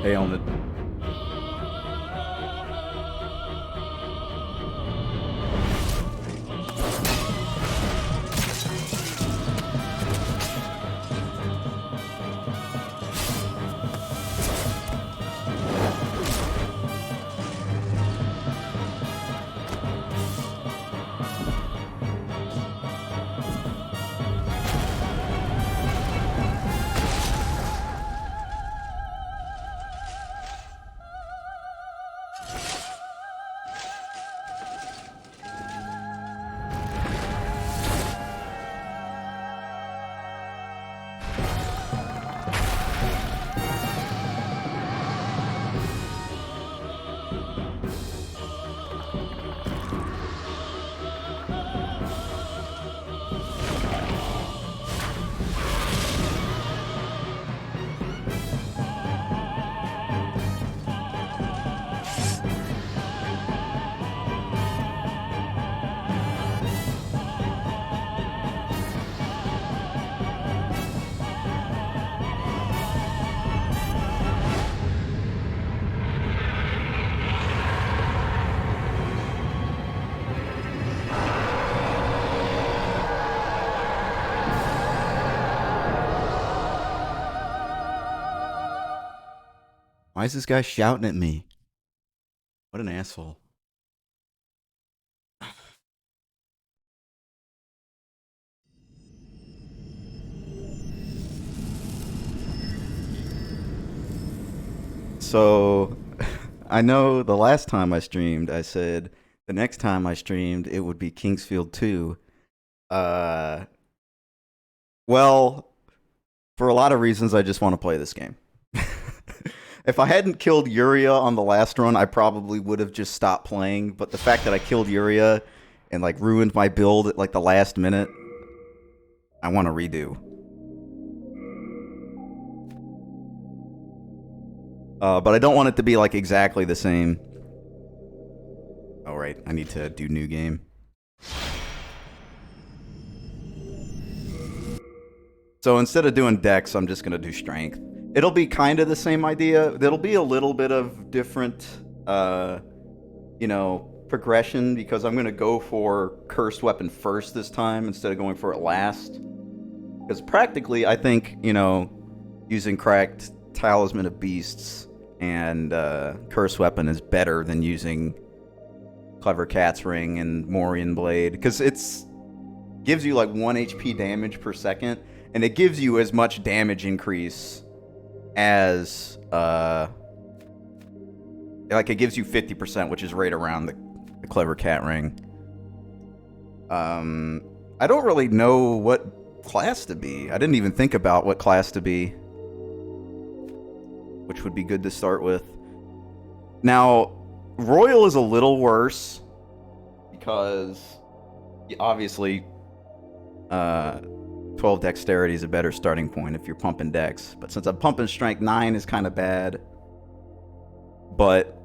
Ailment. Why is this guy shouting at me? What an asshole. So, I know the last time I streamed, I said the next time I streamed, it would be Kingsfield 2. Uh, well, for a lot of reasons, I just want to play this game. If I hadn't killed Yuria on the last run, I probably would have just stopped playing. But the fact that I killed Yuria and like ruined my build at like the last minute, I want to redo. But I don't want it to be like exactly the same. Oh right, I need to do new game. So instead of doing dex, I'm just gonna do strength. It'll be kind of the same idea. There'll be a little bit of different, progression because I'm gonna go for cursed weapon first this time instead of going for it last. Because practically, I think using cracked talisman of beasts and cursed weapon is better than using clever cat's ring and Morian blade because it's gives you like 1 HP damage per second, and it gives you as much damage increase as it gives you 50%, which is right around the clever cat ring. I don't really know what class to be. I didn't even think about what class to be, which would be good to start with. Now, Royal is a little worse because obviously 12 dexterity is a better starting point if you're pumping dex. But since I'm pumping strength, 9 is kind of bad. But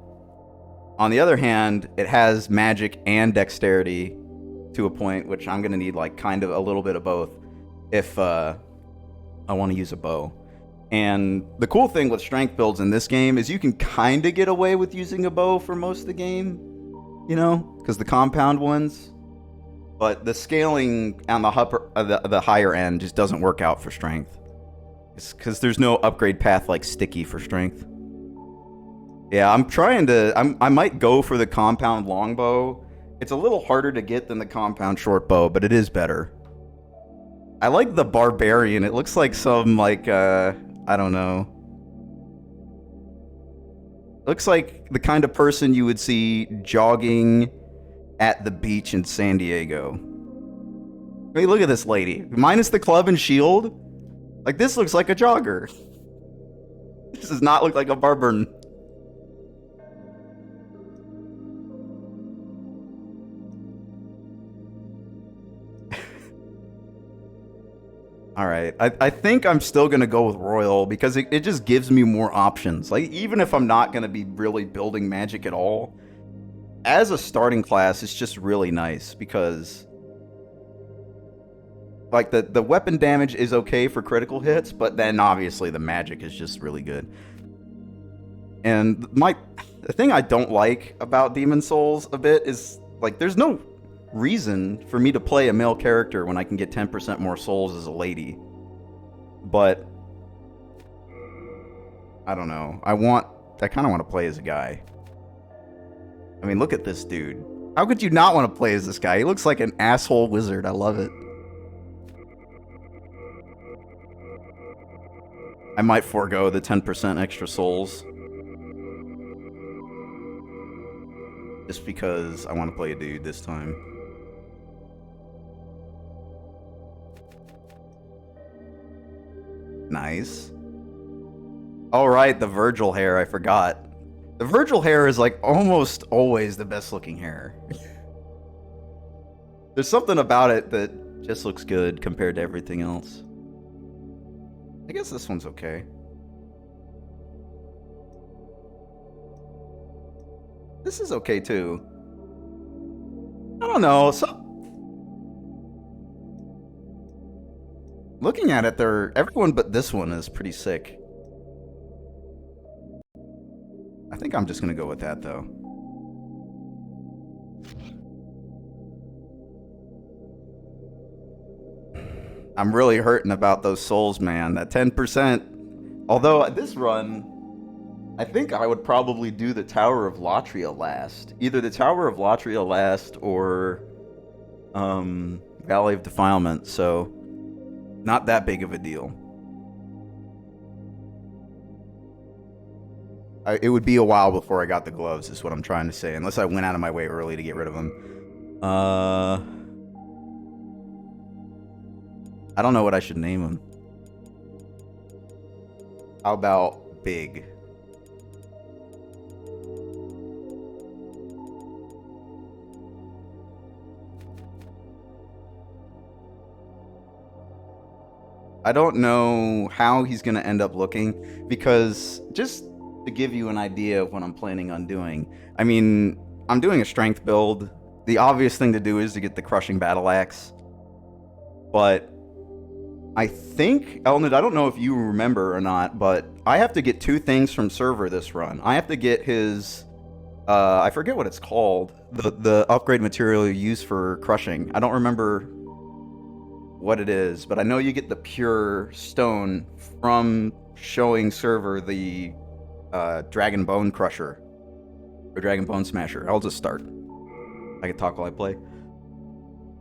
on the other hand, it has magic and dexterity to a point, which I'm going to need like kind of a little bit of both if I want to use a bow. And the cool thing with strength builds in this game is you can kind of get away with using a bow for most of the game, because the compound ones. But the scaling on the higher end just doesn't work out for strength. It's because there's no upgrade path like sticky for strength. Yeah, I might go for the compound longbow. It's a little harder to get than the compound short bow, but it is better. I like the barbarian. It looks like some I don't know. Looks like the kind of person you would see jogging at the beach in San Diego. Hey, look at this lady. Minus the club and shield. Like, this looks like a jogger. This does not look like a barbarian. Alright, I think I'm still going to go with Royal because it just gives me more options. Like, even if I'm not going to be really building magic at all, as a starting class, it's just really nice because like the weapon damage is okay for critical hits, but then obviously the magic is just really good. And the thing I don't like about Demon Souls a bit is, like, there's no reason for me to play a male character when I can get 10% more souls as a lady. But I don't know. I kind of want to play as a guy. I mean, look at this dude. How could you not want to play as this guy? He looks like an asshole wizard. I love it. I might forego the 10% extra souls. Just because I want to play a dude this time. Nice. Alright, the Virgil hair, I forgot. The Virgil hair is like almost always the best looking hair. There's something about it that just looks good compared to everything else. I guess this one's okay. This is okay too. I don't know, looking at it, everyone but this one is pretty sick. I think I'm just gonna go with that though. I'm really hurting about those souls, man. That 10%. Although this run, I think I would probably do the Tower of Latria last. Either the Tower of Latria last or Valley of Defilement. So not that big of a deal. It would be a while before I got the gloves, is what I'm trying to say. Unless I went out of my way early to get rid of them. I don't know what I should name him. How about Big? I don't know how he's going to end up looking, because just to give you an idea of what I'm planning on doing, I mean, I'm doing a strength build. The obvious thing to do is to get the Crushing Battle Axe. But I think, Elnid, I don't know if you remember or not, but I have to get 2 things from Server this run. I have to get his, I forget what it's called, the upgrade material you use for crushing. I don't remember what it is, but I know you get the pure stone from showing Server the Dragon Bone Crusher, or Dragon Bone Smasher. I'll just start. I can talk while I play.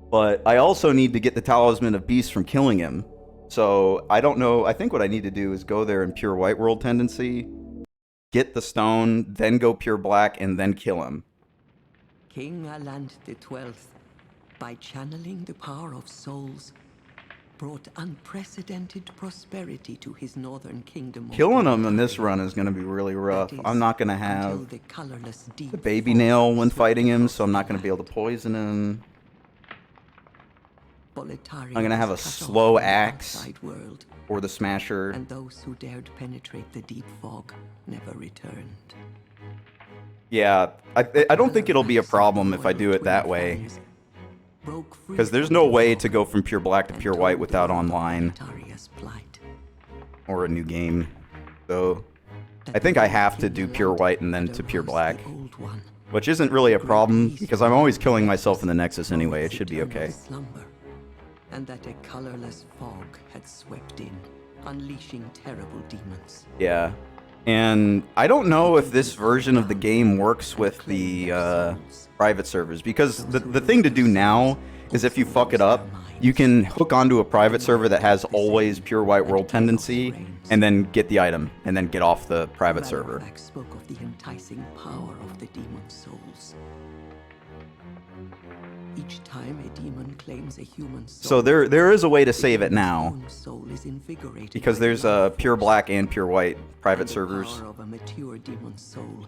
But I also need to get the Talisman of Beast from killing him. So I don't know. I think what I need to do is go there in pure white world tendency, get the stone, then go pure black, and then kill him. King Aland XII, by channeling the power of souls, brought unprecedented prosperity to his northern kingdom. Killing him in this run is going to be really rough. I'm not going to have the baby nail when fighting him, so I'm not going to be able to poison him. I'm going to have a slow axe or the smasher. And those who dared penetrate the deep fog never returned. Yeah, I don't think it'll be a problem if I do it that way. Because there's no way to go from pure black to pure white without online or a new game. So I think I have to do pure white and then to pure black. Which isn't really a problem, because I'm always killing myself in the Nexus anyway. It should be okay. And that a colorless fog had swept in, unleashing terrible demons. Yeah. And I don't know if this version of the game works with the private servers, because the thing to do now is, if you fuck it up, you can hook onto a private server that has always pure white world tendency, and then get the item, and then get off the private server. Spoke of the enticing power of the demon souls. Each time a demon claims a human soul, so there is a way to save it now, because there's pure black and pure white private servers. The power of a mature demon soul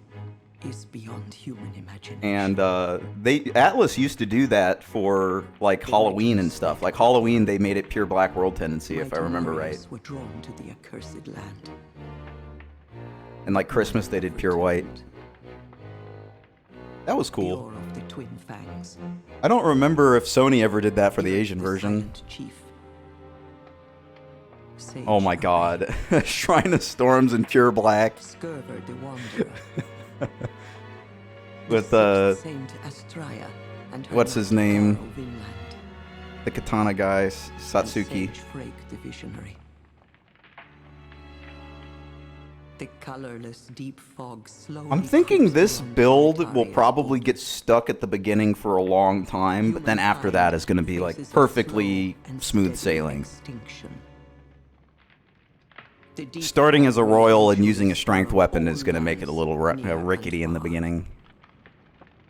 is beyond human imagination. And Atlas used to do that for like Halloween and stuff. Like Halloween, they made it pure black world tendency, if I remember right. Were drawn to the accursed land. And like Christmas, they did pure white. That was cool. Of the twin fangs. I don't remember if Sony ever did that for the Asian version. Sage Oh my god. Shrine of Storms in pure black. Skurver the Wanderer. With Saint Astraea and her what's his knight name? Garo Vinland, The katana guy, and Satsuki. Sage Frake the Visionary. The colorless deep fog slowly I'm thinking creeps this beyond build will Boletaria's probably borders. get stuck at the beginning for a long time, but then after that is going to be like Faces a perfectly slow and smooth steady sailing. extinction. The deep Starting as a fog royal and will using a strength swirl weapon all is going to make it a little lies near and rickety in the far. beginning.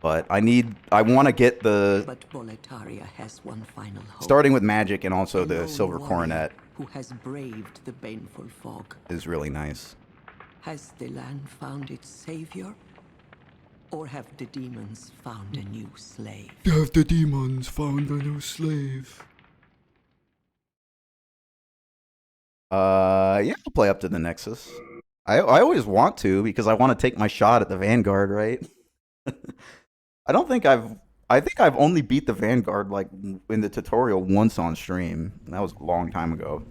But I want to get the, But Boletaria has one final hope. starting with magic and also A the lone silver warrior coronet who has braved the baneful fog. is really nice. Has the land found its savior? Or have the demons found a new slave? Have the demons found a new slave? Yeah, I'll play up to the Nexus. I always want to because I want to take my shot at the Vanguard, right? I think I've only beat the Vanguard like in the tutorial once on stream. That was a long time ago.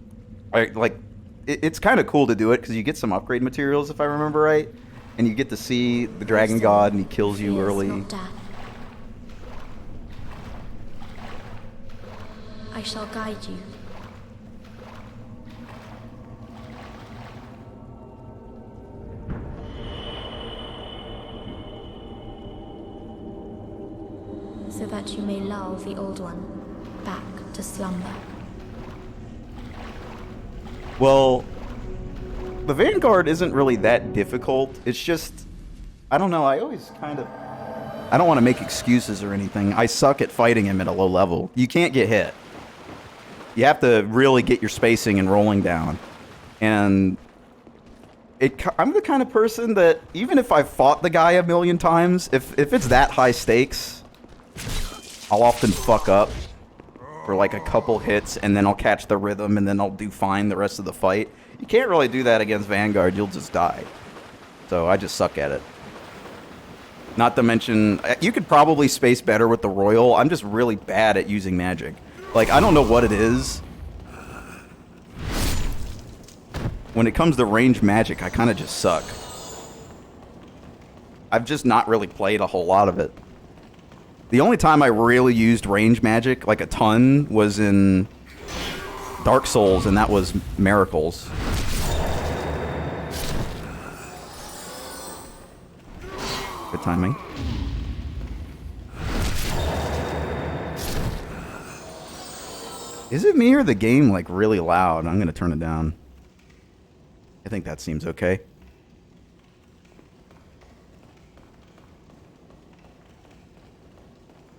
It's kind of cool to do it because you get some upgrade materials if I remember right, and you get to see the Dragon God and he kills you Fears early. not death. I shall guide you. So that you may lull the old one back to slumber. Well, the Vanguard isn't really that difficult. It's just, I don't know, I don't want to make excuses or anything. I suck at fighting him at a low level. You can't get hit. You have to really get your spacing and rolling down. And I'm the kind of person that even if I've fought the guy a million times, if it's that high stakes, I'll often fuck up for like a couple hits and then I'll catch the rhythm and then I'll do fine the rest of the fight. You can't really do that against Vanguard. You'll just die. So I just suck at it. Not to mention, you could probably space better with the Royal. I'm just really bad at using magic. Like, I don't know what it is. When it comes to range magic, I kind of just suck. I've just not really played a whole lot of it. The only time I really used range magic, like a ton, was in Dark Souls, and that was Miracles. Good timing. Is it me or the game like really loud? I'm gonna turn it down. I think that seems okay.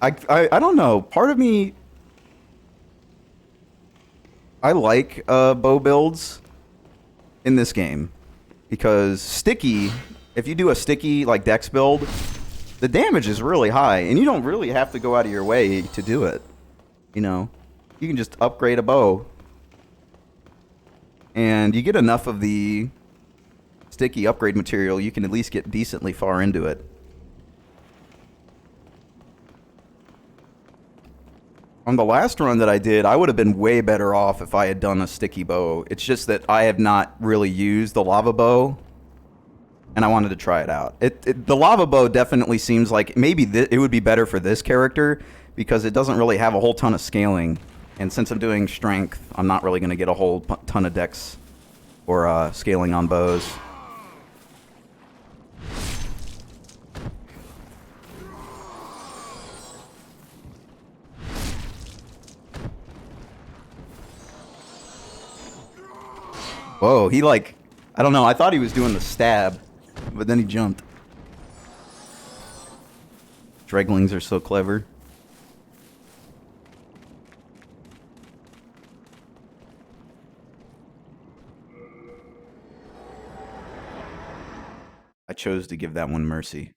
I don't know. Part of me, I like bow builds in this game because sticky. If you do a sticky like dex build, the damage is really high, and you don't really have to go out of your way to do it. You know, you can just upgrade a bow, and you get enough of the sticky upgrade material, you can at least get decently far into it. On the last run that I did, I would have been way better off if I had done a sticky bow. It's just that I have not really used the lava bow, and I wanted to try it out. The lava bow definitely seems like maybe it would be better for this character because it doesn't really have a whole ton of scaling. And since I'm doing strength, I'm not really going to get a whole ton of dex or scaling on bows. Whoa, he like, I don't know, I thought he was doing the stab, but then he jumped. Dreglings are so clever. I chose to give that one mercy.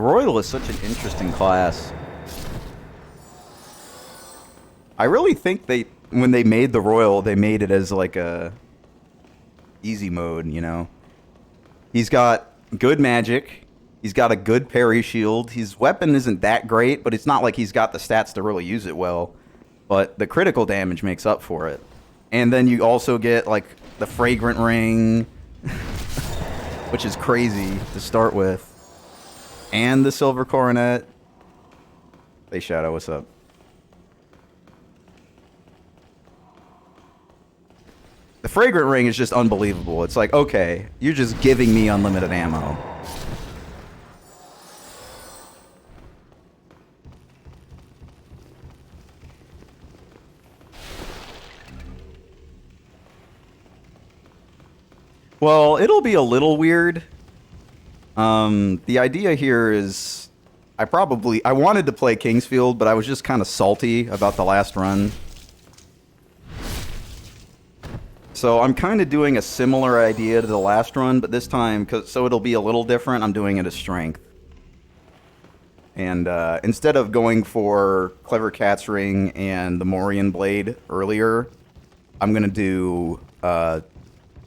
Royal is such an interesting class. I really think when they made the Royal, they made it as like a easy mode, you know? He's got good magic. He's got a good parry shield. His weapon isn't that great, but it's not like he's got the stats to really use it well. But the critical damage makes up for it. And then you also get like the Fragrant Ring, which is crazy to start with. And the Silver Coronet. Hey Shadow, what's up? The Fragrant Ring is just unbelievable. It's like, okay, you're just giving me unlimited ammo. Well, it'll be a little weird. The idea here is I wanted to play Kingsfield, but I was just kind of salty about the last run. So I'm kind of doing a similar idea to the last run, but this time, so it'll be a little different, I'm doing it as strength. And instead of going for Clever Cat's Ring and the Morian Blade earlier, I'm going to do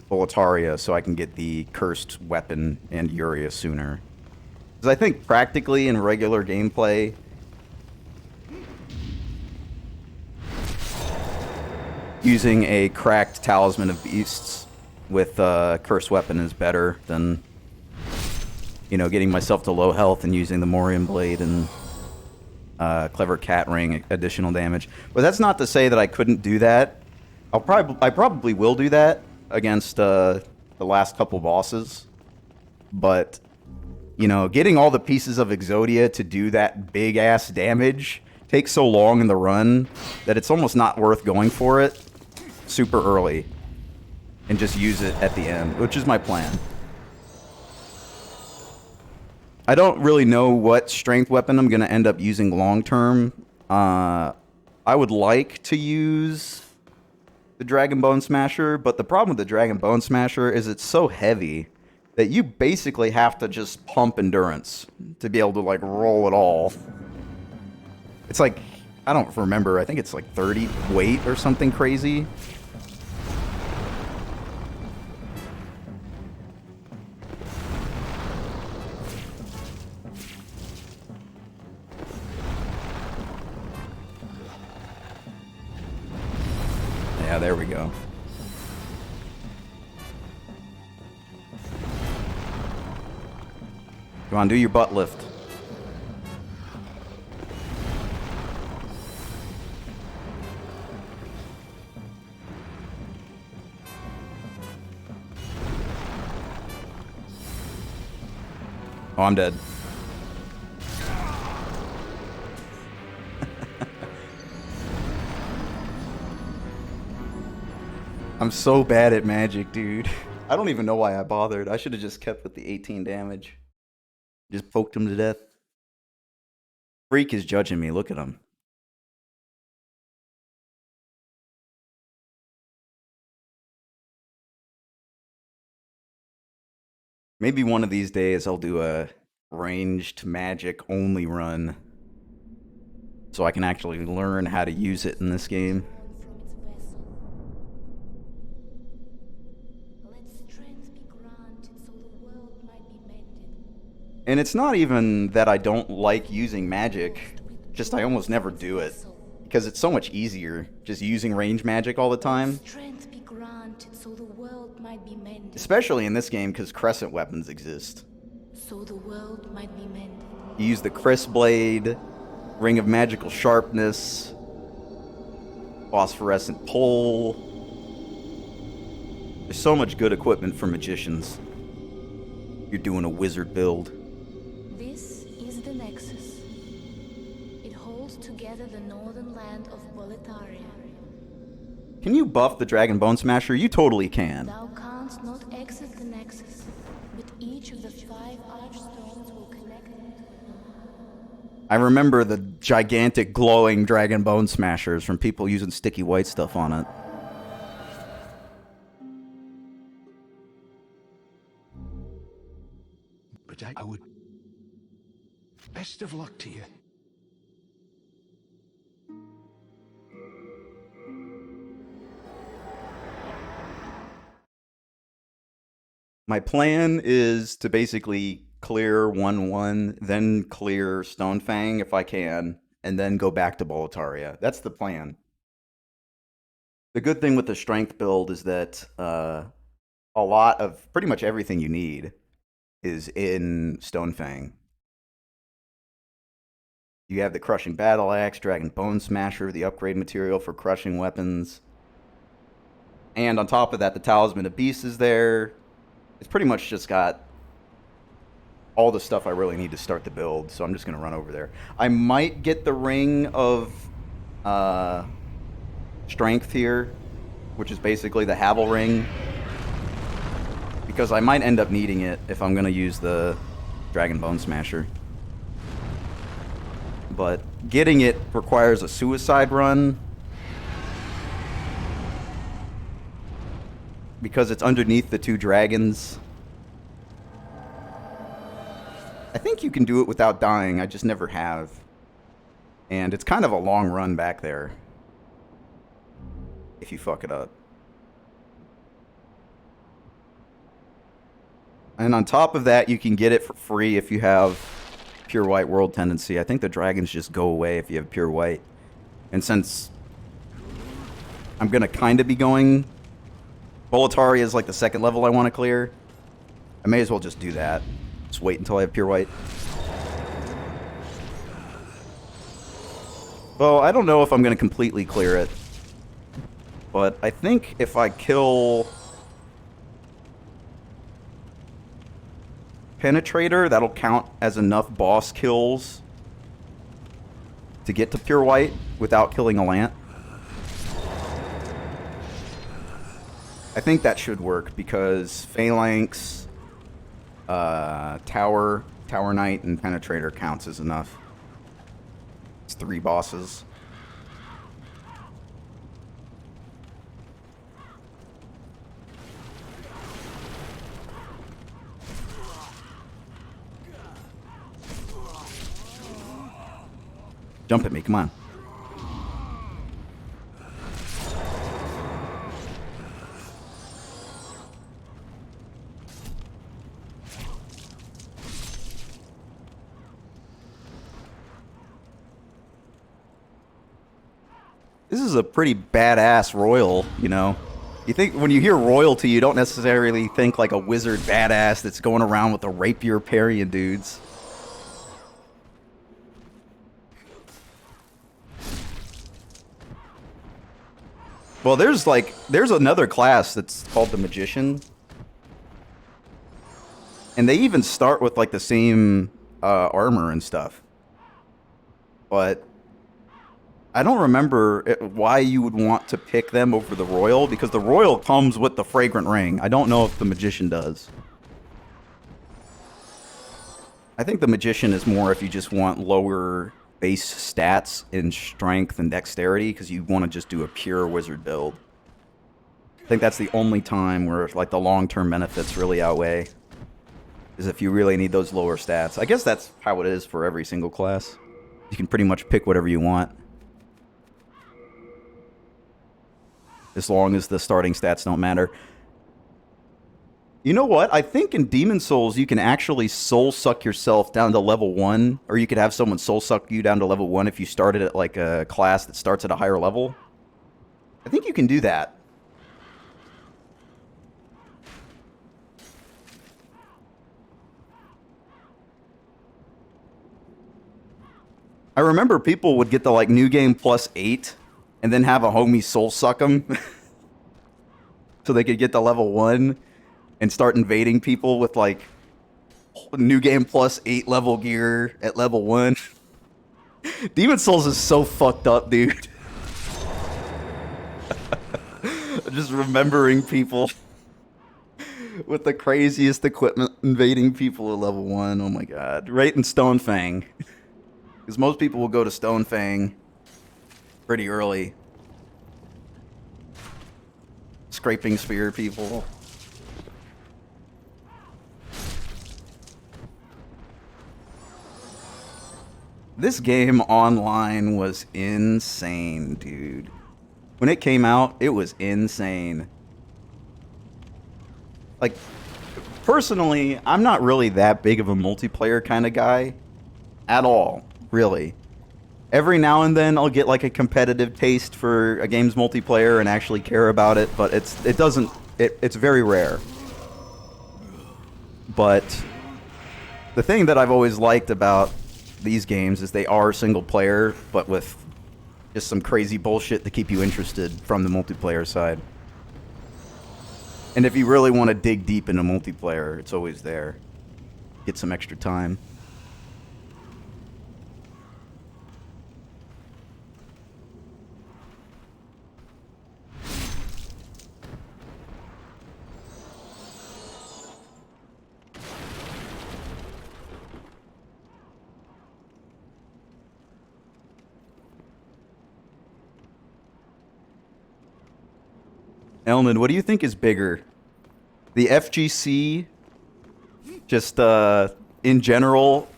Boletaria so I can get the Cursed Weapon and Uria sooner. Because I think practically in regular gameplay, using a cracked Talisman of Beasts with Cursed Weapon is better than, you know, getting myself to low health and using the Morian Blade and Clever Cat Ring additional damage. But that's not to say that I couldn't do that. I probably will do that against the last couple bosses. But, you know, getting all the pieces of Exodia to do that big-ass damage takes so long in the run that it's almost not worth going for it super early and just use it at the end, which is my plan. I don't really know what strength weapon I'm going to end up using long term. I would like to use the Dragon Bone Smasher, but the problem with the Dragon Bone Smasher is it's so heavy that you basically have to just pump endurance to be able to like roll it all. It's like, I don't remember, I think it's like 30 weight or something crazy. Yeah, there we go. Come on, do your butt lift. Oh, I'm dead. I'm so bad at magic, dude. I don't even know why I bothered. I should have just kept with the 18 damage. Just poked him to death. Freak is judging me. Look at him. Maybe one of these days I'll do a ranged magic only run so I can actually learn how to use it in this game. And it's not even that I don't like using magic, just I almost never do it. Because it's so much easier just using range magic all the time. Especially in this game because crescent weapons exist. So the world might be mended. You use the Crisp Blade, Ring of Magical Sharpness, Phosphorescent Pole. There's so much good equipment for magicians. You're doing a wizard build. This is the Nexus. It holds together the northern land of Boletaria. Can you buff the Dragon Bone Smasher? You totally can. Thou canst not exit the Nexus, but each of the 5 archstones will connect them to another. I remember the gigantic glowing Dragon Bone Smashers from people using sticky white stuff on it. But I would... Best of luck to you. My plan is to basically clear 1-1, then clear Stonefang if I can, and then go back to Boletaria. That's the plan. The good thing with the strength build is that a lot of pretty much everything you need is in Stonefang. You have the Crushing Battle Axe, Dragon Bone Smasher, the upgrade material for crushing weapons. And on top of that, the Talisman of Beasts is there. It's pretty much just got all the stuff I really need to start the build, so I'm just going to run over there. I might get the Ring of Strength here, which is basically the Havel Ring, because I might end up needing it if I'm going to use the Dragon Bone Smasher. But getting it requires a suicide run, because it's underneath the 2 dragons. I think you can do it without dying, I just never have. And it's kind of a long run back there if you fuck it up. And on top of that, you can get it for free if you have Pure White World tendency. I think the dragons just go away if you have Pure White. And since I'm going to kind of be going... Boletaria is like the 2nd level I want to clear. I may as well just do that. Just wait until I have Pure White. Well, I don't know if I'm going to completely clear it. But I think if I kill Penetrator, that'll count as enough boss kills to get to Pure White without killing a Lant. I think that should work because Phalanx, Tower Knight, and Penetrator counts as enough. It's 3 bosses. Jump at me, come on. This is a pretty badass royal, you know. You think when you hear royalty, you don't necessarily think like a wizard badass that's going around with a rapier parrying dudes. Well, there's another class that's called the Magician. And they even start with like the same armor and stuff. But I don't remember why you would want to pick them over the Royal, because the Royal comes with the Fragrant Ring. I don't know if the Magician does. I think the Magician is more if you just want lower base stats in strength and dexterity, because you want to just do a pure wizard build. I think that's the only time where like the long-term benefits really outweigh, is if you really need those lower stats. I guess that's how it is for every single class. You can pretty much pick whatever you want, as long as the starting stats don't matter. You know what? I think in Demon Souls you can actually soul suck yourself down to level 1, or you could have someone soul suck you down to level 1 if you started at like a class that starts at a higher level. I think you can do that. I remember people would get the like new game +8 and then have a homie soul suck them so they could get to level 1 and start invading people with like new game +8 level gear at level 1. Demon Souls is so fucked up, dude. Just remembering people with the craziest equipment invading people at level 1. Oh my god. Right in Stonefang. Because most people will go to Stonefang pretty early. Scraping spear people. This game online was insane, dude. When it came out, it was insane. Like, personally, I'm not really that big of a multiplayer kind of guy. At all, really. Every now and then I'll get like a competitive taste for a game's multiplayer and actually care about it, but it's very rare. But the thing that I've always liked about these games is they are single player, but with just some crazy bullshit to keep you interested from the multiplayer side. And if you really want to dig deep into multiplayer, it's always there. Get some extra time. Elman, what do you think is bigger? The FGC, just in general,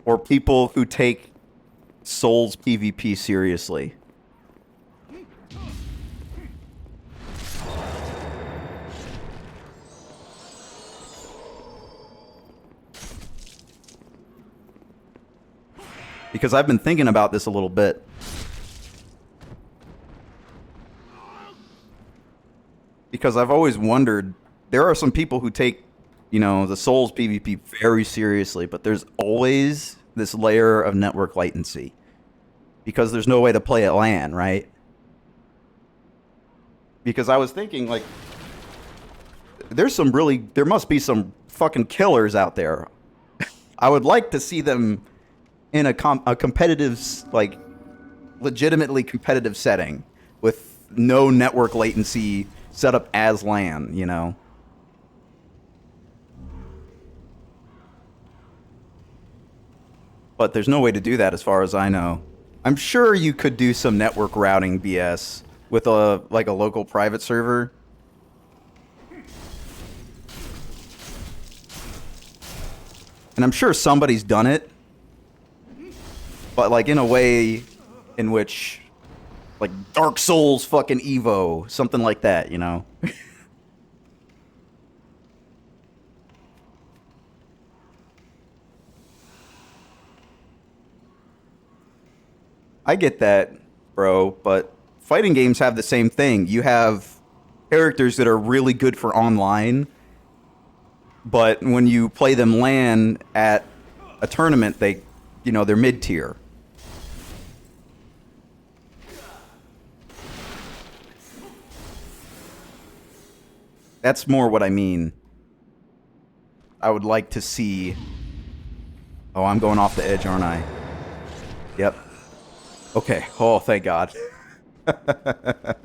or people who take Souls PvP seriously? Because I've been thinking about this a little bit. Because I've always wondered, there are some people who take, you know, the Souls PvP very seriously, but there's always this layer of network latency. Because there's no way to play at LAN, right? Because I was thinking, like, there must be some fucking killers out there. I would like to see them in a competitive, like, legitimately competitive setting with no network latency set up as LAN, you know? But there's no way to do that as far as I know. I'm sure you could do some network routing BS with a local private server. And I'm sure somebody's done it. But like in a way in which, like, Dark Souls fucking Evo, something like that, you know? I get that, bro, but fighting games have the same thing. You have characters that are really good for online, but when you play them LAN at a tournament, they're mid-tier. That's more what I mean. I would like to see... Oh, I'm going off the edge, aren't I? Yep. Okay. Oh, thank God. But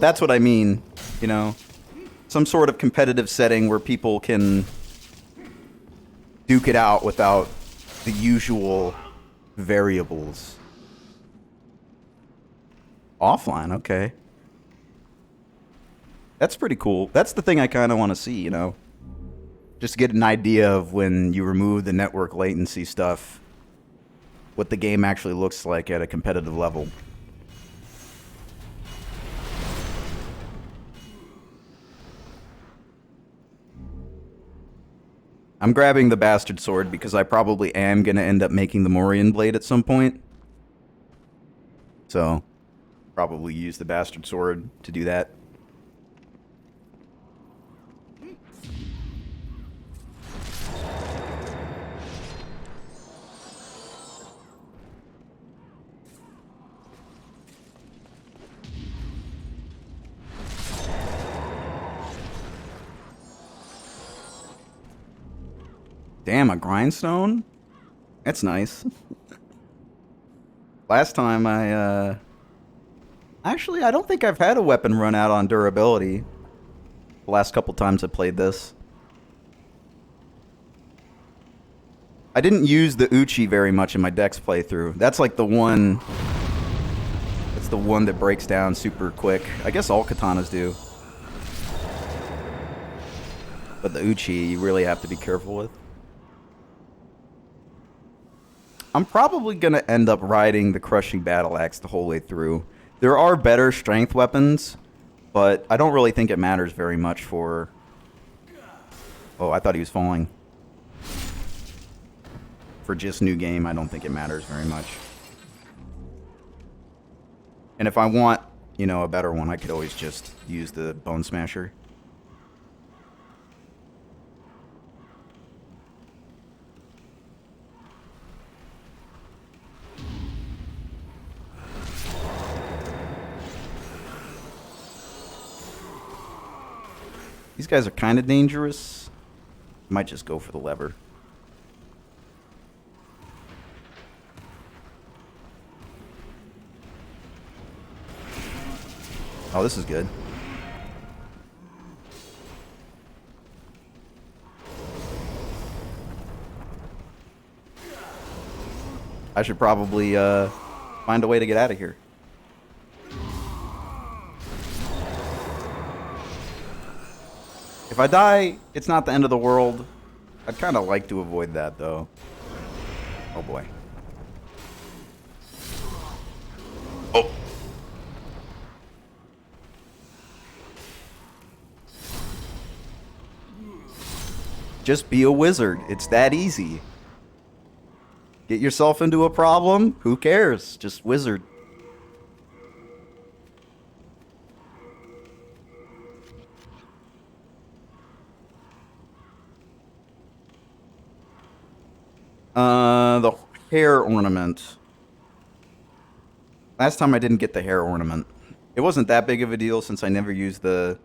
that's what I mean, you know? Some sort of competitive setting where people can duke it out without the usual variables. Offline, okay. That's pretty cool. That's the thing I kind of want to see, you know? Just to get an idea of when you remove the network latency stuff, what the game actually looks like at a competitive level. I'm grabbing the bastard sword because I probably am going to end up making the Morian blade at some point. So, probably use the bastard sword to do that. Damn, a grindstone? That's nice. Last time Actually, I don't think I've had a weapon run out on durability. The last couple times I played this. I didn't use the Uchi very much in my Dex playthrough. That's like the one the one that breaks down super quick. I guess all katanas do. But the uchi, you really have to be careful with. I'm probably going to end up riding the crushing battle axe the whole way through. There are better strength weapons, but I don't really think it matters very much for... Oh, I thought he was falling. For just new game, I don't think it matters very much. And if I want, you know, a better one, I could always just use the Bone Smasher. These guys are kind of dangerous. Might just go for the lever. Oh, this is good. I should probably find a way to get out of here. If I die, it's not the end of the world. I'd kind of like to avoid that, though. Oh, boy. Oh. Just be a wizard. It's that easy. Get yourself into a problem? Who cares? Just wizard. The hair ornament. Last time I didn't get the hair ornament. It wasn't that big of a deal since I never used the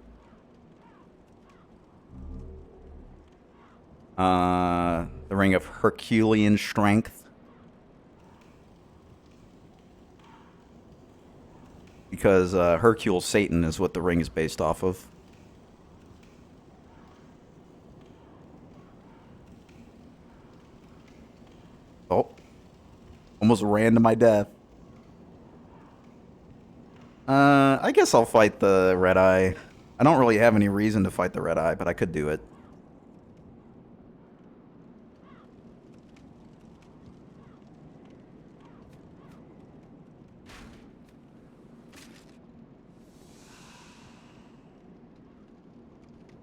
Ring of Herculean Strength. Because Hercule Satan is what the ring is based off of. Oh. Almost ran to my death. I guess I'll fight the Red Eye. I don't really have any reason to fight the Red Eye, but I could do it.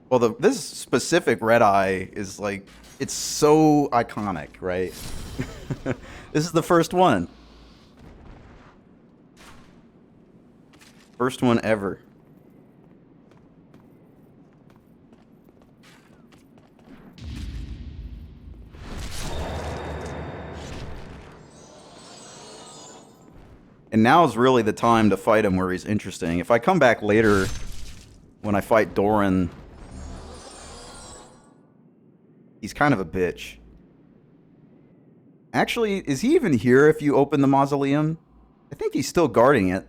Well, this specific Red Eye is like, it's so iconic, right? This is the first one. First one ever. And now is really the time to fight him where he's interesting. If I come back later, when I fight Doran, he's kind of a bitch. Actually, is he even here if you open the mausoleum? I think he's still guarding it.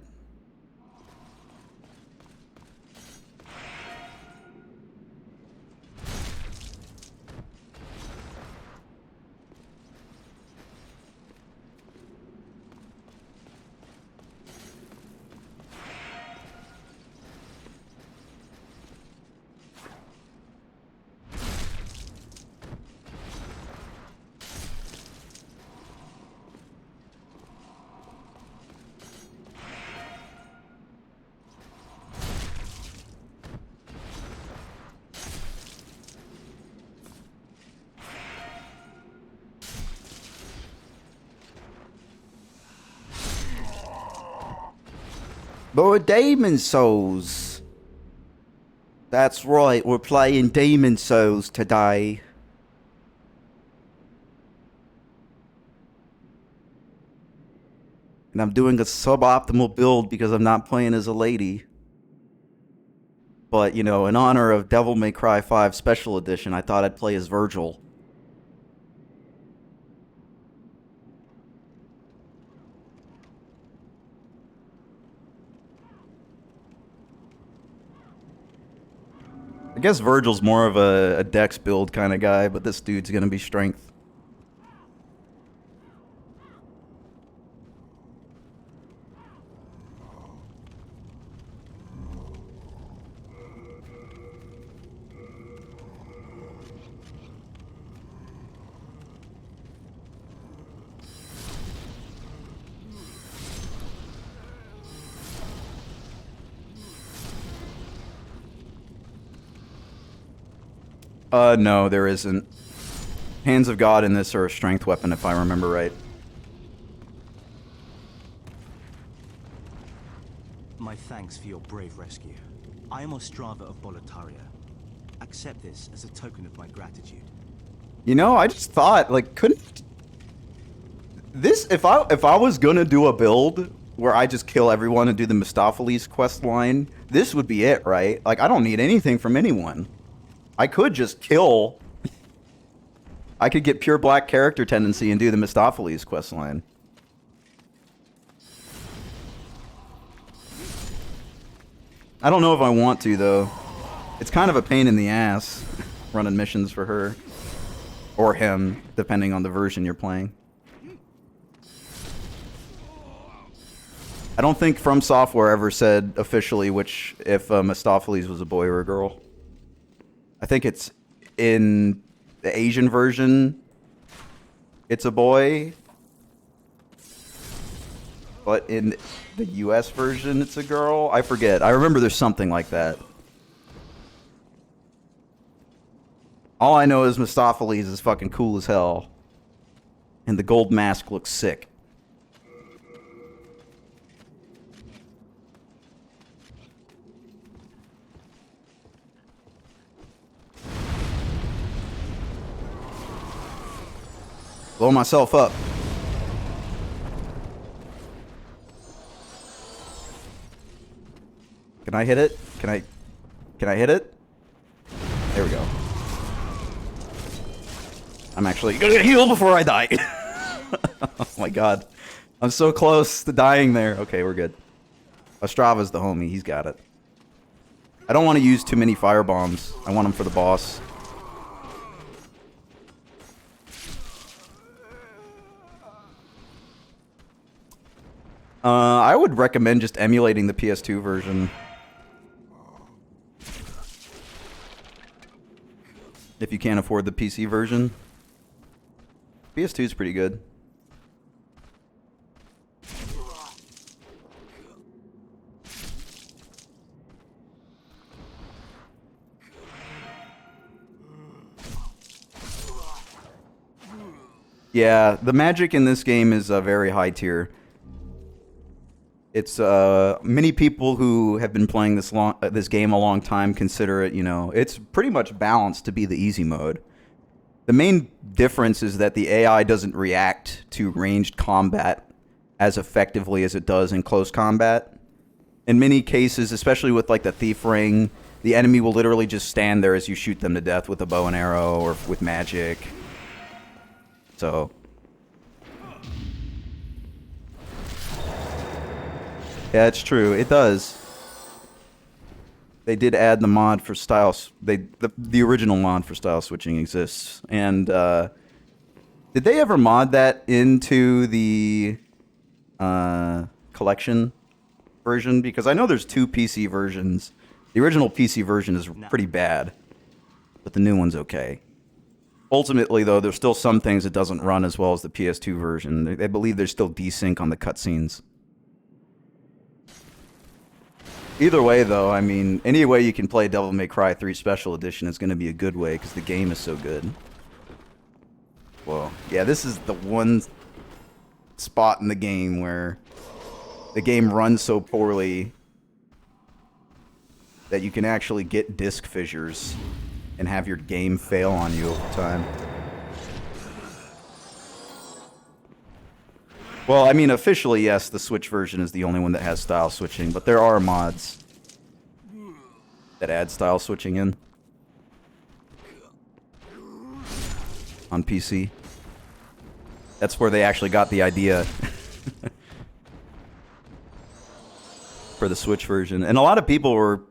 More Demon Souls. That's right, we're playing Demon Souls today. And I'm doing a suboptimal build because I'm not playing as a lady. But, you know, in honor of Devil May Cry 5 Special Edition, I thought I'd play as Virgil. I guess Virgil's more of a dex build kind of guy, but this dude's gonna be strength. No, there isn't. Hands of God in this are a strength weapon, if I remember right. My thanks for your brave rescue. I am Ostrava of Boletaria. Accept this as a token of my gratitude. You know, I just thought, like, couldn't this, if I was gonna do a build where I just kill everyone and do the Mistopheles quest line, this would be it, right? Like, I don't need anything from anyone. I could just kill. I could get pure black character tendency and do the Mistopheles quest line. I don't know if I want to, though. It's kind of a pain in the ass running missions for her. Or him, depending on the version you're playing. I don't think From Software ever said officially which, if Mistopheles was a boy or a girl. I think it's in the Asian version, it's a boy. But in the US version, it's a girl. I forget. I remember there's something like that. All I know is Mistopheles is fucking cool as hell. And the gold mask looks sick. Blow myself up. Can I hit it? Can I hit it? There we go. I'm actually gonna heal before I die. Oh my god. I'm so close to dying there. Okay, we're good. Ostrava's the homie. He's got it. I don't want to use too many fire bombs. I want them for the boss. I would recommend just emulating the PS2 version. If you can't afford the PC version. PS2 is pretty good. Yeah, the magic in this game is very high tier. It's many people who have been playing this game a long time consider it, you know, it's pretty much balanced to be the easy mode. The main difference is that the AI doesn't react to ranged combat as effectively as it does in close combat. In many cases, especially with like the thief ring, the enemy will literally just stand there as you shoot them to death with a bow and arrow or with magic. So yeah, it's true. It does. They did add the mod for style. The original mod for style switching exists. And did they ever mod that into the collection version? Because I know there's two PC versions. The original PC version is pretty bad, but the new one's okay. Ultimately, though, there's still some things that doesn't run as well as the PS2 version. They believe there's still desync on the cutscenes. Either way, though, I mean, any way you can play Devil May Cry 3 Special Edition is going to be a good way, because the game is so good. Well, yeah, this is the one spot in the game where the game runs so poorly that you can actually get disc fissures and have your game fail on you over time. Well, I mean, officially, yes, the Switch version is the only one that has style switching, but there are mods that add style switching in on PC. That's where they actually got the idea for the Switch version. And a lot of people were,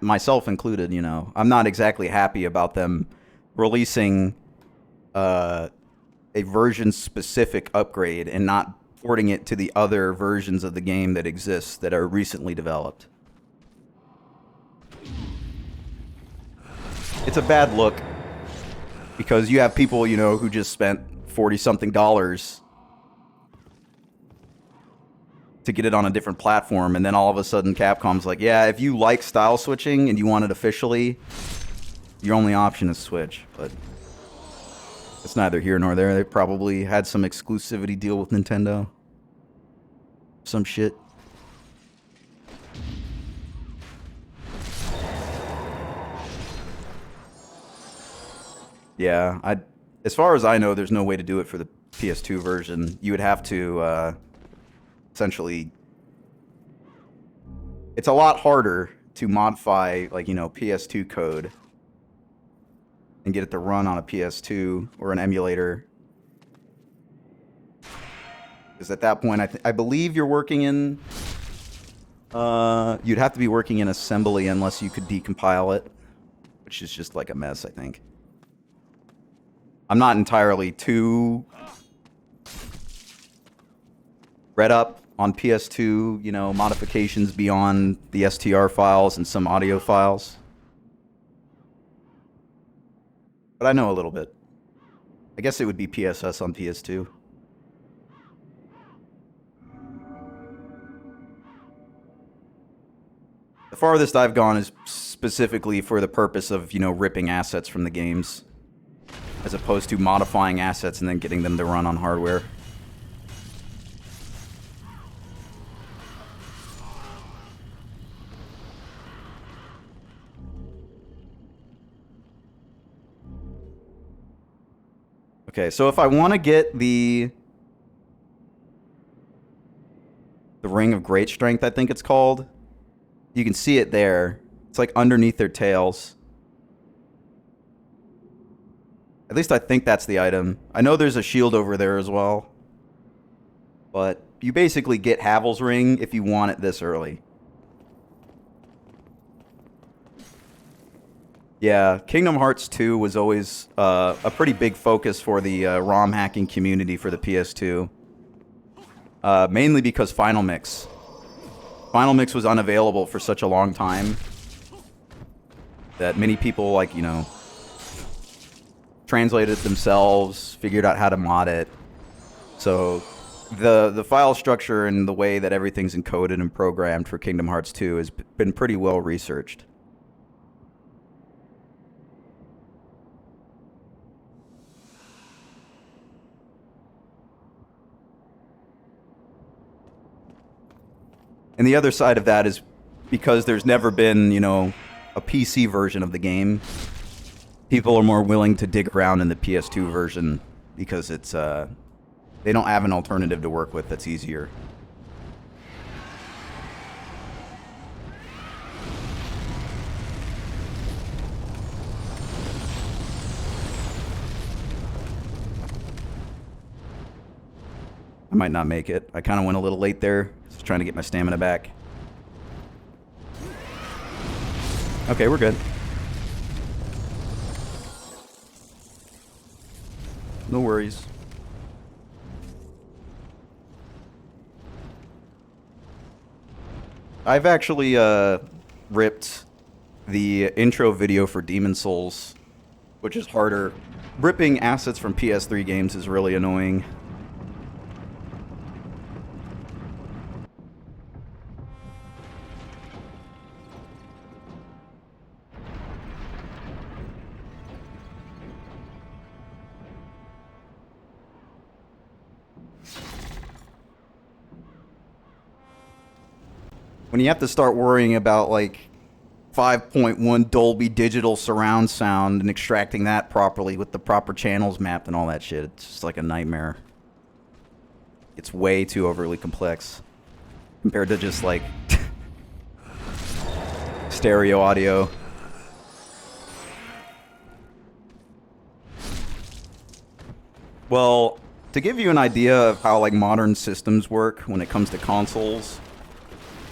myself included, you know, I'm not exactly happy about them releasing a version-specific upgrade and not porting it to the other versions of the game that exist that are recently developed. It's a bad look because you have people, you know, who just spent $40-something to get it on a different platform, and then all of a sudden Capcom's like, yeah, if you like style switching and you want it officially, your only option is Switch, but it's neither here nor there. They probably had some exclusivity deal with Nintendo. Some shit. Yeah, as far as I know, there's no way to do it for the PS2 version. You would have to essentially... It's a lot harder to modify, like, you know, PS2 code and get it to run on a PS2 or an emulator. Because at that point, I believe you're working in... you'd have to be working in assembly unless you could decompile it, which is just like a mess, I think. I'm not entirely too read up on PS2, you know, modifications beyond the STR files and some audio files. But I know a little bit. I guess it would be PSS on PS2. The farthest I've gone is specifically for the purpose of, you know, ripping assets from the games, as opposed to modifying assets and then getting them to run on hardware. Okay, so if I want to get the Ring of Great Strength, I think it's called, you can see it there. It's like underneath their tails. At least I think that's the item. I know there's a shield over there as well. But you basically get Havel's Ring if you want it this early. Yeah, Kingdom Hearts 2 was always a pretty big focus for the ROM hacking community for the PS2. Mainly because Final Mix. Final Mix was unavailable for such a long time that many people, like, you know, translated it themselves, figured out how to mod it. So the file structure and the way that everything's encoded and programmed for Kingdom Hearts 2 has been pretty well researched. And the other side of that is because there's never been, you know, a PC version of the game, people are more willing to dig around in the PS2 version because it's, they don't have an alternative to work with that's easier. I might not make it. I kind of went a little late there. Just trying to get my stamina back. Okay, we're good. No worries. I've actually ripped the intro video for Demon's Souls, which is harder. Ripping assets from PS3 games is really annoying. When you have to start worrying about, like, 5.1 Dolby digital surround sound and extracting that properly with the proper channels mapped and all that shit, it's just like a nightmare. It's way too overly complex compared to just, like, stereo audio. Well, to give you an idea of how, like, modern systems work when it comes to consoles,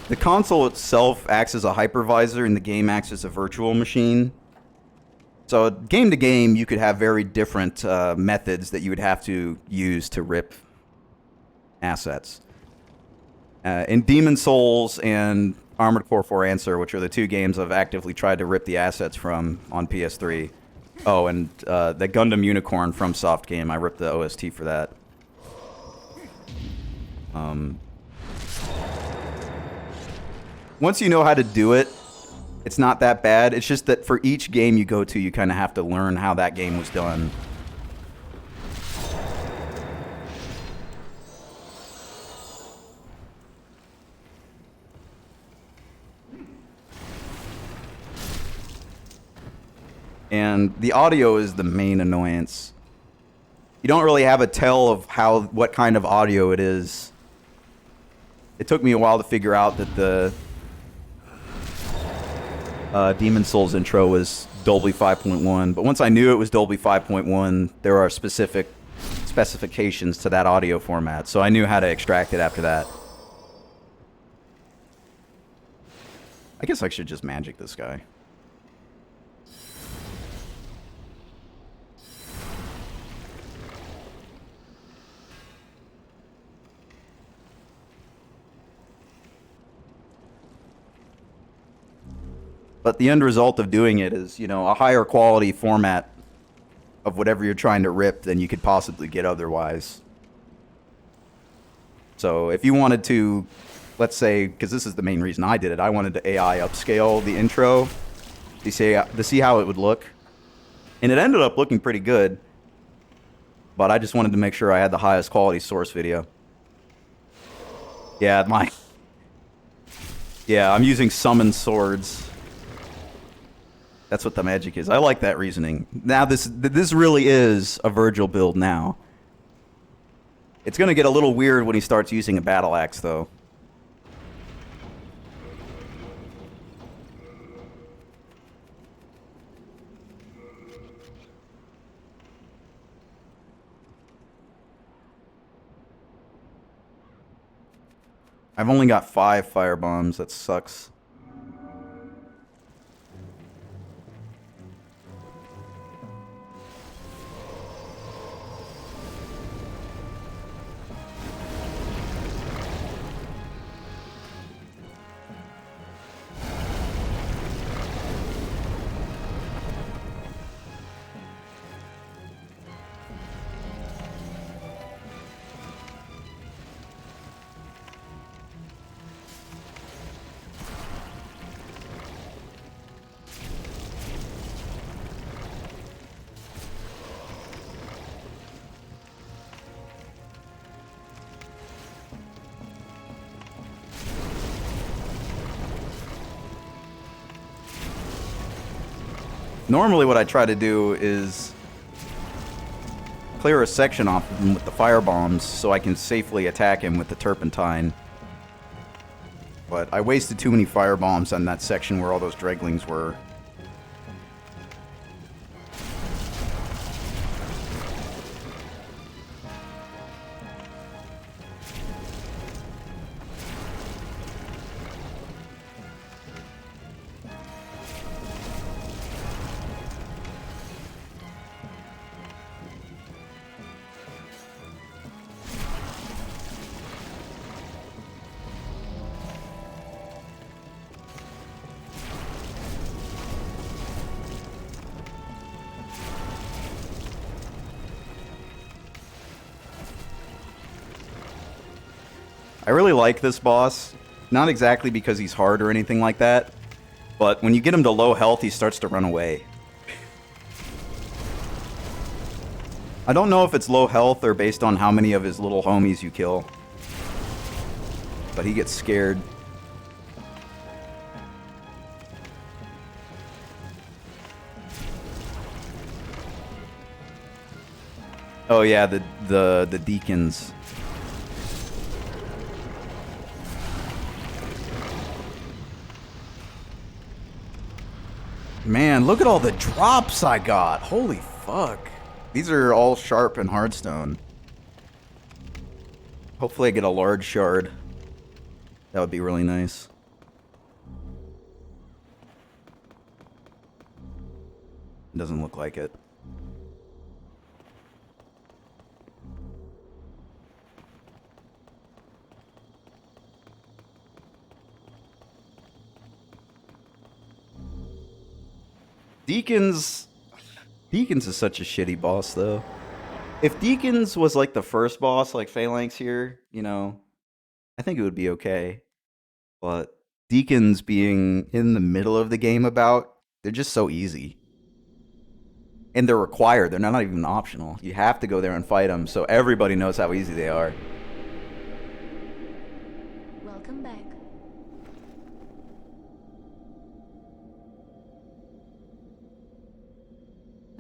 the console itself acts as a hypervisor and the game acts as a virtual machine. So game to game, you could have very different methods that you would have to use to rip assets. In Demon's Souls and Armored Core 4 Answer, which are the two games I've actively tried to rip the assets from on PS3. Oh, and the Gundam Unicorn from Soft game, I ripped the OST for that. Once you know how to do it, It's not that bad. It's just that for each game you go to, you kind of have to learn how that game was done. And the audio is the main annoyance. You don't really have a tell of what kind of audio it is. It took me a while to figure out that the Demon Souls intro was Dolby 5.1, but once I knew it was Dolby 5.1, there are specific specifications to that audio format, so I knew how to extract it after that. I guess I should just magic this guy. But the end result of doing it is, you know, a higher quality format of whatever you're trying to rip than you could possibly get otherwise. So if you wanted to, let's say, because this is the main reason I did it, I wanted to AI upscale the intro to see how it would look. And it ended up looking pretty good. But I just wanted to make sure I had the highest quality source video. Yeah, I'm using summon swords. That's what the magic is. I like that reasoning. Now this really is a Virgil build now. It's going to get a little weird when he starts using a battle axe, though. I've only got 5 fire bombs. That sucks. Normally what I try to do is clear a section off of him with the fire bombs so I can safely attack him with the turpentine. But I wasted too many fire bombs on that section where all those dreglings were. I really like this boss, not exactly because he's hard or anything like that, but when you get him to low health, he starts to run away. I don't know if it's low health or based on how many of his little homies you kill, but he gets scared. Oh yeah, the deacons. Man, look at all the drops I got. Holy fuck. These are all sharp and hardstone. Hopefully I get a large shard. That would be really nice. Doesn't look like it. Deacons is such a shitty boss, though. If Deacons was like the first boss, like Phalanx here, you know, I think it would be okay. But deacons being in the middle of the game about, they're just so easy. And they're required. They're not even optional. You have to go there and fight them, so everybody knows how easy they are. Welcome back.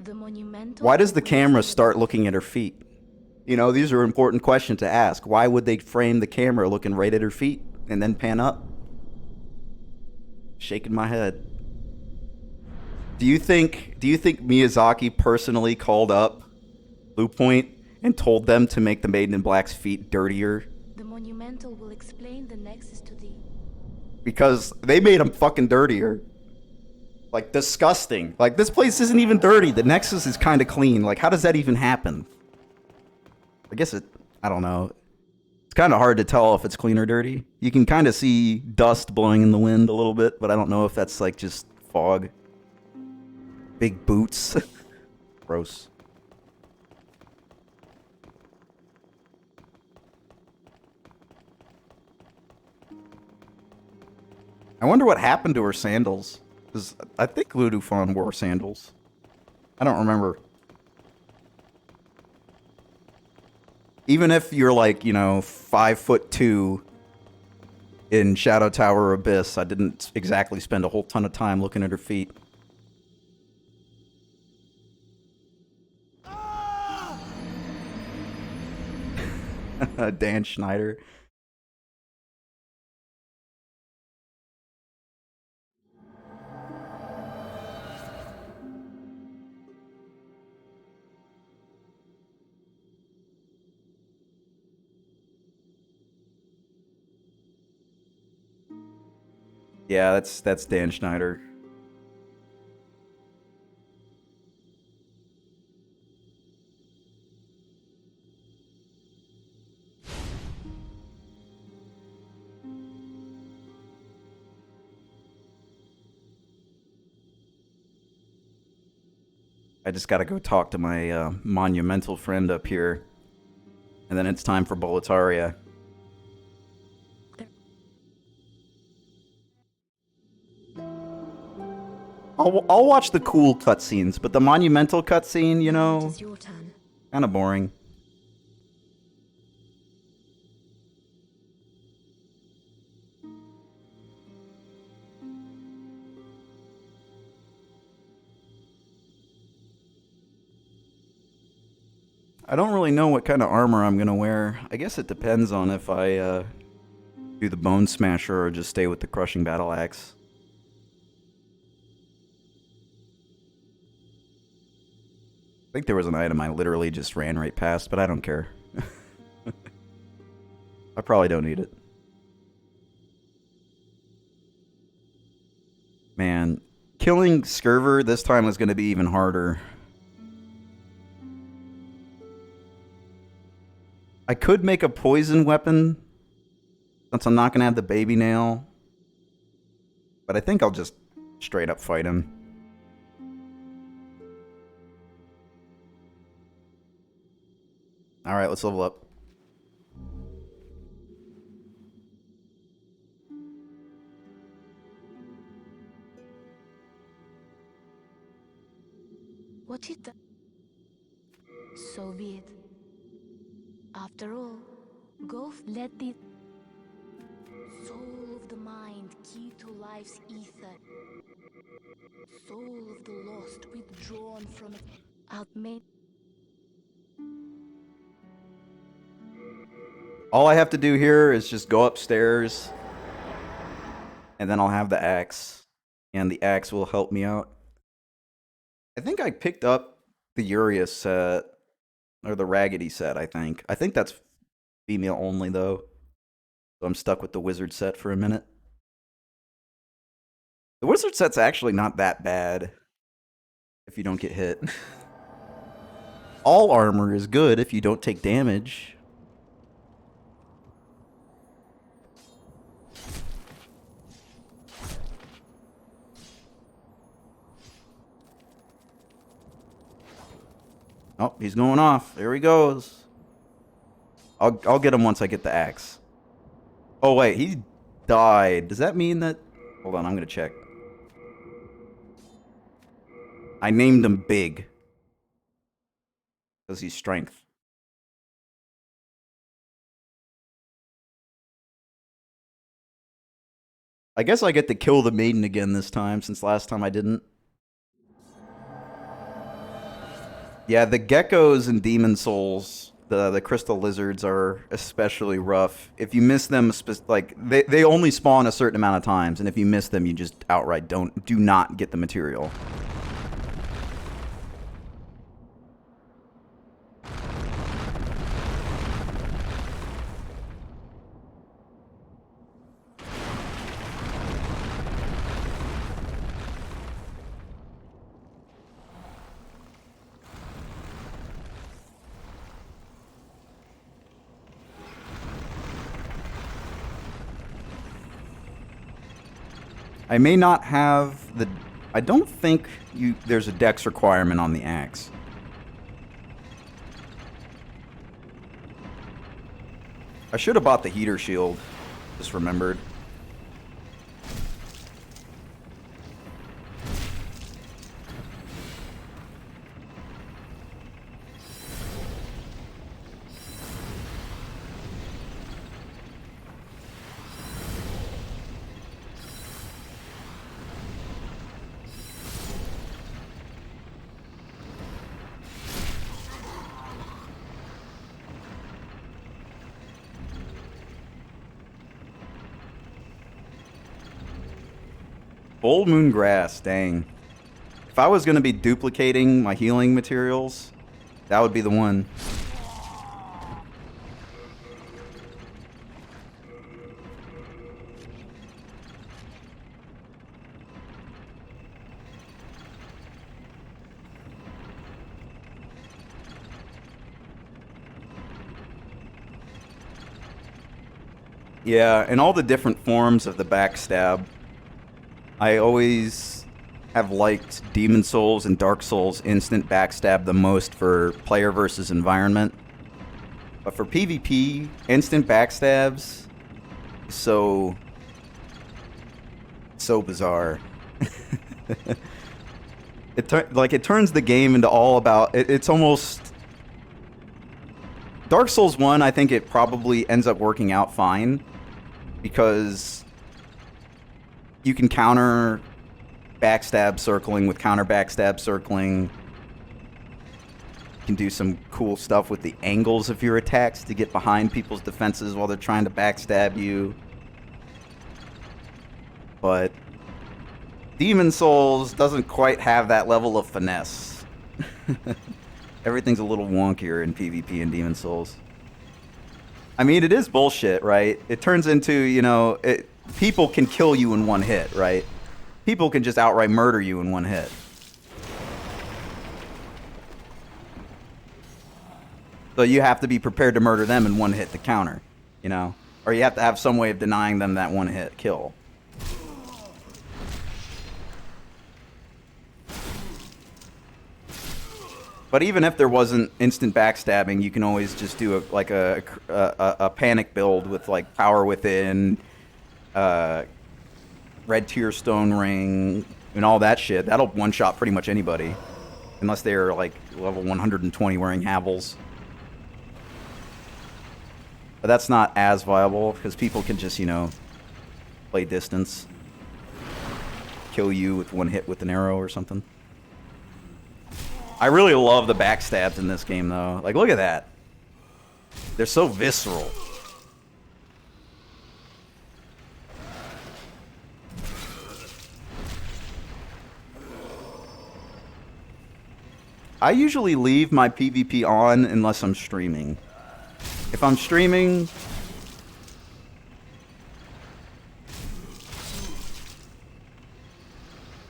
The monumental. Why does the camera start looking at her feet? You know, these are important questions to ask. Why would they frame the camera looking right at her feet and then pan up? Shaking my head. Do you think Miyazaki personally called up Blue Point and told them to make the Maiden in Black's feet dirtier? The monumental will explain the nexus to thee. Because they made them fucking dirtier. Like, disgusting. Like, this place isn't even dirty. The Nexus is kind of clean. Like, how does that even happen? I guess I don't know. It's kind of hard to tell if it's clean or dirty. You can kind of see dust blowing in the wind a little bit, but I don't know if that's, like, just fog. Big boots. Gross. I wonder what happened to her sandals. Because I think Ludufon wore sandals. I don't remember. Even if you're like, you know, 5'2" in Shadow Tower Abyss, I didn't exactly spend a whole ton of time looking at her feet. Dan Schneider. Yeah, that's Dan Schneider. I just gotta go talk to my monumental friend up here. And then it's time for Boletaria. I'll watch the cool cutscenes, but the monumental cutscene, you know, It's your turn. kind of boring. I don't really know what kind of armor I'm gonna wear. I guess it depends on if I do the Bone Smasher or just stay with the Crushing Battle Axe. I think there was an item I literally just ran right past, but I don't care. I probably don't need it. Man, killing Scurver this time is going to be even harder. I could make a poison weapon, since I'm not going to have the baby nail. But I think I'll just straight up fight him. Alright, let's level up. What is that? So be it. After all, Goth let the soul of the mind key to life's ether. Soul of the lost withdrawn from it. Outmade. All I have to do here is just go upstairs. And then I'll have the axe. And the axe will help me out. I think I picked up the Urias set. Or the Raggedy set, I think. I think that's female only, though. So I'm stuck with the Wizard set for a minute. The Wizard set's actually not that bad. If you don't get hit. All armor is good if you don't take damage. Oh, he's going off. There he goes. I'll get him once I get the axe. Oh wait, died. Does that mean that... Hold on, I'm gonna check. I named him Big. Because he's strength. I guess I get to kill the maiden again this time, since last time I didn't. Yeah, the geckos and demon souls, the crystal lizards, are especially rough. If you miss them, like they only spawn a certain amount of times, and if you miss them, you just outright do not get the material. I may not have the... I don't think there's a dex requirement on the axe. I should have bought the heater shield. Just remembered. Full moon grass, dang. If I was going to be duplicating my healing materials, that would be the one. Yeah, and all the different forms of the backstab. I always have liked Demon Souls and Dark Souls instant backstab the most for player versus environment. But for PvP, instant backstabs, so bizarre. It turns the game into all about... It's almost... Dark Souls 1, I think it probably ends up working out fine. Because... you can counter backstab circling with counter backstab circling. You can do some cool stuff with the angles of your attacks to get behind people's defenses while they're trying to backstab you. But Demon Souls doesn't quite have that level of finesse. Everything's a little wonkier in PvP in Demon Souls. I mean, it is bullshit, right? It turns into, you know... people can kill you in one hit, right? People can just outright murder you in one hit. So you have to be prepared to murder them in one hit to counter, you know? Or you have to have some way of denying them that one hit kill. But even if there wasn't instant backstabbing, you can always just do a panic build with like Power Within, Red Tear Stone Ring, and all that shit. That'll one-shot pretty much anybody. Unless they're, like, level 120 wearing Havels. But that's not as viable, because people can just, you know, play distance. Kill you with one hit with an arrow or something. I really love the backstabs in this game, though. Like, look at that. They're so visceral. I usually leave my PvP on unless I'm streaming. If I'm streaming...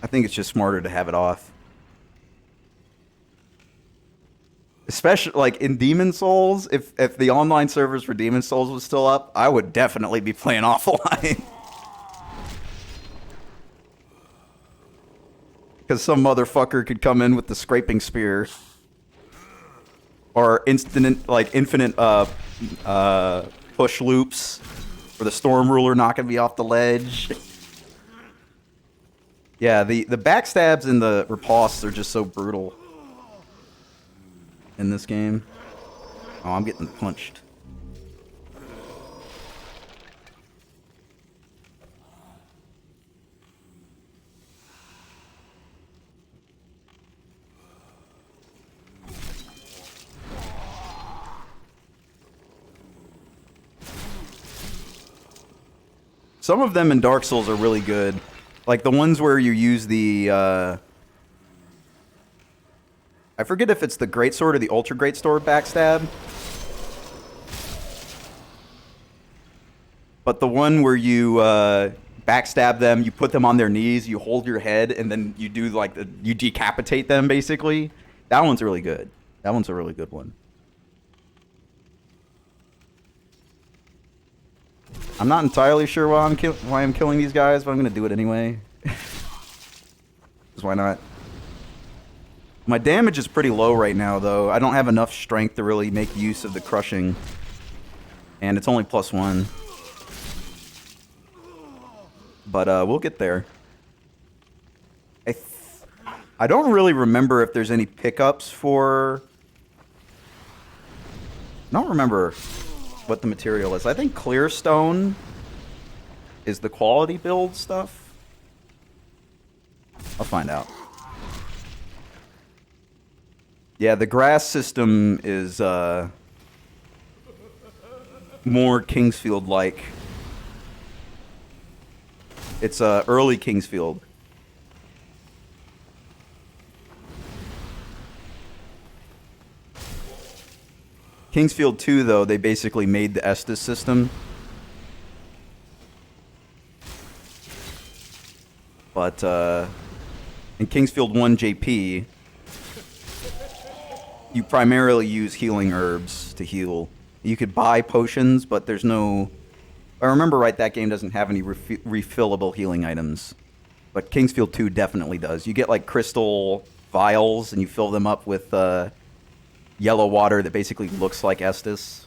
I think it's just smarter to have it off. Especially, like, in Demon Souls, if the online servers for Demon Souls was still up, I would definitely be playing offline. Because some motherfucker could come in with the scraping spear. Or infinite push loops. Or the Storm Ruler knocking me off the ledge. Yeah, the backstabs and the riposts are just so brutal in this game. Oh, I'm getting punched. Some of them in Dark Souls are really good. Like the ones where you use the, I forget if it's the Greatsword or the Ultra Greatsword backstab. But the one where you backstab them, you put them on their knees, you hold your head, and then you do like, you decapitate them basically. That one's really good. That one's a really good one. I'm not entirely sure why I'm killing these guys, but I'm gonna do it anyway. Because why not? My damage is pretty low right now, though. I don't have enough strength to really make use of the crushing, and it's only +1. But we'll get there. I don't really remember if there's any pickups for. I don't remember what the material is. I think clear stone is the quality build stuff. I'll find out. Yeah, the grass system is more Kingsfield-like. It's early Kingsfield. Kingsfield 2, though, they basically made the Estus system. But in Kingsfield 1 JP, you primarily use healing herbs to heal. You could buy potions, but there's no... If I remember right, that game doesn't have any refillable healing items. But Kingsfield 2 definitely does. You get like crystal vials, and you fill them up with yellow water that basically looks like Estus.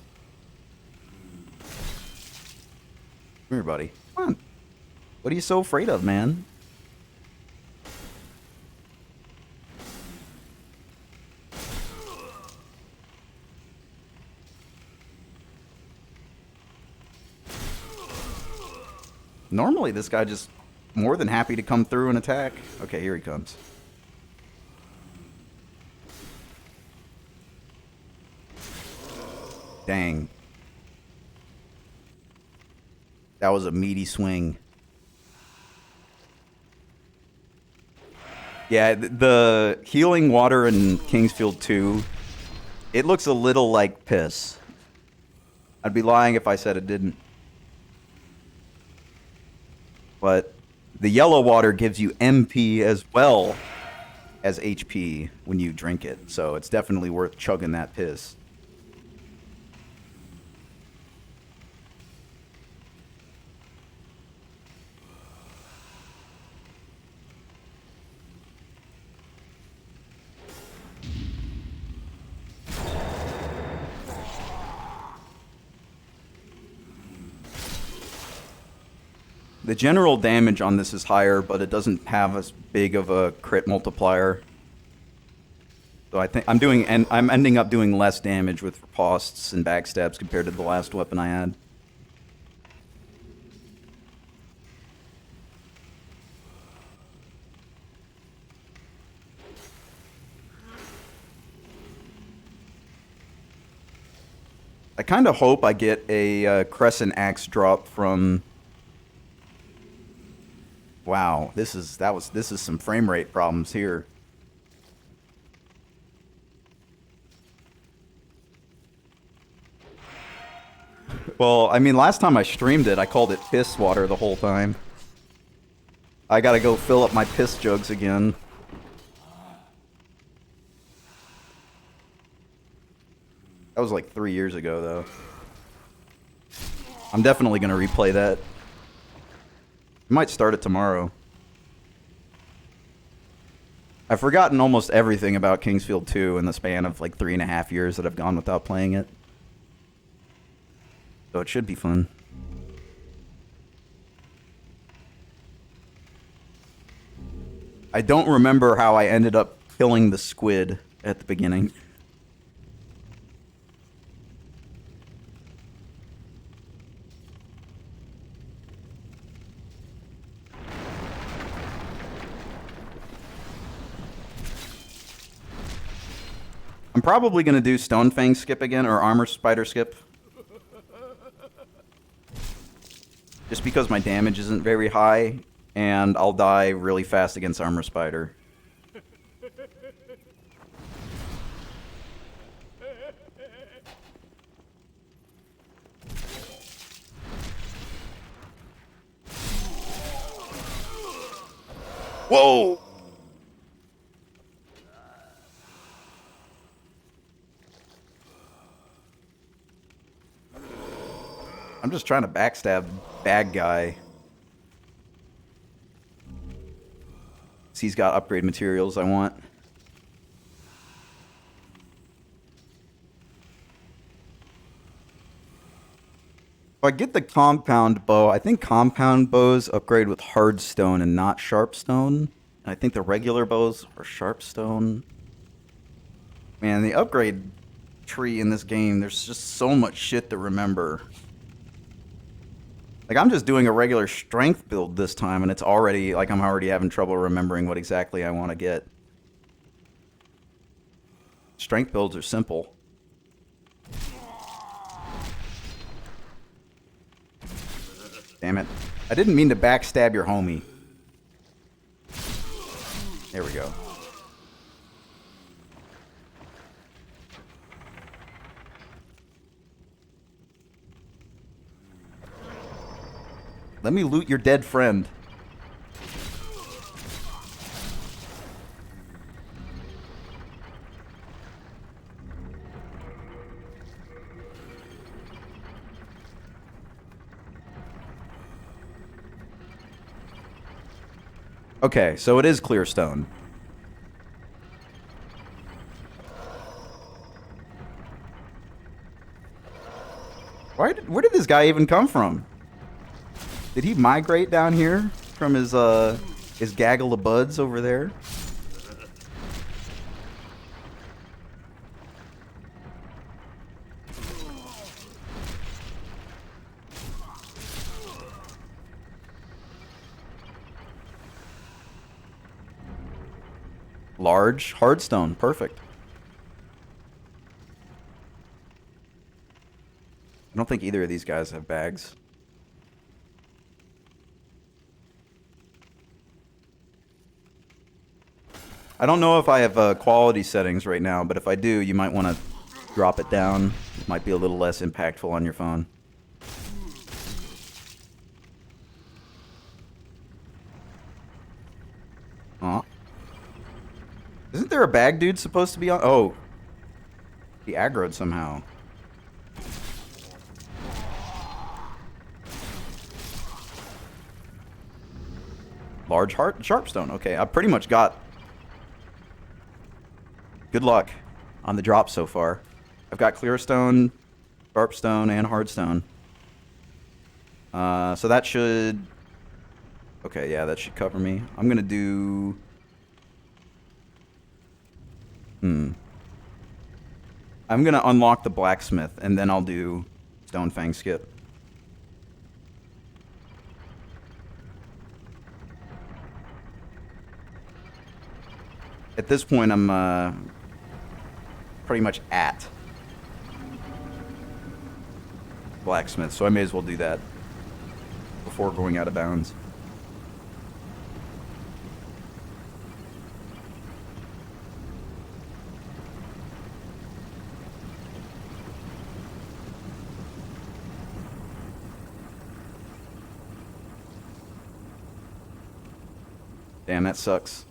Come here, buddy. Come on. What are you so afraid of, man? Normally, this guy just more than happy to come through and attack. Okay, here he comes. Dang. That was a meaty swing. Yeah, the healing water in Kingsfield 2, it looks a little like piss. I'd be lying if I said it didn't. But the yellow water gives you MP as well as HP when you drink it. So it's definitely worth chugging that piss. The general damage on this is higher, but it doesn't have as big of a crit multiplier. So I think I'm ending up doing less damage with riposts and backstabs compared to the last weapon I had. I kind of hope I get a Crescent Axe drop from... Wow, this is some frame rate problems here. Well, I mean, last time I streamed it, I called it piss water the whole time. I gotta go fill up my piss jugs again. That was like 3 years ago, though. I'm definitely gonna replay that. I might start it tomorrow. I've forgotten almost everything about Kingsfield 2 in the span of like 3.5 years that I've gone without playing it. So it should be fun. I don't remember how I ended up killing the squid at the beginning. I'm probably going to do Stone Fang skip again, or Armor Spider skip. Just because my damage isn't very high, and I'll die really fast against Armor Spider. Whoa! I'm just trying to backstab bad guy. He's got upgrade materials I want. If I get the compound bow, I think compound bows upgrade with hard stone and not sharp stone. And I think the regular bows are sharp stone. Man, the upgrade tree in this game, there's just so much shit to remember. Like, I'm just doing a regular strength build this time, and it's already, like, I'm already having trouble remembering what exactly I want to get. Strength builds are simple. Damn it. I didn't mean to backstab your homie. There we go. Let me loot your dead friend. Okay, so it is clear stone. Where did this guy even come from? Did he migrate down here from his gaggle of buds over there? Large hardstone, perfect. I don't think either of these guys have bags. I don't know if I have quality settings right now, but if I do, you might want to drop it down. It might be a little less impactful on your phone. Aw. Isn't there a bag dude supposed to be on? Oh. He aggroed somehow. Large heart sharpstone. Okay, I pretty much got... Good luck on the drop so far. I've got clear stone, sharpstone, and hardstone. So that should... Okay, yeah, that should cover me. I'm gonna do... I'm gonna unlock the blacksmith, and then I'll do Stone Fang skip. At this point, I'm pretty much at blacksmith, so I may as well do that before going out of bounds. Damn, that sucks.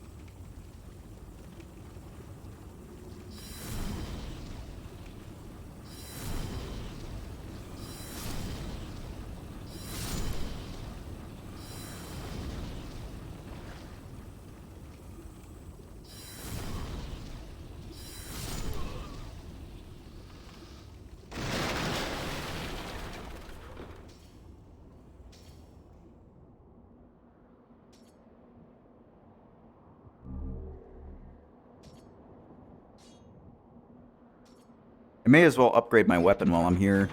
I may as well upgrade my weapon while I'm here.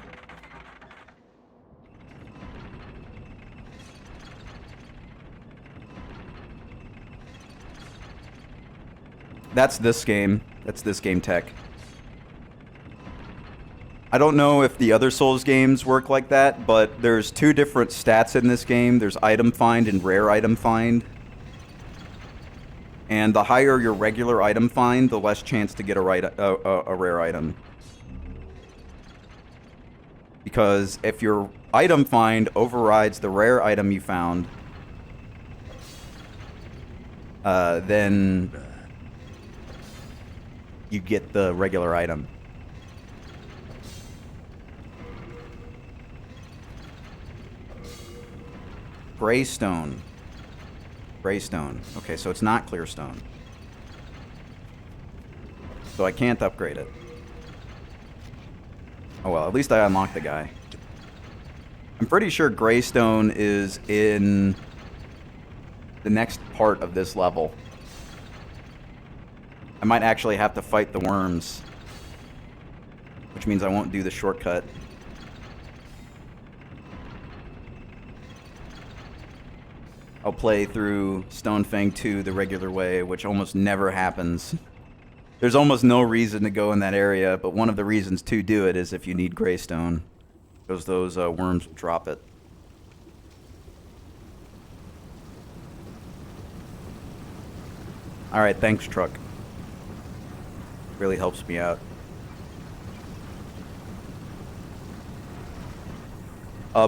That's this game. That's this game tech. I don't know if the other Souls games work like that, but there's two different stats in this game. There's item find and rare item find. And the higher your regular item find, the less chance to get a rare item. Because if your item find overrides the rare item you found, then you get the regular item. Greystone. Greystone. Okay, so it's not Clearstone. So I can't upgrade it. Oh well, at least I unlocked the guy. I'm pretty sure Greystone is in the next part of this level. I might actually have to fight the worms, which means I won't do the shortcut. I'll play through Stonefang 2 the regular way, which almost never happens. There's almost no reason to go in that area, but one of the reasons to do it is if you need Greystone, because those worms will drop it. Alright, thanks, truck. Really helps me out.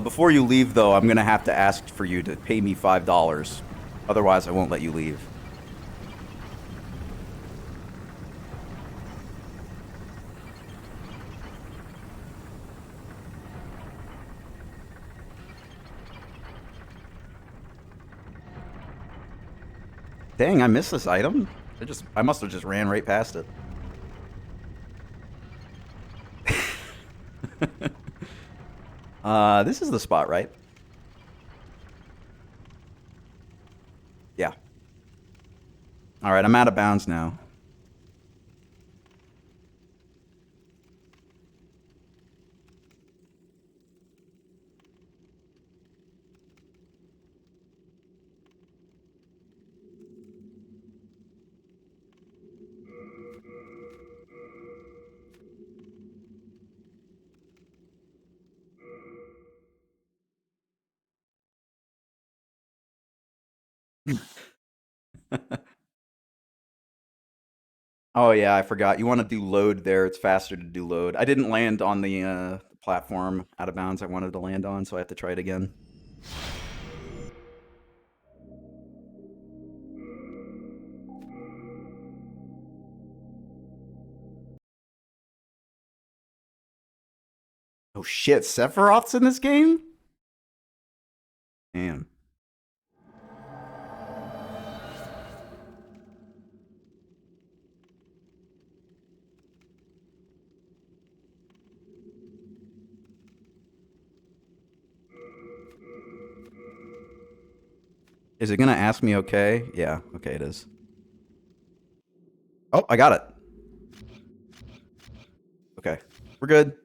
Before you leave, though, I'm going to have to ask for you to pay me $5. Otherwise, I won't let you leave. Dang, I missed this item. I must have just ran right past it. This is the spot, right? Yeah. Alright, I'm out of bounds now. Oh yeah, I forgot. You want to do load there. It's faster to do load. I didn't land on the platform out of bounds I wanted to land on, so I have to try it again. Oh shit, Sephiroth's in this game? Damn. Is it gonna ask me okay? Yeah, okay it is. Oh, I got it. Okay, we're good.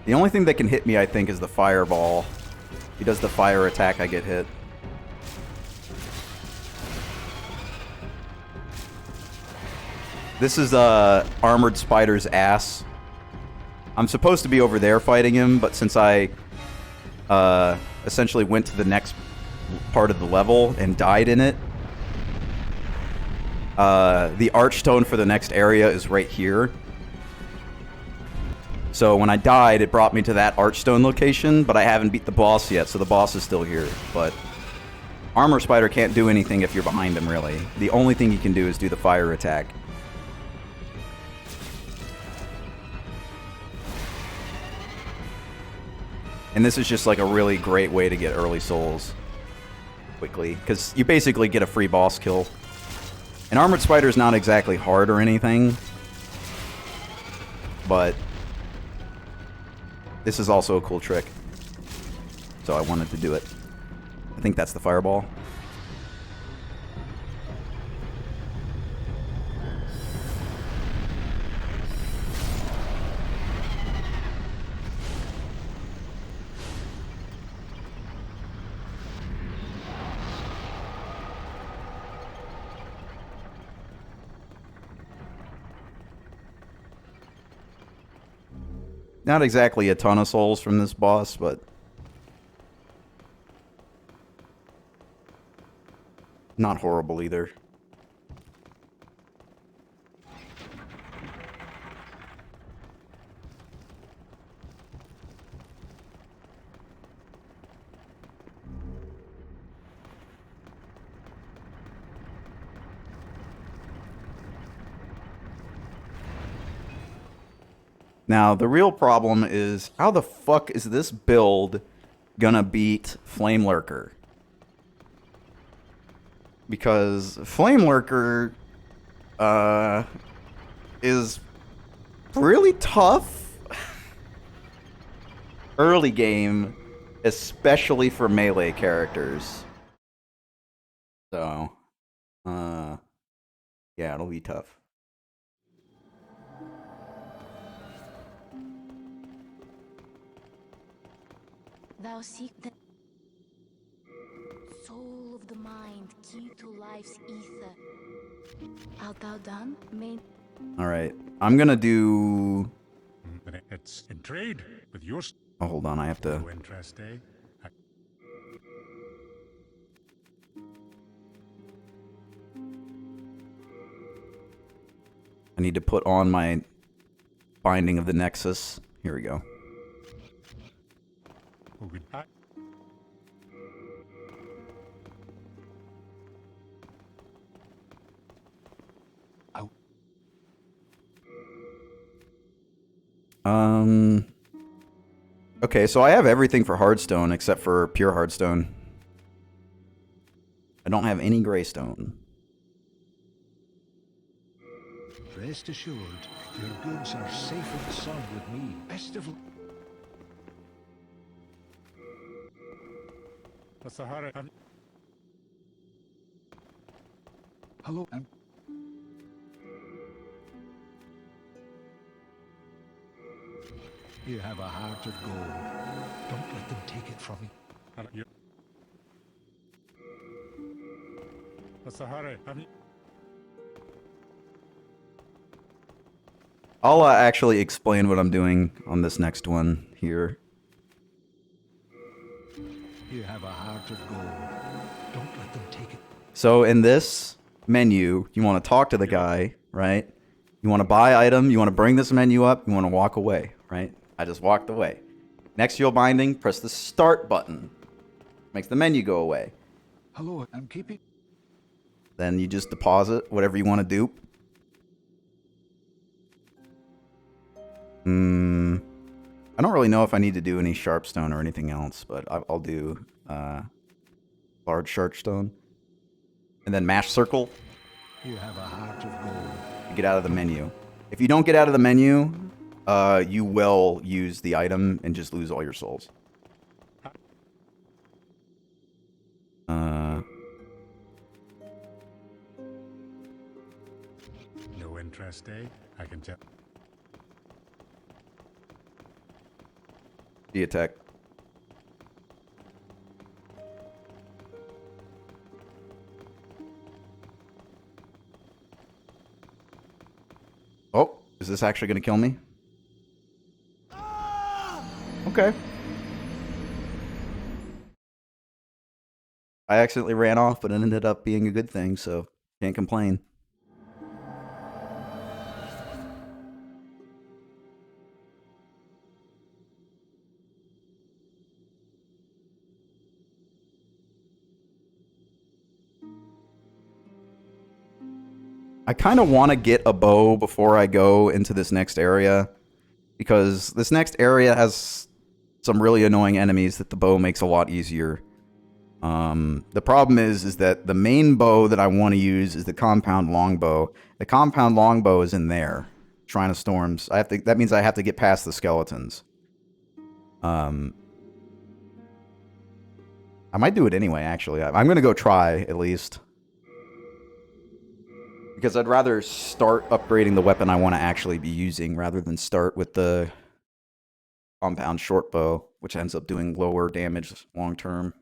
The only thing that can hit me, I think, is the fireball. If he does the fire attack, I get hit. This is Armored Spider's ass. I'm supposed to be over there fighting him, but since I essentially went to the next part of the level and died in it, the archstone for the next area is right here. So when I died, it brought me to that Archstone location, but I haven't beat the boss yet, so the boss is still here. But Armor Spider can't do anything if you're behind him, really. The only thing he can do is do the fire attack. And this is just like a really great way to get early souls quickly, because you basically get a free boss kill. And Armored Spider is not exactly hard or anything, but this is also a cool trick, so I wanted to do it. I think that's the fireball. Not exactly a ton of souls from this boss, but not horrible either. Now, the real problem is, how the fuck is this build gonna beat Flame Lurker? Because Flame Lurker is really tough early game, especially for melee characters. So, yeah, it'll be tough. Thou seek the soul of the mind, key to life's ether. Art thou done? All right, I'm gonna do. It's in trade with your. Oh, hold on, I have to. No interest, eh? I need to put on my binding of the Nexus. Here we go. Oh, goodbye. Okay, so I have everything for Hardstone except for pure Hardstone. I don't have any Greystone. Rest assured, your goods are safe and sound with me. Best of luck. What's the hurry? Hello, and you have a heart of gold. Don't let them take it from you. What's the hurry? I'll actually explain what I'm doing on this next one here. You have a heart of gold. Don't let them take it. So in this menu, you want to talk to the guy, right? You want to buy item, you want to bring this menu up, you want to walk away, right? I just walked away. Next to your binding, press the start button. Makes the menu go away. Hello, I'm keeping. Then you just deposit whatever you want to dupe. I don't really know if I need to do any Sharpstone or anything else, but I'll do large Sharpstone. And then mash circle. You have a heart of gold. You get out of the menu. If you don't get out of the menu, you will use the item and just lose all your souls. No interest, eh? I can tell. The attack. Oh, is this actually going to kill me? Okay. I accidentally ran off, but it ended up being a good thing, so can't complain. I kind of want to get a bow before I go into this next area, because this next area has some really annoying enemies that the bow makes a lot easier. The problem is that the main bow that I want to use is the compound longbow. The compound longbow is in there. Shrine of Storms. That means I have to get past the skeletons. I might do it anyway, actually. I'm going to go try, at least. Because I'd rather start upgrading the weapon I want to actually be using rather than start with the compound short bow, which ends up doing lower damage long term.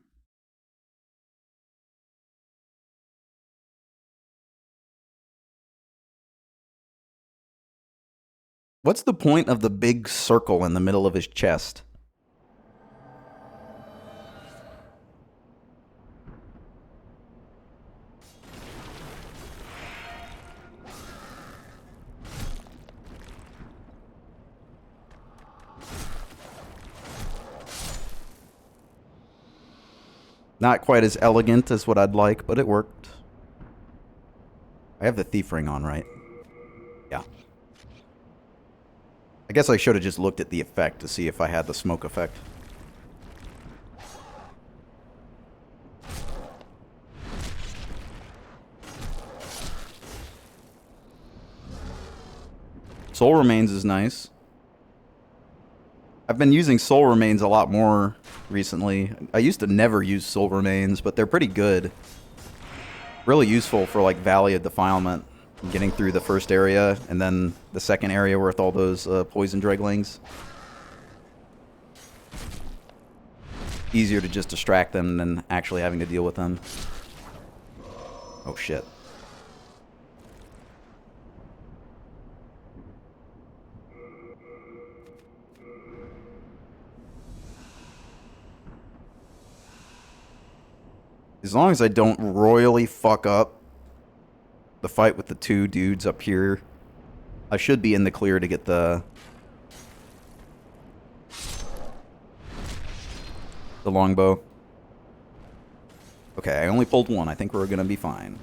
What's the point of the big circle in the middle of his chest? Not quite as elegant as what I'd like, but it worked. I have the thief ring on, right? Yeah. I guess I should have just looked at the effect to see if I had the smoke effect. Soul Remains is nice. I've been using Soul Remains a lot more recently. I used to never use Soul Remains, but they're pretty good. Really useful for like Valley of Defilement, getting through the first area, and then the second area with all those poison dreglings. Easier to just distract them than actually having to deal with them. Oh shit. As long as I don't royally fuck up the fight with the two dudes up here, I should be in the clear to get the longbow. Okay, I only pulled one. I think we're gonna be fine.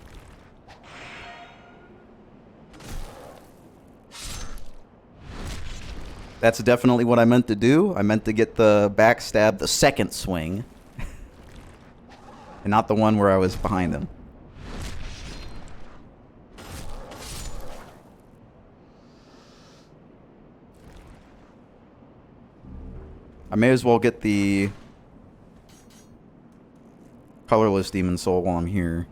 That's definitely what I meant to do. I meant to get the backstab, the second swing. And not the one where I was behind him. I may as well get the colorless demon soul while I'm here.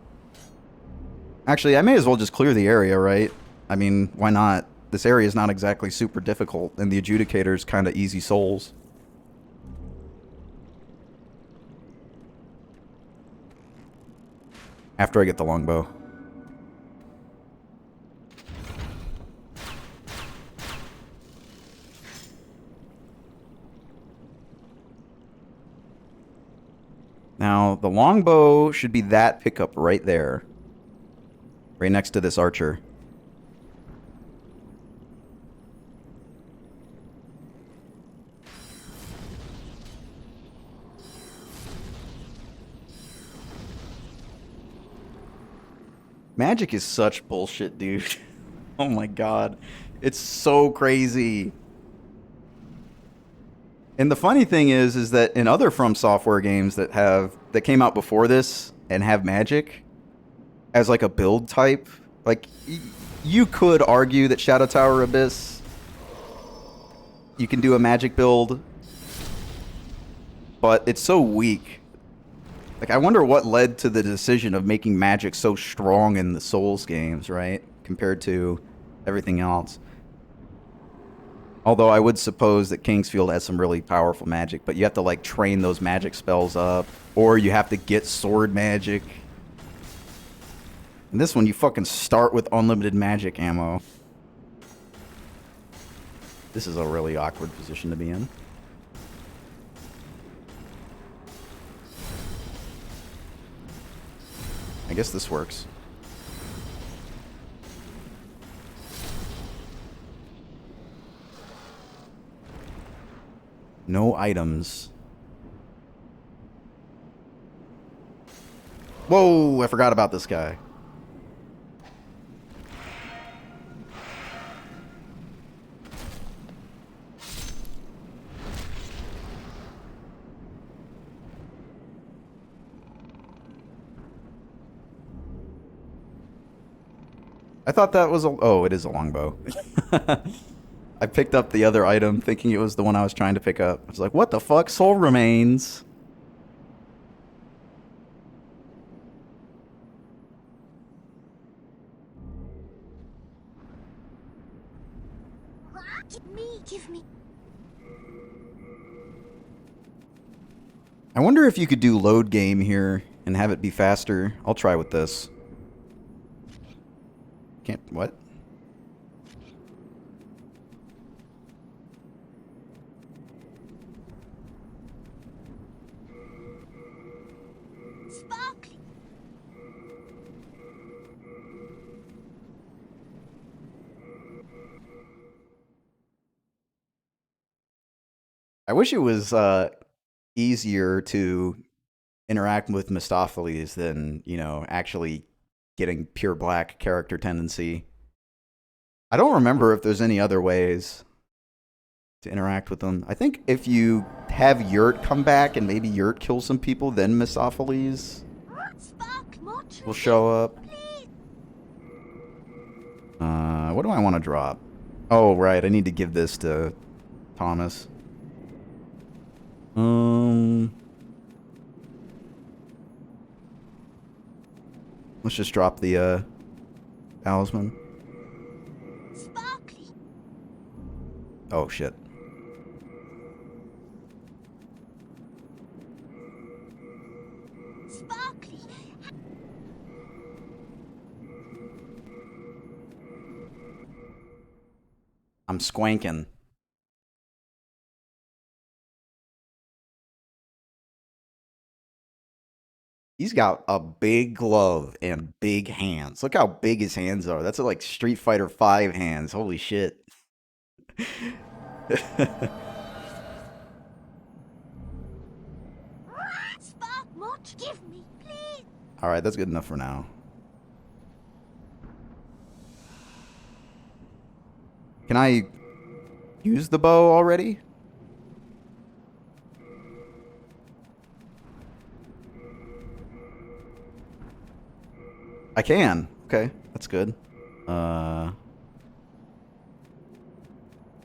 Actually, I may as well just clear the area, right? I mean, why not? This area is not exactly super difficult, and the adjudicator's kind of easy souls. After I get the longbow. Now, the longbow should be that pickup right there. Right next to this archer. Magic is such bullshit, dude. Oh my god. It's so crazy. And the funny thing is that in other From Software games that came out before this and have magic as like a build type, like you could argue that Shadow Tower Abyss, you can do a magic build, but it's so weak. Like, I wonder what led to the decision of making magic so strong in the Souls games, right? Compared to everything else. Although I would suppose that Kingsfield has some really powerful magic, but you have to, like, train those magic spells up. Or you have to get sword magic. In this one, you fucking start with unlimited magic ammo. This is a really awkward position to be in. I guess this works. No items. Whoa, I forgot about this guy. I thought that was a... Oh, it is a longbow. I picked up the other item thinking it was the one I was trying to pick up. I was like, what the fuck? Soul remains. Give me. I wonder if you could do load game here and have it be faster. I'll try with this. Can't... What? Sparkly. I wish it was easier to interact with Mistopheles than, you know, actually getting pure black character tendency. I don't remember if there's any other ways to interact with them. I think if you have Yurt come back and maybe Yurt kills some people, then Mistopheles will show up. What do I want to drop? Oh, right. I need to give this to Thomas. Let's just drop the talisman. Sparkly. Oh shit. Sparkly. I'm squanking. He's got a big glove and big hands. Look how big his hands are. That's like Street Fighter 5 hands. Holy shit. Spark much. Give me, please. Alright, that's good enough for now. Can I use the bow already? I can. Okay, that's good. Damn,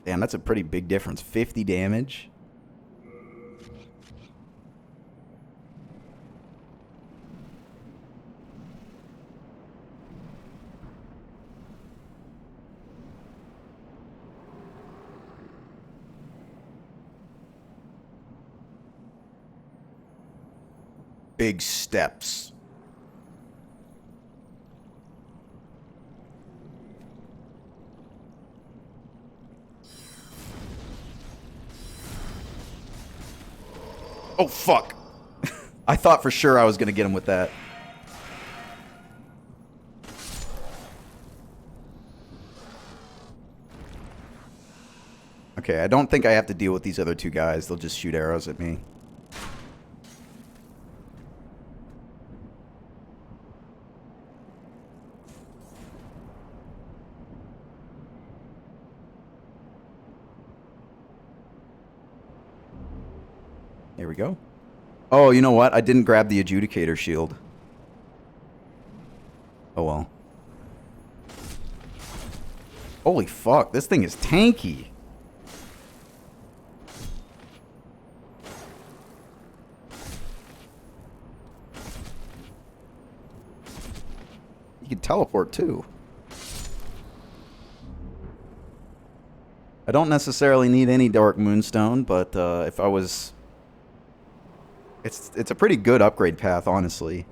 that's a pretty big difference. 50 damage. Big steps. Oh, fuck. I thought for sure I was going to get him with that. Okay, I don't think I have to deal with these other two guys. They'll just shoot arrows at me. Here we go. Oh, you know what? I didn't grab the adjudicator shield. Oh well. Holy fuck, this thing is tanky. You can teleport too. I don't necessarily need any Dark Moonstone, but if I was... It's a pretty good upgrade path, honestly.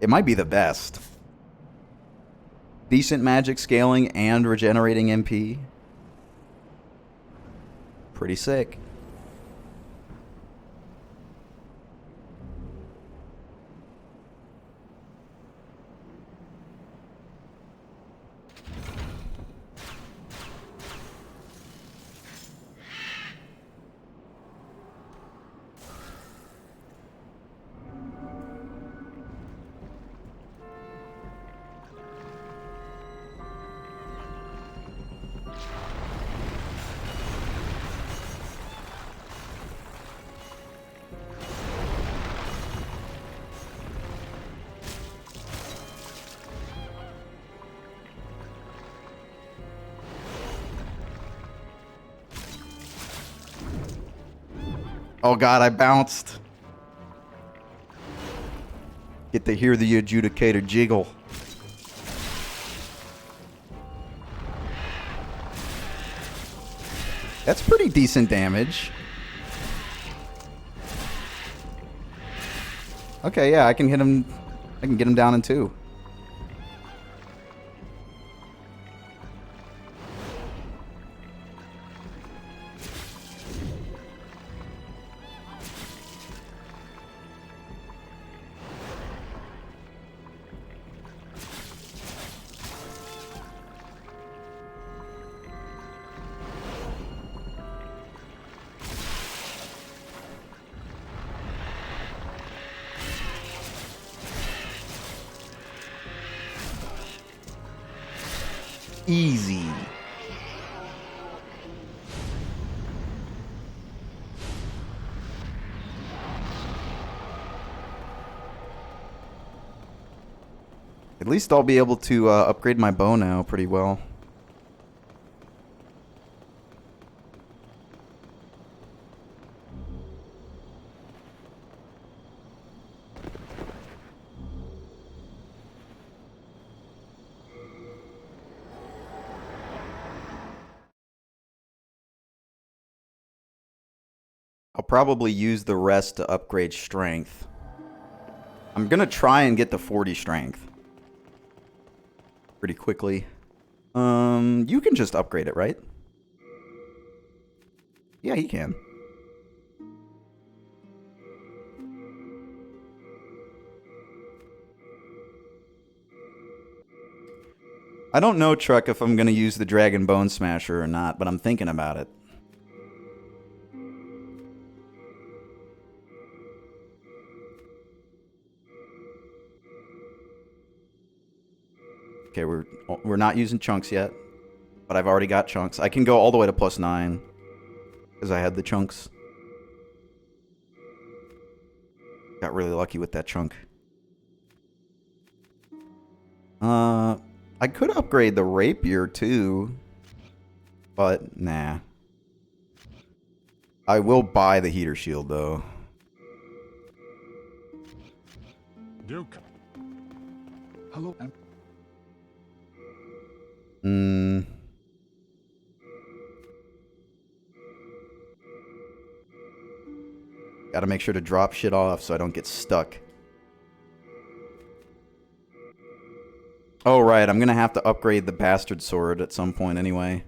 It might be the best. Decent magic scaling and regenerating MP. Pretty sick. Oh god, I bounced. Get to hear the adjudicator jiggle. That's pretty decent damage. Okay, yeah, I can hit him. I can get him down in 2. Easy. At least I'll be able to upgrade my bow now pretty well. I'll probably use the rest to upgrade strength. I'm gonna try and get to 40 strength pretty quickly. You can just upgrade it, right? Yeah, he can. I don't know, Truck, if I'm gonna use the Dragon Bone Smasher or not, but I'm thinking about it. Okay, we're not using chunks yet, but I've already got chunks. I can go all the way to +9 because I had the chunks. Got really lucky with that chunk. I could upgrade the rapier too, but nah. I will buy the heater shield though. Duke. Hello. Gotta make sure to drop shit off so I don't get stuck. Oh, right. I'm gonna have to upgrade the bastard sword at some point anyway.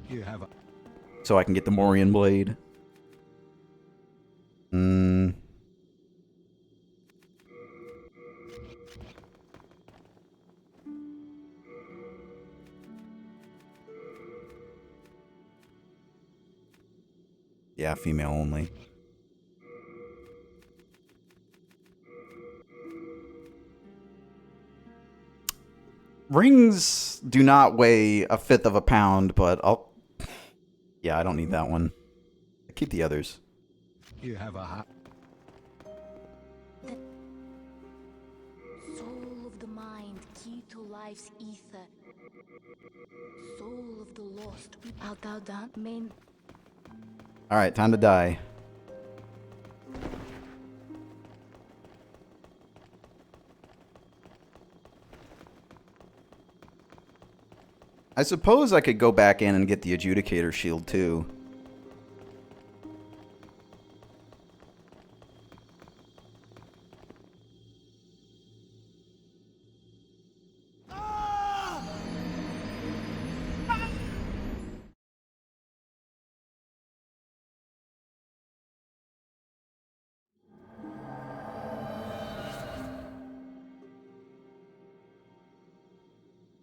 You have a... So I can get the Morian blade. Yeah, female only. Rings do not weigh 1/5 of a pound, but I'll... Yeah, I don't need that one. I keep the others. You have a hat. Soul of the mind, key to life's ether. Soul of the lost, art thou done? Main. Alright, time to die. I suppose I could go back in and get the adjudicator shield too.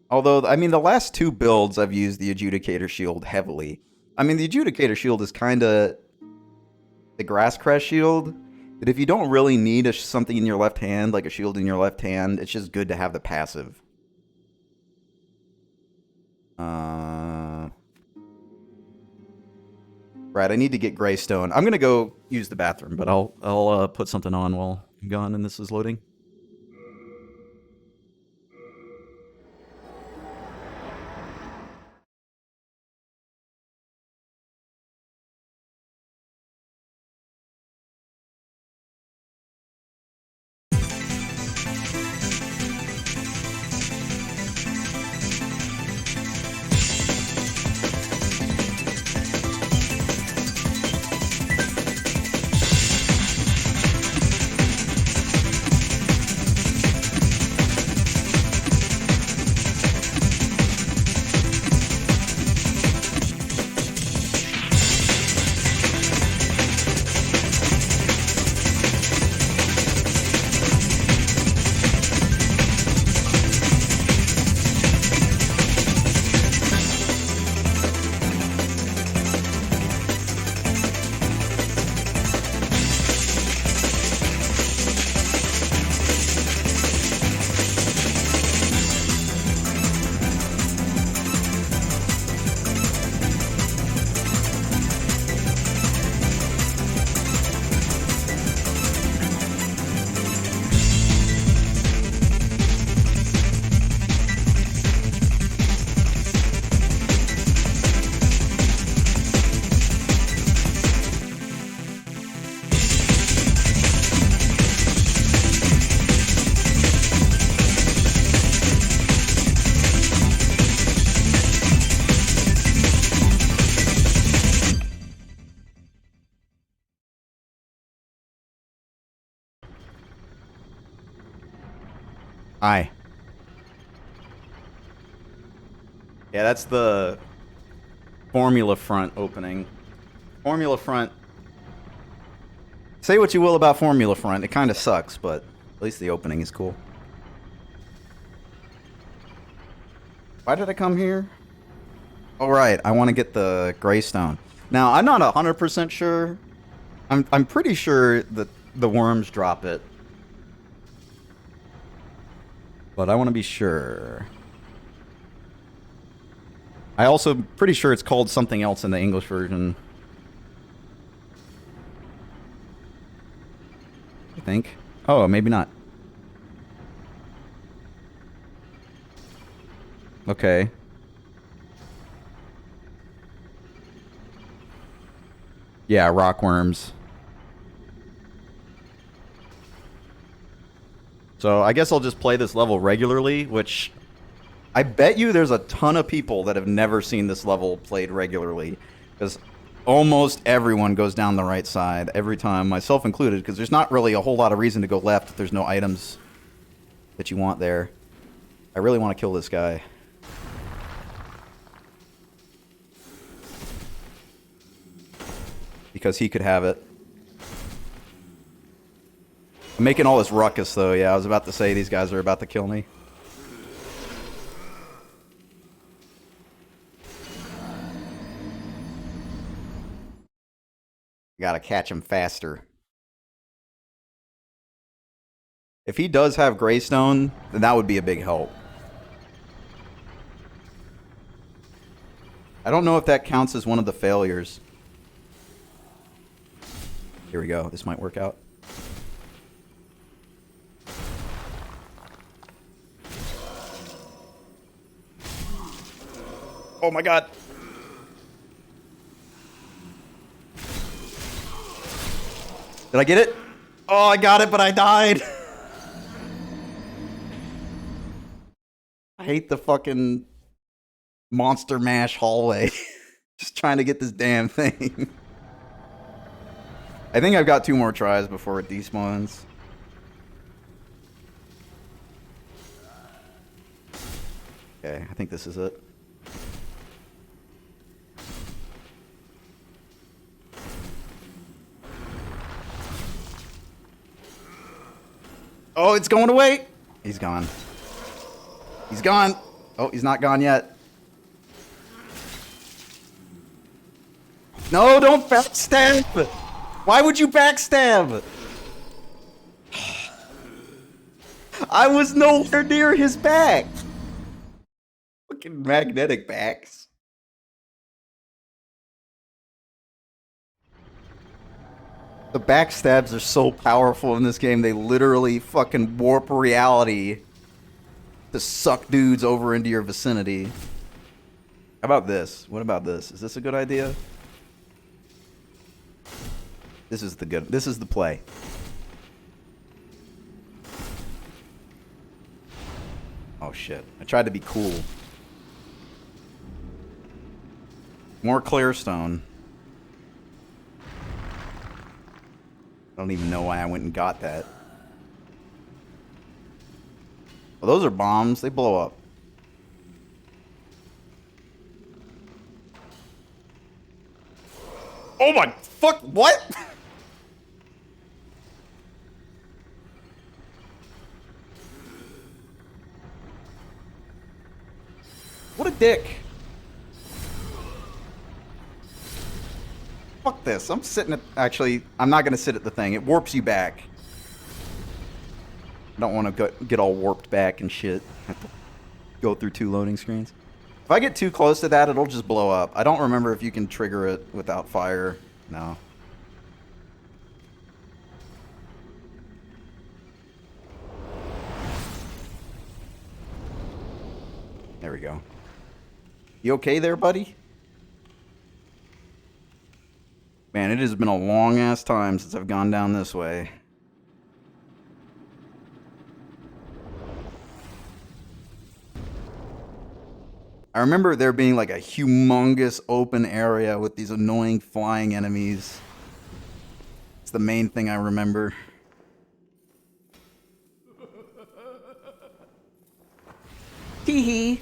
Although, I mean, the last 2 builds I've used the adjudicator shield heavily. I mean, the adjudicator shield is kind of the grass crest shield. That if you don't really need something in your left hand, like a shield in your left hand, it's just good to have the passive. Right, I need to get Greystone. I'm gonna go use the bathroom, but I'll put something on while I'm gone and this is loading. Hi. Yeah, that's the Formula Front opening. Formula Front. Say what you will about Formula Front, it kind of sucks, but at least the opening is cool. Why did I come here? All right, I want to get the Greystone. Now, I'm not 100% sure. I'm pretty sure that the worms drop it. But I want to be sure. I also pretty sure it's called something else in the English version. I think. Oh, maybe not. Okay. Yeah, rockworms. So I guess I'll just play this level regularly, which I bet you there's a ton of people that have never seen this level played regularly. Because almost everyone goes down the right side every time, myself included, because there's not really a whole lot of reason to go left if there's no items that you want there. I really want to kill this guy. Because he could have it. I'm making all this ruckus, though. Yeah, I was about to say these guys are about to kill me. Gotta catch him faster. If he does have Greystone, then that would be a big help. I don't know if that counts as one of the failures. Here we go. This might work out. Oh my god. Did I get it? Oh, I got it, but I died. I hate the fucking monster mash hallway. Just trying to get this damn thing. I think I've got 2 more tries before it despawns. Okay, I think this is it. Oh, it's going away! He's gone. He's gone! Oh, he's not gone yet. No, don't backstab! Why would you backstab? I was nowhere near his back! Fucking magnetic backs. The backstabs are so powerful in this game, they literally fucking warp reality to suck dudes over into your vicinity. How about this? What about this? Is this a good idea? This is the play. Oh shit. I tried to be cool. More clearstone. I don't even know why I went and got that. Well, those are bombs. They blow up. Oh my fuck, what? What a dick. Fuck this. I'm sitting at... Actually, I'm not going to sit at the thing. It warps you back. I don't want to get all warped back and shit. I have to go through 2 loading screens. If I get too close to that, it'll just blow up. I don't remember if you can trigger it without fire. No. There we go. You okay there, buddy? Man, it has been a long-ass time since I've gone down this way. I remember there being like a humongous open area with these annoying flying enemies. It's the main thing I remember. Hee hee.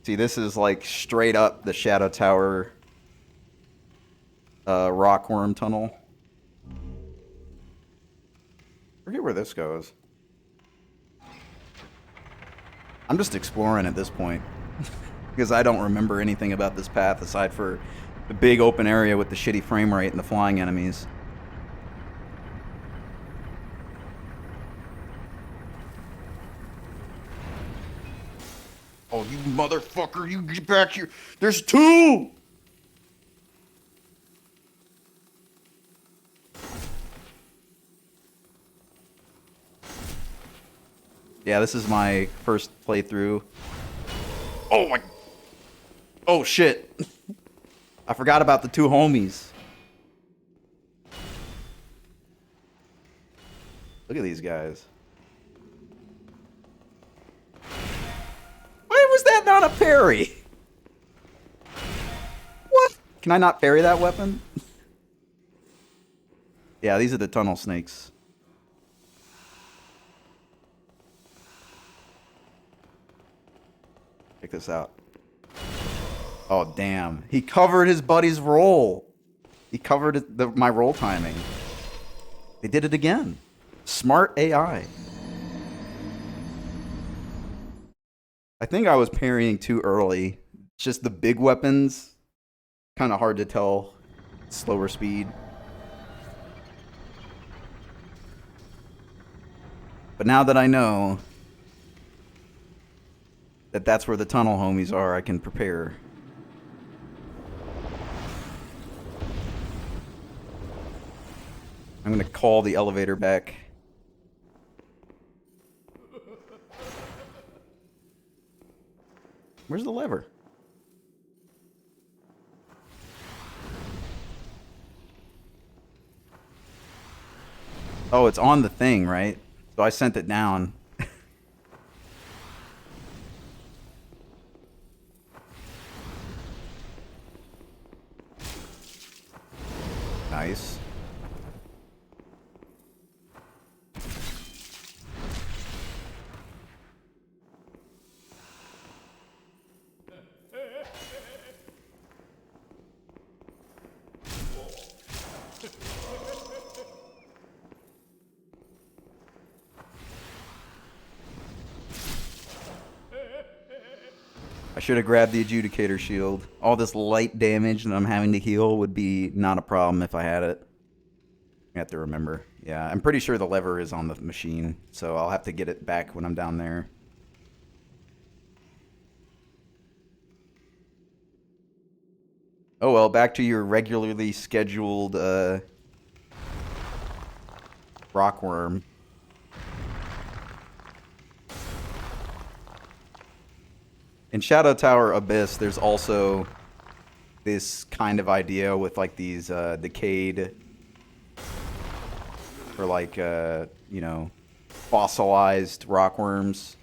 See, this is like straight up the Shadow Tower rockworm tunnel. Forget where this goes. I'm just exploring at this point because I don't remember anything about this path aside for the big open area with the shitty frame rate and the flying enemies. Oh, you motherfucker, you get back here. There's two! Yeah, this is my first playthrough. Oh my... Oh shit. I forgot about the two homies. Look at these guys. Why was that not a parry? What? Can I not parry that weapon? Yeah, these are the tunnel snakes. Check this out. Oh, damn. He covered his buddy's roll. He covered my roll timing. They did it again. Smart AI. I think I was parrying too early. It's just the big weapons. Kind of hard to tell. Slower speed. But now that I know that that's where the tunnel homies are, I can prepare. I'm gonna call the elevator back. Where's the lever? Oh, it's on the thing, right? So I sent it down. Nice. I should have grabbed the adjudicator shield. All this light damage that I'm having to heal would be not a problem if I had it. I have to remember. Yeah, I'm pretty sure the lever is on the machine, so I'll have to get it back when I'm down there. Oh well, back to your regularly scheduled rockworm. In Shadow Tower Abyss, there's also this kind of idea with like these decayed or like you know, fossilized rockworms.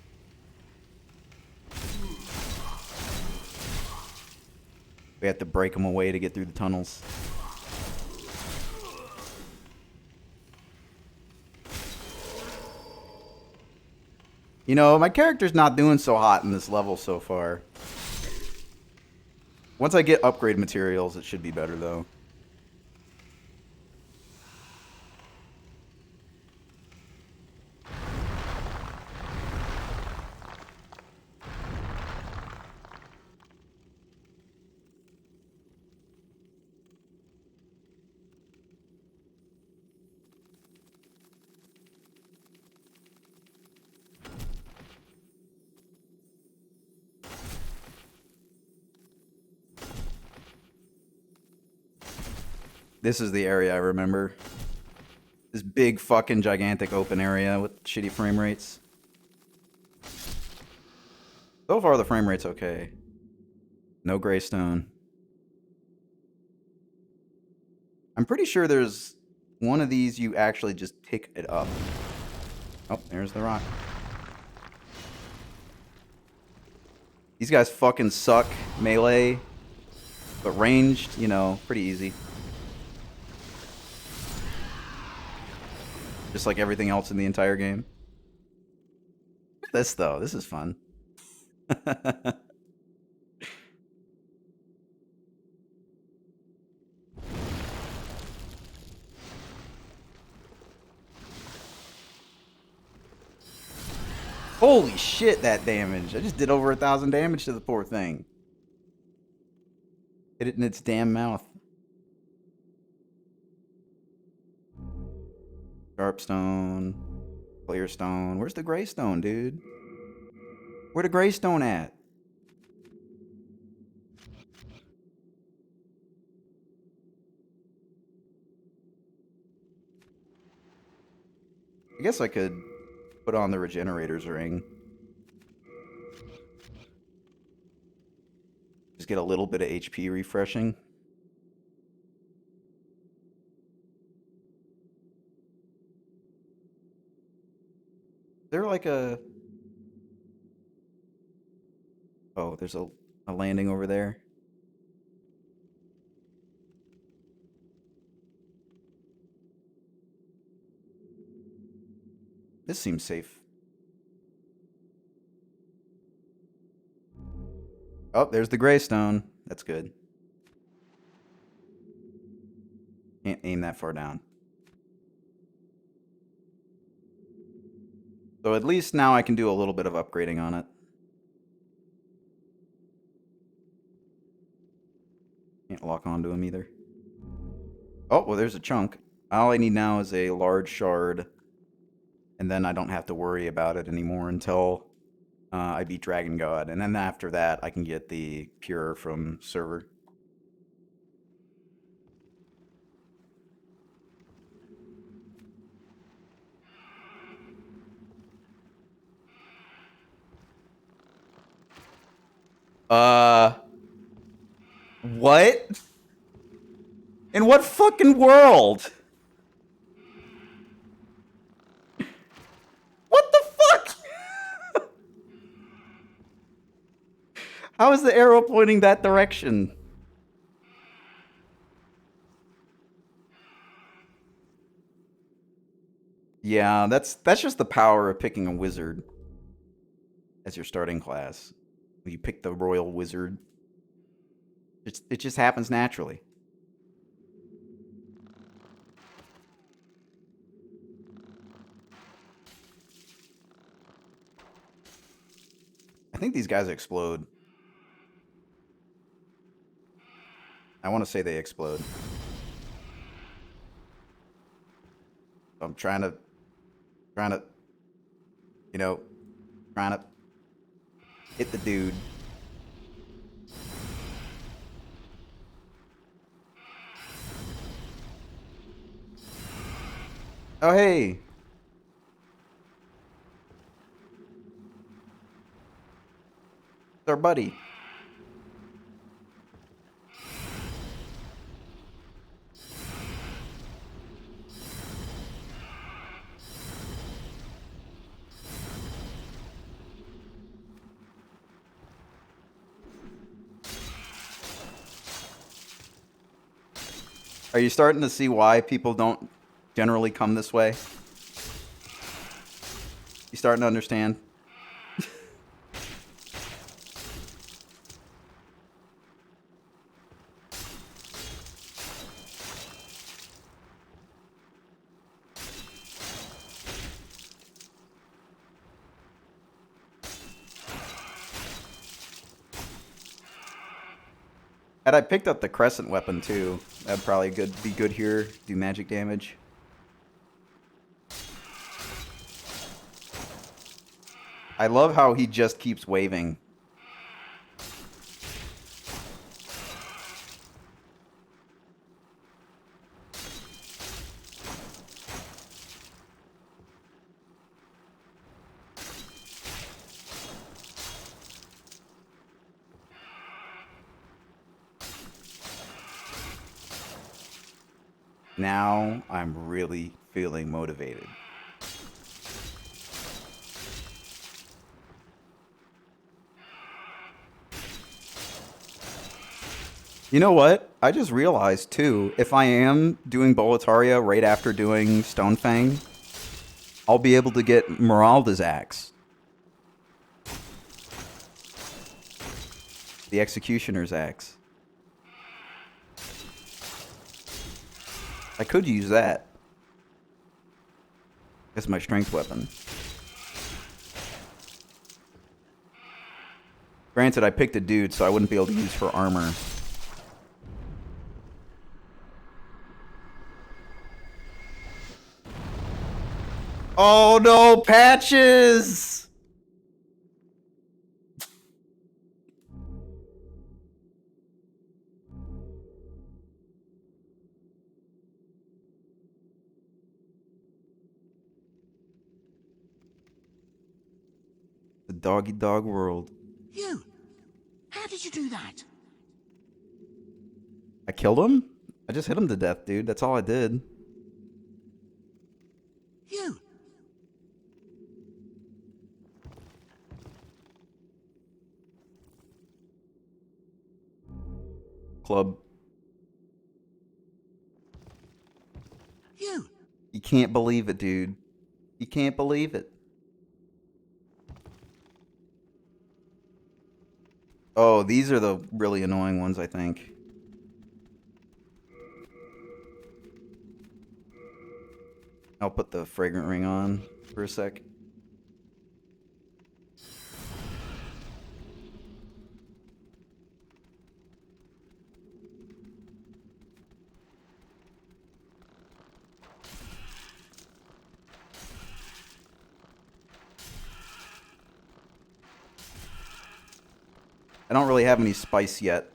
We have to break them away to get through the tunnels. You know, my character's not doing so hot in this level so far. Once I get upgrade materials, it should be better, though. This is the area I remember. This big fucking gigantic open area with shitty frame rates. So far the frame rate's okay. No greystone. I'm pretty sure there's one of these you actually just pick it up. Oh, there's the rock. These guys fucking suck melee, but ranged, you know, pretty easy. Just like everything else in the entire game. This, though, this is fun. Holy shit, that damage. I just did over 1,000 damage to the poor thing. Hit it in its damn mouth. Sharp stone. Clear stone. Where's the gray stone, dude? Where the gray stone at? I guess I could put on the regenerator's ring. Just get a little bit of HP refreshing. Is there like a... Oh, there's a landing over there. This seems safe. Oh, there's the gray stone. That's good. Can't aim that far down. So at least now I can do a little bit of upgrading on it. Can't lock onto him either. Oh, well, there's a chunk. All I need now is a large shard. And then I don't have to worry about it anymore until I beat Dragon God. And then after that, I can get the Pure from server. What? In what fucking world? What the fuck? How is the arrow pointing that direction? Yeah, that's just the power of picking a wizard as your starting class. You pick the royal wizard. It just happens naturally. I think these guys explode. I want to say they explode. I'm trying to, you know, trying to hit the dude. Oh, hey. It's our buddy. Are you starting to see why people don't generally come this way? You starting to understand? Had I picked up the crescent weapon too, that'd probably be good here. Do magic damage. I love how he just keeps waving. Now I'm really feeling motivated. You know what? I just realized too, if I am doing Boletaria right after doing Stonefang, I'll be able to get Meralda's axe. The Executioner's axe. I could use that as my strength weapon. Granted, I picked a dude, so I wouldn't be able to use for armor. Oh no, patches! The doggy dog world. You! How did you do that? I killed him? I just hit him to death, dude. That's all I did. You! Club. You! You can't believe it, dude. You can't believe it. Oh, these are the really annoying ones, I think. I'll put the fragrant ring on for a sec. I don't really have any spice yet.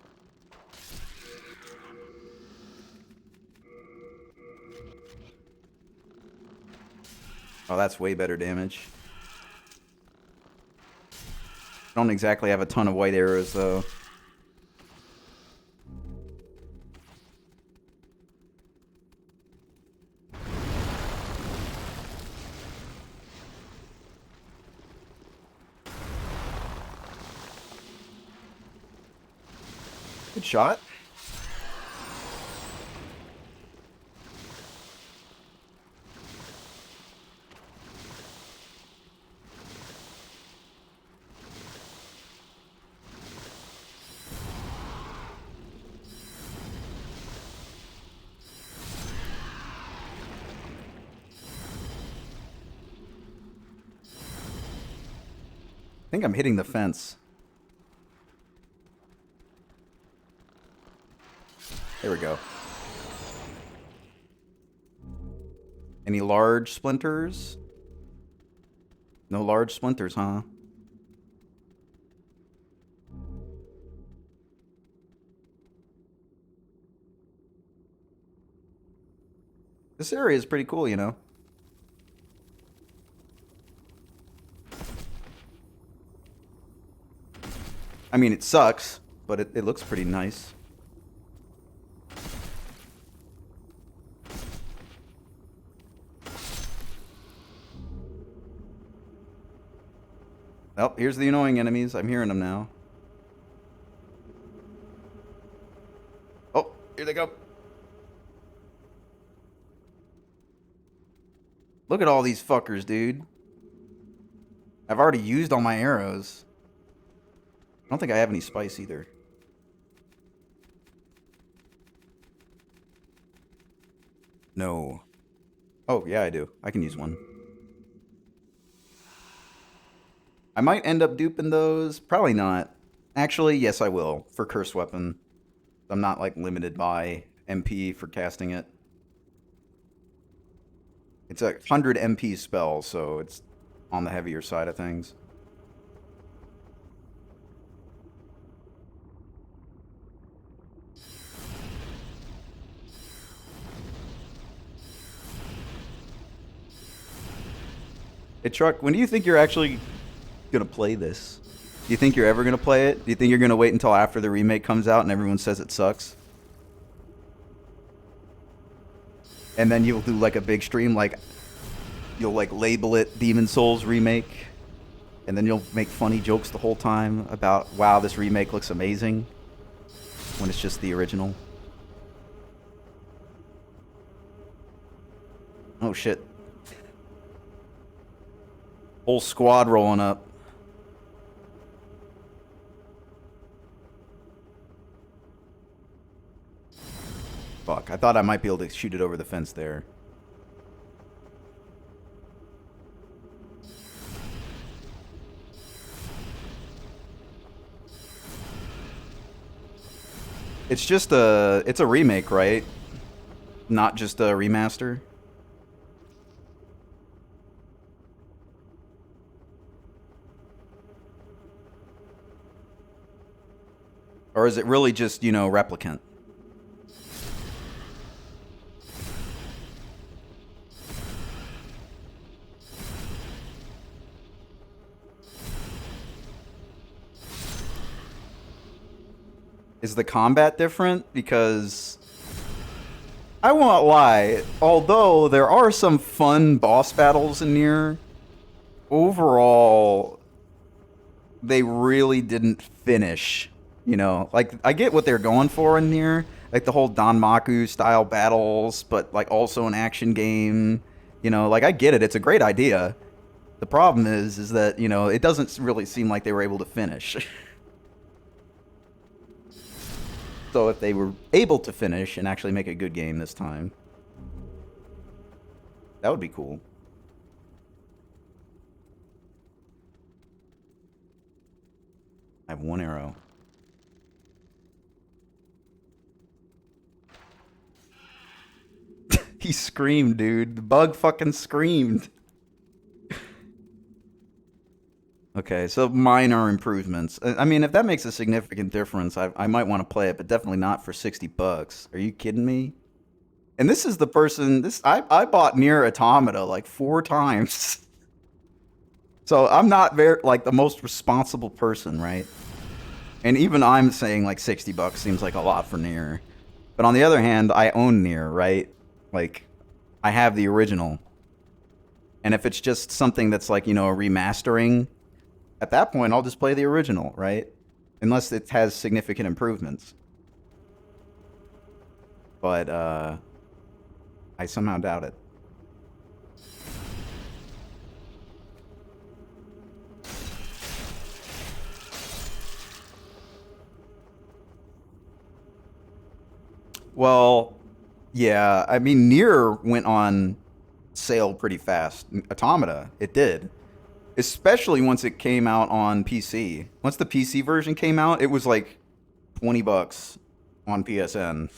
Oh, that's way better damage. I don't exactly have a ton of white arrows, though. Good shot. I think I'm hitting the fence. There we go. Any large splinters? No large splinters, huh? This area is pretty cool, you know. I mean, it sucks, but it looks pretty nice. Oh, here's the annoying enemies. I'm hearing them now. Oh, here they go. Look at all these fuckers, dude. I've already used all my arrows. I don't think I have any spice either. No. Oh, yeah, I do. I can use one. I might end up duping those. Probably not. Actually, yes, I will. For Curse Weapon. I'm not, like, limited by MP for casting it. It's a 100 MP spell, so it's on the heavier side of things. Hey, Truck, when do you think you're actually gonna play this? Do you think you're ever gonna play it? Do you think you're gonna wait until after the remake comes out and everyone says it sucks? And then you'll do like a big stream, like you'll like label it Demon Souls remake, and then you'll make funny jokes the whole time about, wow, this remake looks amazing. when it's just the original. Oh shit. Whole squad rolling up. Fuck, I thought I might be able to shoot it over the fence there. It's just it's a remake, right? Not just a remaster. Or is it really just, you know, replicant? Is the combat different? Because I won't lie, although there are some fun boss battles in Nier, overall, they really didn't finish. You know, like, I get what they're going for in Nier, like the whole Danmaku style battles, but like also an action game. You know, like, I get it. It's a great idea. The problem is that, you know, it doesn't really seem like they were able to finish. So if they were able to finish and actually make a good game this time, that would be cool. I have one arrow. He screamed, dude. The bug fucking screamed. Okay, so minor improvements. I mean, if that makes a significant difference, I might want to play it, but definitely not for $60. Are you kidding me? And this is the person, I bought Nier Automata like 4 times. So I'm not very, like, the most responsible person, right? And even I'm saying like $60 seems like a lot for Nier. But on the other hand, I own Nier, right? Like, I have the original. And if it's just something that's like, you know, a remastering, at that point, I'll just play the original, right? Unless it has significant improvements. But, I somehow doubt it. Well, yeah, I mean, Nier went on sale pretty fast. Automata, it did. Especially once it came out on PC. Once the PC version came out, it was like $20 on PSN.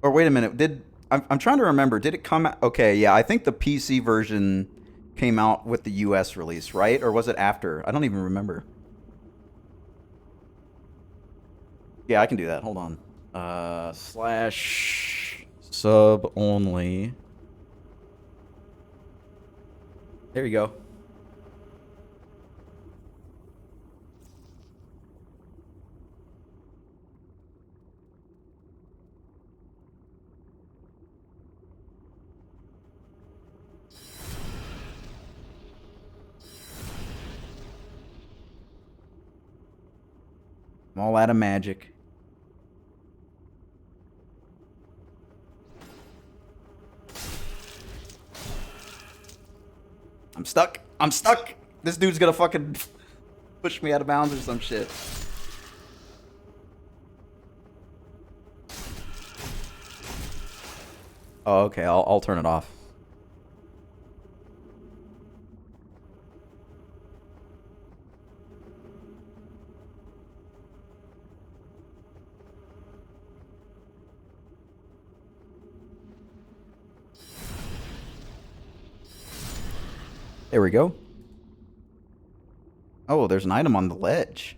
Or wait a minute, I'm trying to remember, did it come out? Okay, yeah, I think the PC version came out with the US release, right? Or was it after? I don't even remember. Yeah, I can do that. Hold on. Slash sub only. There you go. I'm all out of magic. I'm stuck. I'm stuck. This dude's gonna fucking push me out of bounds or some shit. Oh, okay. I'll turn it off. There we go. Oh, there's an item on the ledge.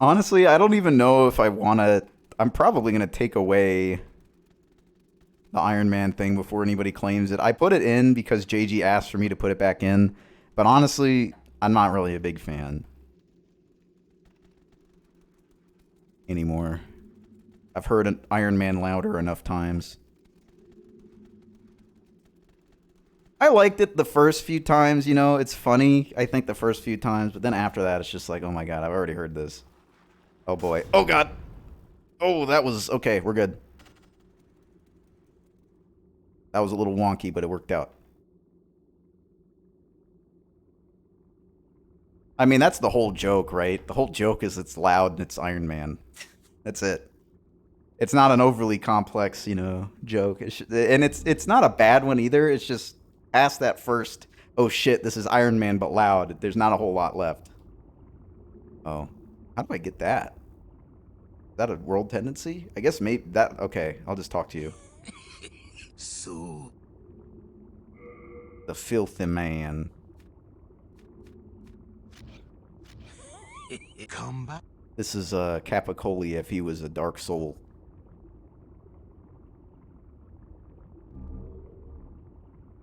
Honestly, I don't even know if I want to... I'm probably going to take away the Iron Man thing before anybody claims it. I put it in because JG asked for me to put it back in. But honestly, I'm not really a big fan anymore. I've heard an Iron Man louder enough times. I liked it the first few times, you know, it's funny, I think, the first few times, but then after that, it's just like, oh my god, I've already heard this. Oh boy. Oh god! Oh, that was... Okay, we're good. That was a little wonky, but it worked out. I mean, that's the whole joke, right? The whole joke is it's loud and it's Iron Man. That's it. It's not an overly complex, you know, joke. And it's not a bad one either, it's just... Past that first, oh shit, this is Iron Man but loud, there's not a whole lot left. Oh. How do I get that? Is that a world tendency? I guess maybe that... Okay, I'll just talk to you. So... The filthy man. Come back. This is Capicoli if he was a Dark Soul.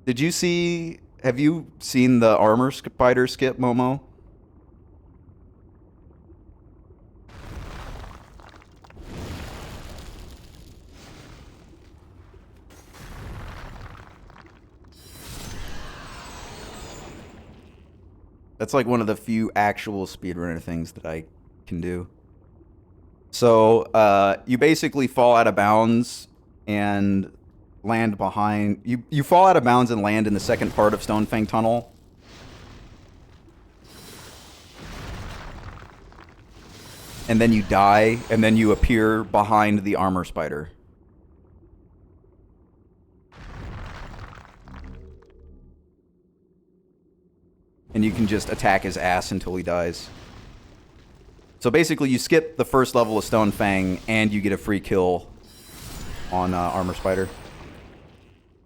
Did you see... Have you seen the armor spider skip, Momo? That's like one of the few actual speedrunner things that I can do. So, you basically fall out of bounds and land behind... You fall out of bounds and land in the second part of Stonefang Tunnel. And then you die, and then you appear behind the armor spider. And you can just attack his ass until he dies. So basically, you skip the first level of Stonefang, and you get a free kill on Armor Spider.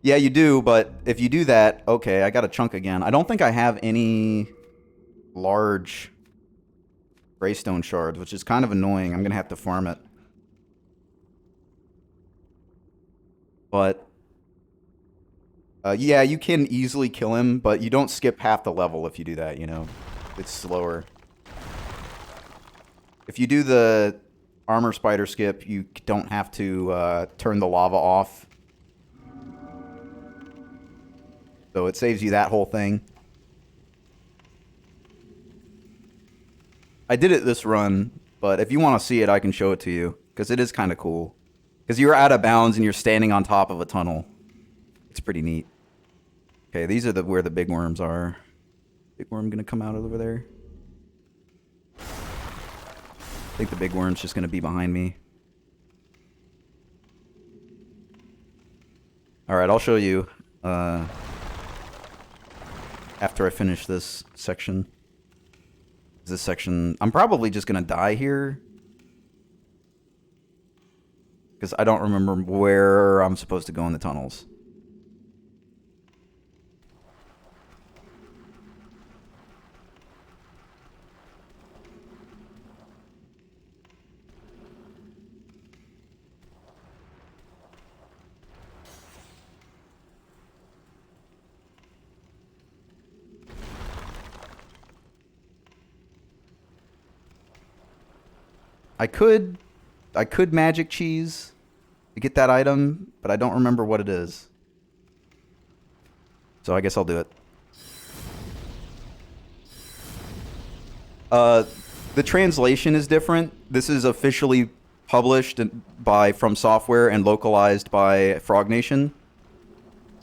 Yeah, you do, but if you do that... Okay, I got a chunk again. I don't think I have any large Greystone shards, which is kind of annoying. I'm going to have to farm it. But... yeah, you can easily kill him, but you don't skip half the level if you do that, you know? It's slower. If you do the armor spider skip, you don't have to turn the lava off. So it saves you that whole thing. I did it this run, but if you want to see it, I can show it to you. Because it is kind of cool. Because you're out of bounds and you're standing on top of a tunnel. It's pretty neat. Okay, these are where the big worms are. Big worm gonna come out over there. I think the big worm's just gonna be behind me. Alright, I'll show you after I finish this section. This section... I'm probably just gonna die here. Because I don't remember where I'm supposed to go in the tunnels. I could magic cheese to get that item, but I don't remember what it is. So I guess I'll do it. The translation is different. This is officially published by From Software and localized by Frog Nation.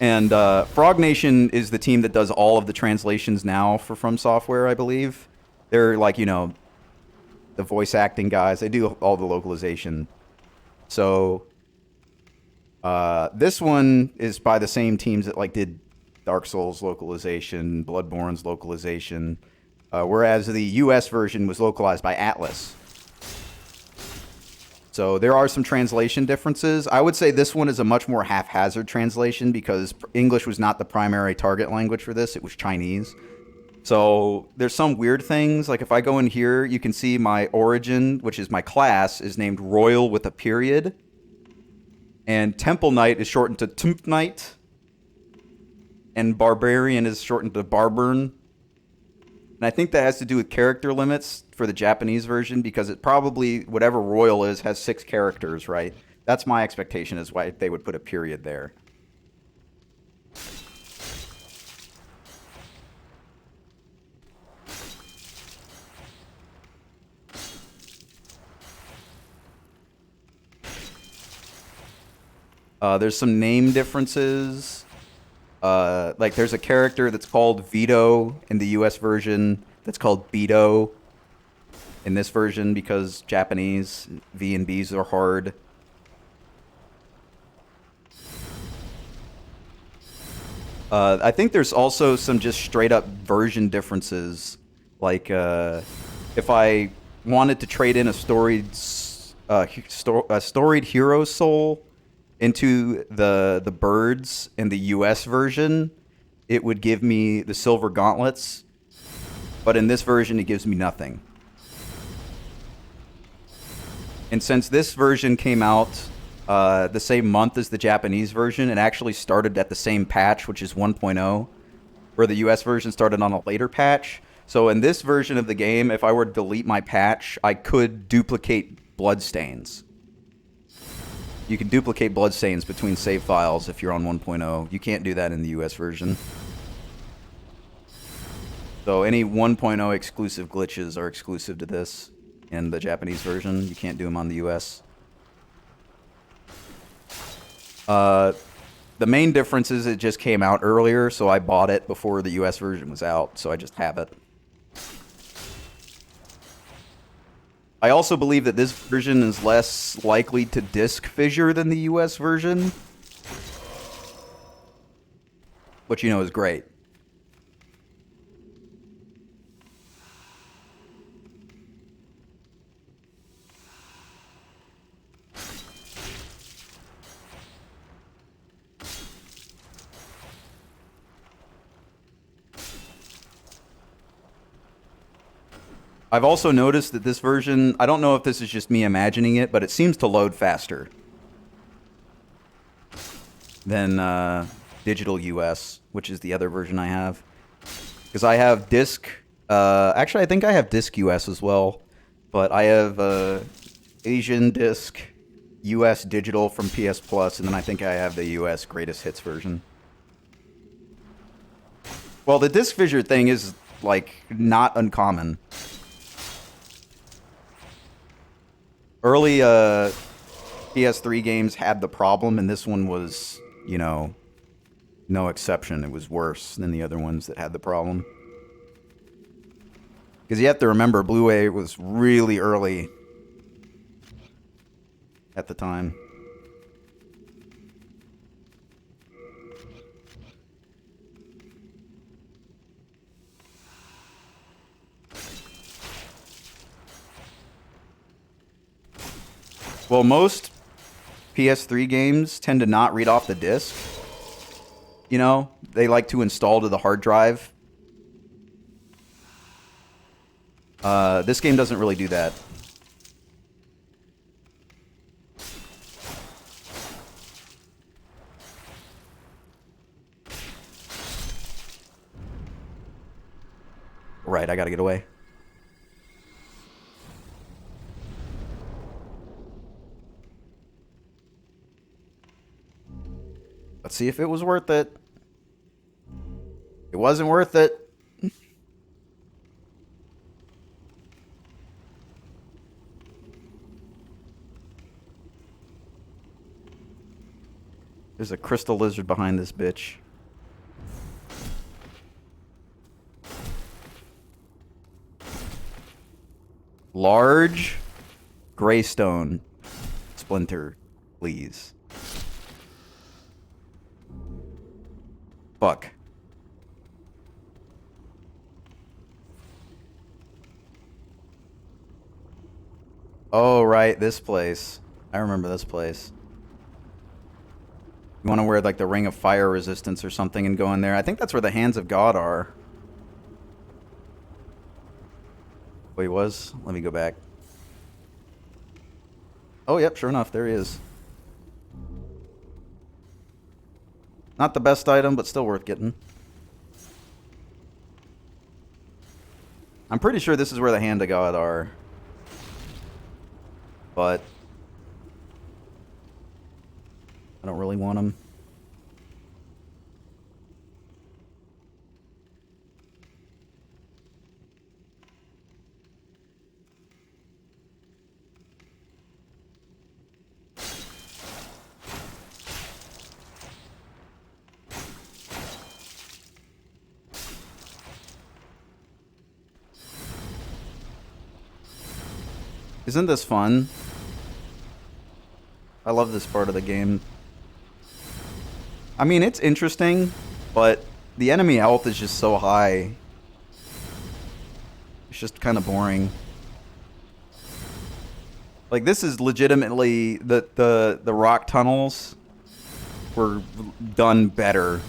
And Frog Nation is the team that does all of the translations now for From Software, I believe. They're like, you know, the voice acting guys. They do all the localization. So this one is by the same teams that like did Dark Souls localization, Bloodborne's localization, whereas the US version was localized by Atlas. So there are some translation differences. I would say this one is a much more haphazard translation because English was not the primary target language for this. It was Chinese. So there's some weird things. Like if I go in here, you can see my origin, which is my class, is named Royal with a period. And Temple Knight is shortened to Temp Knight. And Barbarian is shortened to Barbern. And I think that has to do with character limits for the Japanese version, because it probably, whatever Royal is, has 6 characters, right? That's my expectation, is why they would put a period there. There's some name differences. Like there's a character that's called Vito in the US version that's called Beto in this version, because Japanese V and B's are hard. I think there's also some just straight up version differences. Like if I wanted to trade in a storied hero soul into the birds in the US version, it would give me the silver gauntlets, but in this version it gives me nothing. And since this version came out the same month as the Japanese version, it actually started at the same patch, which is 1.0, where the US version started on a later patch. So in this version of the game, if I were to delete my patch, I could duplicate bloodstains. You can duplicate bloodstains between save files if you're on 1.0. You can't do that in the US version. So any 1.0 exclusive glitches are exclusive to this in the Japanese version. You can't do them on the US. The main difference is it just came out earlier, so I bought it before the US version was out, so I just have it. I also believe that this version is less likely to disc fissure than the US version, which you know is great. I've also noticed that this version, I don't know if this is just me imagining it, but it seems to load faster than digital US, which is the other version I have. Because I have disc, actually I think I have disc US as well, but I have Asian disc, US digital from PS Plus, and then I think I have the US greatest hits version. Well, the disc fissure thing is, like, not uncommon. Early PS3 games had the problem, and this one was, you know, no exception. It was worse than the other ones that had the problem. Because you have to remember, Blu-ray was really early at the time. Well, most PS3 games tend to not read off the disc. You know, they like to install to the hard drive. This game doesn't really do that. Right, I gotta get away. Let's see if it was worth it. It wasn't worth it. There's a crystal lizard behind this bitch. Large greystone splinter, please. Fuck. Oh, right, this place. I remember this place. You want to wear, like, the Ring of Fire Resistance or something and go in there. I think that's where the Hands of God are. Oh, he was? Let me go back. Oh, yep, sure enough, there he is. Not the best item, but still worth getting. I'm pretty sure this is where the Hand of God are. But I don't really want them. Isn't this fun? I love this part of the game. I mean, it's interesting, but the enemy health is just so high. It's just kind of boring. Like, this is legitimately... The rock tunnels were done better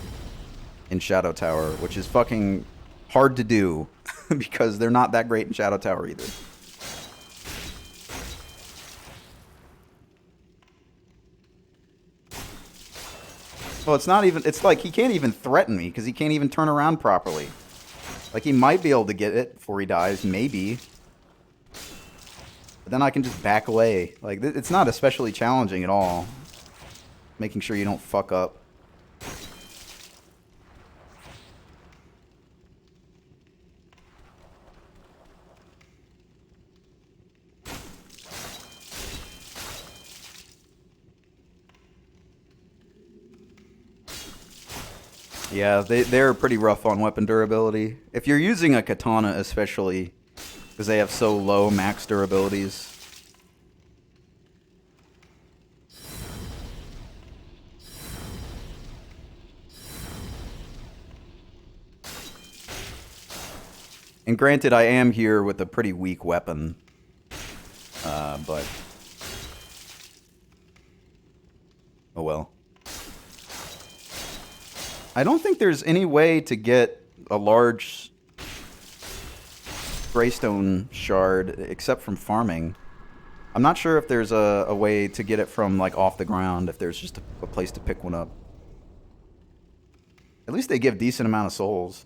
in Shadow Tower, which is fucking hard to do because they're not that great in Shadow Tower either. Well, it's not even... It's like he can't even threaten me because he can't even turn around properly. Like, he might be able to get it before he dies. Maybe. But then I can just back away. Like, it's not especially challenging at all. Making sure you don't fuck up. Yeah, they're pretty rough on weapon durability. If you're using a katana especially, because they have so low max durabilities. And granted, I am here with a pretty weak weapon. But... Oh well. I don't think there's any way to get a large Greystone shard except from farming. I'm not sure if there's a way to get it from, like, off the ground, if there's just a place to pick one up. At least they give decent amount of souls.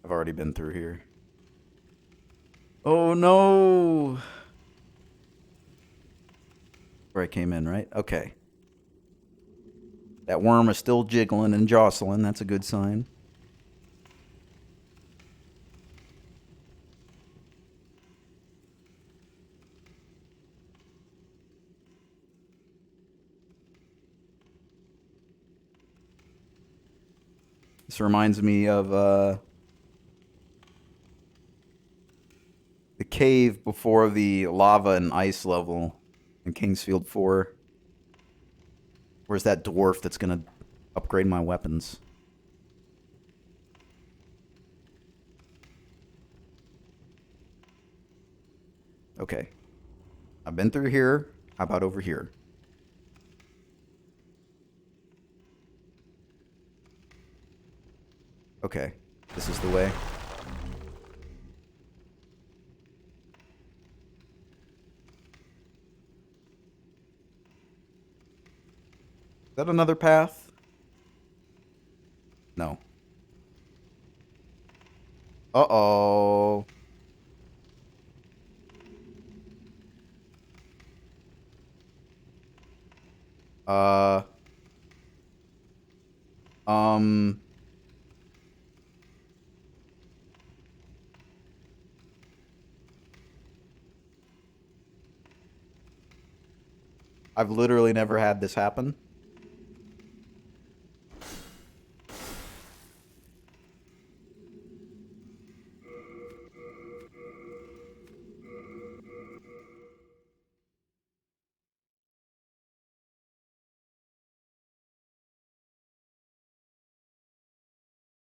I've already been through here. Oh no! Where I came in, right? Okay. That worm is still jiggling and jostling. That's a good sign. This reminds me of the cave before the lava and ice level in Kingsfield 4. Where's that dwarf that's gonna upgrade my weapons? Okay. I've been through here. How about over here? Okay. This is the way. Is that another path? No. Uh-oh. Uh... Um... I've literally never had this happen.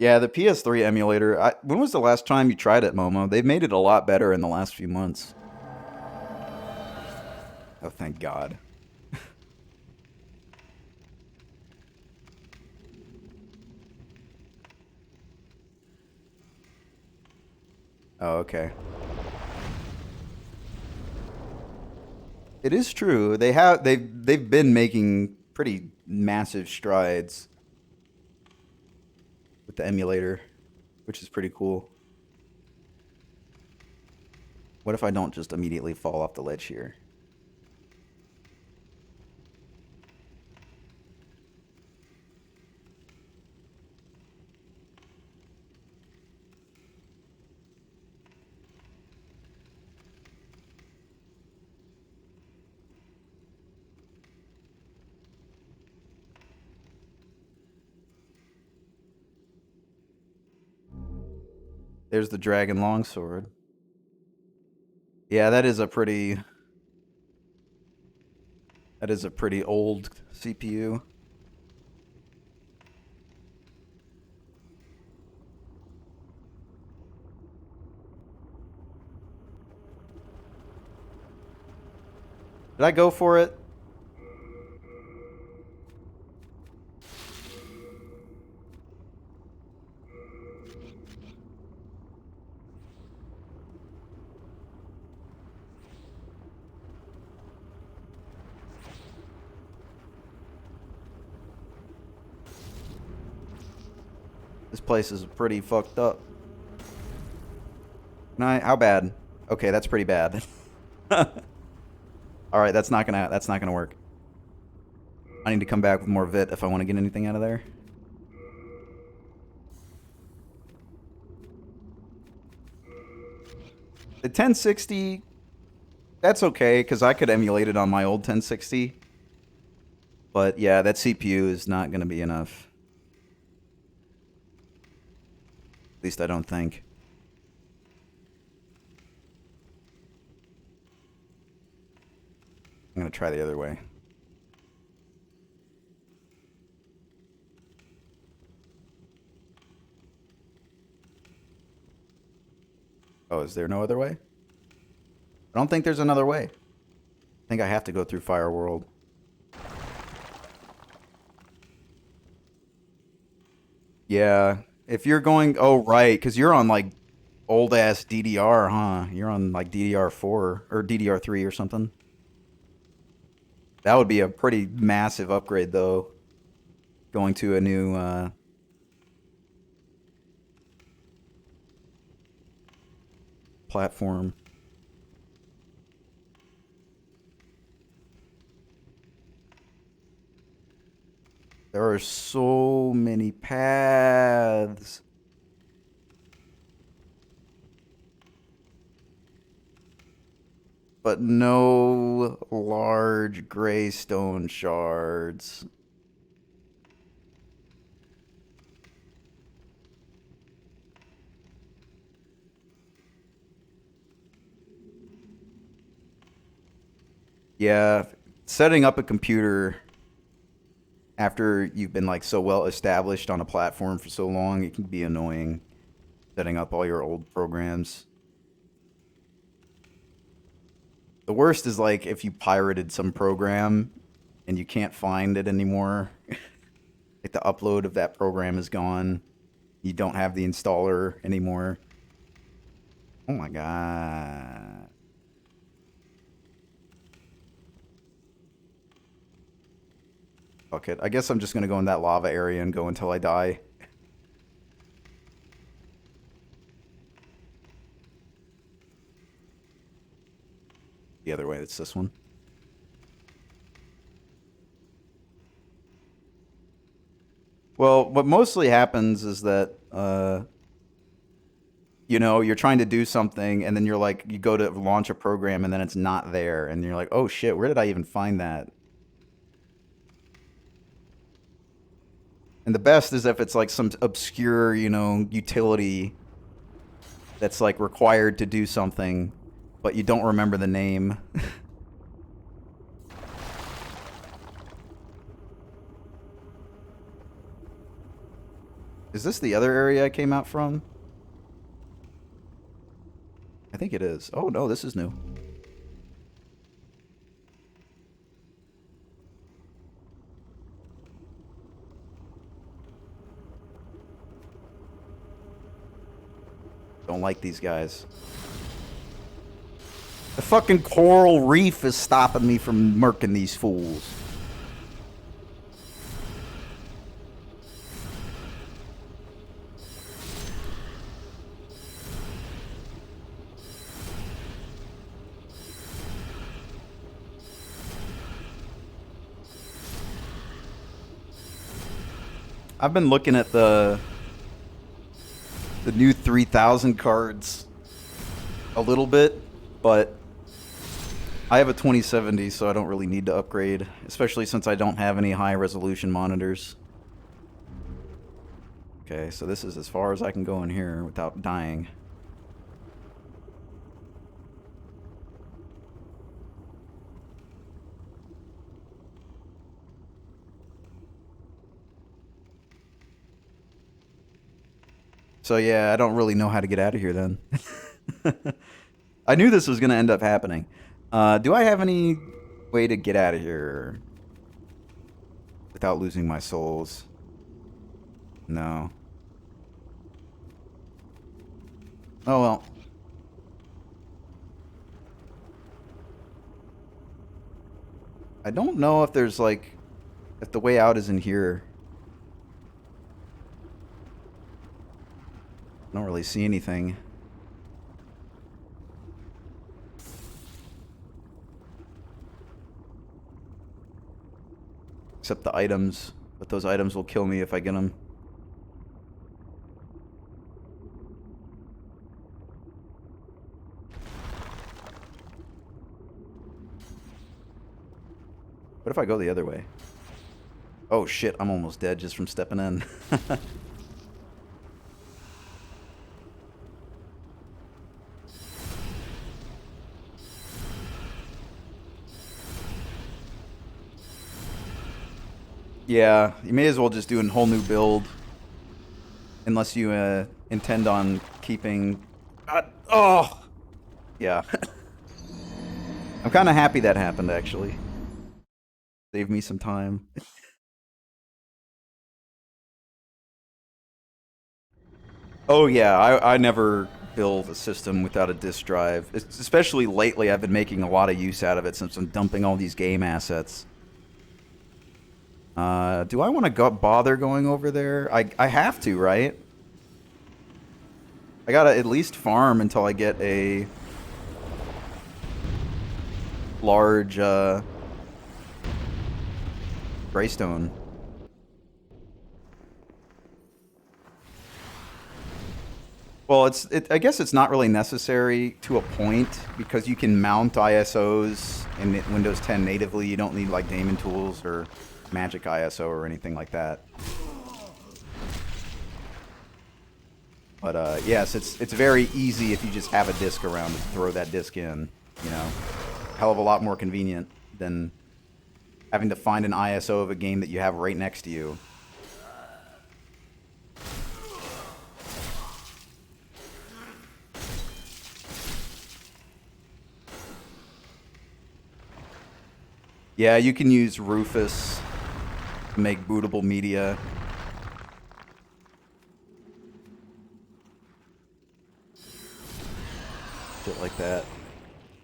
Yeah, the PS3 emulator. When was the last time you tried it, Momo? They've made it a lot better in the last few months. Oh, thank God. Oh, okay. It is true. They've been making pretty massive strides with the emulator, which is pretty cool. What if I don't just immediately fall off the ledge here? There's the dragon longsword. Yeah, that is a pretty old CPU. Did I go for it? This place is pretty fucked up. How bad? Okay, that's pretty bad. All right, that's not gonna work. I need to come back with more vit if I want to get anything out of there. The 1060, that's okay because I could emulate it on my old 1060. But yeah, that CPU is not gonna be enough. At least I don't think. I'm gonna try the other way. Oh, is there no other way? I don't think there's another way. I think I have to go through Fire World. Yeah, if you're going, oh right, because you're on like old ass DDR, huh? You're on like DDR4 or DDR3 or something. That would be a pretty massive upgrade though. Going to a new platform. There are so many paths. But no large gray stone shards. Yeah, setting up a computer after you've been like so well established on a platform for so long, it can be annoying setting up all your old programs. The worst is like if you pirated some program and you can't find it anymore. Like the upload of that program is gone. You don't have the installer anymore. Oh my god. Fuck it. I guess I'm just gonna go in that lava area and go until I die. The other way, it's this one. Well, what mostly happens is that, you know, you're trying to do something and then you're like, you go to launch a program and then it's not there. And you're like, oh shit, where did I even find that? And the best is if it's like some obscure, you know, utility that's like required to do something, but you don't remember the name. Is this the other area I came out from? I think it is. Oh no, this is new. Don't like these guys. The fucking coral reef is stopping me from murking these fools. I've been looking at the new 3000 cards a little bit, but I have a 2070, so I don't really need to upgrade, especially since I don't have any high resolution monitors. Okay, so this is as far as I can go in here without dying. So yeah, I don't really know how to get out of here then. I knew this was going to end up happening. Do I have any way to get out of here without losing my souls? No. Oh well. I don't know if there's like, if the way out is in here. I don't really see anything. Except the items. But those items will kill me if I get them. What if I go the other way? Oh shit, I'm almost dead just from stepping in. Yeah, you may as well just do a whole new build. Unless you intend on keeping... oh! Yeah. I'm kind of happy that happened, actually. Saved me some time. Oh yeah, I never build a system without a disk drive. Especially lately, I've been making a lot of use out of it since I'm dumping all these game assets. Do I want to bother going over there? I have to, right? I gotta at least farm until I get a large Greystone. Well, I guess it's not really necessary to a point because you can mount ISOs in Windows 10 natively. You don't need like daemon tools or Magic ISO or anything like that. But yes, it's very easy if you just have a disk around to throw that disk in. You know, hell of a lot more convenient than having to find an ISO of a game that you have right next to you. Yeah, you can use Rufus to make bootable media. Shit like that.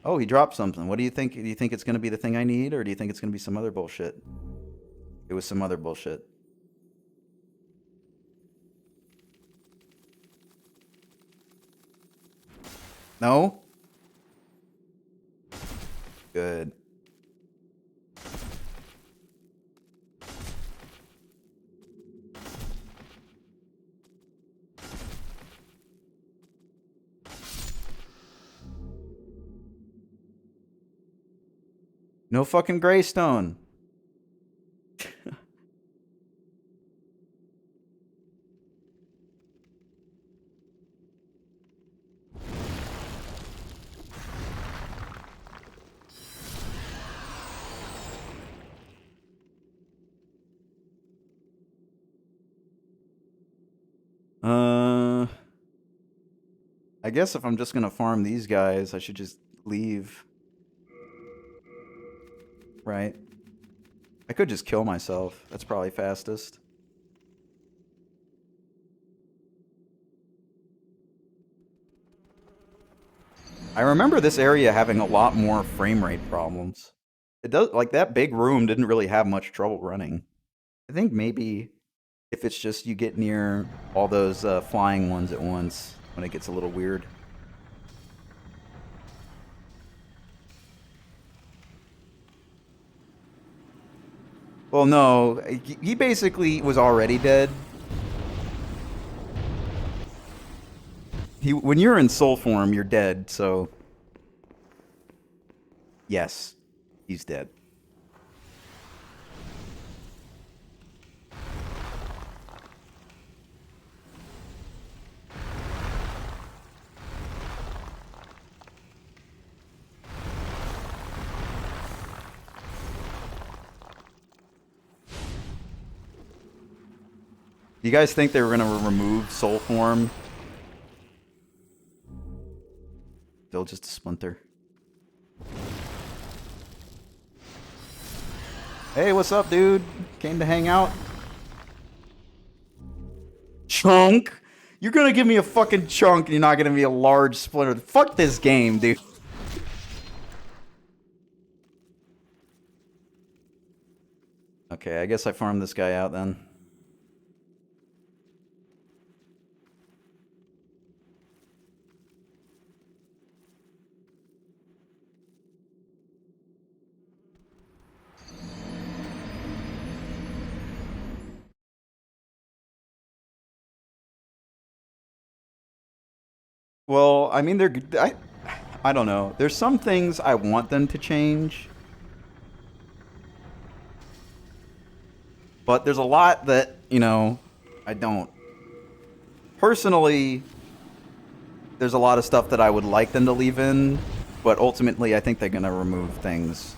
Oh, he dropped something. What do you think? Do you think it's going to be the thing I need, or do you think it's going to be some other bullshit? It was some other bullshit. No? Good. No fucking Greystone. I guess if I'm just gonna farm these guys, I should just leave. Right? I could just kill myself. That's probably fastest. I remember this area having a lot more frame rate problems. It does, like, that big room didn't really have much trouble running. I think maybe if it's just you get near all those flying ones at once when it gets a little weird. Well, no, he basically was already dead. When you're in soul form, you're dead, so yes, he's dead. Do you guys think they were going to remove soul form? Still just a splinter. Hey, what's up, dude? Came to hang out? Chunk? You're gonna give me a fucking chunk and you're not gonna be a large splinter. Fuck this game, dude. Okay, I guess I farmed this guy out then. Well, I mean, I don't know. There's some things I want them to change. But there's a lot that, you know, I don't. Personally, there's a lot of stuff that I would like them to leave in, but ultimately I think they're going to remove things.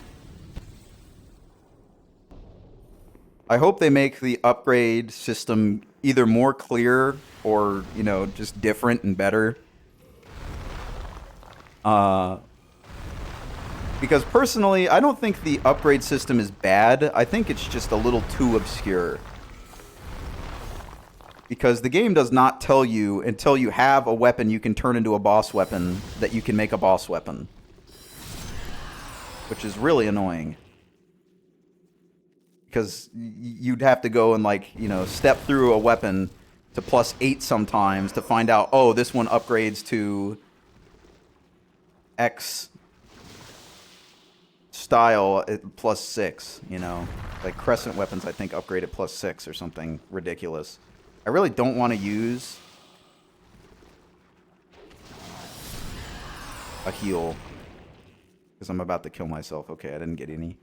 I hope they make the upgrade system either more clear or, you know, just different and better. Because personally, I don't think the upgrade system is bad. I think it's just a little too obscure. Because the game does not tell you until you have a weapon you can turn into a boss weapon that you can make a boss weapon. Which is really annoying. Because you'd have to go and, like, you know, step through a weapon to +8 sometimes to find out, oh, this one upgrades to X style at +6, you know? Like, crescent weapons, I think, upgrade at +6 or something ridiculous. I really don't want to use a heal. Because I'm about to kill myself. Okay, I didn't get any.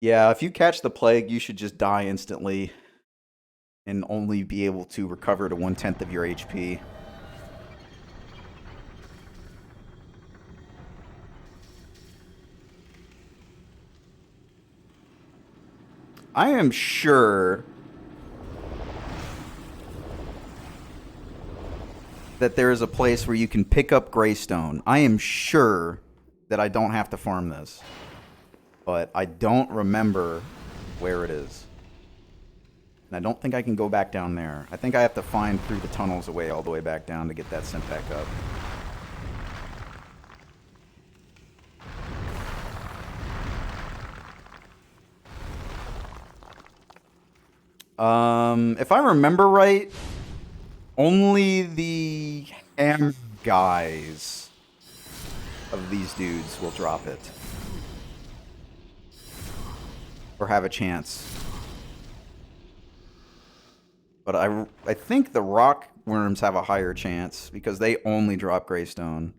Yeah, if you catch the plague, you should just die instantly. And only be able to recover to 1/10 of your HP. I am sure that there is a place where you can pick up Greystone. I am sure that I don't have to farm this. But I don't remember where it is. And I don't think I can go back down there. I think I have to find through the tunnels away all the way back down to get that sent back up. If I remember right, only the hammer guys of these dudes will drop it. Or have a chance. But I think the rock worms have a higher chance because they only drop Greystone.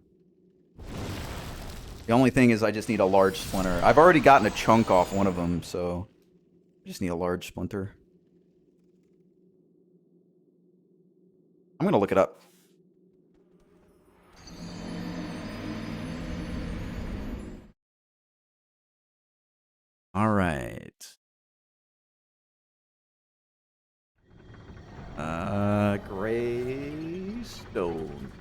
The only thing is I just need a large splinter. I've already gotten a chunk off one of them, so I just need a large splinter. I'm gonna look it up. All right. Gray stone.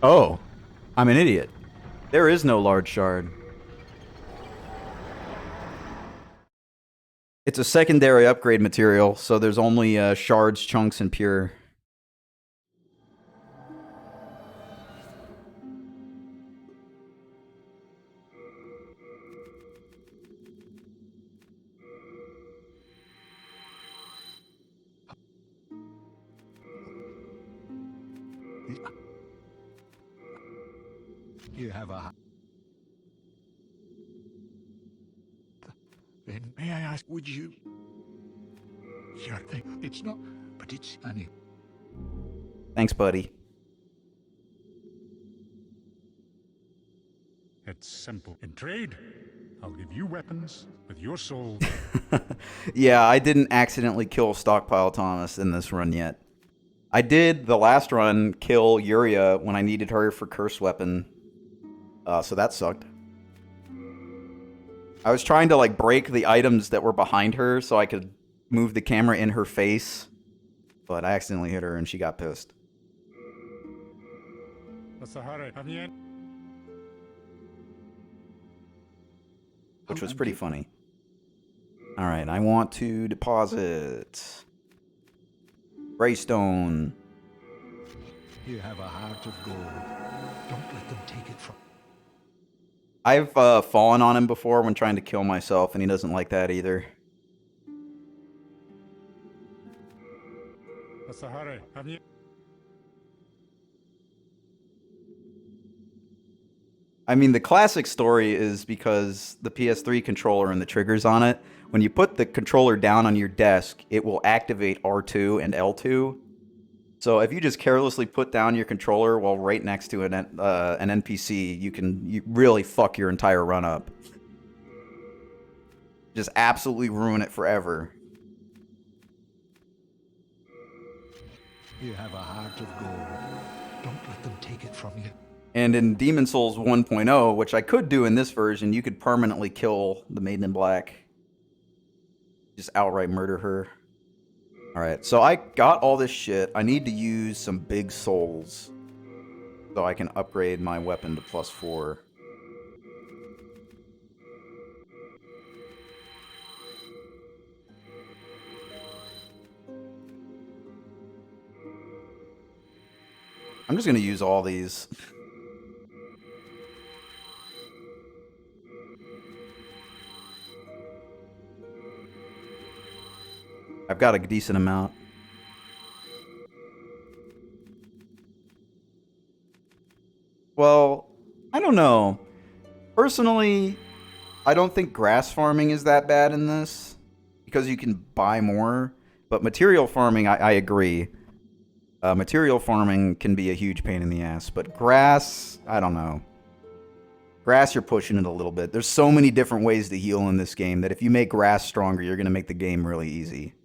Oh, I'm an idiot. There is no large shard. It's a secondary upgrade material, so there's only shards, chunks, and pure. You have a... Then may I ask, would you... Sure thing. It's not... But it's... Annie. Thanks, buddy. It's simple. In trade, I'll give you weapons with your soul. Yeah, I didn't accidentally kill Stockpile Thomas in this run yet. I did, the last run, kill Yuria when I needed her for Curse Weapon. So that sucked. I was trying to, like, break the items that were behind her so I could move the camera in her face. But I accidentally hit her and she got pissed. What's the hurry? Have you... Which was pretty funny. Alright, I want to deposit Greystone. You have a heart of gold. Don't let them take it from... I've fallen on him before when trying to kill myself, and he doesn't like that either. What's the hurry? Have you... I mean, the classic story is because the PS3 controller and the triggers on it, when you put the controller down on your desk, it will activate R2 and L2. So if you just carelessly put down your controller while right next to an NPC, you really fuck your entire run up. Just absolutely ruin it forever. You have a heart of gold. Don't let them take it from you. And in Demon Souls 1.0, which I could do in this version, you could permanently kill the Maiden in Black. Just outright murder her. Alright, so I got all this shit. I need to use some big souls so I can upgrade my weapon to +4. I'm just going to use all these. I've got a decent amount. Well, I don't know. Personally, I don't think grass farming is that bad in this, because you can buy more. But material farming, I agree. Material farming can be a huge pain in the ass. But grass, I don't know. Grass, you're pushing it a little bit. There's so many different ways to heal in this game that if you make grass stronger, you're going to make the game really easy.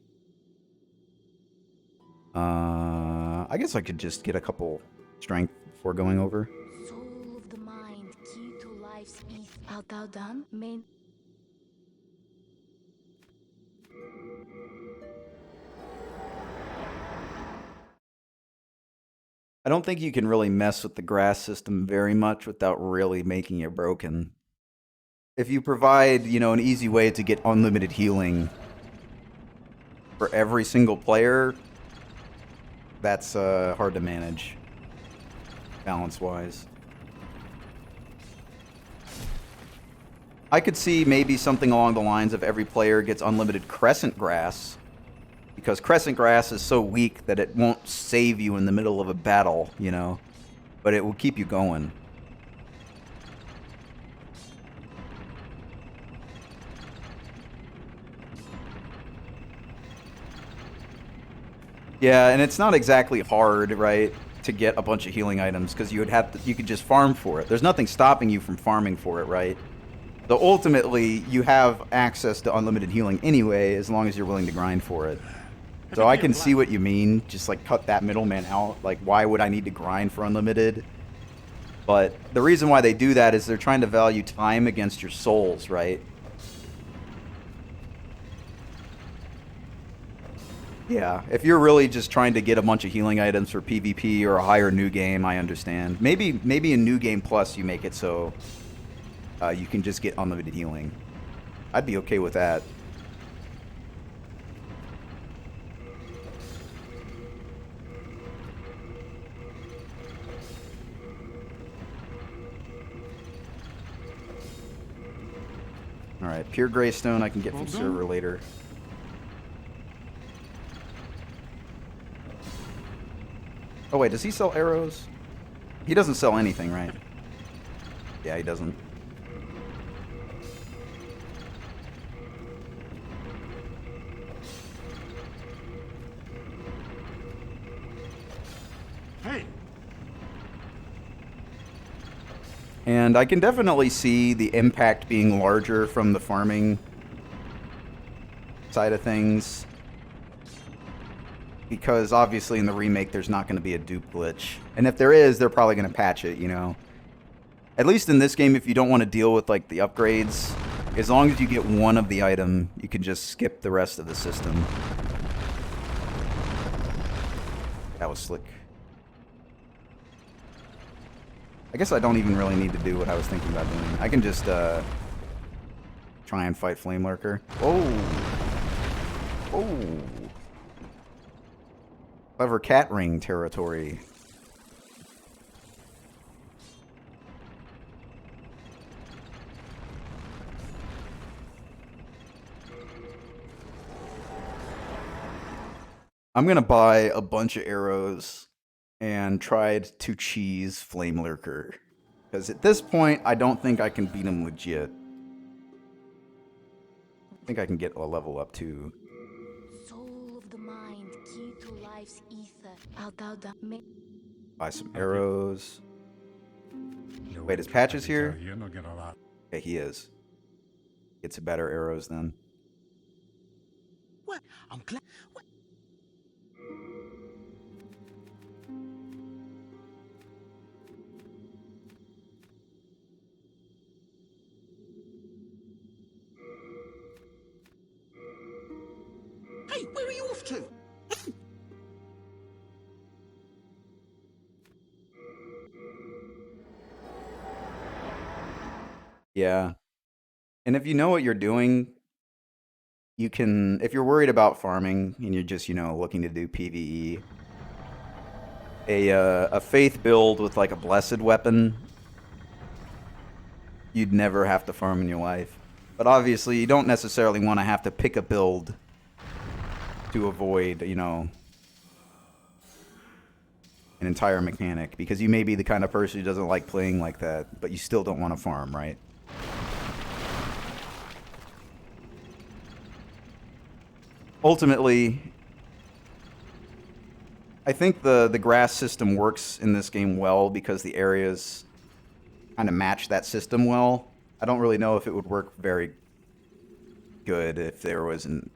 I guess I could just get a couple strength before going over. Soul of the mind, key to life's peace. Art thou done? Main. I don't think you can really mess with the grass system very much without really making it broken. If you provide, you know, an easy way to get unlimited healing for every single player, that's hard to manage, balance-wise. I could see maybe something along the lines of every player gets unlimited crescent grass, because crescent grass is so weak that it won't save you in the middle of a battle, you know, but it will keep you going. Yeah, and it's not exactly hard, right, to get a bunch of healing items, because you could just farm for it. There's nothing stopping you from farming for it, right? So ultimately, you have access to unlimited healing anyway, as long as you're willing to grind for it. So I can see what you mean, just like cut that middleman out. Like, why would I need to grind for unlimited? But the reason why they do that is they're trying to value time against your souls, right? Yeah, if you're really just trying to get a bunch of healing items for PvP or a higher new game, I understand. Maybe in new game plus you make it so you can just get unlimited healing. I'd be okay with that. Alright, pure greystone I can get from server later. Oh wait, does he sell arrows? He doesn't sell anything, right? Yeah, he doesn't. Hey! And I can definitely see the impact being larger from the farming side of things. Because obviously in the remake there's not going to be a dupe glitch. And if there is, they're probably going to patch it, you know. At least in this game, if you don't want to deal with like the upgrades, as long as you get one of the item, you can just skip the rest of the system. That was slick. I guess I don't even really need to do what I was thinking about doing. I can just try and fight Flame Lurker. Whoa! Whoa! Clever cat ring territory. I'm gonna buy a bunch of arrows and tried to cheese Flame Lurker. Because at this point, I don't think I can beat him legit. I think I can get a level up too. Soul of the mind, key to life's ether. Buy some arrows. Wait, is Patches here? Okay, he is. Get some better arrows then. What? I'm glad. What? Hey, where are you off to? Yeah. And if you know what you're doing, you can, if you're worried about farming and you're just, you know, looking to do PvE, a faith build with like a blessed weapon, you'd never have to farm in your life. But obviously, you don't necessarily want to have to pick a build to avoid, you know, an entire mechanic, because you may be the kind of person who doesn't like playing like that, but you still don't want to farm, right? Ultimately, I think the grass system works in this game well because the areas kind of match that system well. I don't really know if it would work very good if there was an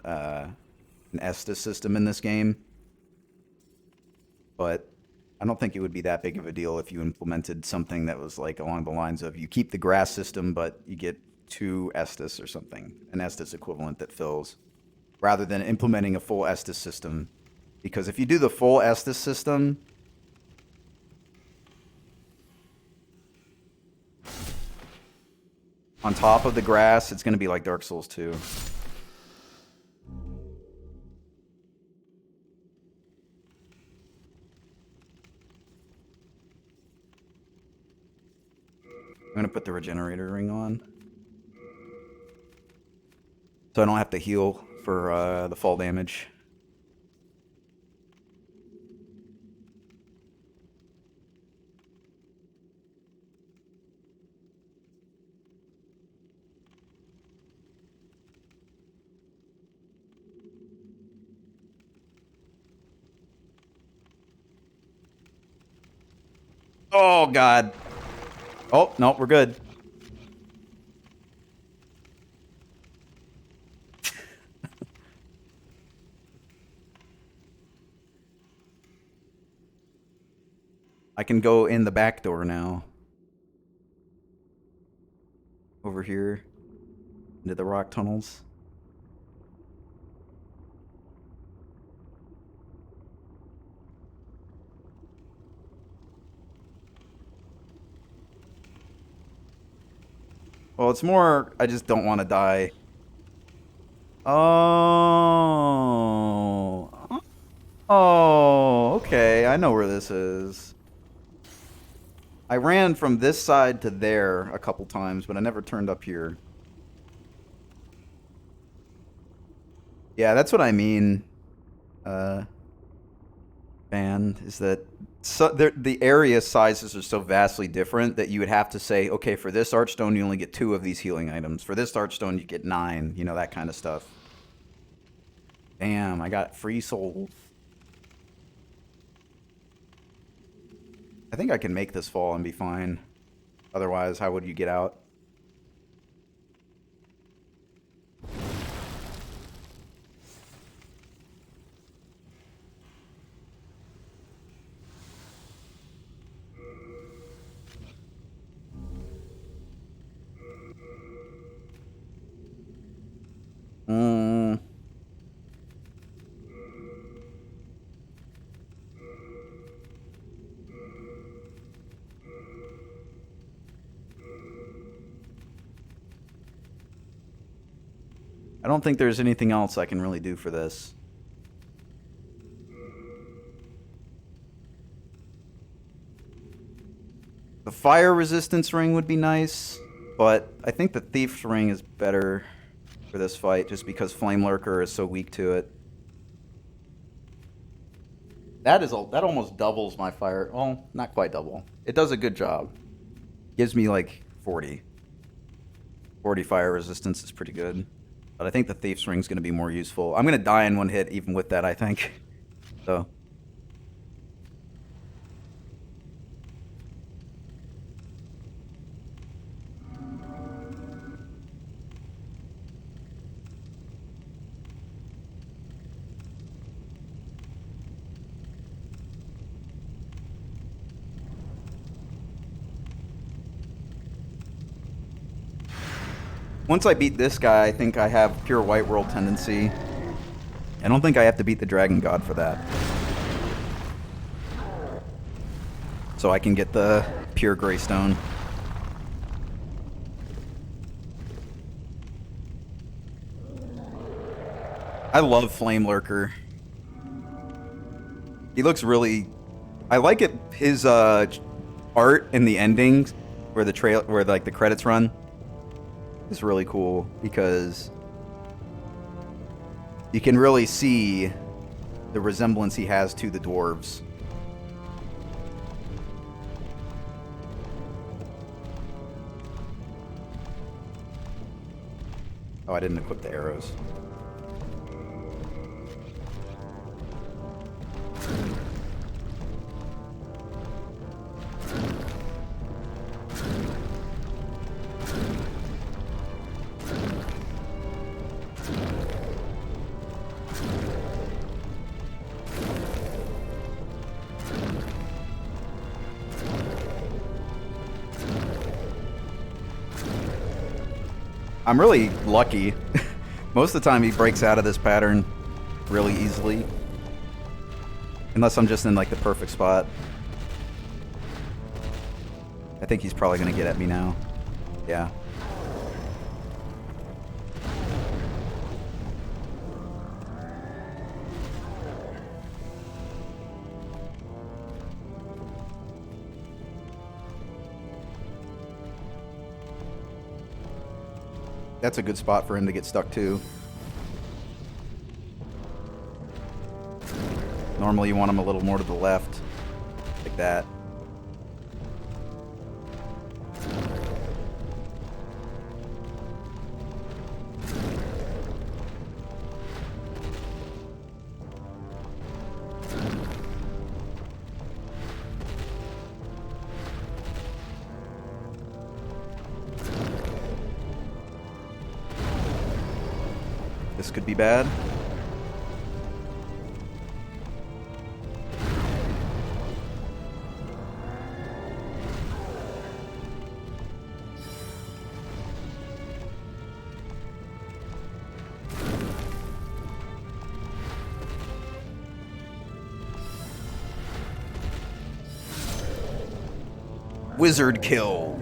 Estus system in this game. But I don't think it would be that big of a deal if you implemented something that was like along the lines of you keep the grass system, but you get 2 Estus or something, an Estus equivalent that fills, rather than implementing a full Estus system. Because if you do the full Estus system, on top of the grass, it's going to be like Dark Souls 2. I'm going to put the regenerator ring on, so I don't have to heal for the fall damage. Oh, God. Oh, no, we're good. I can go in the back door now. Over here. Into the rock tunnels. Well, it's more, I just don't want to die. Oh. Oh, okay. I know where this is. I ran from this side to there a couple times, but I never turned up here. Yeah, that's what I mean. Band is that the area sizes are so vastly different that you would have to say, okay, for this archstone you only get 2 of these healing items. For this archstone you get 9. You know, that kind of stuff. Damn, I got free souls. I think I can make this fall and be fine. Otherwise, how would you get out? I don't think there's anything else I can really do for this. The fire resistance ring would be nice, but I think the thief's ring is better for this fight just because Flame Lurker is so weak to it. That almost doubles my fire. Well, not quite double. It does a good job. Gives me like 40. 40 fire resistance is pretty good. But I think the Thief's Ring's going to be more useful. I'm going to die in one hit even with that, I think. So. Once I beat this guy, I think I have pure White World tendency. I don't think I have to beat the Dragon God for that. So I can get the pure Greystone. I love Flame Lurker. He looks really... I like it. His art in the ending, where like the credits run, is really cool because you can really see the resemblance he has to the dwarves. Oh, I didn't equip the arrows. I'm really lucky. Most of the time he breaks out of this pattern really easily. Unless I'm just in like the perfect spot. I think he's probably going to get at me now. Yeah. That's a good spot for him to get stuck too. Normally you want him a little more to the left. Like that. This could be bad. Wizard kill.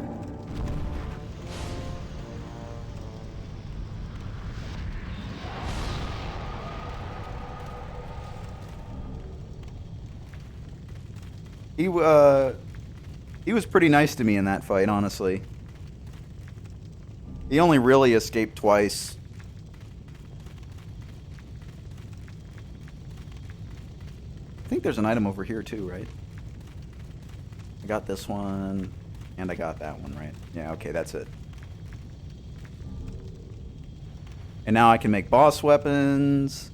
He was pretty nice to me in that fight, honestly. He only really escaped twice. I think there's an item over here too, right? I got this one, and I got that one, right? Yeah, okay, that's it. And now I can make boss weapons.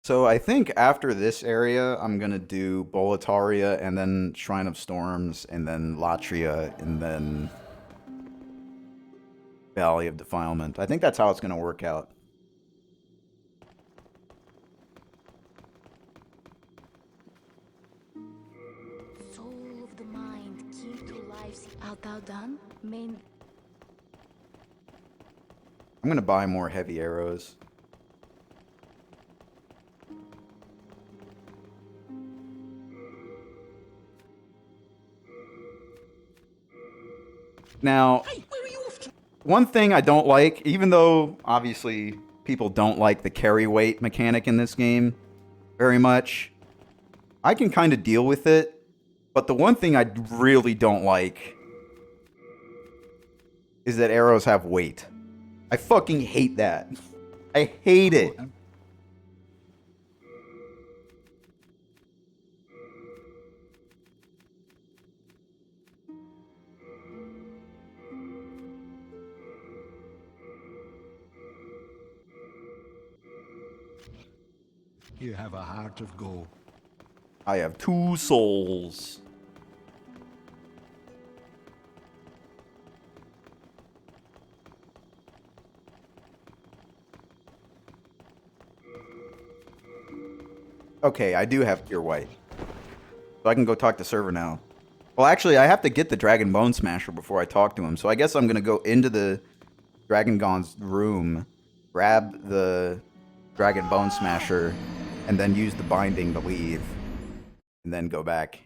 So I think after this area, I'm going to do Boletaria, and then Shrine of Storms, and then Latria, and then Valley of Defilement. I think that's how it's going to work out. Soul of the mind, key to life's art thou done? Main. I'm going to buy more heavy arrows. Now, Hey, where are you off to? one thing I don't like, even though obviously people don't like the carry weight mechanic in this game very much, I can kind of deal with it. But the one thing I really don't like is that arrows have weight. I fucking hate that. I hate it. You have a heart of gold. I have 2 souls. Okay, I do have pure white. So I can go talk to server now. Well, actually, I have to get the Dragon Bone Smasher before I talk to him. So I guess I'm going to go into the Dragon Gon's room, grab the Dragon Bone Smasher, and then use the binding to leave. And then go back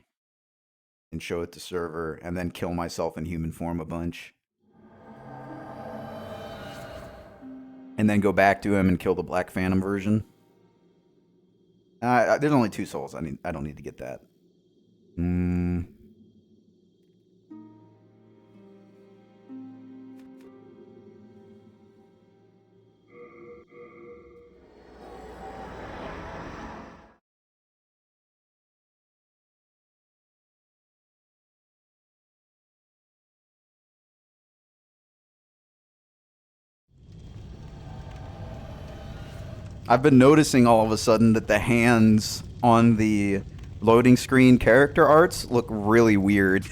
and show it to server, and then kill myself in human form a bunch. And then go back to him and kill the Black Phantom version. There's only 2 souls. I don't need to get that. I've been noticing all of a sudden that the hands on the loading screen character arts look really weird.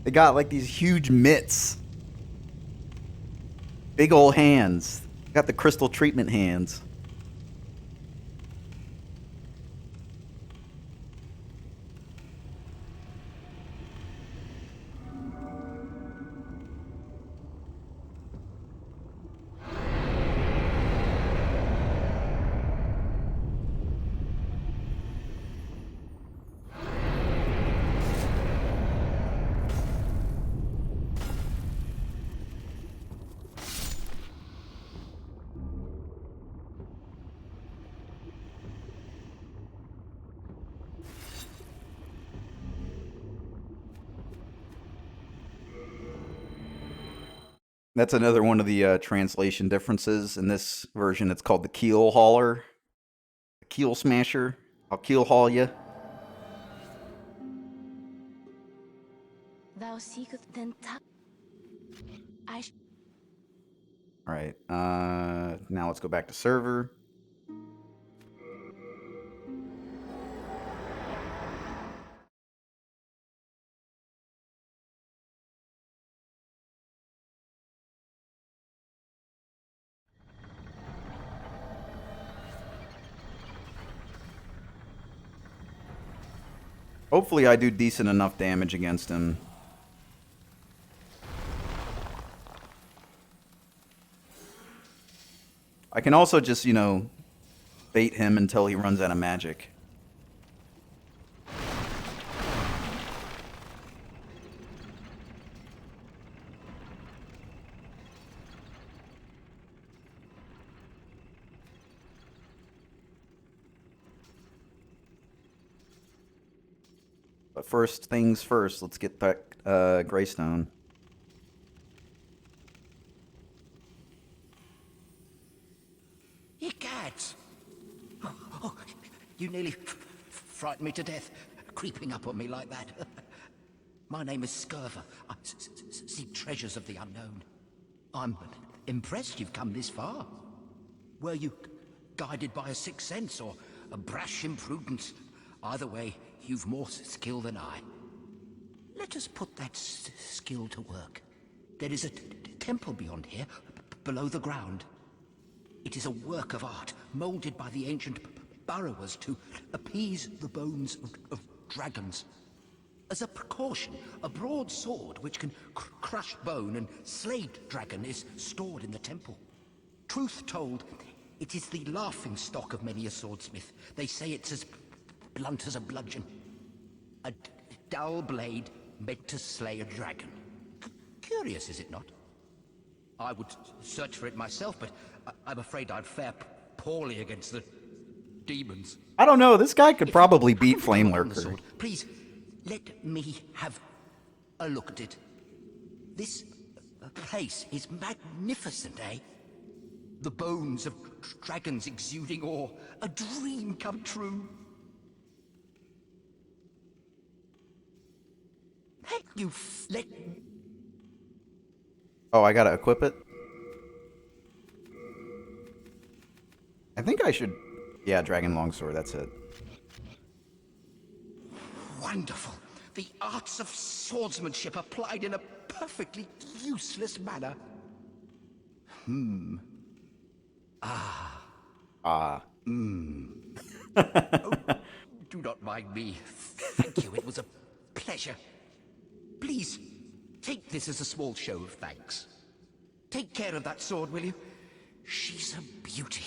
They got like these huge mitts. Big old hands. Got the crystal treatment hands. That's another one of the translation differences. In this version, it's called the Keel Hauler. The Keel Smasher. I'll keel haul you. Thou seekest then Alright, now let's go back to server. Hopefully I do decent enough damage against him. I can also just, you know, bait him until he runs out of magic. But first things first, let's get that Greystone. Ye gads! Oh, you nearly frightened me to death, creeping up on me like that. My name is Scurver. I seek treasures of the unknown. I'm impressed you've come this far. Were you guided by a sixth sense or a brash imprudence? Either way, you've more skill than I. Let us put that skill to work. There is a temple beyond here, below the ground. It is a work of art, molded by the ancient burrowers to appease the bones of dragons. As a precaution, a broad sword which can crush bone and slay dragon is stored in the temple. Truth told, it is the laughing stock of many a swordsmith. They say it's as blunt as a bludgeon. A dull blade meant to slay a dragon. Curious, is it not? I would search for it myself, but I'm afraid I'd fare poorly against the demons. I don't know. This guy could probably beat Flame On the Lurker. sword, please, let me have a look at it. This place is magnificent, eh? The bones of dragons exuding awe. A dream come true. Hey, you let... Oh, I gotta equip it? I think I should... Yeah, Dragon Longsword, that's it. Wonderful. The arts of swordsmanship applied in a perfectly useless manner. Oh, do not mind me. Thank you, it was a pleasure. Please, take this as a small show of thanks. Take care of that sword, will you? She's a beauty.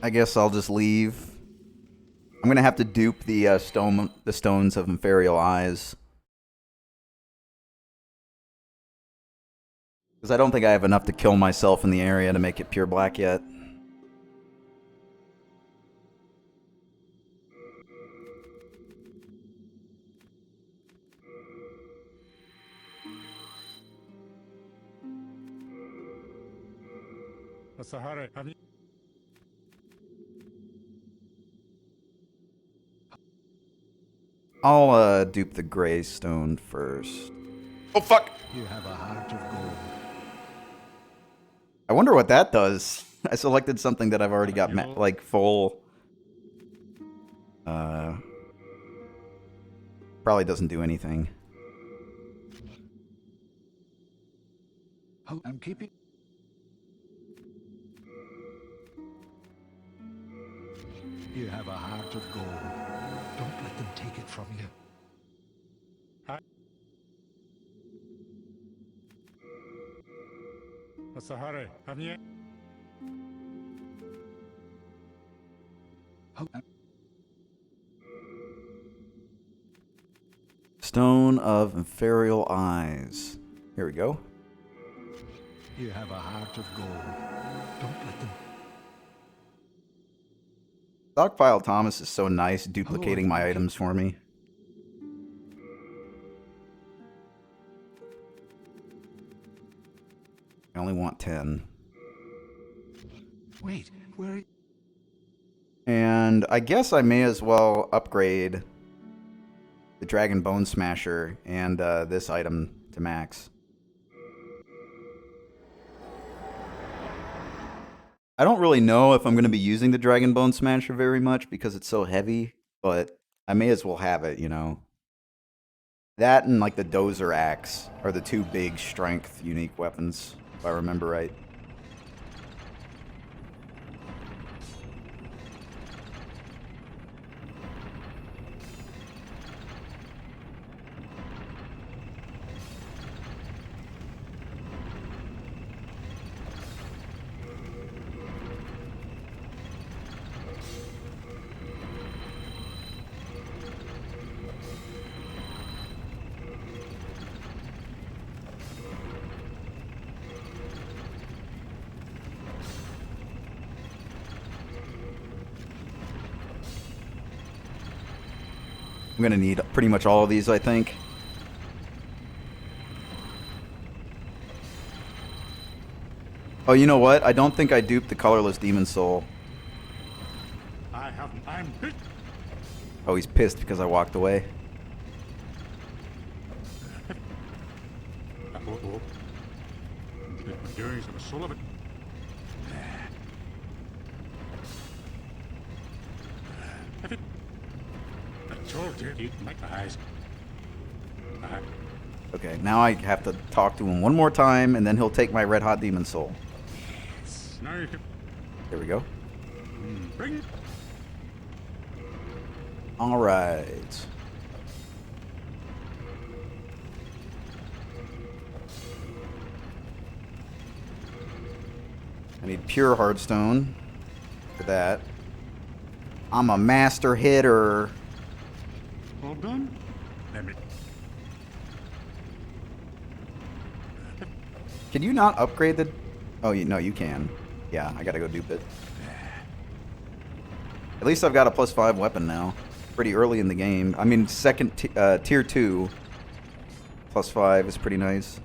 I guess I'll just leave. I'm gonna have to dupe the stones of Inferial Eyes. Because I don't think I have enough to kill myself in the area to make it pure black yet. Sahara, have you? I'll dupe the gray stone first. Oh fuck! You have a heart of gold. I wonder what that does. I selected something that I've already got like full. Probably doesn't do anything. Oh, I'm keeping... You have a heart of gold. Don't let them take it from you. Sahara, have you? Oh, Stone of Inferial Eyes. Here we go. you have a heart of gold. Don't let them... Stockpile Thomas is so nice, duplicating my items for me. I only want 10. Wait, where... And I guess I may as well upgrade the Dragon Bone Smasher and this item to max. I don't really know if I'm going to be using the Dragon Bone Smasher very much because it's so heavy, but I may as well have it, you know. That and like the Dozer Axe are the two big strength unique weapons, if I remember right. I'm gonna need pretty much all of these, I think. Oh, you know what? I don't think I duped the colorless demon soul. I haven't. I'm pissed. Oh, he's pissed because I walked away. Oh. The doings of a Sullivan. I told you, eat my eyes. Okay, now I have to talk to him one more time, and then he'll take my red hot demon soul. Now you can There we go. bring. All right. I need pure hardstone for that. I'm a master hitter. All done? Let me. Can you not upgrade the... Oh, no, you can. Yeah, I gotta go dupe it. At least I've got a +5 weapon now. Pretty early in the game. I mean, tier 2 +5 is pretty nice.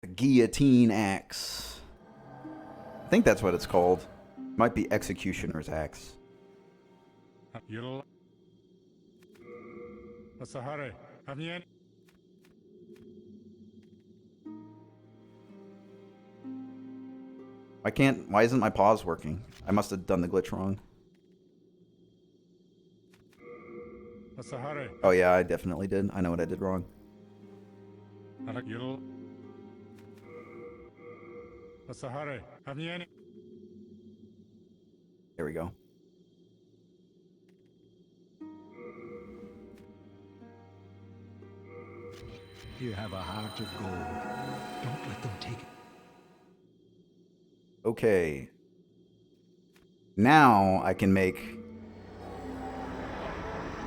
The guillotine axe. I think that's what it's called. Might be executioner's axe. You'll. What's the hurry? Haven't you any? Why isn't my pause working? I must have done the glitch wrong. What's the hurry? Oh yeah, I definitely did. I know what I did wrong. You'll. What's the hurry? Haven't you any? There we go. You have a heart of gold. Don't let them take it. Okay. Now I can make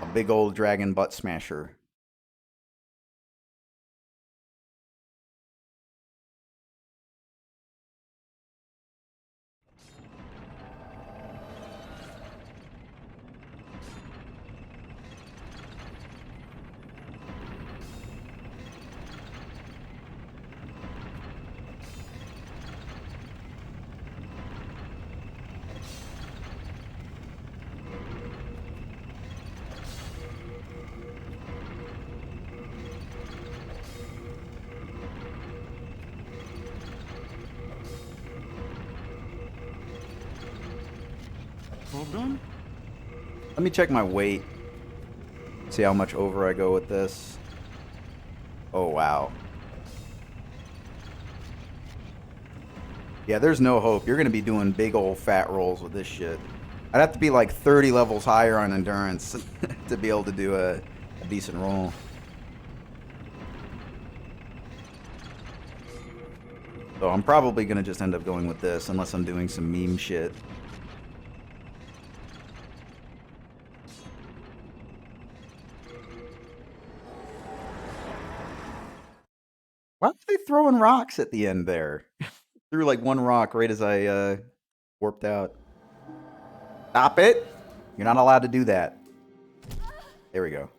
a big old dragon butt smasher. All done? Let me check my weight. See how much over I go with this. Oh, wow. Yeah, there's no hope. You're going to be doing big old fat rolls with this shit. I'd have to be like 30 levels higher on endurance to be able to do a decent roll. So I'm probably going to just end up going with this unless I'm doing some meme shit. Why are they throwing rocks at the end there? Threw like one rock right as I warped out. Stop it! You're not allowed to do that. There we go.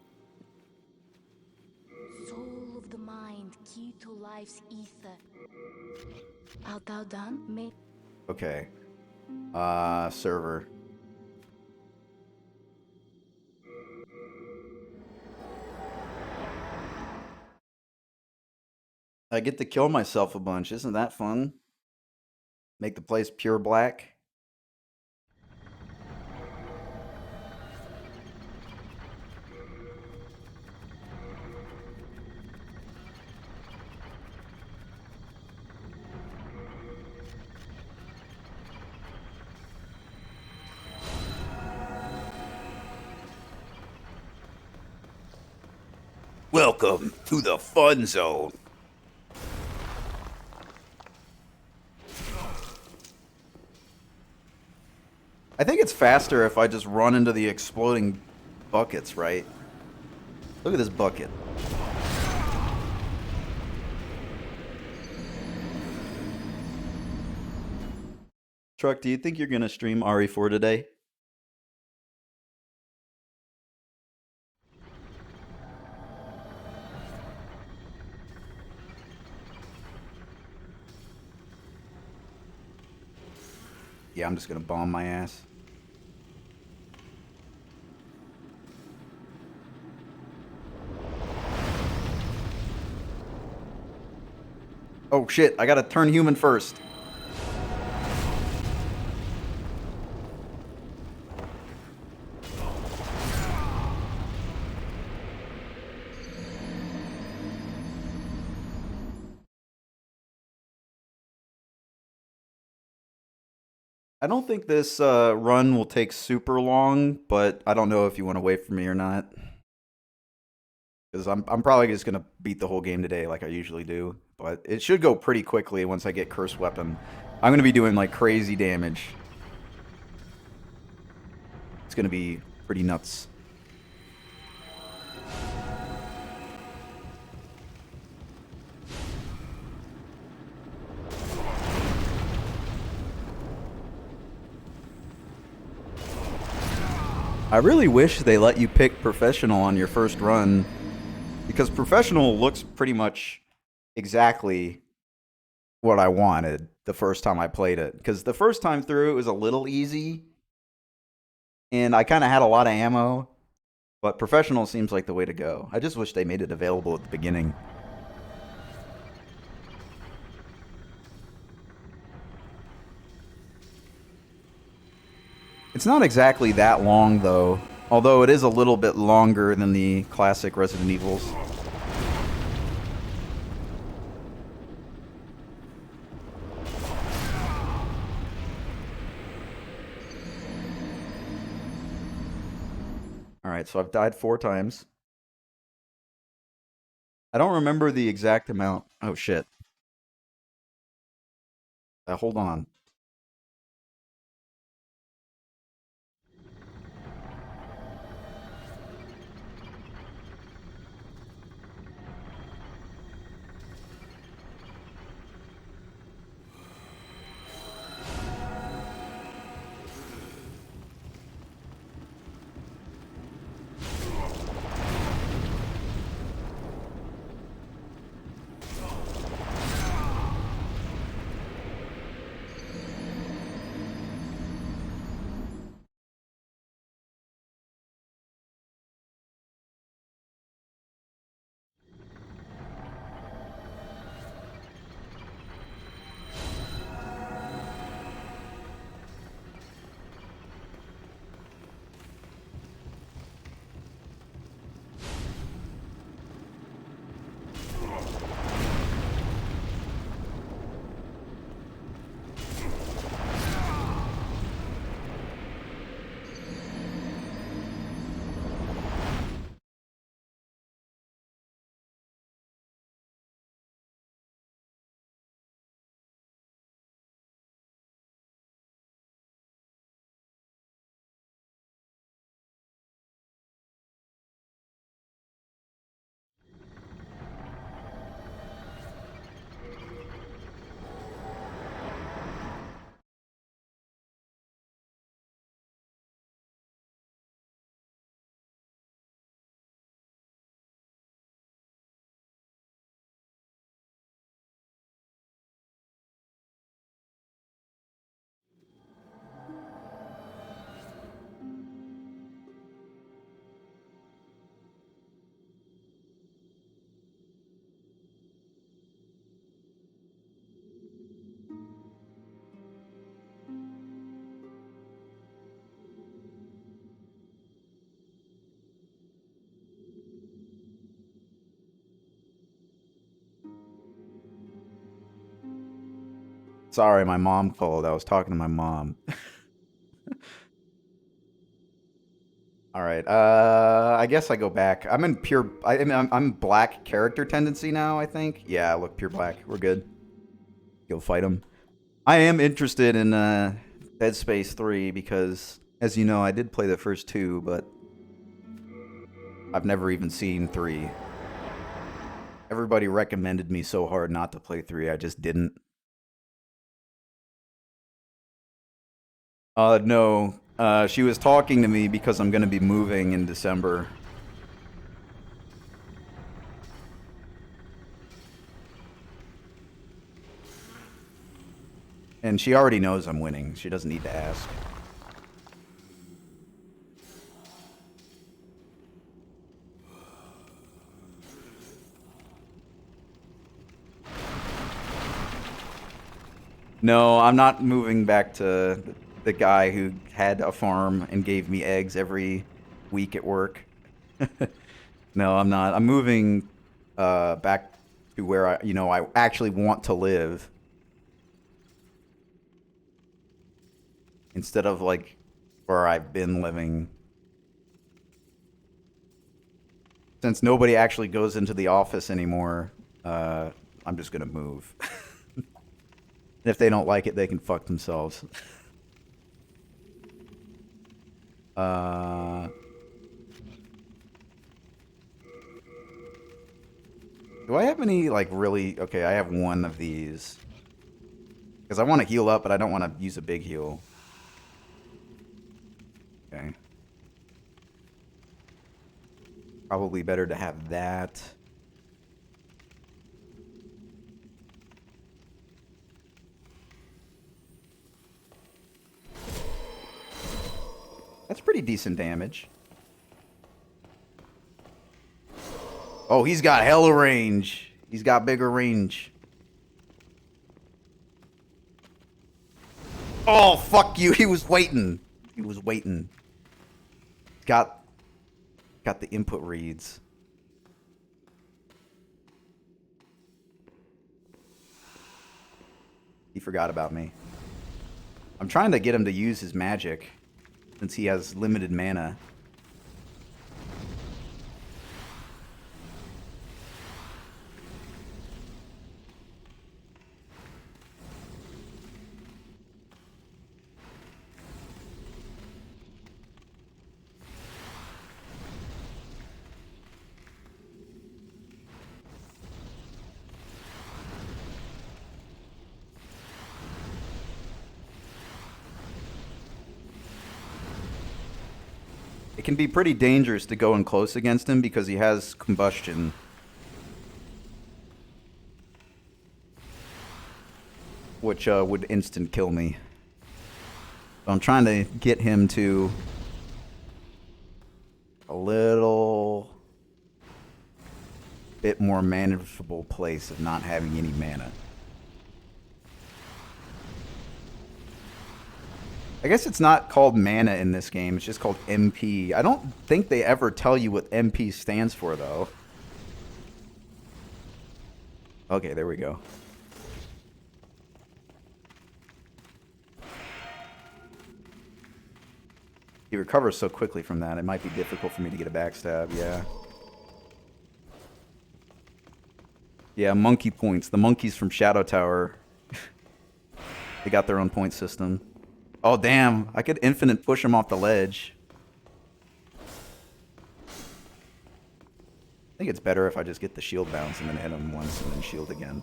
Soul of the mind, key to life's ether. Art thou done? May Okay. Server. I get to kill myself a bunch. Isn't that fun? Make the place pure black. Welcome to the fun zone. I think it's faster if I just run into the exploding buckets, right? Look at this bucket. Truck, do you think you're gonna stream RE4 today? Yeah, I'm just gonna bomb my ass. Oh shit, I gotta turn human first. I don't think this run will take super long, but I don't know if you want to wait for me or not. Because I'm probably just gonna beat the whole game today like I usually do. But it should go pretty quickly once I get Curse Weapon. I'm gonna be doing like crazy damage. It's gonna be pretty nuts. I really wish they let you pick Professional on your first run, because Professional looks pretty much exactly what I wanted the first time I played it. Because the first time through, it was a little easy, and I kind of had a lot of ammo, but Professional seems like the way to go. I just wish they made it available at the beginning. It's not exactly that long, though, although it is a little bit longer than the classic Resident Evils. Alright, so I've died 4 times. I don't remember the exact amount. Oh, shit. Hold on. Sorry, my mom called. I was talking to my mom. All right. I guess I go back. I'm in pure. I'm black character tendency now. I think. Yeah, I look pure black. We're good. Go fight him. I am interested in Dead Space 3 because, as you know, I did play the first 2, but I've never even seen 3. Everybody recommended me so hard not to play 3, I just didn't. No. She was talking to me because I'm gonna be moving in December. And she already knows I'm winning. She doesn't need to ask. No, I'm not moving back to the guy who had a farm and gave me eggs every week at work. No, I'm not. I'm moving back to where I actually want to live instead of like where I've been living. Since nobody actually goes into the office anymore, I'm just gonna move. And if they don't like it, they can fuck themselves. Do I have any, like, really... Okay, I have one of these. Because I want to heal up, but I don't want to use a big heal. Okay. Probably better to have that. That's pretty decent damage. Oh, he's got hella range. He's got bigger range. Oh, fuck you. He was waiting. He was waiting. Got the input reads. He forgot about me. I'm trying to get him to use his magic since he has limited mana. It can be pretty dangerous to go in close against him because he has combustion. Which would instant kill me. So I'm trying to get him to a little bit more manageable place of not having any mana. I guess it's not called mana in this game, it's just called MP. I don't think they ever tell you what MP stands for, though. Okay, there we go. He recovers so quickly from that, it might be difficult for me to get a backstab, yeah. Yeah, monkey points. The monkeys from Shadow Tower. They got their own point system. Oh, damn. I could infinite push him off the ledge. I think it's better if I just get the shield bounce and then hit him once and then shield again.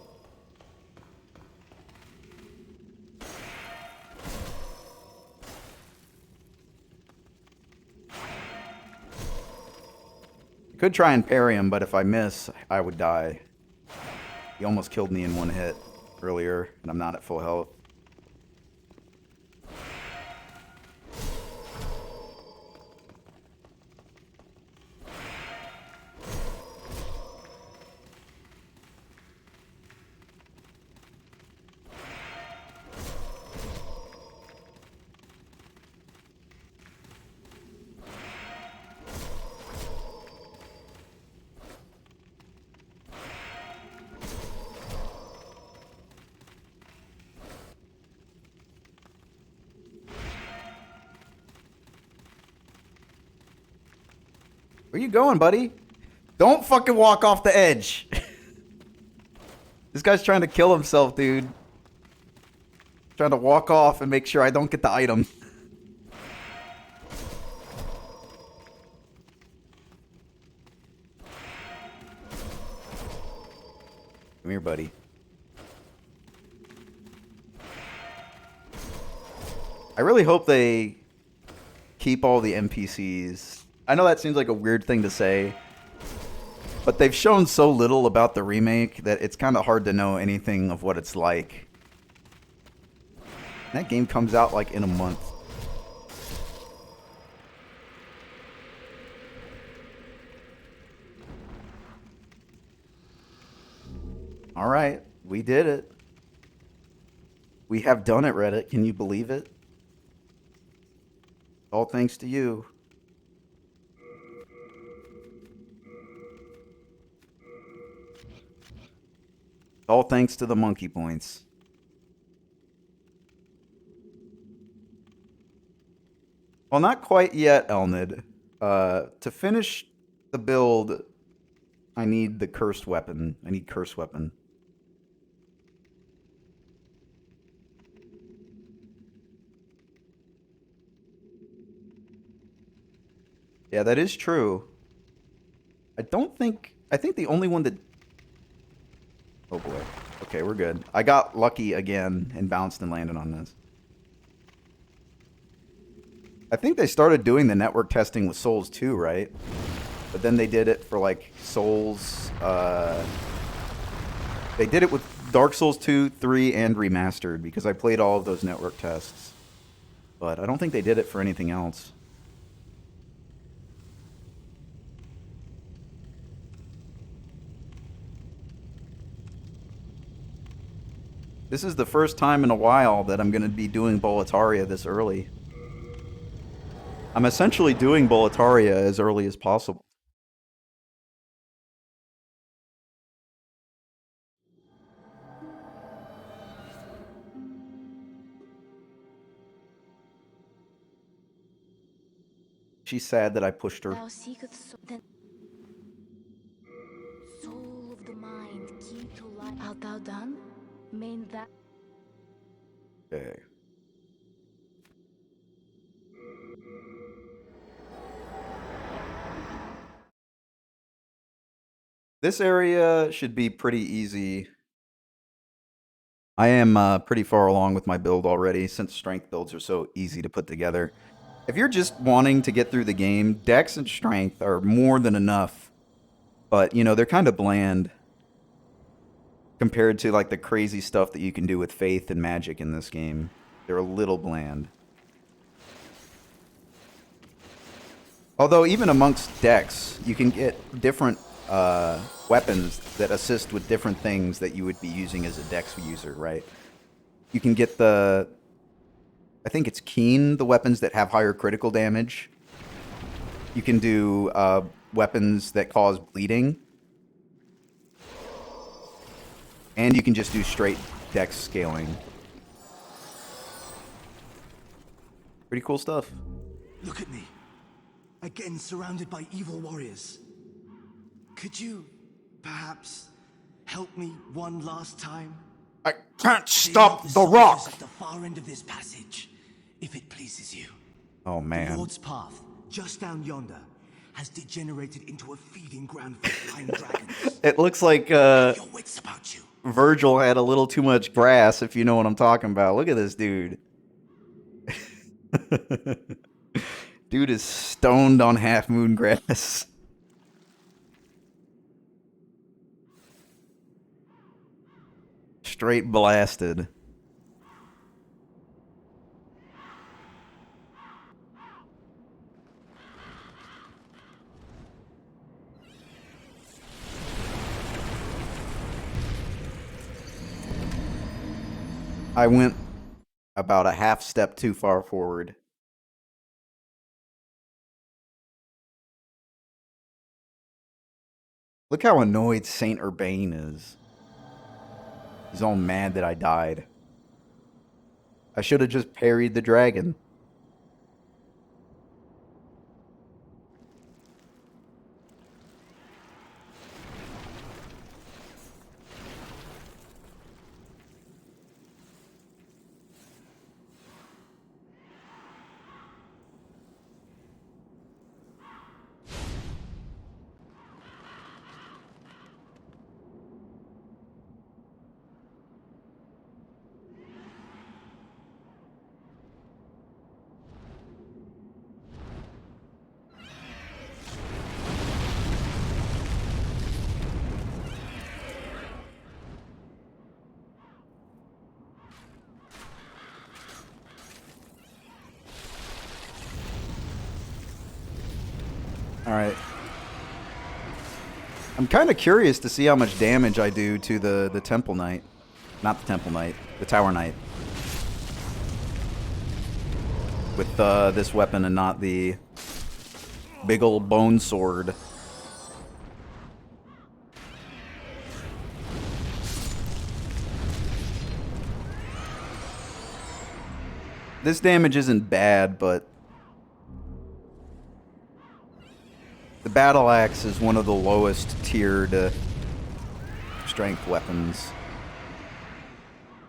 I could try and parry him, but if I miss, I would die. He almost killed me in one hit earlier, and I'm not at full health. Where you going, buddy? Don't fucking walk off the edge. This guy's trying to kill himself, dude. Trying to walk off and make sure I don't get the item. Come here, buddy. I really hope they keep all the NPCs. I know that seems like a weird thing to say, but they've shown so little about the remake that it's kind of hard to know anything of what it's like. That game comes out like in a month. All right, we did it. We have done it, Reddit. Can you believe it? All thanks to you. All thanks to the monkey points. Well, not quite yet, Elnid. To finish the build, I need the cursed weapon. I need curse weapon. Yeah, that is true. I think the only one that... Oh boy. Okay, we're good. I got lucky again and bounced and landed on this. I think they started doing the network testing with Souls 2, right? But then they did it for like Souls... They did it with Dark Souls 2, 3, and Remastered because I played all of those network tests. But I don't think they did it for anything else. This is the first time in a while that I'm going to be doing Boletaria this early. I'm essentially doing Boletaria as early as possible. She's sad that I pushed her. Thou seekest the soul of the mind, key to life. Art thou done? Main that. Okay. This area should be pretty easy. I am pretty far along with my build already, since strength builds are so easy to put together. If you're just wanting to get through the game, Dex and Strength are more than enough. But, you know, they're kind of bland compared to, like, the crazy stuff that you can do with Faith and Magic in this game. They're a little bland. Although, even amongst Dex, you can get different weapons that assist with different things that you would be using as a Dex user, right? You can get the... I think it's Keen, the weapons that have higher critical damage. You can do weapons that cause bleeding. And you can just do straight Dex scaling. Pretty cool stuff. Look at me. Again surrounded by evil warriors. Could you, perhaps, help me one last time? I can't Clear stop out the soldiers rock! at the far end of this passage, if it pleases you. Oh, The man. Lord's path, just down yonder, has degenerated into a feeding ground for flying dragons. It looks like Your wits about you. Virgil had a little too much grass, if you know what I'm talking about. Look at this dude. Dude is stoned on Half Moon grass. Straight blasted. I went about a half step too far forward. Look how annoyed Saint Urbane is. He's all mad that I died. I should have just parried the dragon. Alright. I'm kind of curious to see how much damage I do to the Temple Knight. Not the Temple Knight. The Tower Knight. With this weapon and not the big old bone sword. This damage isn't bad, but the battle axe is one of the lowest tiered strength weapons.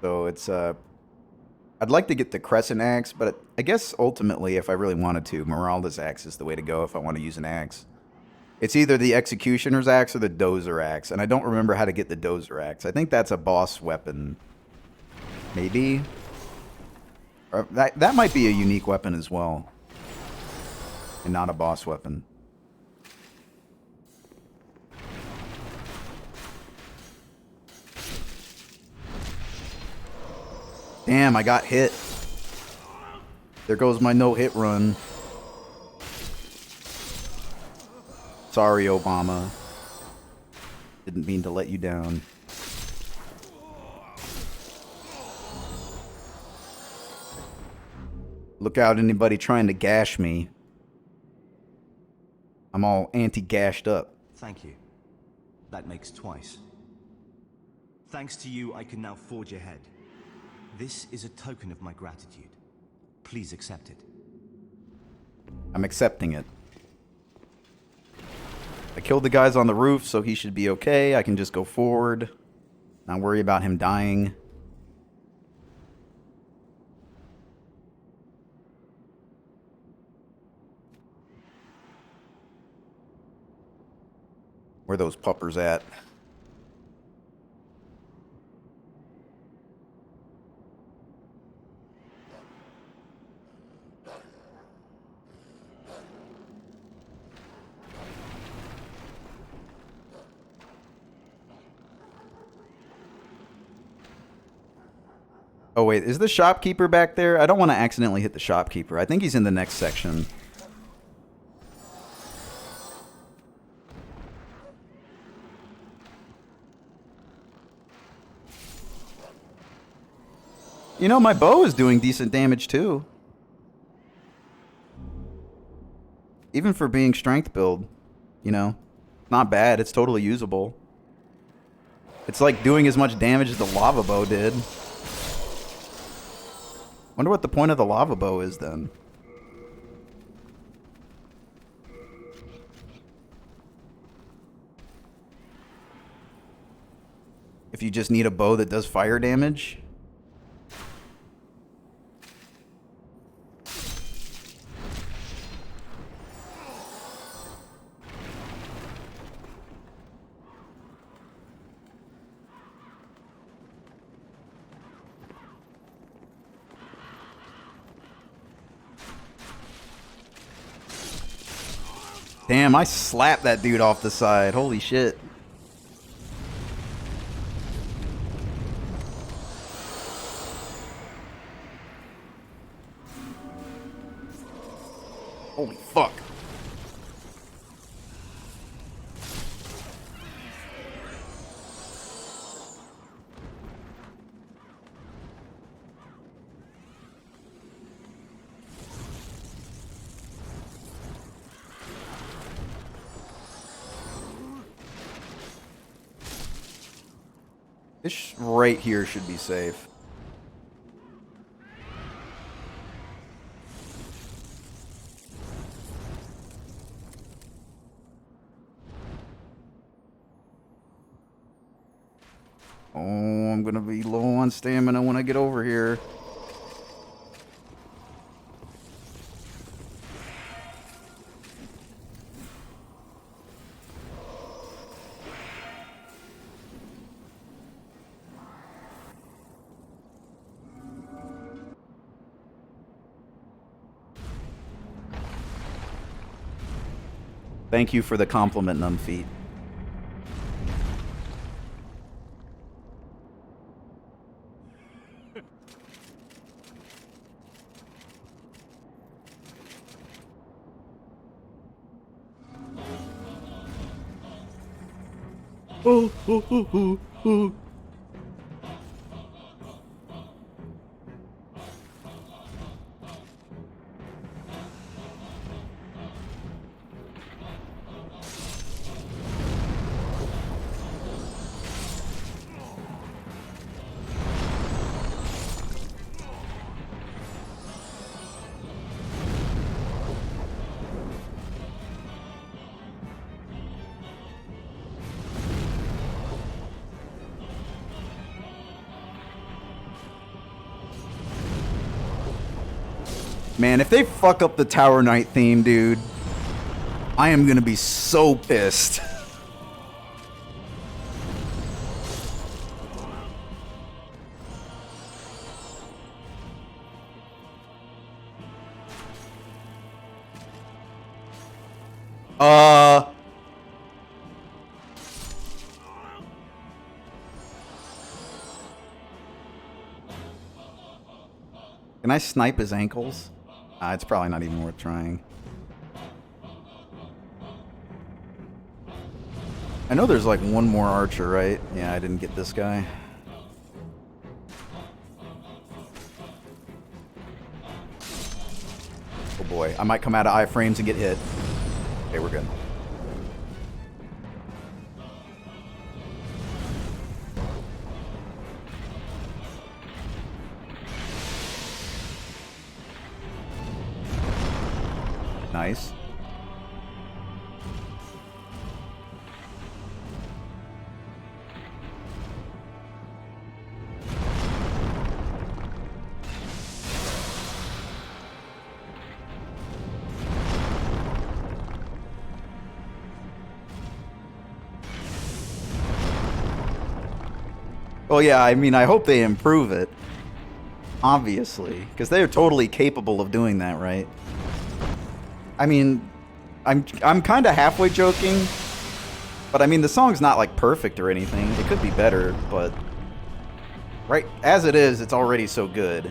So it's I'd like to get the crescent axe, but I guess ultimately if I really wanted to, Meralda's axe is the way to go if I want to use an axe. It's either the executioner's axe or the dozer axe, and I don't remember how to get the dozer axe. I think that's a boss weapon. Maybe. Or that might be a unique weapon as well. And not a boss weapon. Damn, I got hit. There goes my no-hit run. Sorry, Obama. Didn't mean to let you down. Look out, anybody trying to gash me. I'm all anti-gashed up. Thank you. That makes twice. Thanks to you, I can now forge ahead. This is a token of my gratitude. Please accept it. I'm accepting it. I killed the guys on the roof, so he should be okay. I can just go forward. Not worry about him dying. Where are those puppers at? Oh wait, is the shopkeeper back there? I don't want to accidentally hit the shopkeeper. I think he's in the next section. You know, my bow is doing decent damage too. Even for being strength build, you know, not bad. It's totally usable. It's like doing as much damage as the lava bow did. Wonder what the point of the lava bow is then. If you just need a bow that does fire damage. Damn, I slapped that dude off the side. Holy shit. Holy fuck. This right here should be safe. Oh, I'm gonna be low on stamina when I get over here. Thank you for the compliment, Numfeet. Oh, oh, oh, oh, oh. Man, if they fuck up the Tower Knight theme, dude, I am gonna be so pissed. Can I snipe his ankles? It's probably not even worth trying. I know there's like one more archer, right? Yeah, I didn't get this guy. Oh boy, I might come out of iframes and get hit. Okay, we're good. Nice. Well, yeah, I mean, I hope they improve it. Obviously, because they're totally capable of doing that, right? I mean, I'm kind of halfway joking, but I mean, the song's not like perfect or anything. It could be better, but right as it is, it's already so good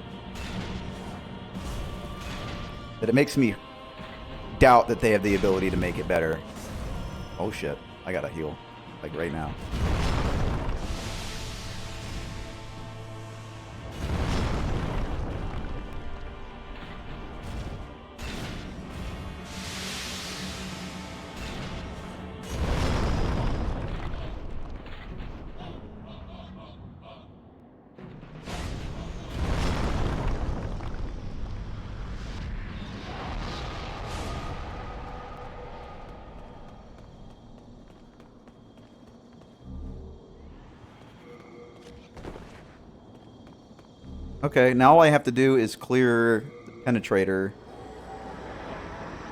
that it makes me doubt that they have the ability to make it better. Oh shit, I gotta heal, like right now. Okay, now all I have to do is clear the penetrator,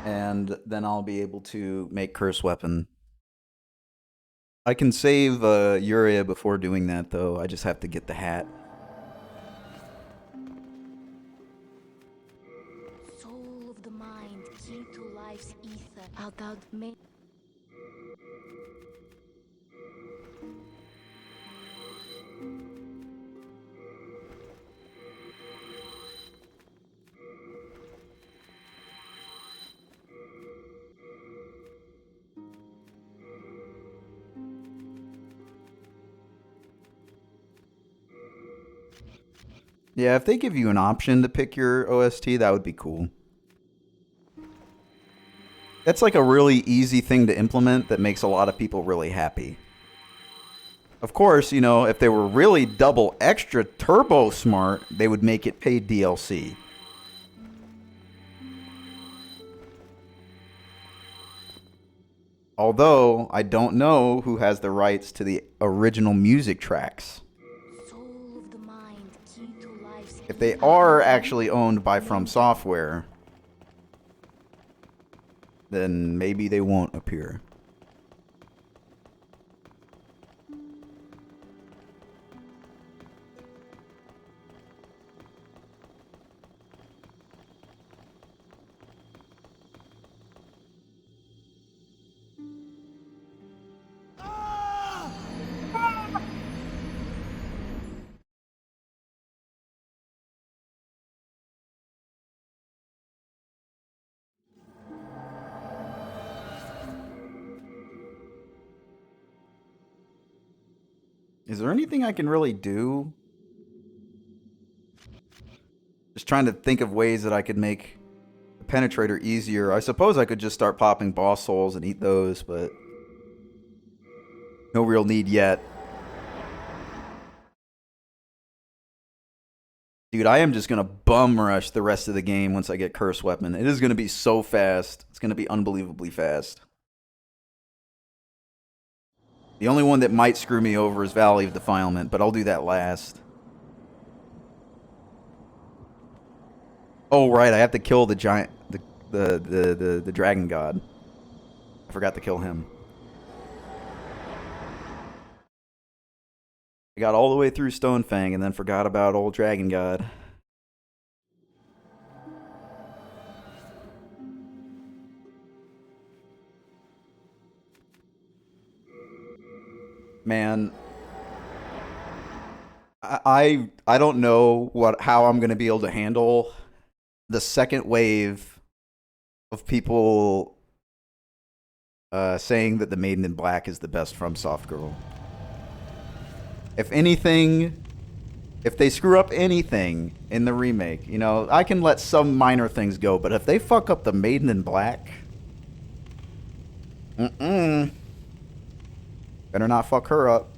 and then I'll be able to make curse weapon. I can save Uria before doing that, though. I just have to get the hat. Soul of the mind, key to life's ether, art thou made? Yeah, if they give you an option to pick your OST, that would be cool. That's like a really easy thing to implement that makes a lot of people really happy. Of course, you know, if they were really double extra turbo smart, they would make it paid DLC. Although, I don't know who has the rights to the original music tracks. Soul of the mind, key to life's If they ether, are art thou actually owned by From Software, then maybe they won't appear. Is there anything I can really do? Just trying to think of ways that I could make the penetrator easier. I suppose I could just start popping boss souls and eat those, but no real need yet. Dude, I am just going to bum rush the rest of the game once I get Curse Weapon. It is going to be so fast. It's going to be unbelievably fast. The only one that might screw me over is Valley of Defilement, but I'll do that last. Oh, right, I have to kill the giant, the dragon god. I forgot to kill him. I got all the way through Stonefang and then forgot about old dragon god. Man, I don't know how I'm gonna be able to handle the second wave of people saying that the Maiden in Black is the best FromSoft girl. If anything, if they screw up anything in the remake, you know, I can let some minor things go, but if they fuck up the Maiden in Black, better not fuck her up.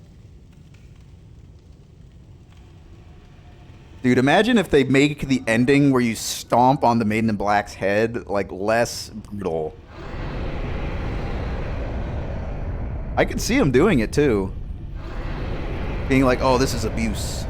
Dude, imagine if they make the ending where you stomp on the Maiden in Black's head, like, less brutal. I could see them doing it, too. Being like, oh, this is abuse.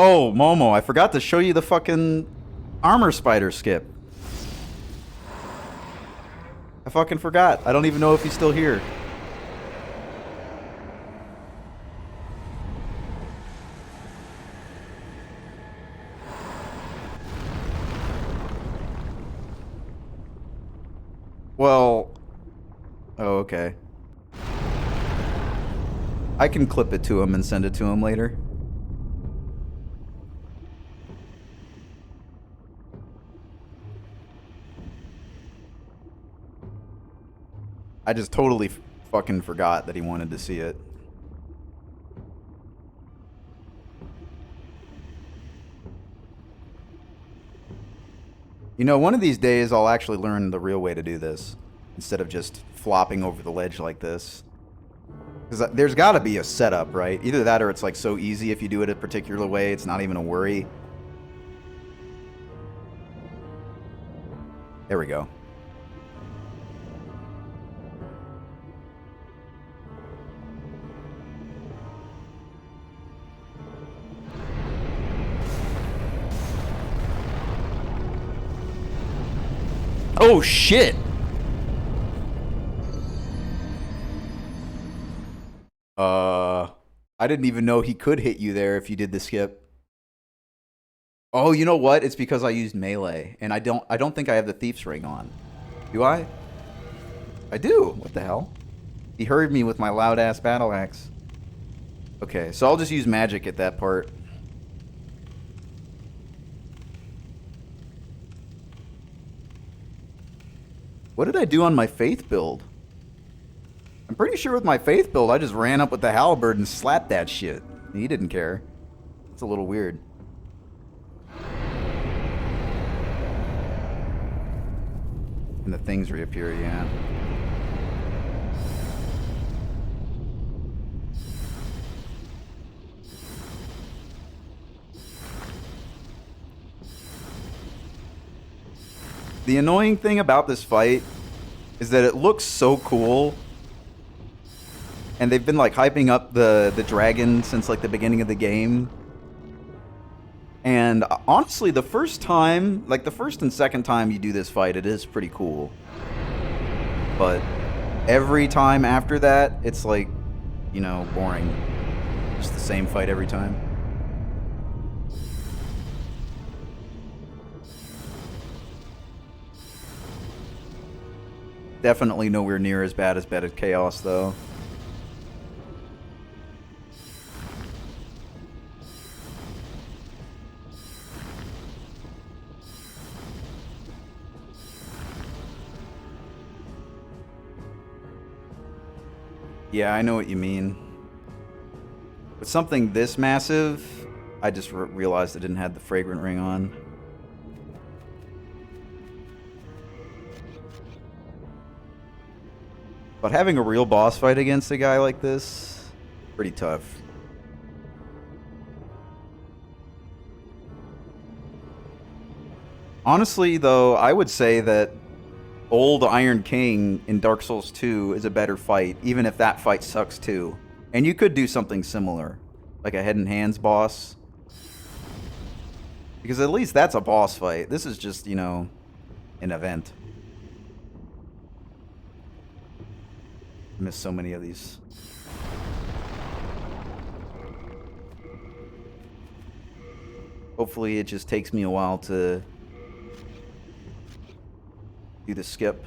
Oh, Momo, I forgot to show you the fucking armor spider skip. I fucking forgot. I don't even know if he's still here. Well... Oh, okay. I can clip it to him and send it to him later. I just totally fucking forgot that he wanted to see it. You know, one of these days I'll actually learn the real way to do this, instead of just flopping over the ledge like this. Because there's got to be a setup, right? Either that or it's like so easy if you do it a particular way, it's not even a worry. There we go. Oh shit! I didn't even know he could hit you there if you did the skip. Oh, you know what? It's because I used melee, and I don't think I have the Thief's Ring on. Do I? I do. What the hell? He heard me with my loud ass battle axe. Okay, so I'll just use magic at that part. What did I do on my faith build? I'm pretty sure with my faith build, I just ran up with the halberd and slapped that shit. He didn't care. It's a little weird. And the things reappear, yeah. The annoying thing about this fight is that it looks so cool. And they've been like hyping up the dragon since like the beginning of the game. And honestly, the first time, like the first and second time you do this fight, it is pretty cool. But every time after that, it's like, you know, boring. Just the same fight every time. Definitely nowhere near as bad as Bedded Chaos, though. Yeah, I know what you mean. With something this massive, I just realized I didn't have the fragrant ring on. But having a real boss fight against a guy like this, pretty tough. Honestly, though, I would say that Old Iron King in Dark Souls 2 is a better fight, even if that fight sucks too. And you could do something similar, like a Head and Hands boss. Because at least that's a boss fight. This is just, you know, an event. I miss so many of these. Hopefully it just takes me a while to do the skip.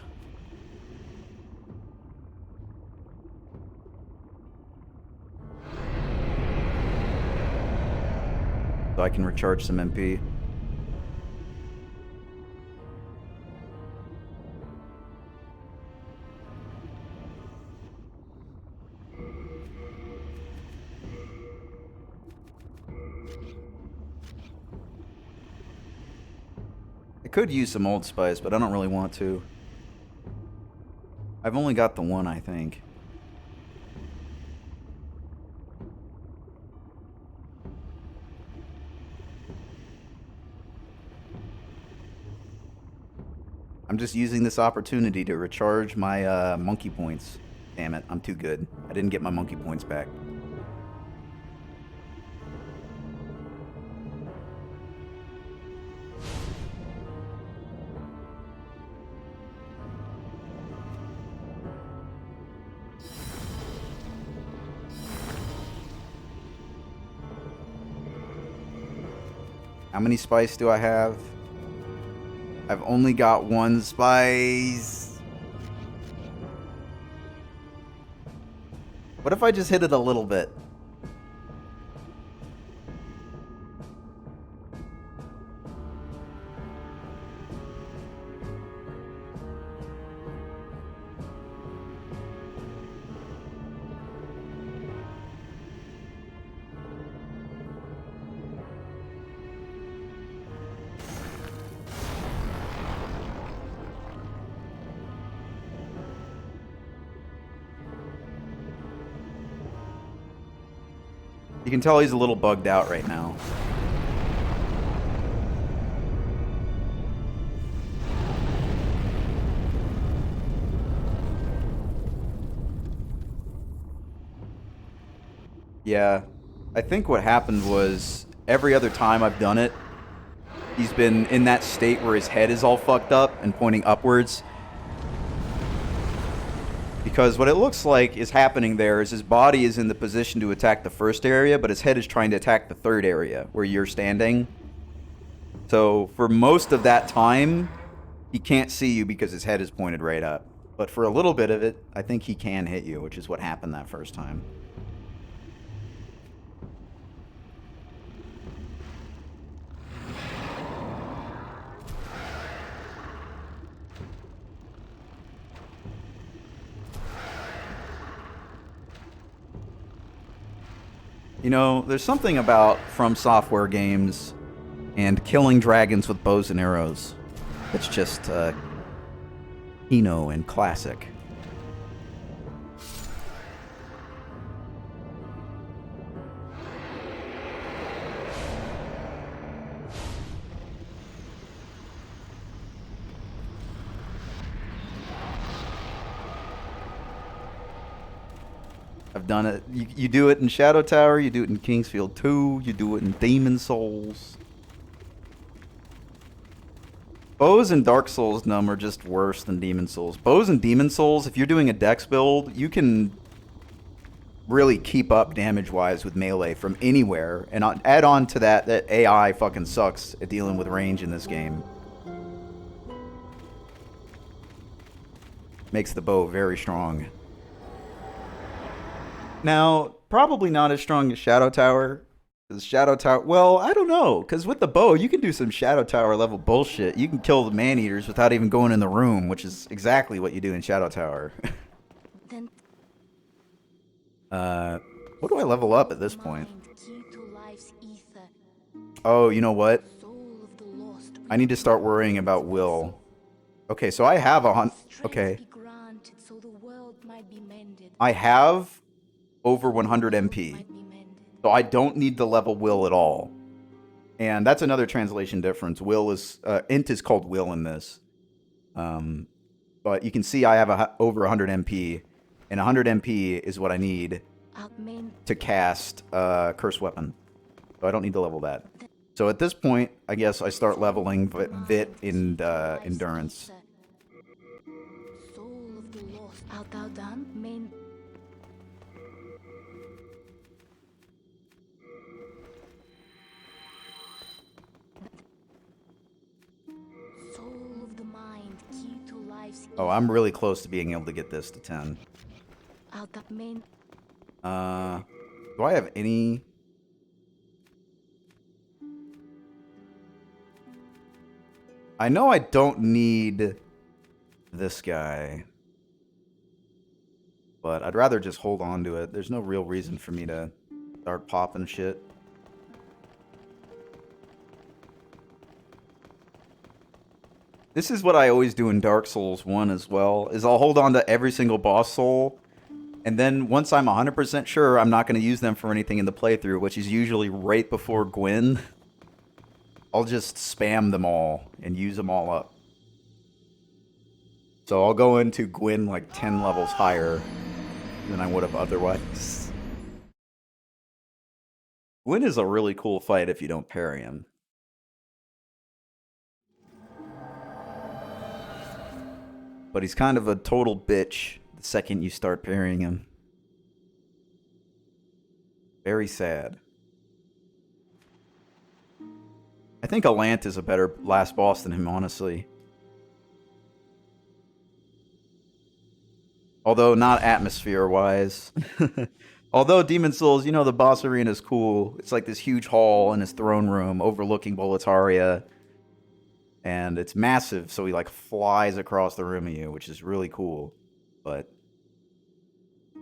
So I can recharge some MP. I could use some Old Spice, but I don't really want to. I've only got the one, I think. I'm just using this opportunity to recharge my monkey points. Damn it, I'm too good. I didn't get my monkey points back. How many spice do I have? I've only got one spice. What if I just hit it a little bit? You can tell he's a little bugged out right now. Yeah, I think what happened was every other time I've done it, he's been in that state where his head is all fucked up and pointing upwards. Because what it looks like is happening there is his body is in the position to attack the first area, but his head is trying to attack the third area where you're standing. So for most of that time, he can't see you because his head is pointed right up. But for a little bit of it, I think he can hit you, which is what happened that first time. You know, there's something about From Software games and killing dragons with bows and arrows that's just Kino and classic. I've done it. You do it in Shadow Tower, you do it in Kingsfield 2, you do it in Demon Souls. Bows and Dark Souls Numb are just worse than Demon Souls. Bows and Demon Souls, if you're doing a dex build, you can really keep up damage-wise with melee from anywhere. And add on to that AI fucking sucks at dealing with range in this game. Makes the bow very strong. Now, probably not as strong as Shadow Tower. Because Shadow Tower... Well, I don't know. Because with the bow, you can do some Shadow Tower level bullshit. You can kill the man-eaters without even going in the room, which is exactly what you do in Shadow Tower. Then What do I level up at this point? mind, key to life's ether, Oh, you know what? soul of the lost. I need to start worrying about will. Okay, so I have okay. Be granted so the world might be mended. I have over 100 MP. Might be mended. So I don't need to level will at all. And that's another translation difference. Will is int is called will in this. But you can see I have over 100 MP, and 100 MP is what I need to cast Curse Weapon. So I don't need to level that. So at this point, I guess I start leveling Vit and Endurance. Soul of the lost. Art thou done? Soul of the mind, key to life's Oh, I'm really close to being able to get this to 10. out that main. Do I have any... I know I don't need this guy. But I'd rather just hold on to it. There's no real reason for me to start popping shit. This is what I always do in Dark Souls 1 as well, is I'll hold on to every single boss soul, and then once I'm 100% sure I'm not going to use them for anything in the playthrough, which is usually right before Gwyn, I'll just spam them all and use them all up. So I'll go into Gwyn like 10 levels higher than I would have otherwise. Gwyn is a really cool fight if you don't parry him. But he's kind of a total bitch the second you start parrying him. Very sad. I think Alant is a better last boss than him, honestly. Although not atmosphere-wise. Although Demon Souls, you know, the boss arena is cool. It's like this huge hall in his throne room overlooking Boletaria. And it's massive, so he like flies across the room at you, which is really cool. But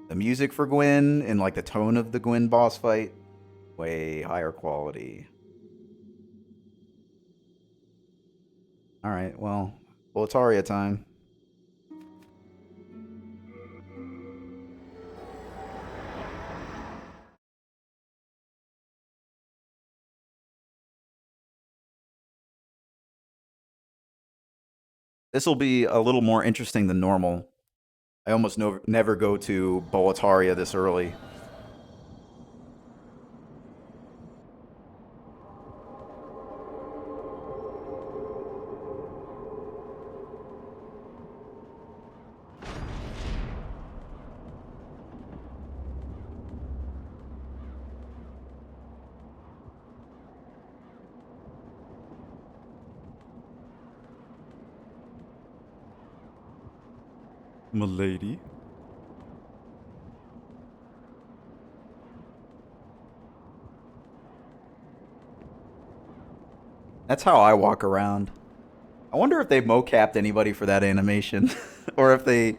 the music for Gwyn and like the tone of the Gwyn boss fight, way higher quality. Alright, well, Boletaria time. This will be a little more interesting than normal. I almost never go to Boletaria this early. Milady. That's how I walk around. I wonder if they mocapped anybody for that animation. Or if they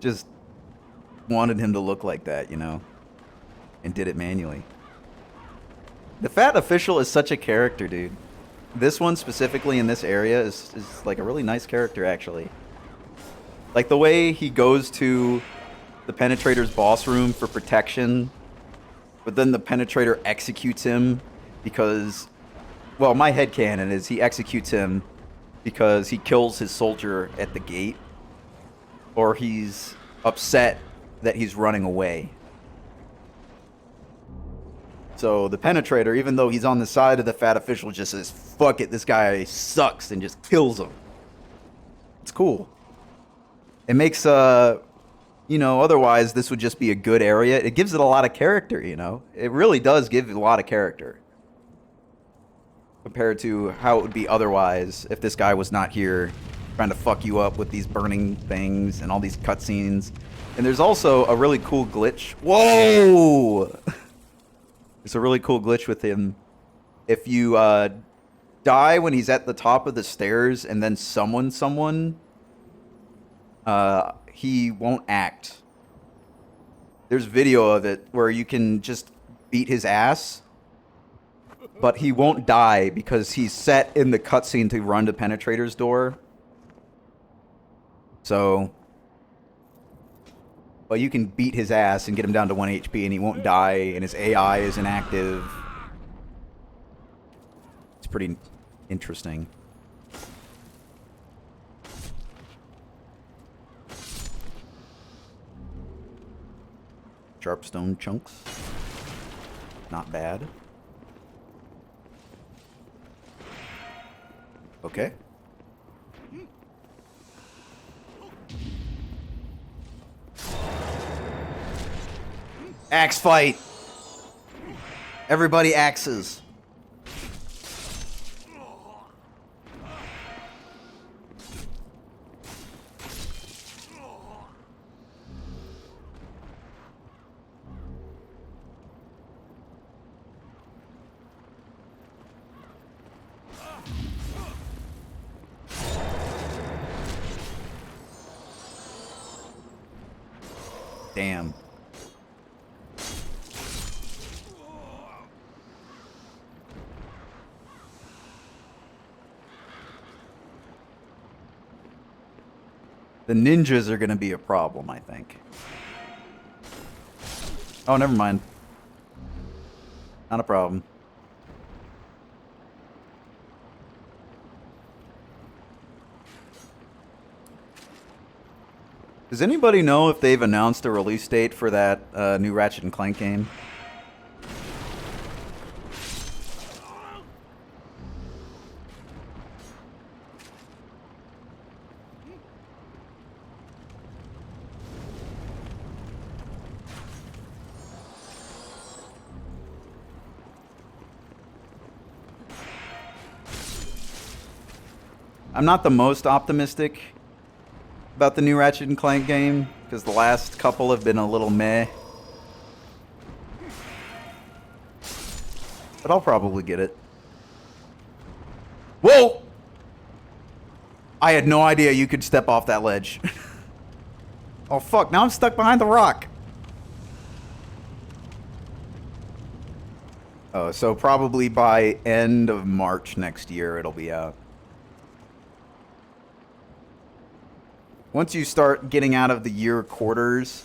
just wanted him to look like that, you know? And did it manually. The Fat Official is such a character, dude. This one specifically in this area is like a really nice character, actually. Like the way he goes to the Penetrator's boss room for protection, but then the Penetrator executes him because, well, my headcanon is he executes him because he kills his soldier at the gate, or he's upset that he's running away. So the penetrator, even though he's on the side of the fat official, just says, fuck it, this guy sucks, and just kills him. It's cool. It makes, you know, otherwise this would just be a good area. It gives it a lot of character, you know? It really does give it a lot of character. Compared to how it would be otherwise if this guy was not here trying to fuck you up with these burning things and all these cutscenes. And there's also a really cool glitch. Whoa! It's a really cool glitch with him. If you die when he's at the top of the stairs and then summon someone, he won't act. There's video of it where you can just beat his ass, but he won't die because he's set in the cutscene to run to Penetrator's door. So, but you can beat his ass and get him down to 1 HP and he won't die, and his AI is inactive. It's pretty interesting. Sharp stone chunks. Not bad. Okay. Axe fight. Everybody axes. Damn. The ninjas are going to be a problem, I think. Oh, never mind. Not a problem. Does anybody know if they've announced a release date for that new Ratchet & Clank game? I'm not the most optimistic about the new Ratchet & Clank game, because the last couple have been a little meh. But I'll probably get it. Whoa! I had no idea you could step off that ledge. Oh fuck, now I'm stuck behind the rock. Oh, so probably by end of March next year it'll be out. Once you start getting out of the year quarters,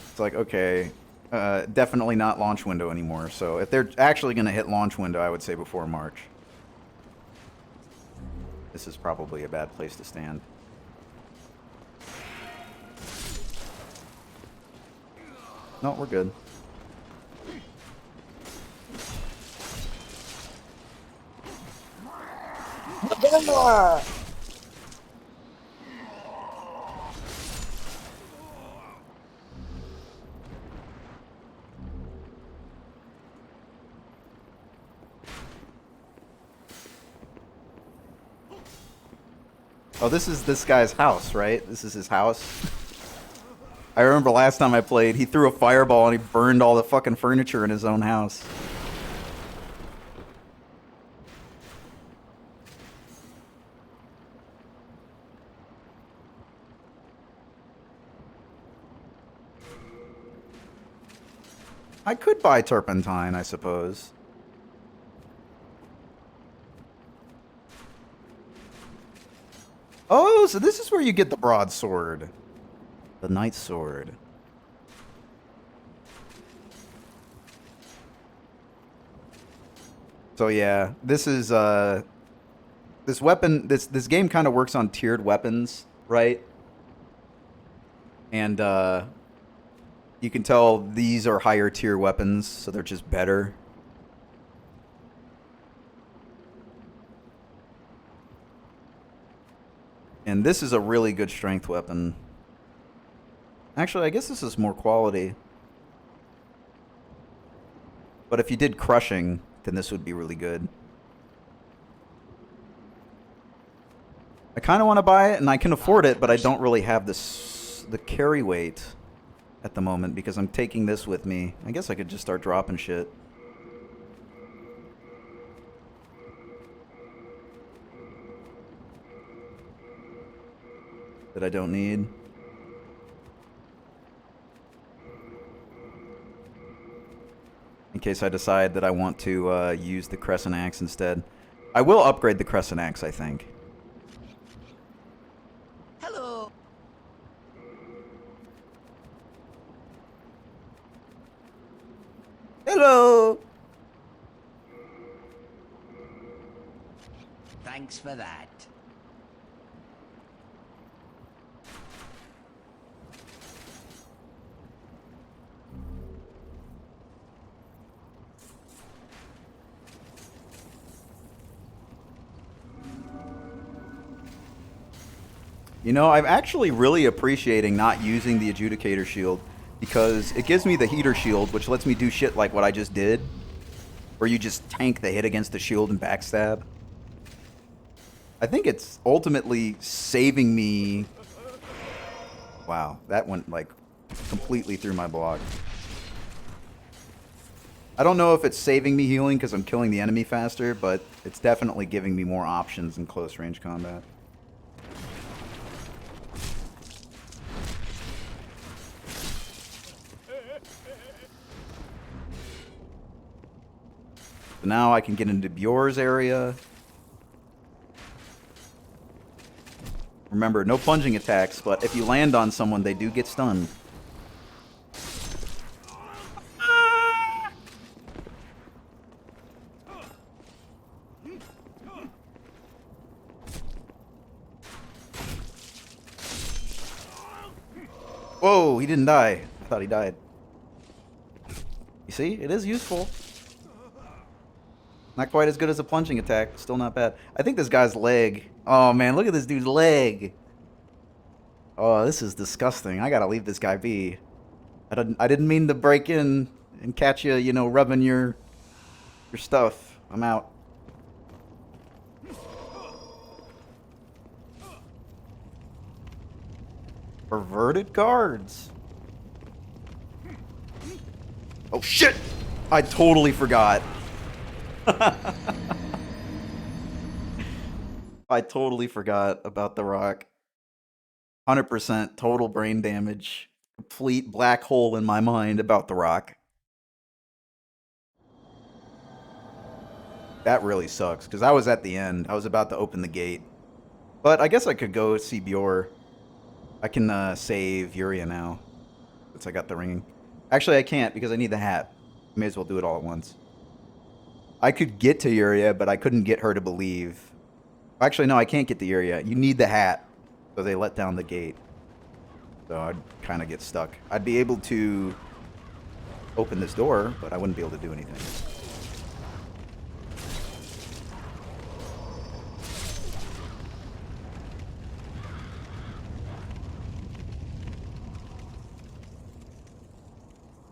it's like, okay, definitely not launch window anymore. So if they're actually going to hit launch window, I would say before March. This is probably a bad place to stand. No, we're good. Oh, this is this guy's house, right? This is his house. I remember last time I played, he threw a fireball and he burned all the fucking furniture in his own house. I could buy turpentine, I suppose. Oh, so this is where you get the broadsword. The knight's sword. So yeah, this is this weapon, this game kind of works on tiered weapons, right? And you can tell these are higher tier weapons, so they're just better. And this is a really good strength weapon. Actually, I guess this is more quality. But if you did crushing, then this would be really good. I kind of want to buy it, and I can afford it, but I don't really have the carry weight at the moment because I'm taking this with me. I guess I could just start dropping shit. That I don't need. In case I decide that I want to use the Crescent Axe instead. I will upgrade the Crescent Axe, I think. Hello. Hello! Thanks for that. You know, I'm actually really appreciating not using the Adjudicator Shield because it gives me the Heater Shield, which lets me do shit like what I just did, where you just tank the hit against the shield and backstab. I think it's ultimately saving me... Wow, that went, like, completely through my block. I don't know if it's saving me healing because I'm killing the enemy faster, but it's definitely giving me more options in close range combat. So now I can get into Bjor's area. Remember, no plunging attacks, but if you land on someone, they do get stunned. Whoa, he didn't die. I thought he died. You see, it is useful. Not quite as good as a plunging attack. Still not bad. I think this guy's leg. Oh, man, look at this dude's leg. Oh, this is disgusting. I gotta leave this guy be. I didn't mean to break in and catch you, you know, rubbing your stuff. I'm out. Perverted guards. Oh, shit! I totally forgot. I totally forgot about the rock. 100% total brain damage. Complete black hole in my mind about the rock. That really sucks, because I was at the end. I was about to open the gate. But I guess I could go see Bjor. I can save Yuria now, since I got the ring. Actually, I can't, because I need the hat. May as well do it all at once. I could get to Yuria, but I couldn't get her to believe. Actually, no, I can't get to Yuria. You need the hat, so they let down the gate. So I'd kind of get stuck. I'd be able to open this door, but I wouldn't be able to do anything.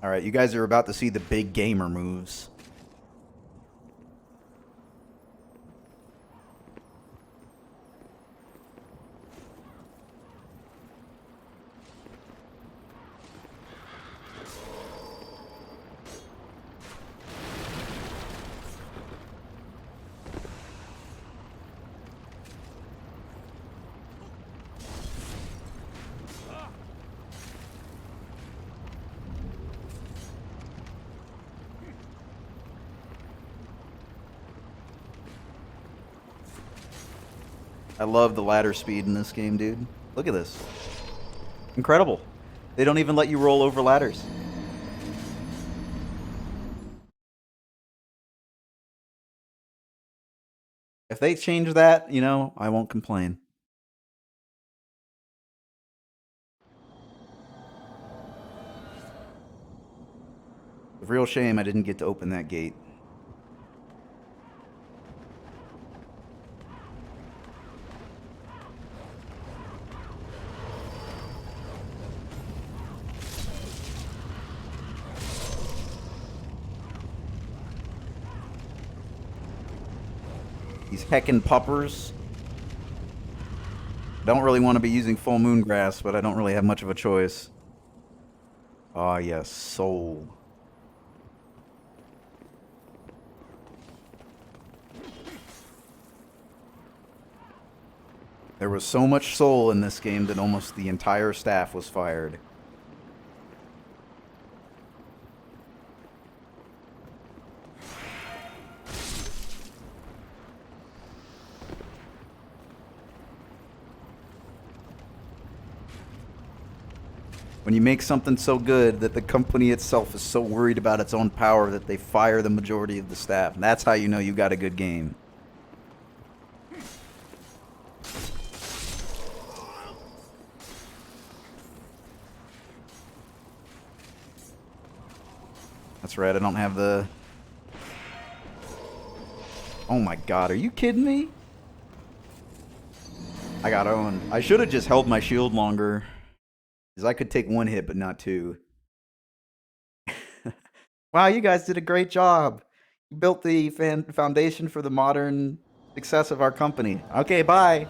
Alright, you guys are about to see the big gamer moves. I love the ladder speed in this game, dude. Look at this. Incredible. They don't even let you roll over ladders. If they change that, you know, I won't complain. It's a real shame I didn't get to open that gate. These heckin' puppers. Don't really want to be using full moon grass, but I don't really have much of a choice. Ah, yes, soul. There was so much soul in this game that almost the entire staff was fired. When you make something so good that the company itself is so worried about its own power that they fire the majority of the staff, that's how you know you got a good game. That's right, I don't have the... Oh my god, are you kidding me? I got owned. I should have just held my shield longer. Because I could take one hit, but not two. Wow, you guys did a great job. You built the foundation for the modern success of our company. Okay, bye.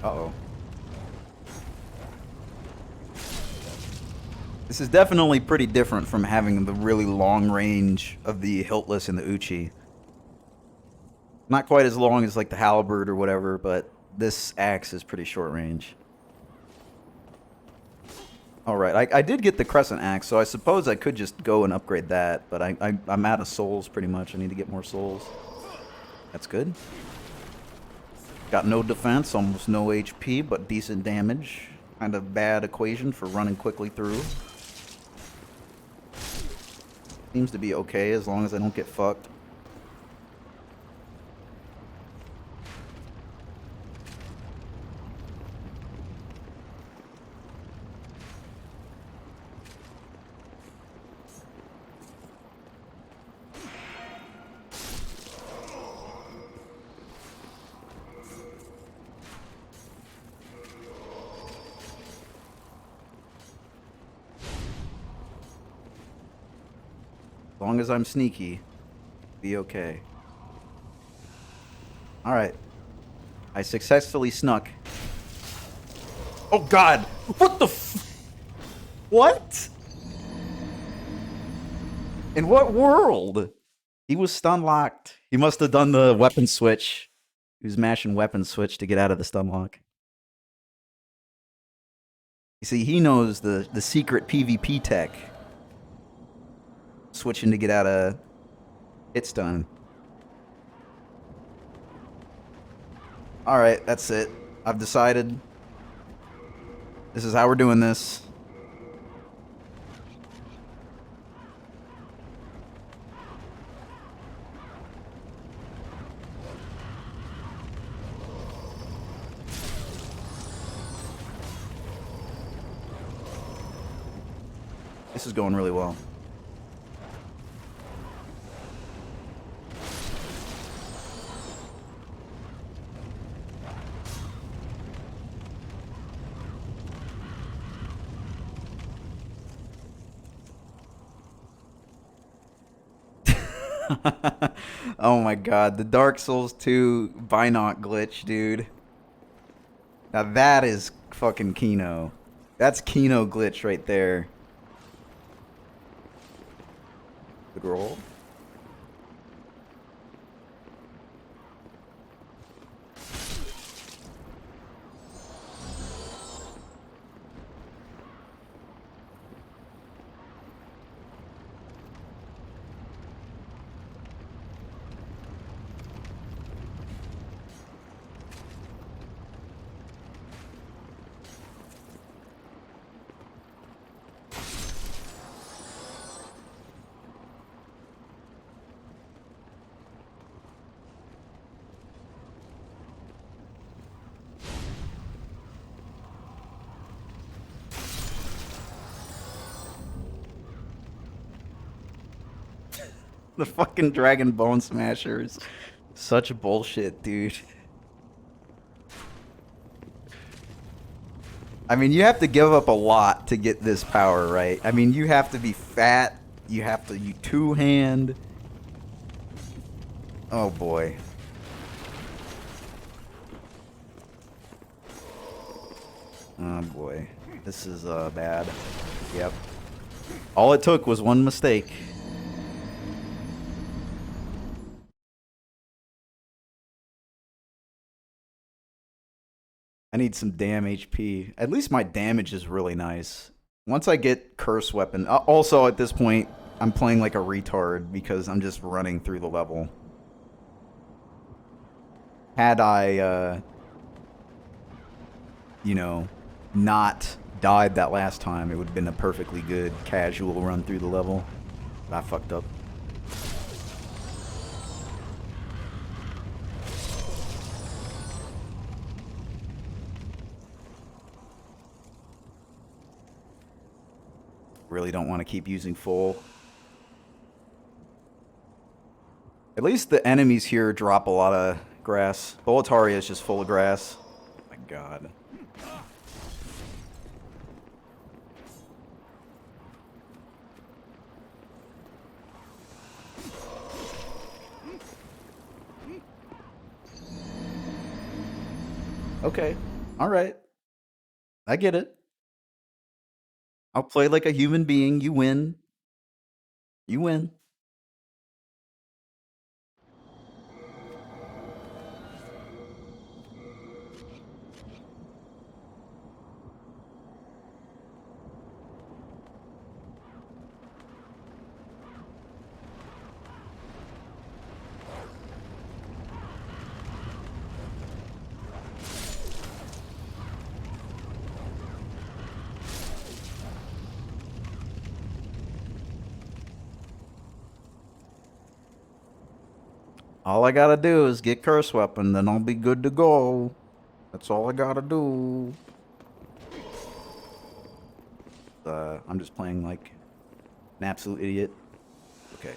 Uh-oh. This is definitely pretty different from having the really long range of the hiltless and the Uchi. Not quite as long as like the halberd or whatever, but this axe is pretty short range. Alright, I did get the crescent axe, so I suppose I could just go and upgrade that, but I'm out of souls pretty much. I need to get more souls. That's good. Got no defense, almost no HP, but decent damage. Kind of bad equation for running quickly through. Seems to be okay as long as I don't get fucked. As long as I'm sneaky, be okay. Alright. I successfully snuck. Oh god! What the f- What? In what world? He was stun locked. He must have done the weapon switch. He was mashing weapon switch to get out of the stun lock. You see, he knows the secret PvP tech. Switching to get out of hit stun. Alright, that's it. I've decided. This is how we're doing this. This is going really well. Oh my god, the Dark Souls 2 Binoc glitch, dude. Now that is fucking Kino. That's Kino glitch right there. Good roll. The fucking Dragon Bone Smashers. Such bullshit, dude. I mean, you have to give up a lot to get this power, right? I mean, you have to be fat. You have to two-hand. Oh, boy. Oh, boy. This is, bad. Yep. All it took was one mistake. I need some damn HP. At least my damage is really nice. Once I get Curse Weapon... Also, at this point, I'm playing like a retard because I'm just running through the level. Had I, you know, not died that last time, it would have been a perfectly good casual run through the level. But I fucked up. Really don't want to keep using full. At least the enemies here drop a lot of grass. Boletaria is just full of grass. Oh my god. Okay. Alright. I get it. I'll play like a human being. You win. You win. All I gotta do is get Curse Weapon, then I'll be good to go. That's all I gotta do. I'm just playing like an absolute idiot. Okay.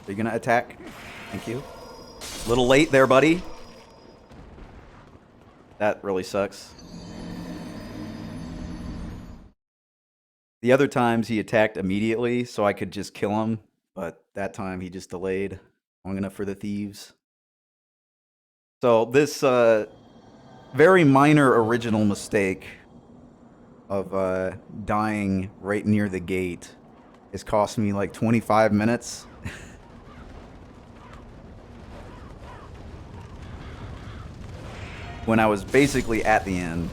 Are you gonna attack? Thank you. Little late there, buddy. That really sucks. The other times he attacked immediately, so I could just kill him, but that time he just delayed long enough for the thieves. So this very minor original mistake of dying right near the gate has cost me like 25 minutes. When I was basically at the end.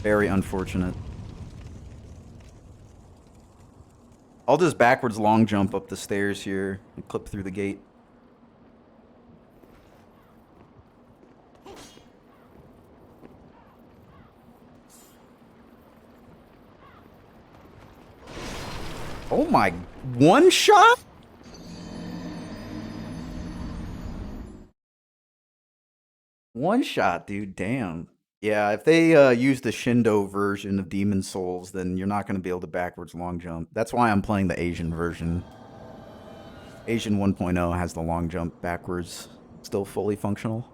Very unfortunate. I'll just backwards long jump up the stairs here and clip through the gate. Oh my, one shot? One shot, dude, damn. Yeah, if they use the Shindo version of Demon Souls, then you're not going to be able to backwards long jump. That's why I'm playing the Asian version. Asian 1.0 has the long jump backwards, still fully functional.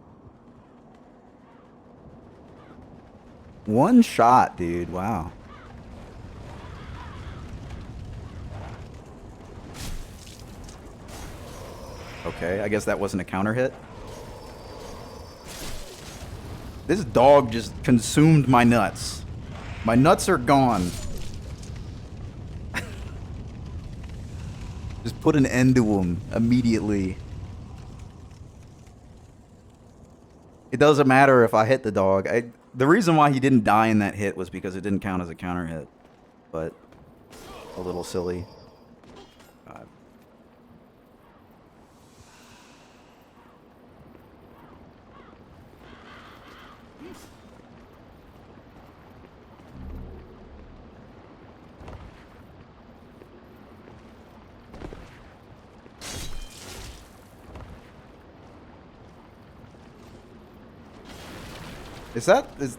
One shot, dude, wow. Okay, I guess that wasn't a counter hit. This dog just consumed my nuts. My nuts are gone. Just put an end to them immediately. It doesn't matter if I hit the dog. The reason why he didn't die in that hit was because it didn't count as a counter hit. But a little silly. God.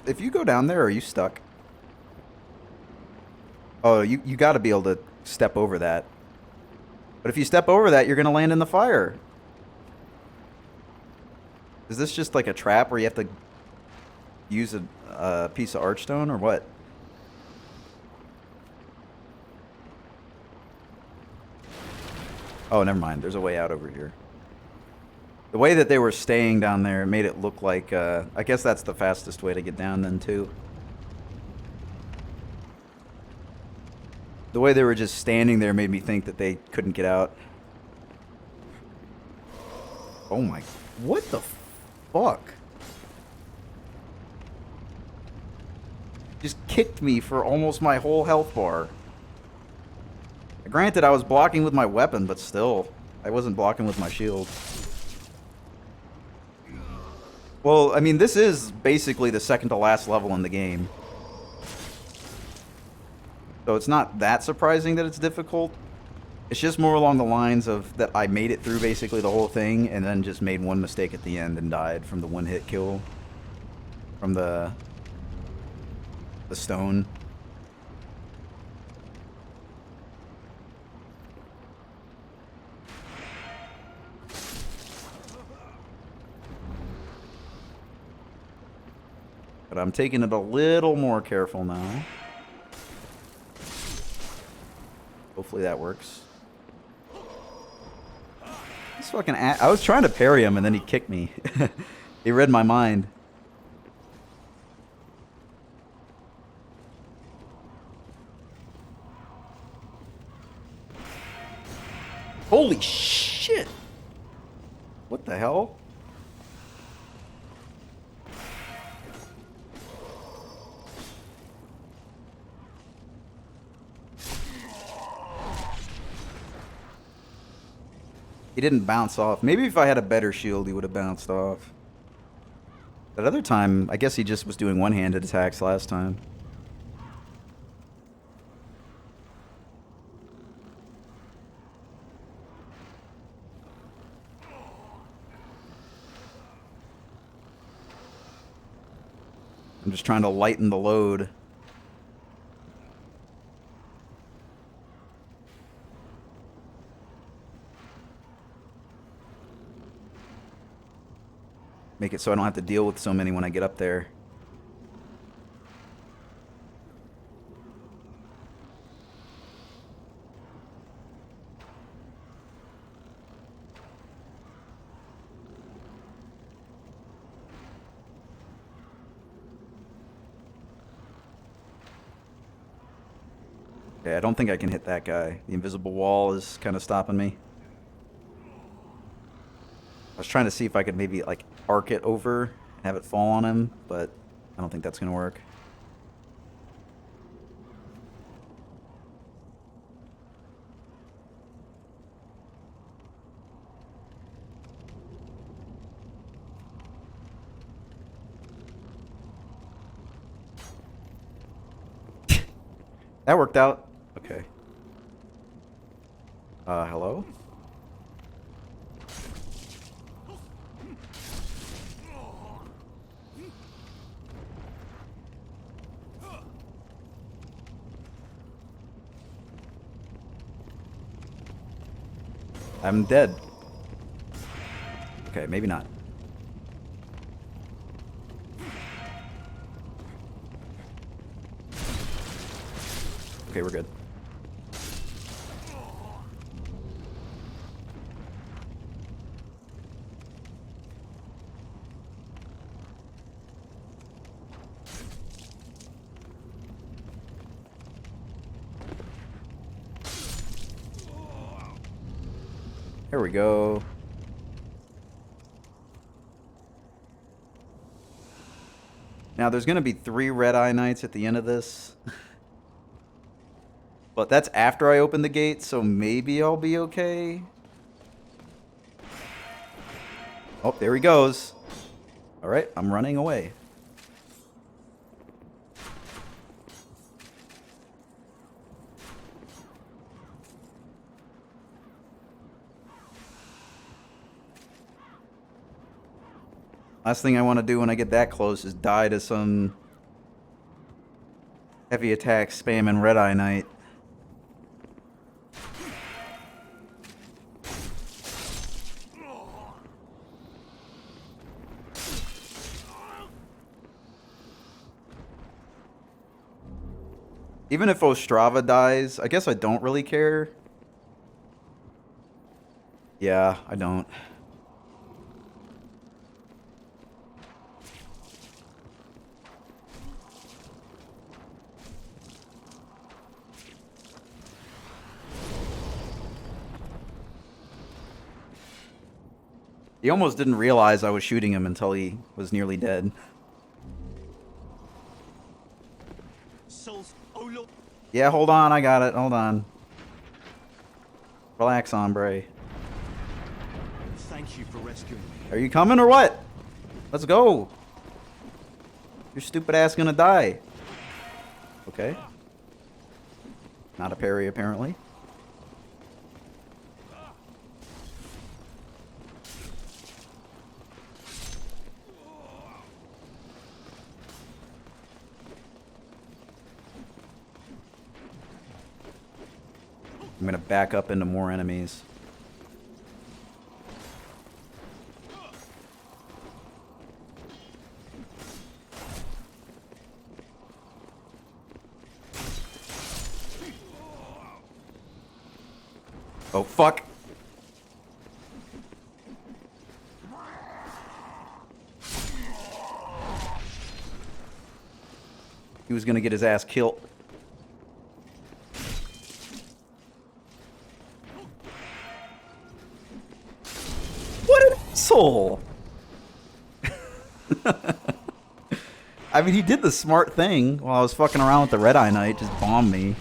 If you go down there, are you stuck? Oh, you got to be able to step over that. But if you step over that, you're going to land in the fire. Is this just like a trap where you have to use a piece of archstone or what? Oh, never mind. There's a way out over here. The way that they were staying down there made it look like, I guess that's the fastest way to get down then, too. The way they were just standing there made me think that they couldn't get out. Oh my, what the fuck? Just kicked me for almost my whole health bar. Granted, I was blocking with my weapon, but still, I wasn't blocking with my shield. Well, I mean, this is basically the second to last level in the game. So it's not that surprising that it's difficult. It's just more along the lines of that I made it through basically the whole thing and then just made one mistake at the end and died from the one-hit kill. From the stone. But I'm taking it a little more careful now. Hopefully that works. This fucking I was trying to parry him and then he kicked me. He read my mind. Holy shit! What the hell? He didn't bounce off. Maybe if I had a better shield, he would have bounced off. That other time, I guess he just was doing one-handed attacks last time. I'm just trying to lighten the load. Make it so I don't have to deal with so many when I get up there. Okay, I don't think I can hit that guy. The invisible wall is kind of stopping me. I was trying to see if I could maybe like arc it over and have it fall on him, but I don't think that's gonna work. That worked out. Okay. Hello? I'm dead. Okay, maybe not. Okay, we're good. There we go. Now, there's going to be 3 Red-Eye Knights at the end of this. But that's after I open the gate, so maybe I'll be okay. Oh, there he goes. Alright, I'm running away. Last thing I want to do when I get that close is die to some heavy attack spamming Red-Eye Knight. Even if Ostrava dies, I guess I don't really care. Yeah, I don't. He almost didn't realize I was shooting him until he was nearly dead. Souls, oh Lord. Yeah, hold on, I got it. Hold on. Relax, hombre. Thank you for rescuing me. Are you coming or what? Let's go. Your stupid ass gonna die. Okay. Not a parry, apparently. I'm gonna back up into more enemies. Oh, fuck. He was gonna get his ass killed. What an asshole! I mean, he did the smart thing while I was fucking around with the Red-Eye Knight, just bombed me.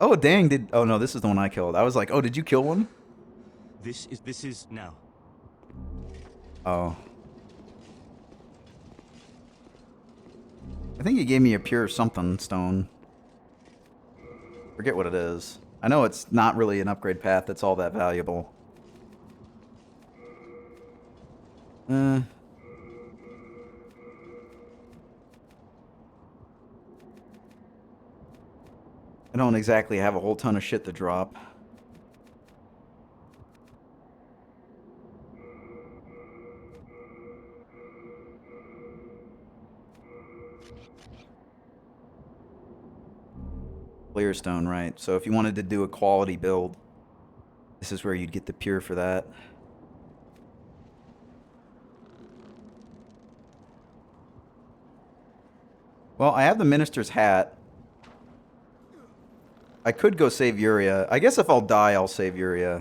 Oh, dang, oh no, this is the one I killed. I was like, oh, did you kill one? This is now. Oh. I think he gave me a pure something stone. Forget what it is. I know it's not really an upgrade path that's all that valuable. I don't exactly have a whole ton of shit to drop. Clear stone, right. So if you wanted to do a quality build, this is where you'd get the pure for that. Well, I have the minister's hat. I could go save Yuria. I guess if I'll die, I'll save Yuria.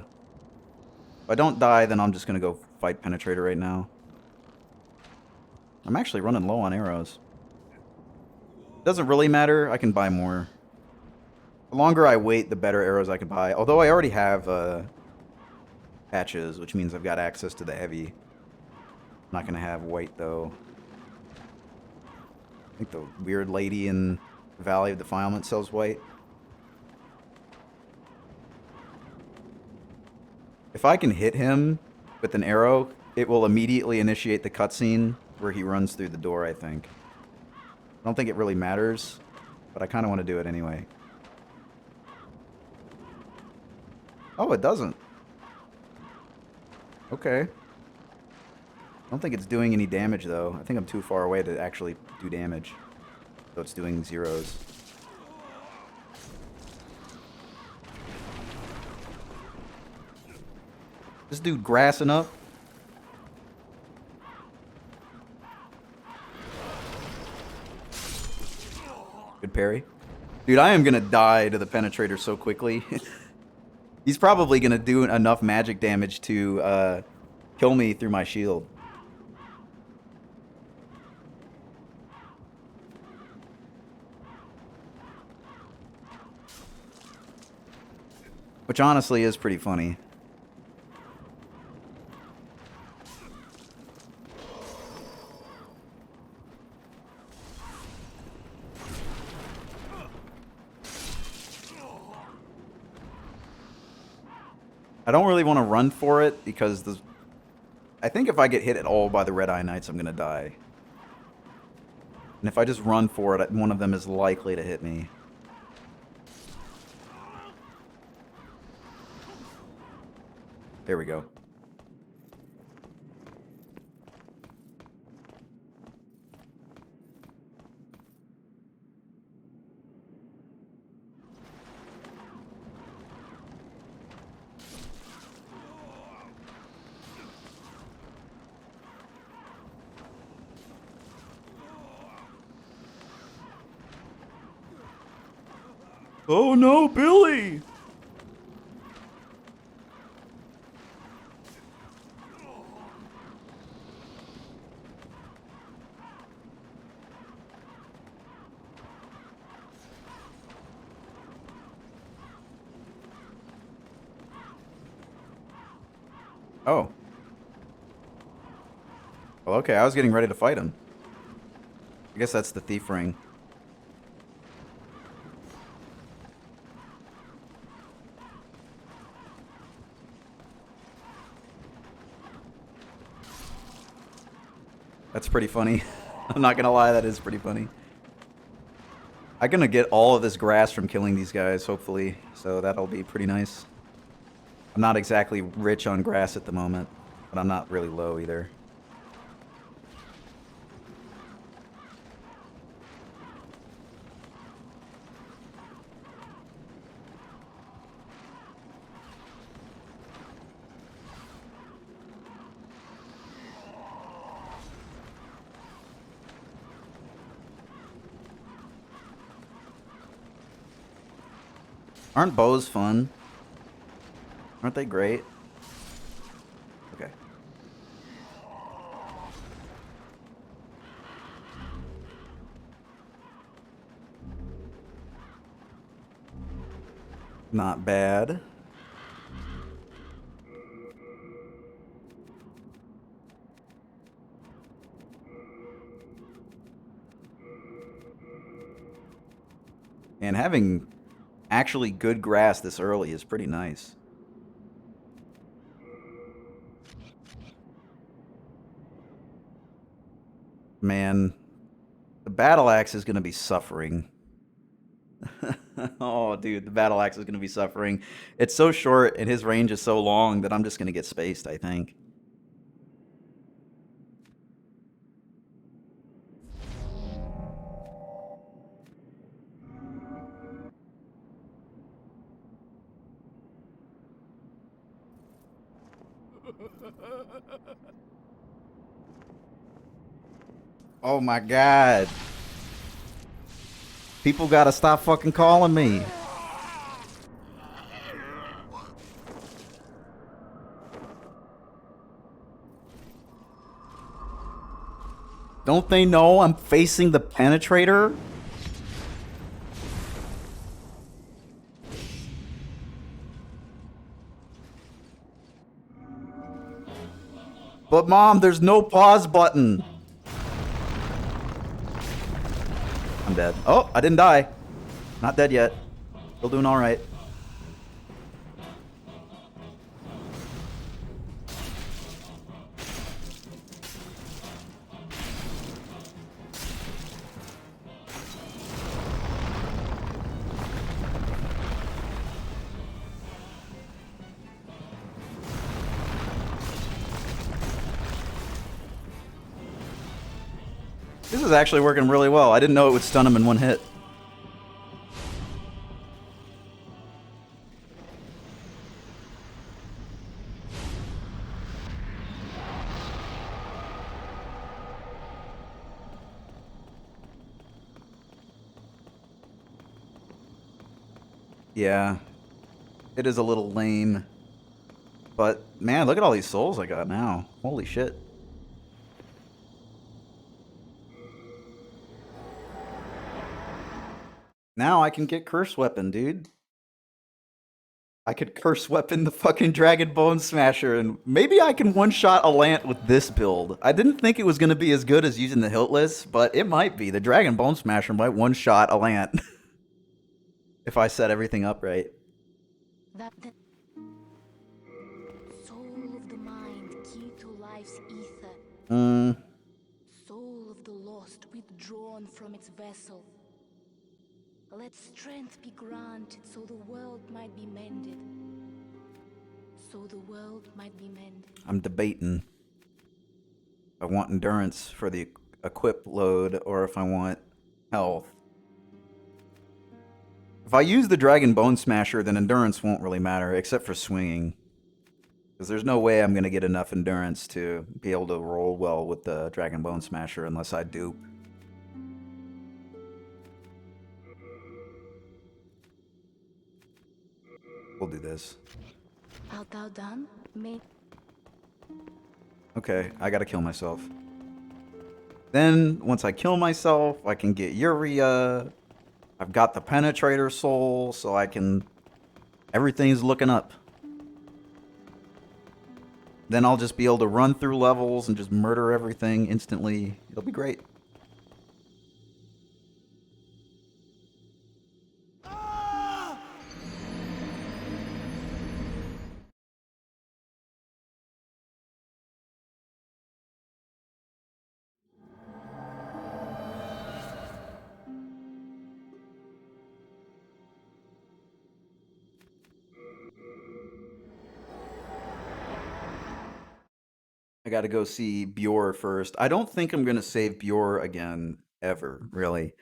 If I don't die, then I'm just going to go fight Penetrator right now. I'm actually running low on arrows. Doesn't really matter. I can buy more. The longer I wait, the better arrows I can buy. Although I already have patches, which means I've got access to the heavy. I'm not going to have white, though. I think the weird lady in Valley of Defilement sells white. If I can hit him with an arrow, it will immediately initiate the cutscene where he runs through the door, I think. I don't think it really matters, but I kind of want to do it anyway. Oh, it doesn't. Okay. I don't think it's doing any damage, though. I think I'm too far away to actually do damage. So it's doing zeros. This dude grassing up. Good parry. Dude, I am gonna die to the Penetrator so quickly. He's probably gonna do enough magic damage to kill me through my shield. Which honestly is pretty funny. I don't really want to run for it because I think if I get hit at all by the Red Eye Knights, I'm going to die. And if I just run for it, one of them is likely to hit me. There we go. Oh no, Billy! Oh. Well, okay, I was getting ready to fight him. I guess that's the thief ring. That's pretty funny. I'm not gonna lie, that is pretty funny. I'm gonna get all of this grass from killing these guys, hopefully, so that'll be pretty nice. I'm not exactly rich on grass at the moment, but I'm not really low either. Aren't bows fun? Aren't they great? Okay. Not bad. And having actually good grass this early is pretty nice. Man, the battle axe is going to be suffering. Oh, dude, the battle axe is going to be suffering. It's so short and his range is so long that I'm just going to get spaced, I think. Oh my god. People gotta stop fucking calling me. Don't they know I'm facing the penetrator? But Mom, there's no pause button. I'm dead. Oh, I didn't die. Not dead yet. Still doing all right. This is actually working really well. I didn't know it would stun him in one hit. Yeah, it is a little lame. But, man, look at all these souls I got now. Holy shit. Now I can get Curse Weapon, dude. I could Curse Weapon the fucking Dragon Bone Smasher, and maybe I can one-shot a Lant with this build. I didn't think it was going to be as good as using the Hiltless, but it might be. The Dragon Bone Smasher might one-shot a Lant. If I set everything up right. That the soul of the mind, key to life's ether. Soul of the lost, withdrawn from its vessel. Let strength be granted so the world might be mended. So the world might be mended. I'm debating. I want endurance for the equip load, or if I want health. If I use the Dragon Bone Smasher, then endurance won't really matter, except for swinging. Because there's no way I'm going to get enough endurance to be able to roll well with the Dragon Bone Smasher unless I dupe. We'll do this. Art thou done? Okay, I gotta kill myself. Then, once I kill myself, I can get Uria. I've got the Penetrator Soul, so I can... Everything's looking up. Then I'll just be able to run through levels and just murder everything instantly. It'll be great. I gotta go see Bjor first. I don't think I'm gonna save Bjor again, ever, really,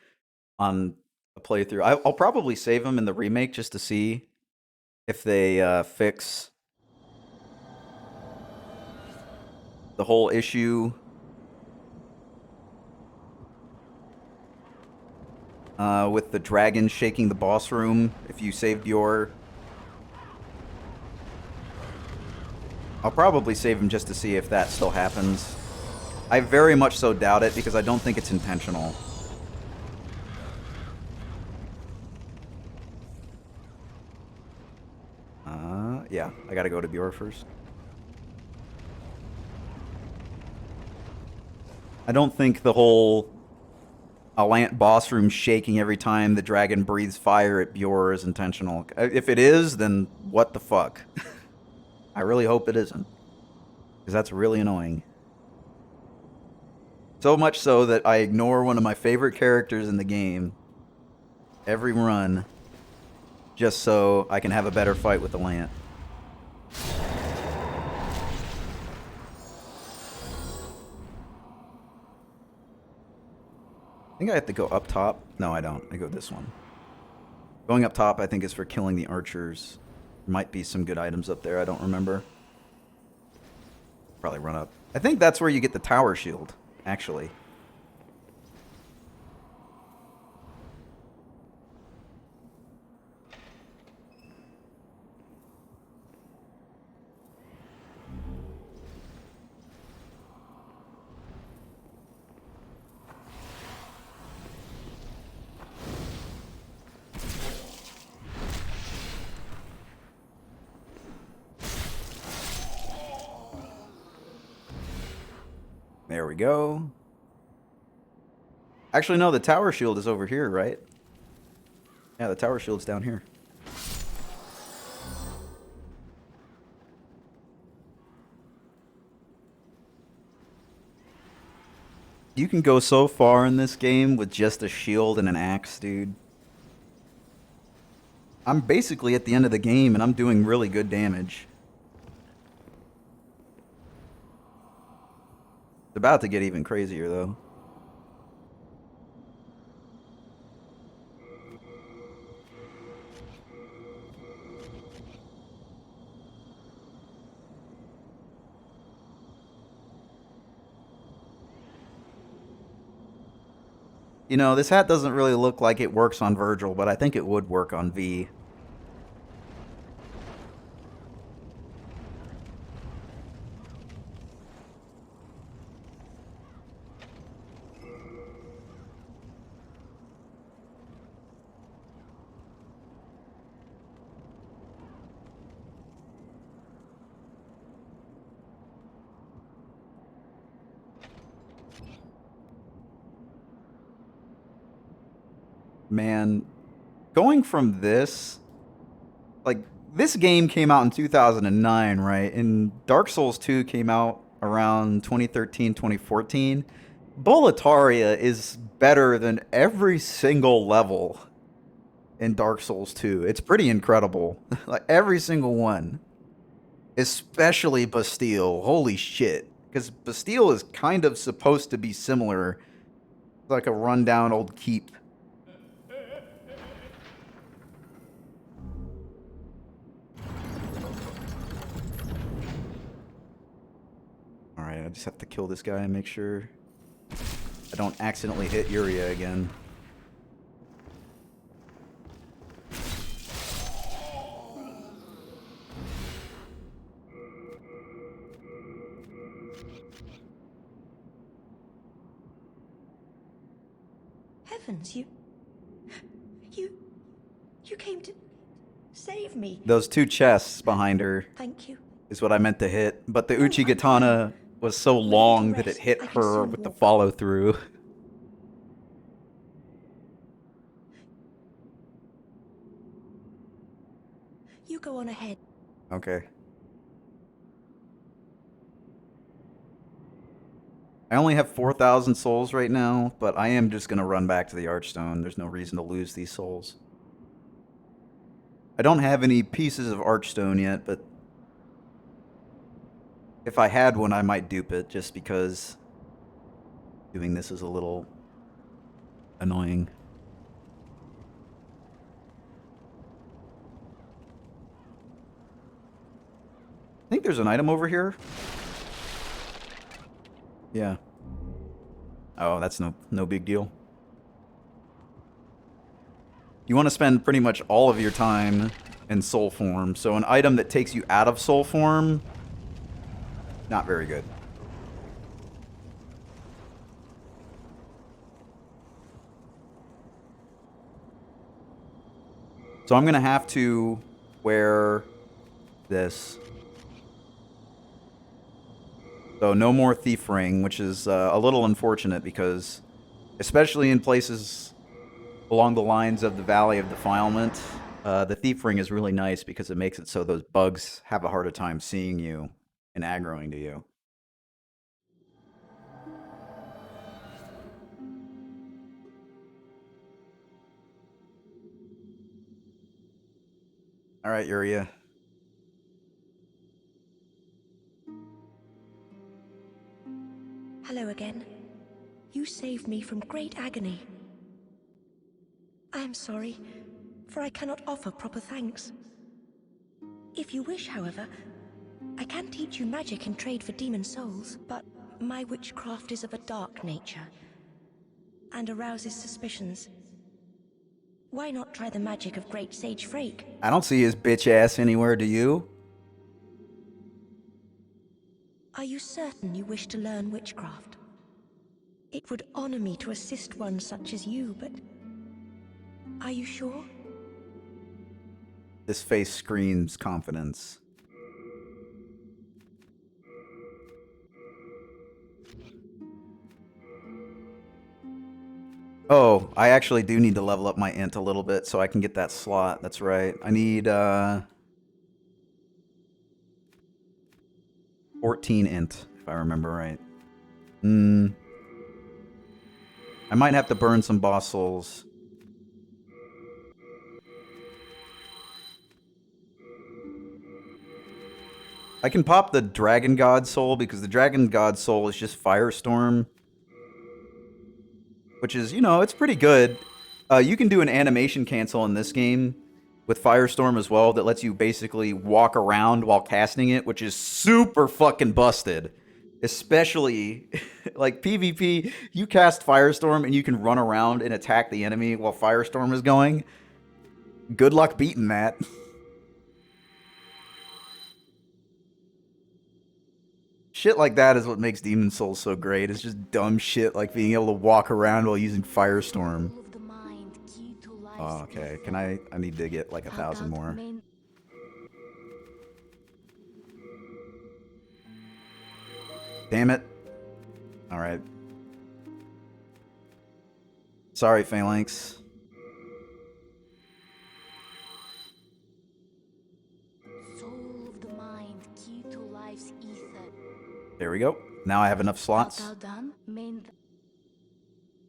on a playthrough. I'll probably save him in the remake just to see if they fix the whole issue with the dragon shaking the boss room if you save Bjor. I'll probably save him just to see if that still happens. I very much so doubt it because I don't think it's intentional. Yeah, I gotta go to Bjor first. I don't think the whole Alant boss room shaking every time the dragon breathes fire at Bjor is intentional. If it is, then what the fuck? I really hope it isn't. Because that's really annoying. So much so that I ignore one of my favorite characters in the game every run just so I can have a better fight with the Lant. I think I have to go up top. No, I don't. I go this one. Going up top, I think, is for killing the archers. There might be some good items up there. I don't remember. Probably run up. I think that's where you get the tower shield, actually. There we go. Actually, no, the tower shield is over here, right? Yeah, the tower shield's down here. You can go so far in this game with just a shield and an axe, dude. I'm basically at the end of the game and I'm doing really good damage. It's about to get even crazier, though. You know, this hat doesn't really look like it works on Virgil, but I think it would work on V. Man, going from this, like, this game came out in 2009, right? And Dark Souls 2 came out around 2013, 2014. Boletaria is better than every single level in Dark Souls 2. It's pretty incredible. Like, every single one. Especially Bastille. Holy shit. Because Bastille is kind of supposed to be similar. Like a rundown old keep. Alright, I just have to kill this guy and make sure I don't accidentally hit Yuria again. Heavens, you came to save me. Those two chests behind her Thank you. is what I meant to hit, but the Uchigatana was so long that it hit her with the follow through. You go on ahead. Okay. I only have 4,000 souls right now, but I am just going to run back to the Archstone. There's no reason to lose these souls. I don't have any pieces of Archstone yet, but if I had one, I might dupe it, just because doing this is a little annoying. I think there's an item over here. Yeah. Oh, that's no big deal. You want to spend pretty much all of your time in soul form, so an item that takes you out of soul form, not very good. So I'm going to have to wear this. So no more Thief Ring, which is a little unfortunate because, especially in places along the lines of the Valley of Defilement, the Thief Ring is really nice because it makes it so those bugs have a harder time seeing you and aggroing to you. All right, Yuria. Hello again. You saved me from great agony. I am sorry, for I cannot offer proper thanks. If you wish, however, I can teach you magic and trade for demon souls, but my witchcraft is of a dark nature and arouses suspicions. Why not try the magic of Great Sage Frake? I don't see his bitch ass anywhere, do you? Are you certain you wish to learn witchcraft? It would honor me to assist one such as you, but are you sure? This face screams confidence. Oh, I actually do need to level up my int a little bit so I can get that slot. That's right. I need 14 int, if I remember right. I might have to burn some boss souls. I can pop the Dragon God Soul because the Dragon God Soul is just Firestorm. Which is, you know, it's pretty good. You can do an animation cancel in this game with Firestorm as well that lets you basically walk around while casting it, which is super fucking busted. Especially, like, PvP, you cast Firestorm and you can run around and attack the enemy while Firestorm is going. Good luck beating that. Shit like that is what makes Demon Souls so great. It's just dumb shit like being able to walk around while using Firestorm. Oh, okay. Can I need to get like 1,000 more. Damn it. Alright. Sorry, Phalanx. Soul of the mind, key to life's ether. There we go. Now I have enough slots. Art thou done?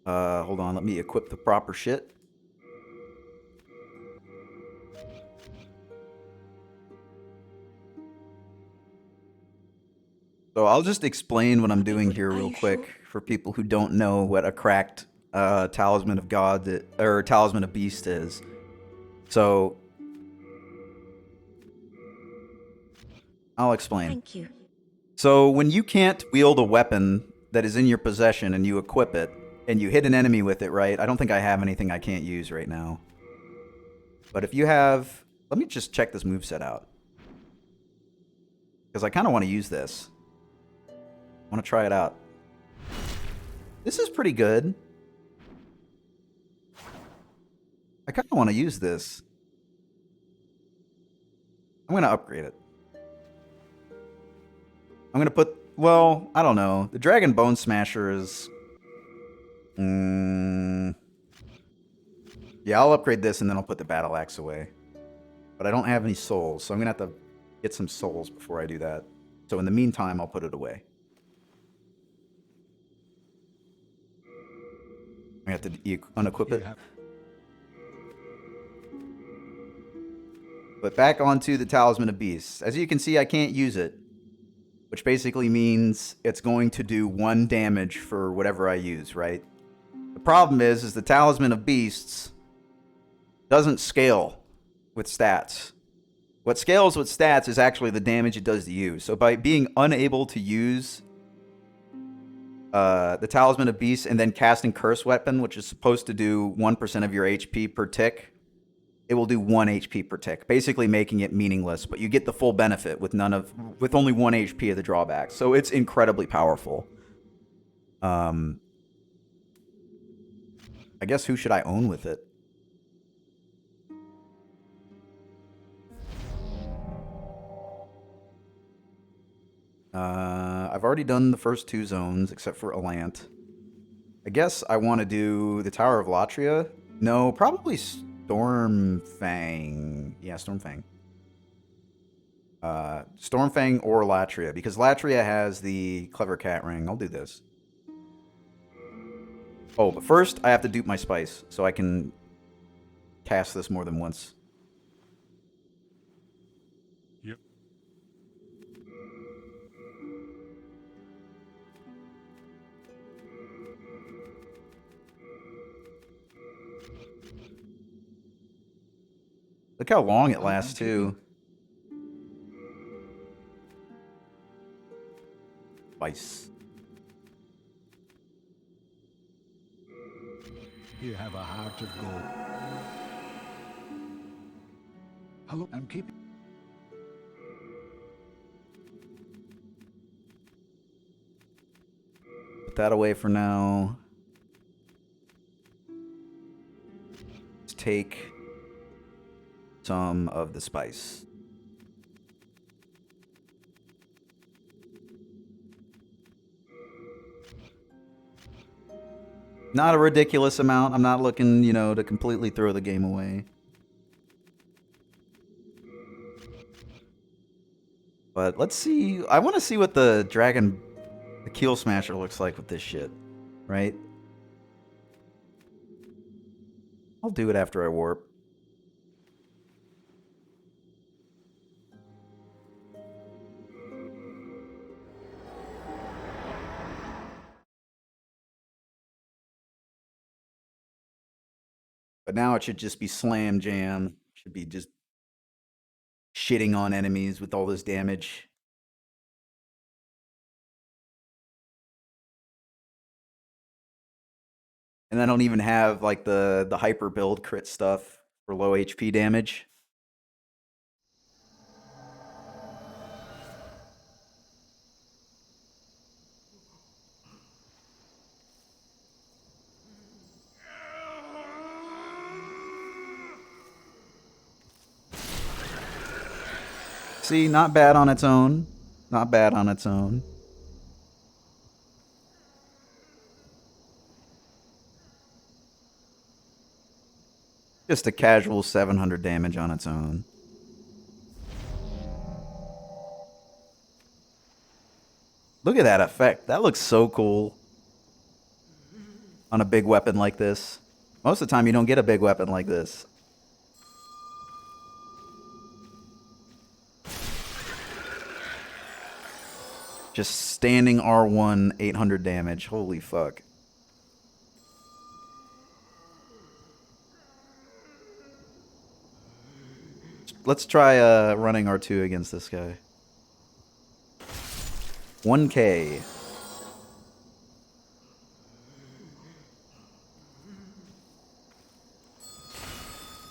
Hold on. Let me equip the proper shit. So I'll just explain what I'm doing here real quick for people who don't know what a cracked Talisman of God or Talisman of Beast is. So I'll explain. Thank you. So when you can't wield a weapon that is in your possession and you equip it and you hit an enemy with it, right? I don't think I have anything I can't use right now. But if you have, let me just check this moveset out. Because I kind of want to use this. I want to try it out. This is pretty good. I kind of want to use this. I'm going to upgrade it. I'm going to put, well, I don't know. The Dragon Bone Smasher is... Yeah, I'll upgrade this and then I'll put the Battle Axe away. But I don't have any souls, so I'm going to have to get some souls before I do that. So in the meantime, I'll put it away. I have to unequip it. But back onto the Talisman of Beasts. As you can see, I can't use it. Which basically means it's going to do 1 damage for whatever I use, right? The problem is the Talisman of Beasts doesn't scale with stats. What scales with stats is actually the damage it does to you. So by being unable to use the Talisman of Beasts and then casting Curse Weapon, which is supposed to do 1% of your HP per tick, it will do 1 HP per tick, basically making it meaningless, but you get the full benefit with only 1 HP of the drawback. So it's incredibly powerful. I guess who should I own with it? I've already done the first 2 zones, except for Elant. I guess I want to do the Tower of Latria. No, probably Stormfang. Yeah, Stormfang. Stormfang or Latria, because Latria has the Clever Cat Ring. I'll do this. Oh, but first I have to dupe my spice, so I can cast this more than once. Yep. Look how long it lasts, too. Spice. You have a heart of gold. Hello, I'm keeping. Put that away for now. Let's take some of the spice. Not a ridiculous amount. I'm not looking, you know, to completely throw the game away. But let's see. I want to see what the Keel Smasher looks like with this shit, right? I'll do it after I warp. But now it should just be slam jam. Should be just shitting on enemies with all this damage. And I don't even have like the hyper build crit stuff for low HP damage. See, not bad on its own. Not bad on its own. Just a casual 700 damage on its own. Look at that effect. That looks so cool on a big weapon like this. Most of the time you don't get a big weapon like this. Just standing R1, 800 damage. Holy fuck. Let's try running R2 against this guy. 1k.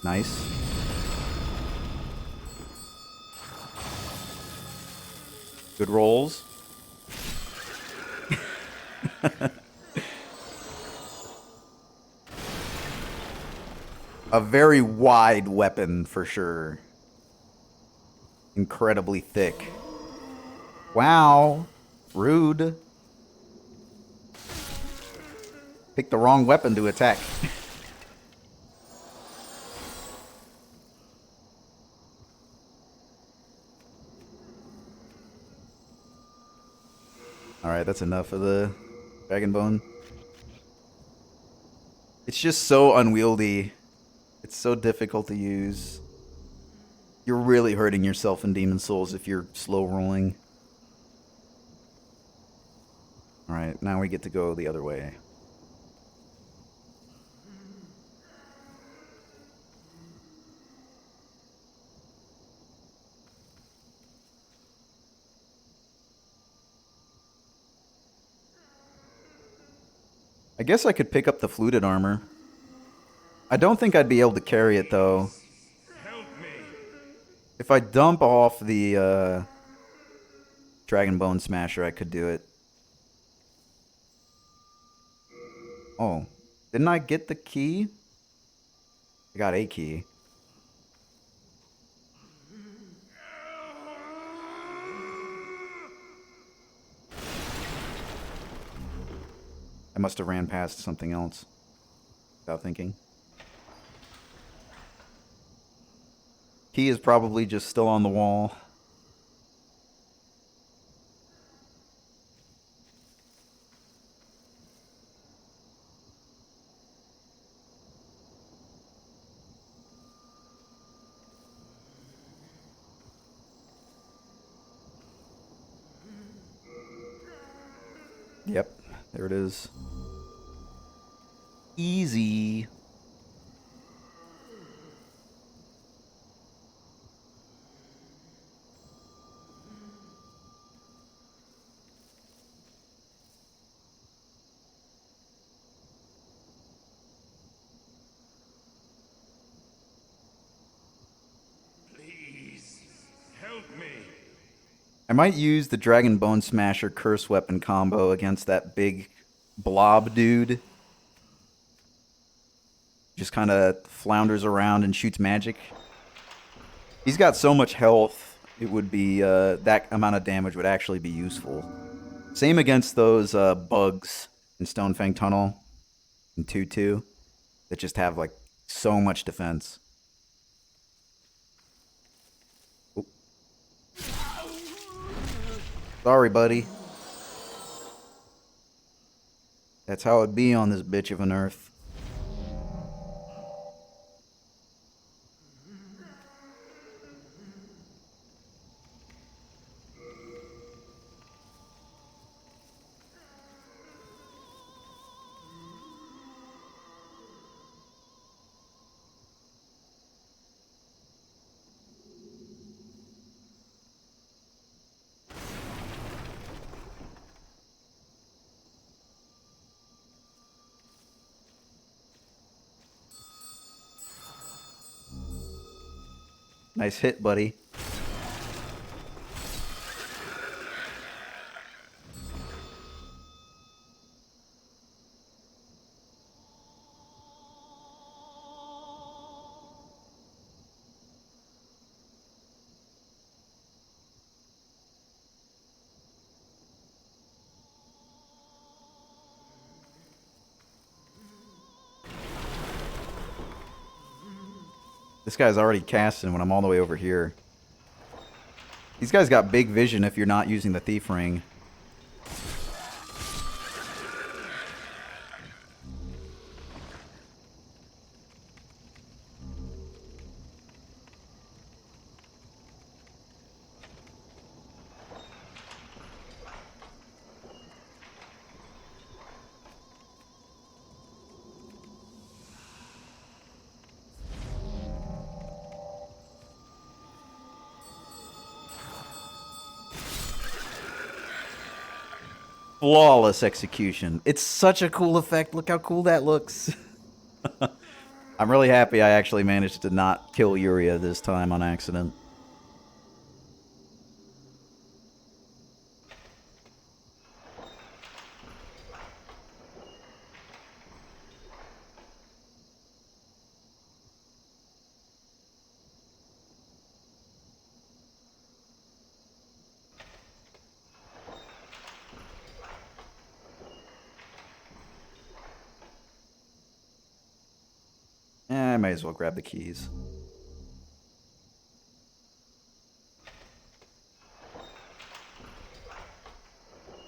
Nice. Good rolls. A very wide weapon for sure. Incredibly thick. Wow. Rude. Picked the wrong weapon to attack. Alright, that's enough of the Dragon Bone. It's just so unwieldy. It's so difficult to use. You're really hurting yourself in Demon Souls if you're slow rolling. Alright, now we get to go the other way. I guess I could pick up the fluted armor. I don't think I'd be able to carry it though. If I dump off the Dragon Bone Smasher, I could do it. Oh, didn't I get the key? I got a key. I must have ran past something else without thinking. Key is probably just still on the wall. Yep, there it is. Easy. Please, help me. I might use the Dragon Bone Smasher curse weapon combo against that big blob dude. Just kind of flounders around and shoots magic. He's got so much health, it would be, that amount of damage would actually be useful. Same against those bugs in Stonefang Tunnel and 2-2 that just have, like, so much defense. Oop. Sorry, buddy. That's how it be on this bitch of an earth. Nice hit, buddy. This guy's already casting when I'm all the way over here. These guys got big vision if you're not using the Thief Ring. Flawless execution. It's such a cool effect. Look how cool that looks. I'm really happy I actually managed to not kill Yuria this time on accident. I might as well grab the keys.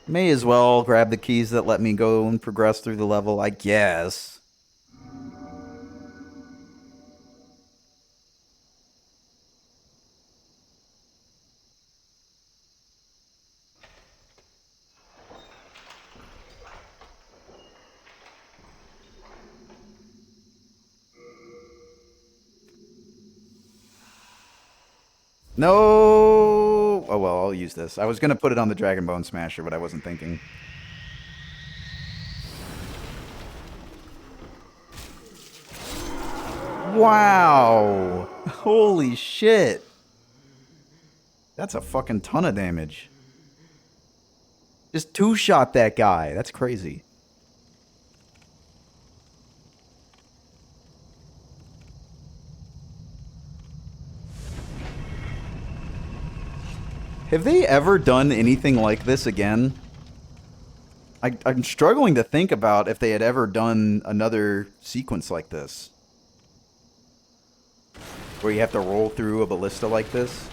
May as well grab the keys that let me go and progress through the level, I guess. No! Oh well, I'll use this. I was gonna put it on the Dragon Bone Smasher, but I wasn't thinking. Wow! Holy shit! That's a fucking ton of damage. Just two-shot that guy. That's crazy. Have they ever done anything like this again? I'm struggling to think about if they had ever done another sequence like this. Where you have to roll through a ballista like this.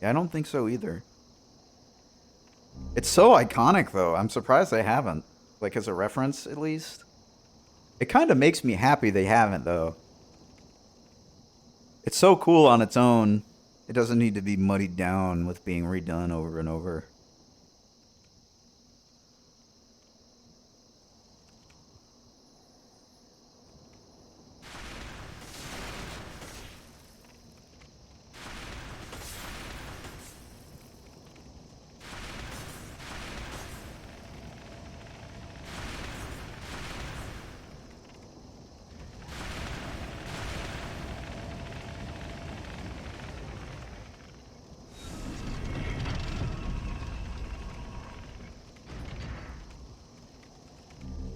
Yeah, I don't think so either. It's so iconic, though. I'm surprised they haven't. Like, as a reference, at least. It kind of makes me happy they haven't, though. It's so cool on its own. It doesn't need to be muddied down with being redone over and over.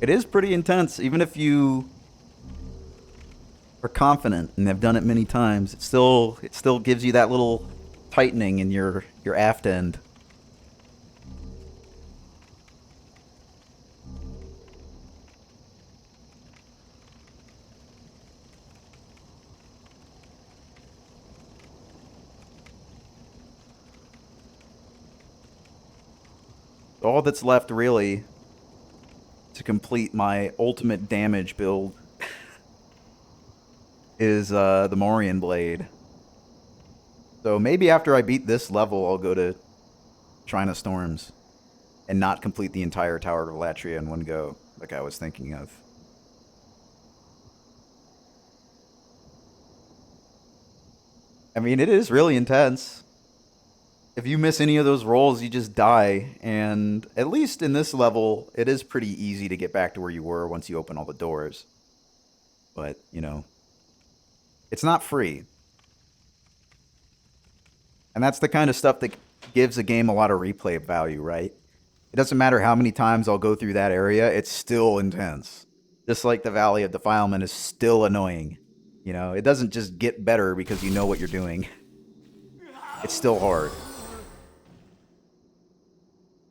It is pretty intense, even if you are confident and have done it many times. It still gives you that little tightening in your aft end. All that's left really to complete my ultimate damage build is the Morian Blade. So maybe after I beat this level, I'll go to Shrine of Storms and not complete the entire Tower of Latria in one go, like I was thinking of. I mean, it is really intense. If you miss any of those rolls, you just die. And at least in this level, it is pretty easy to get back to where you were once you open all the doors. But, you know, it's not free. And that's the kind of stuff that gives a game a lot of replay value, right? It doesn't matter how many times I'll go through that area, it's still intense. Just like the Valley of Defilement is still annoying. You know, it doesn't just get better because you know what you're doing. it's still hard.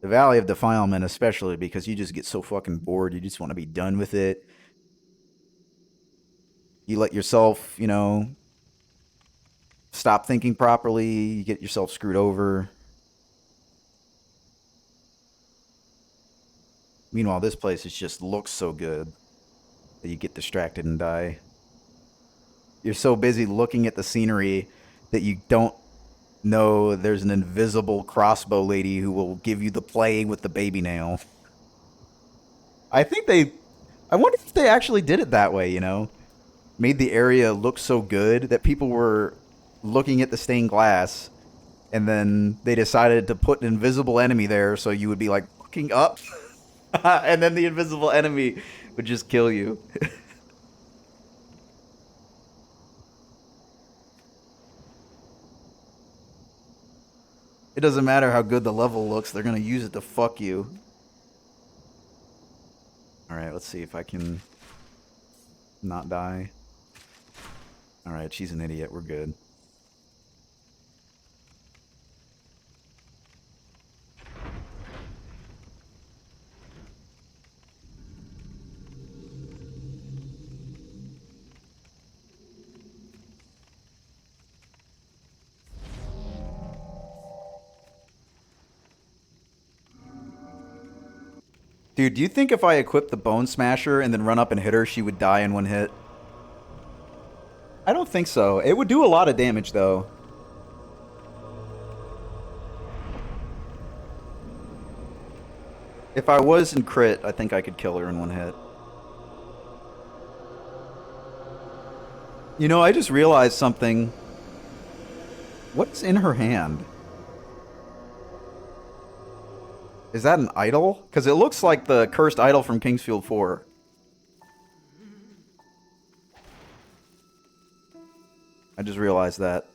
The Valley of Defilement, especially because you just get so fucking bored. You just want to be done with it. You let yourself, you know, stop thinking properly. You get yourself screwed over. Meanwhile, this place just looks so good that you get distracted and die. You're so busy looking at the scenery that you don't know there's an invisible crossbow lady who will give you the plague with the baby nail. I wonder if they actually did it that way, you know? Made the area look so good that people were looking at the stained glass, and then they decided to put an invisible enemy there so you would be like looking up, and then the invisible enemy would just kill you. It doesn't matter how good the level looks, they're gonna use it to fuck you. Alright, let's see if I can not die. Alright, she's an idiot, we're good. Dude, do you think if I equipped the Bone Smasher and then run up and hit her, she would die in one hit? I don't think so. It would do a lot of damage, though. If I was in crit, I think I could kill her in one hit. You know, I just realized something. What's in her hand? Is that an idol? Because it looks like the cursed idol from Kingsfield 4. I just realized that.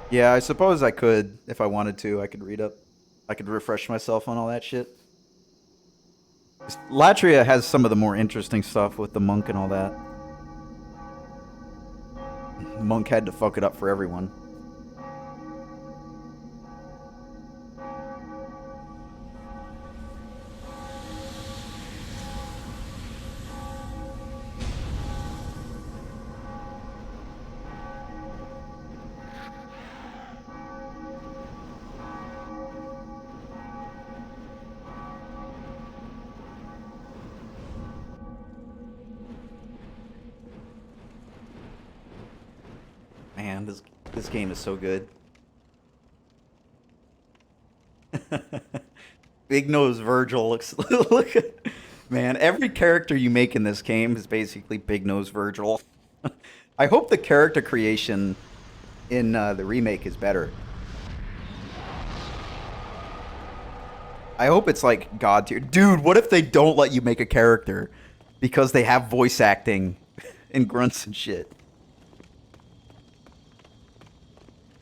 Yeah, I suppose I could, if I wanted to. I could read up. I could refresh myself on all that shit. Latria has some of the more interesting stuff with the monk and all that. The monk had to fuck it up for everyone. Man, this game is so good. Big Nose Virgil looks look at, man, every character you make in this game is basically Big Nose Virgil. I hope the character creation in the remake is better. I hope it's like God tier. Dude, what if they don't let you make a character because they have voice acting and grunts and shit?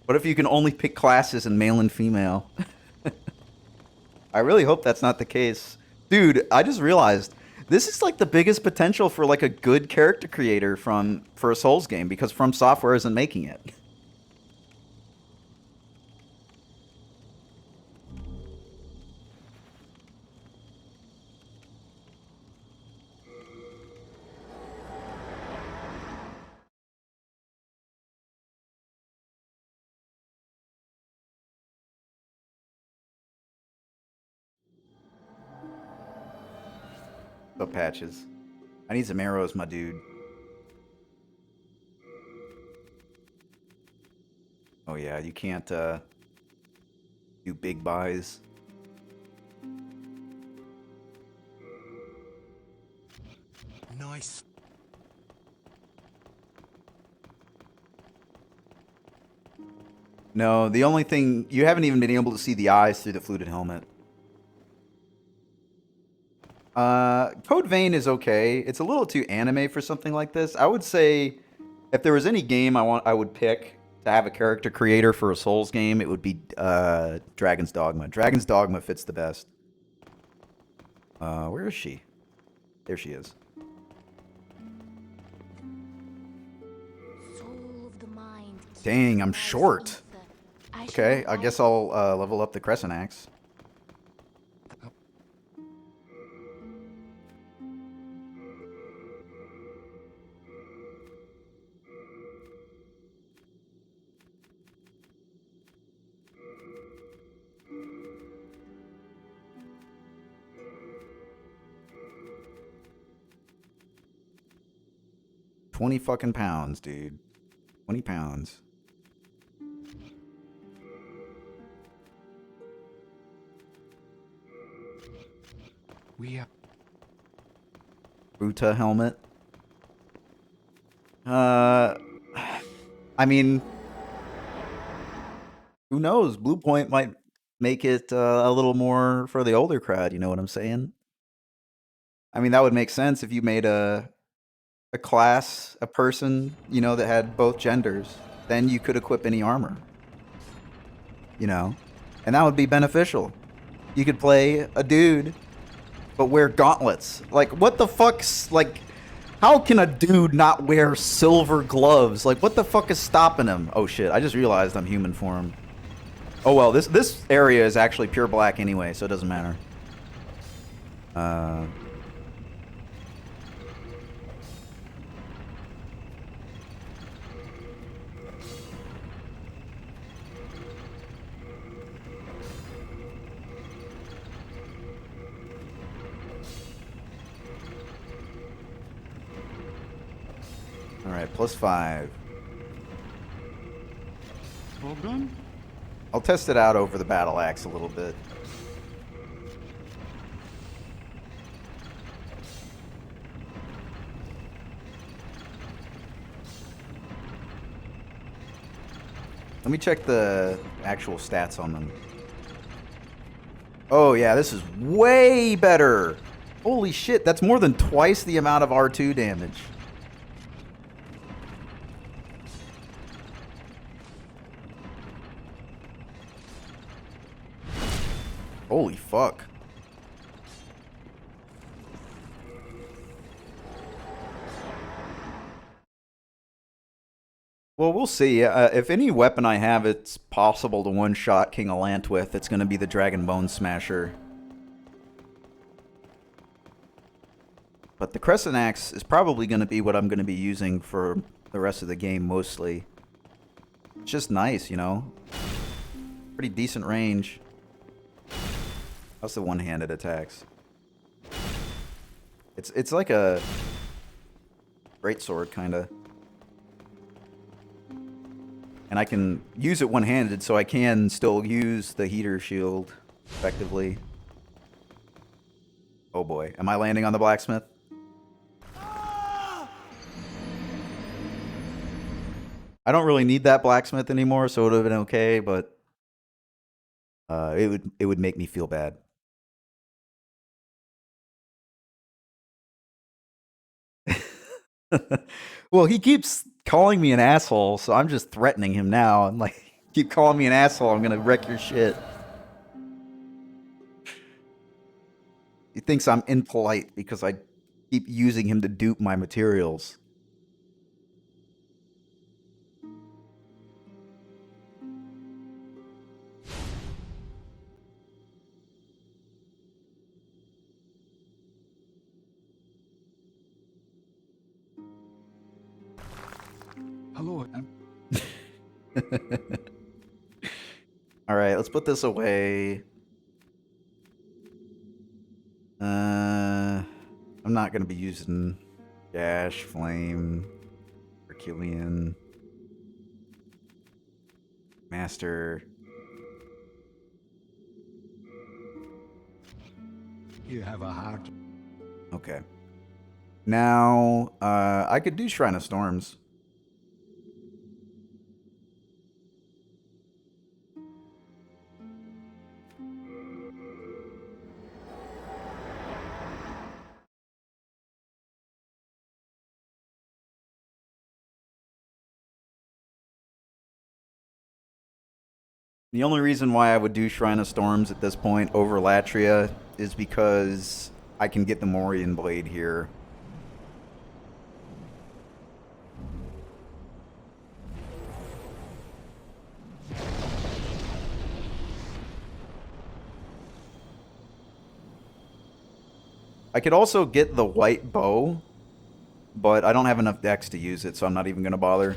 What if you can only pick classes in male and female? I really hope that's not the case. Dude, I just realized this is like the biggest potential for like a good character creator for a Souls game because From Software isn't making it. Patches. I need some arrows, my dude. Oh yeah, you can't do big buys. Nice. No, the only thing you haven't even been able to see the eyes through the fluted helmet. Code Vein is okay. It's a little too anime for something like this. I would say if there was any game I would pick to have a character creator for a Souls game, it would be Dragon's Dogma. Dragon's Dogma fits the best. Where is she? There she is. Soul of the mind. Dang, I'm short. Okay, I guess I'll level up the Crescent Axe. $20 fucking pounds, dude. 20 pounds. We have... Ruta helmet. I mean, who knows? Blue Point might make it a little more for the older crowd. You know what I'm saying? I mean, that would make sense if you made a class, a person, you know, that had both genders. Then you could equip any armor. You know, and that would be beneficial. You could play a dude, but wear gauntlets. Like, what the fuck's like? How can a dude not wear silver gloves? Like, what the fuck is stopping him? Oh shit! I just realized I'm human form. Oh well, this area is actually pure black anyway, so it doesn't matter. All right, +5. All done? I'll test it out over the battle axe a little bit. Let me check the actual stats on them. Oh yeah, this is way better. Holy shit, that's more than twice the amount of R2 damage. Holy fuck. Well, we'll see. If any weapon I have it's possible to one-shot King Alant with, it's going to be the Dragon Bone Smasher. But the Crescent Axe is probably going to be what I'm going to be using for the rest of the game mostly. It's just nice, you know? Pretty decent range. That's the one-handed attacks. It's like a greatsword, kind of. And I can use it one-handed, so I can still use the heater shield effectively. Oh boy, am I landing on the blacksmith? I don't really need that blacksmith anymore, so it would have been okay, but it would make me feel bad. Well, he keeps calling me an asshole, so I'm just threatening him now. I'm like, keep calling me an asshole, I'm gonna wreck your shit. He thinks I'm impolite because I keep using him to dupe my materials. Hello, All right, let's put this away. I'm not gonna be using Dash, Flame, Herculean, Master. you have a heart. Okay. Now, I could do Shrine of Storms. The only reason why I would do Shrine of Storms at this point over Latria is because I can get the Morian Blade here. I could also get the white bow, but I don't have enough dex to use it, so I'm not even going to bother.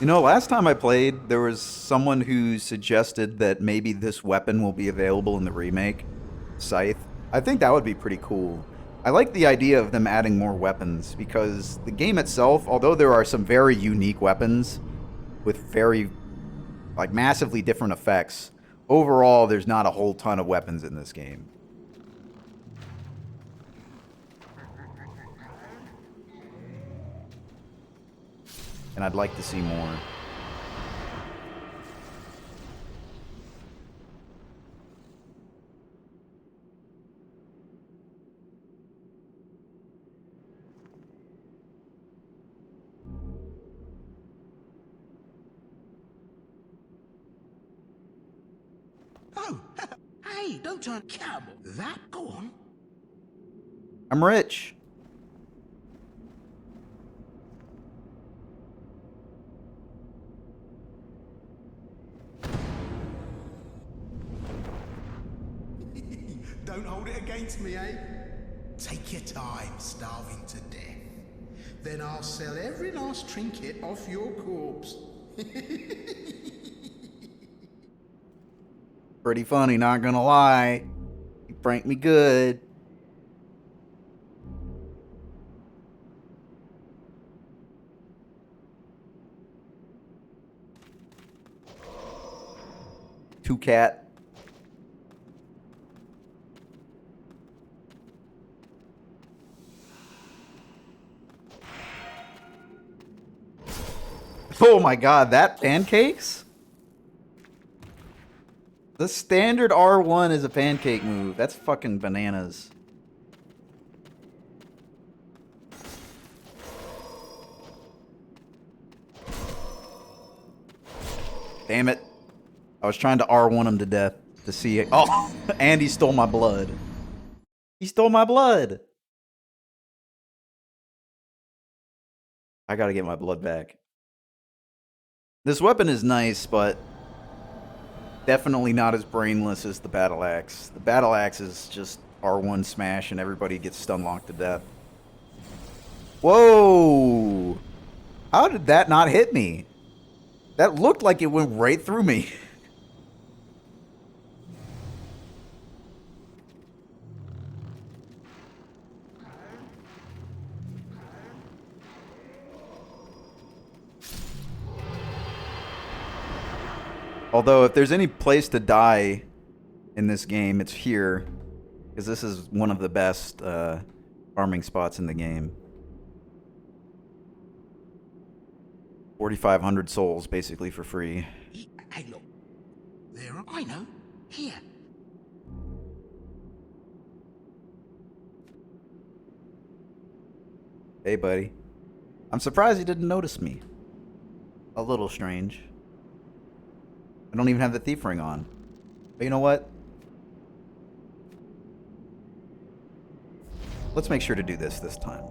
You know, last time I played, there was someone who suggested that maybe this weapon will be available in the remake, Scythe. I think that would be pretty cool. I like the idea of them adding more weapons, because the game itself, although there are some very unique weapons with very, like, massively different effects, overall, there's not a whole ton of weapons in this game. And I'd like to see more. Oh, hey, don't turn cowboy. That, go on. I'm rich. Don't hold it against me, eh? Take your time starving to death. Then I'll sell every last trinket off your corpse. Pretty funny, not gonna lie. You pranked me good. Two cat. Oh my god, that pancakes? The standard R1 is a pancake move. That's fucking bananas. Damn it. I was trying to R1 him to death to see it. Oh, and he stole my blood. He stole my blood. I gotta get my blood back. This weapon is nice, but definitely not as brainless as the battle axe. The battle axe is just R1 smash and everybody gets stun locked to death. Whoa! How did that not hit me? That looked like it went right through me. Although, if there's any place to die in this game, it's here. Because this is one of the best farming spots in the game. 4,500 souls, basically, for free. Hey, look. There, I know. Here. Hey, buddy. I'm surprised you didn't notice me. A little strange. I don't even have the thief ring on. But you know what? Let's make sure to do this time.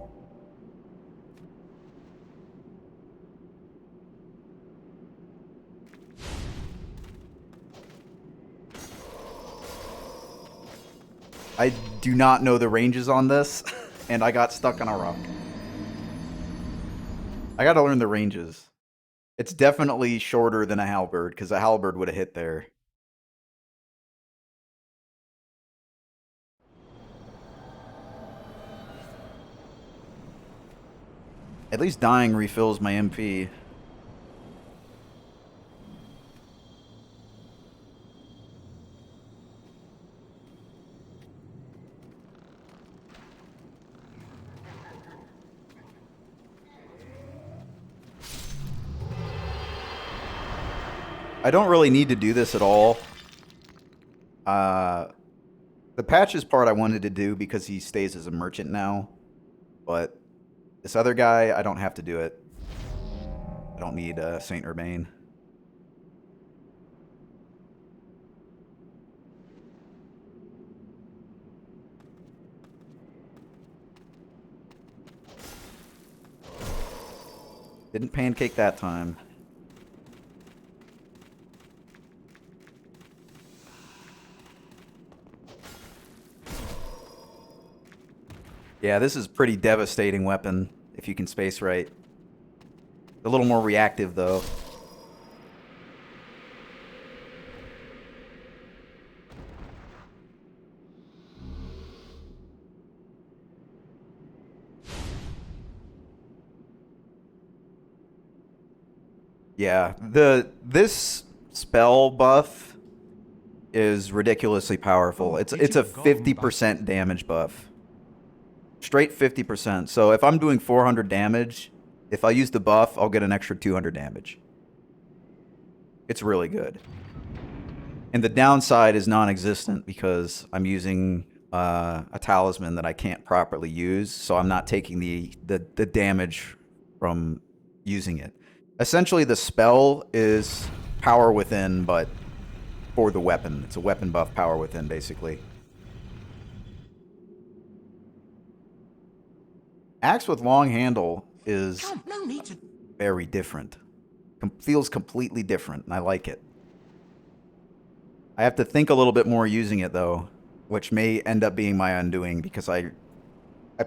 I do not know the ranges on this, and I got stuck on a rock. I gotta learn the ranges. It's definitely shorter than a halberd, because a halberd would have hit there. At least dying refills my MP. I don't really need to do this at all. The patches part I wanted to do because he stays as a merchant now, but this other guy, I don't have to do it. I don't need Saint Urbain. Didn't pancake that time. Yeah, this is pretty devastating weapon if you can space right. A little more reactive though. Yeah, this spell buff is ridiculously powerful. It's a 50% damage buff. Straight 50%. So if I'm doing 400 damage, if I use the buff, I'll get an extra 200 damage. It's really good. And the downside is non-existent because I'm using a talisman that I can't properly use, so I'm not taking the damage from using it. Essentially, the spell is power within, but for the weapon. It's a weapon buff power within, basically. Axe with long handle is very different. Feels completely different, and I like it. I have to think a little bit more using it, though, which may end up being my undoing, because I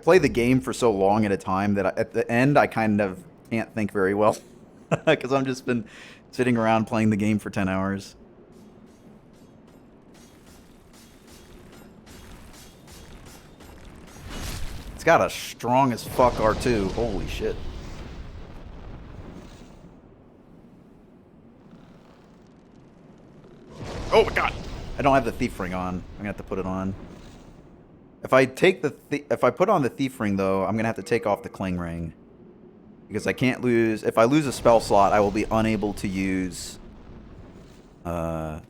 play the game for so long at a time that at the end I kind of can't think very well. Because I've just been sitting around playing the game for 10 hours. It's got a strong as fuck R2. Holy shit. Oh my god! I don't have the thief ring on. I'm gonna have to put it on. If I take if I put on the thief ring though, I'm gonna have to take off the cling ring. Because I can't lose... If I lose a spell slot, I will be unable to use... Curse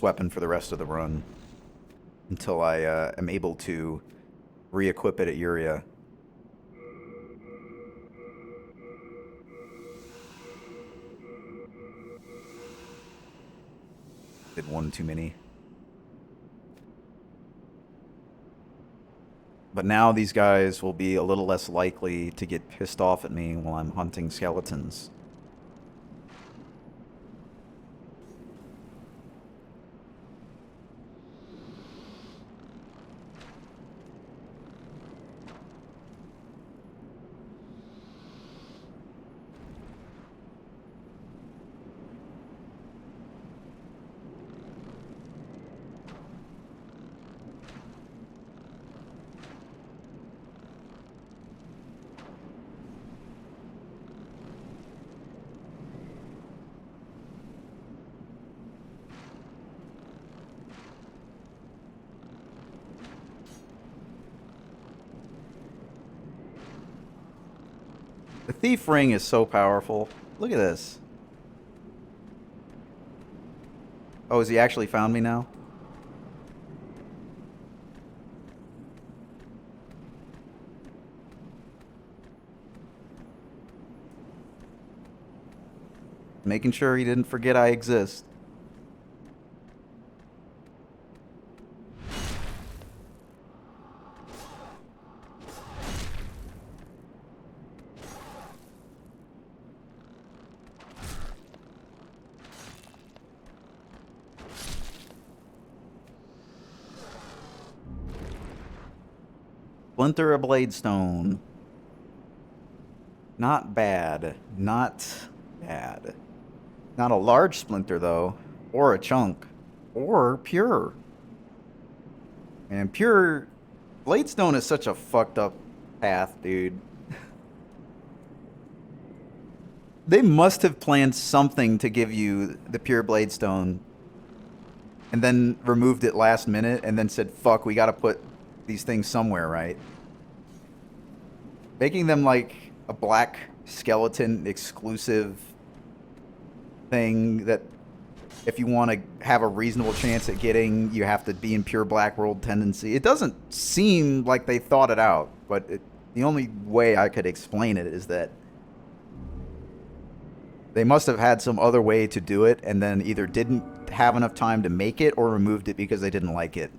weapon for the rest of the run. Until I am able to re-equip it at Uria. Did one too many. But now these guys will be a little less likely to get pissed off at me while I'm hunting skeletons. The thief ring is so powerful. Look at this. Oh, has he actually found me now? Making sure he didn't forget I exist. Splinter of Bladestone. Not bad. Not bad. Not a large splinter, though. Or a chunk. Or pure. And pure... Bladestone is such a fucked up path, dude. They must have planned something to give you the pure Bladestone. And then removed it last minute and then said, fuck, we gotta put these things somewhere, right? Making them like a black skeleton exclusive thing that if you want to have a reasonable chance at getting, you have to be in pure Black World tendency. It doesn't seem like they thought it out, but the only way I could explain it is that they must have had some other way to do it and then either didn't have enough time to make it or removed it because they didn't like it.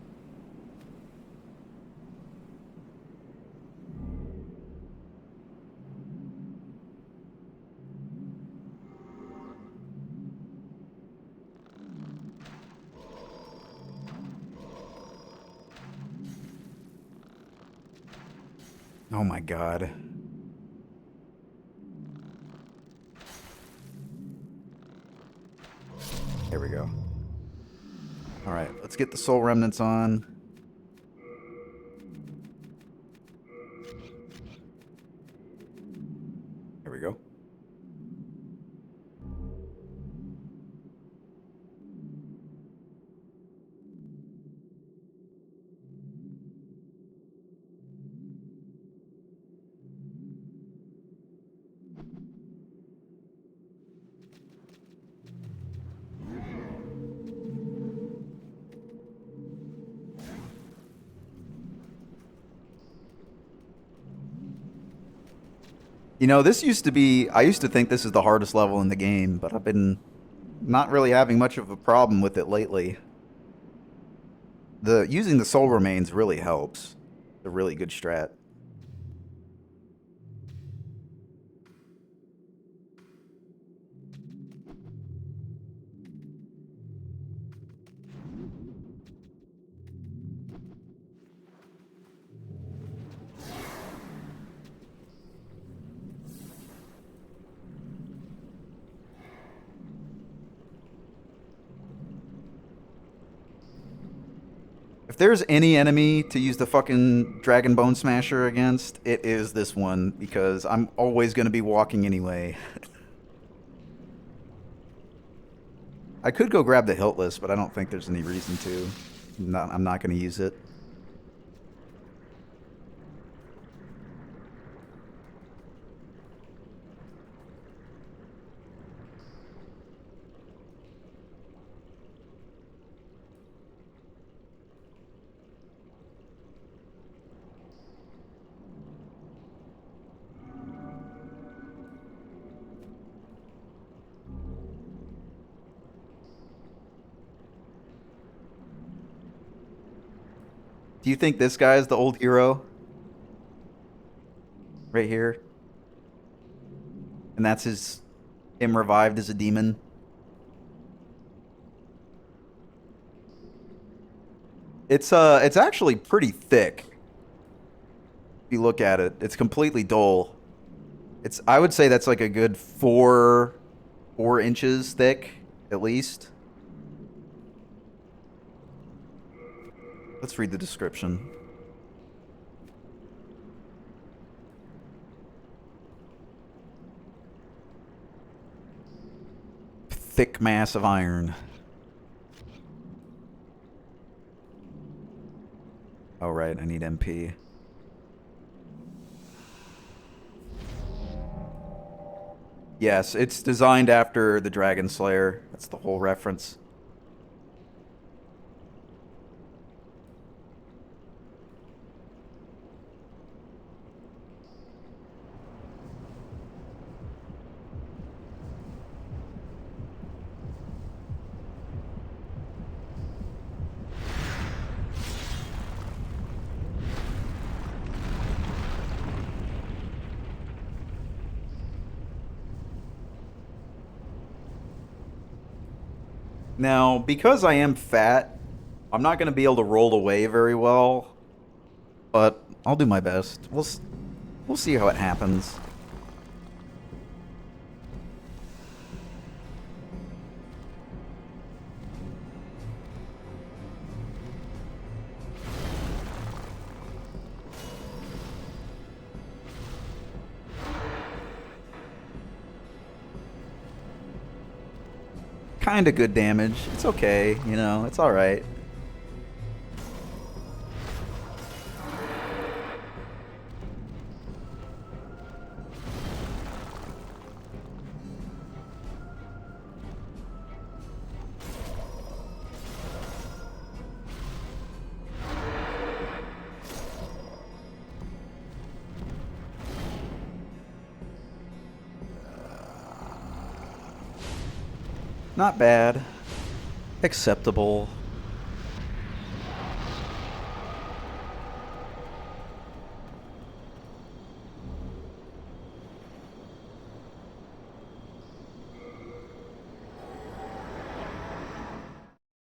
Oh my god. There we go. Alright, let's get the soul remnants on. There we go. You know, this used to be... I used to think this is the hardest level in the game, but I've been not really having much of a problem with it lately. Using the soul remains really helps. It's a really good strat. If there's any enemy to use the fucking Dragon Bone Smasher against, it is this one, because I'm always going to be walking anyway. I could go grab the Hiltless, but I don't think there's any reason to. I'm not going to use it. Do you think this guy is the old hero? Right here? And that's him revived as a demon? It's actually pretty thick. If you look at it, it's completely dull. I would say that's like a good 4 inches thick, at least. Let's read the description. Thick mass of iron. Oh, right, I need MP. Yes, it's designed after the Dragon Slayer. That's the whole reference. Now, because I am fat, I'm not going to be able to roll away very well, but I'll do my best. We'll see how it happens. Kind of good damage. It's okay, you know, it's alright. Not bad. Acceptable.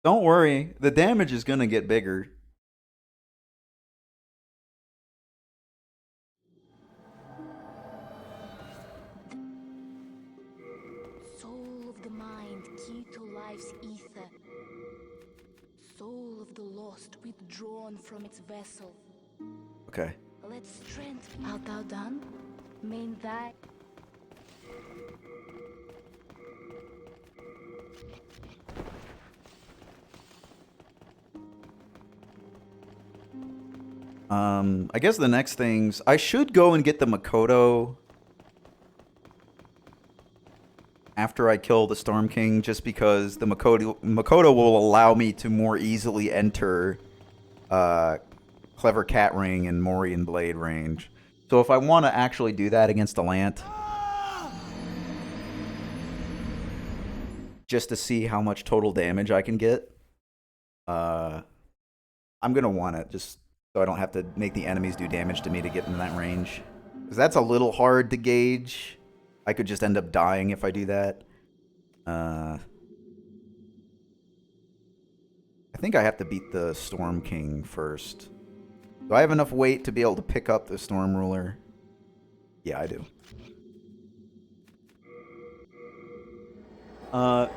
Don't worry, the damage is gonna get bigger. Soul of the mind, key to life's ether. Soul of the lost, withdrawn from its vessel. Okay. Let strength be. Art thou done? Main thy. I guess the next things... I should go and get the Makoto after I kill the Storm King, just because the Makoto will allow me to more easily enter Clever Cat Ring and Morian Blade range. So if I want to actually do that against Alant, just to see how much total damage I can get, I'm going to want it, just so I don't have to make the enemies do damage to me to get in that range. Because that's a little hard to gauge. I could just end up dying if I do that. I think I have to beat the Storm King first. Do I have enough weight to be able to pick up the Storm Ruler? Yeah, I do.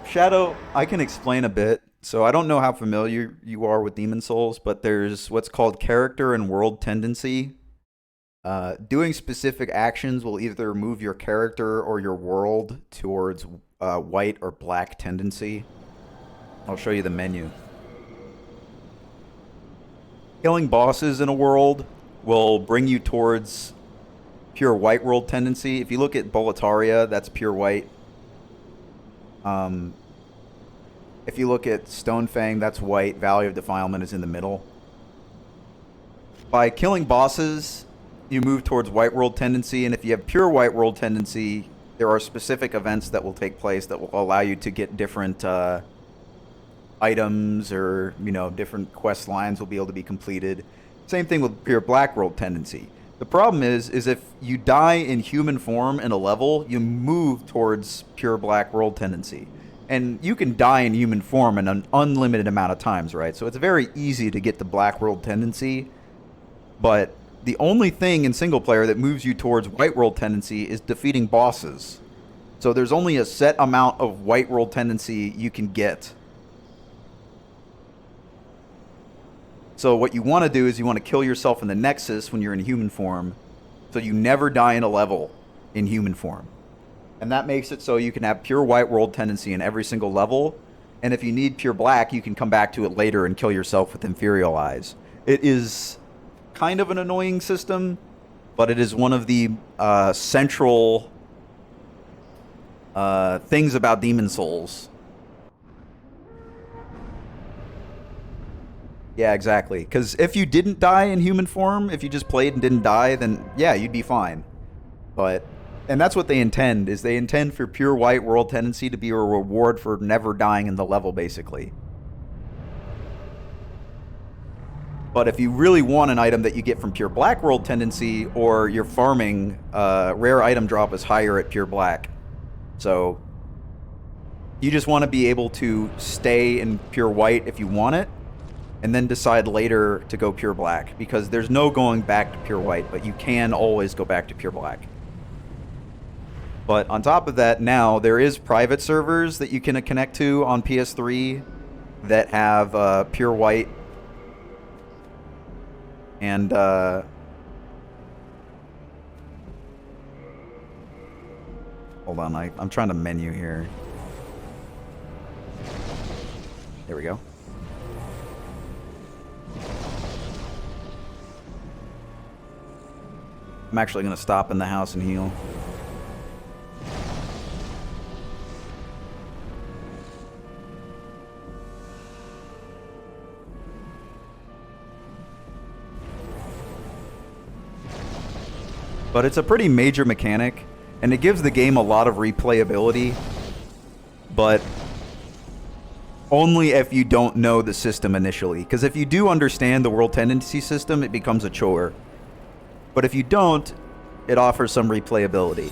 Shadow, I can explain a bit. So I don't know how familiar you are with Demon Souls, but there's what's called character and world tendency. Doing specific actions will either move your character or your world towards white or black tendency. I'll show you the menu. Killing bosses in a world will bring you towards pure white world tendency. If you look at Boletaria, that's pure white. If you look at Stonefang, that's white. Valley of Defilement is in the middle. By killing bosses, you move towards white world tendency, and if you have pure white world tendency, there are specific events that will take place that will allow you to get different items, or, you know, different quest lines will be able to be completed. Same thing with pure black world tendency. The problem is if you die in human form in a level, you move towards pure black world tendency. And you can die in human form in an unlimited amount of times, right? So it's very easy to get the black world tendency. But the only thing in single player that moves you towards white world tendency is defeating bosses. So there's only a set amount of white world tendency you can get. So what you want to do is you want to kill yourself in the Nexus when you're in human form, so you never die in a level in human form. And that makes it so you can have pure white world tendency in every single level. And if you need pure black, you can come back to it later and kill yourself with Imperial Eyes. It is kind of an annoying system, but it is one of the central things about Demon Souls. Yeah, exactly. Because if you didn't die in human form, if you just played and didn't die, then yeah, you'd be fine. But... and that's what they intend, is they intend for pure white world tendency to be a reward for never dying in the level, basically. But if you really want an item that you get from pure black world tendency, or you're farming, rare item drop is higher at pure black. So you just want to be able to stay in pure white if you want it, and then decide later to go pure black, because there's no going back to pure white, but you can always go back to pure black. But on top of that, now there is private servers that you can connect to on PS3 that have pure white. And hold on, I'm trying to menu here. There we go. I'm actually going to stop in the house and heal. But it's a pretty major mechanic, and it gives the game a lot of replayability. But Only if you don't know the system initially. Because if you do understand the world tendency system, it becomes a chore. But if you don't, it offers some replayability.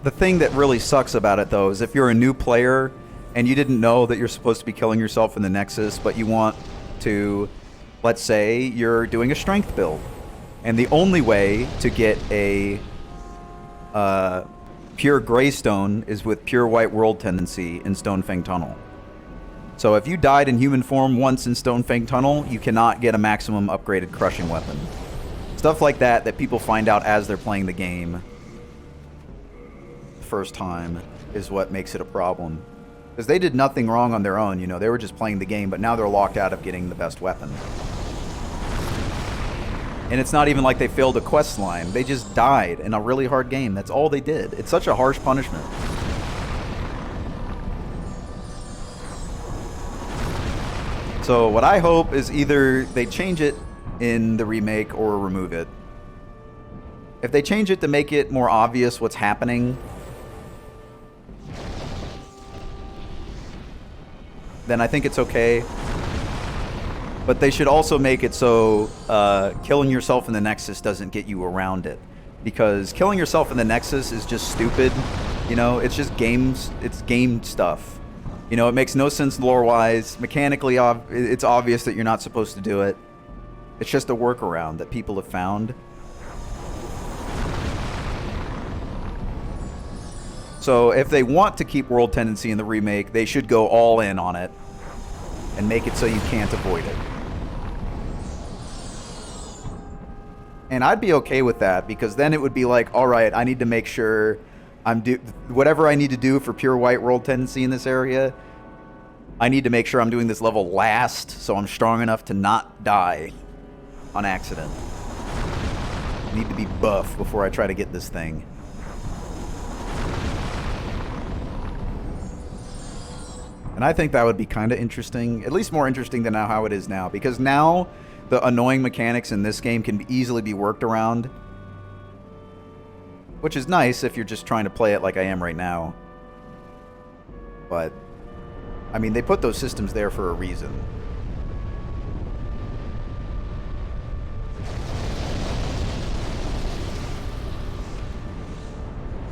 The thing that really sucks about it, though, is if you're a new player and you didn't know that you're supposed to be killing yourself in the Nexus, but you want to, let's say, you're doing a strength build, and the only way to get a pure Greystone is with pure White World Tendency in Stonefang Tunnel. So if you died in human form once in Stonefang Tunnel, you cannot get a maximum upgraded crushing weapon. Stuff like that that people find out as they're playing the game first time is what makes it a problem. Because they did nothing wrong on their own, you know, they were just playing the game, but now they're locked out of getting the best weapon. And it's not even like they failed a quest line. They just died in a really hard game. That's all they did. It's such a harsh punishment. So what I hope is either they change it in the remake or remove it. If they change it to make it more obvious what's happening, then I think it's okay. But they should also make it so killing yourself in the Nexus doesn't get you around it. Because killing yourself in the Nexus is just stupid. You know, it's just games. It's game stuff. You know, it makes no sense lore-wise. Mechanically, it's obvious that you're not supposed to do it. It's just a workaround that people have found. So if they want to keep World Tendency in the remake, they should go all in on it and make it so you can't avoid it. And I'd be okay with that, because then it would be like, all right, I need to make sure I'm whatever I need to do for pure White World Tendency in this area, I need to make sure I'm doing this level last so I'm strong enough to not die on accident. I need to be buff before I try to get this thing. And I think that would be kind of interesting, at least more interesting than how it is now, because now the annoying mechanics in this game can easily be worked around, which is nice if you're just trying to play it like I am right now. But, I mean, they put those systems there for a reason.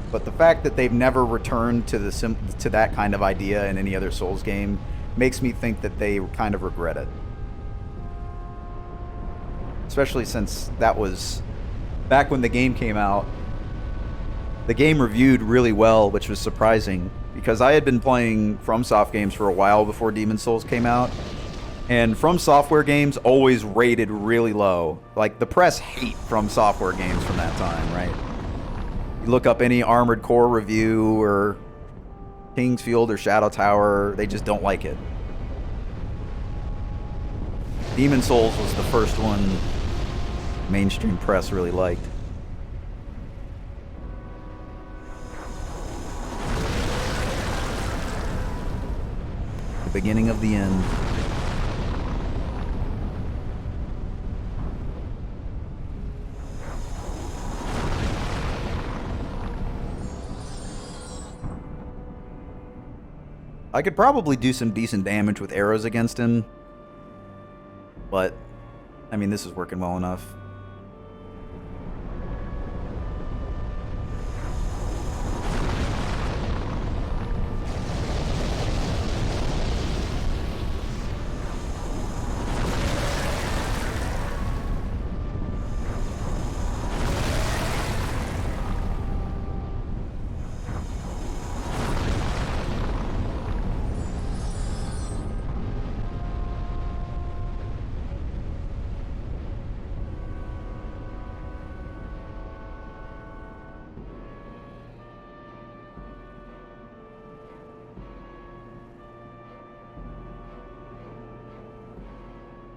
But the fact that they've never returned to that kind of idea in any other Souls game makes me think that they kind of regret it. Especially since that was back when the game came out. The game reviewed really well, which was surprising, because I had been playing FromSoft games for a while before Demon's Souls came out. And From Software games always rated really low. Like, the press hate From Software games from that time, right? Look up any Armored Core review or Kingsfield or Shadow Tower, they just don't like it. Demon's Souls was the first one mainstream press really liked. The beginning of the end. I could probably do some decent damage with arrows against him, but, I mean, this is working well enough.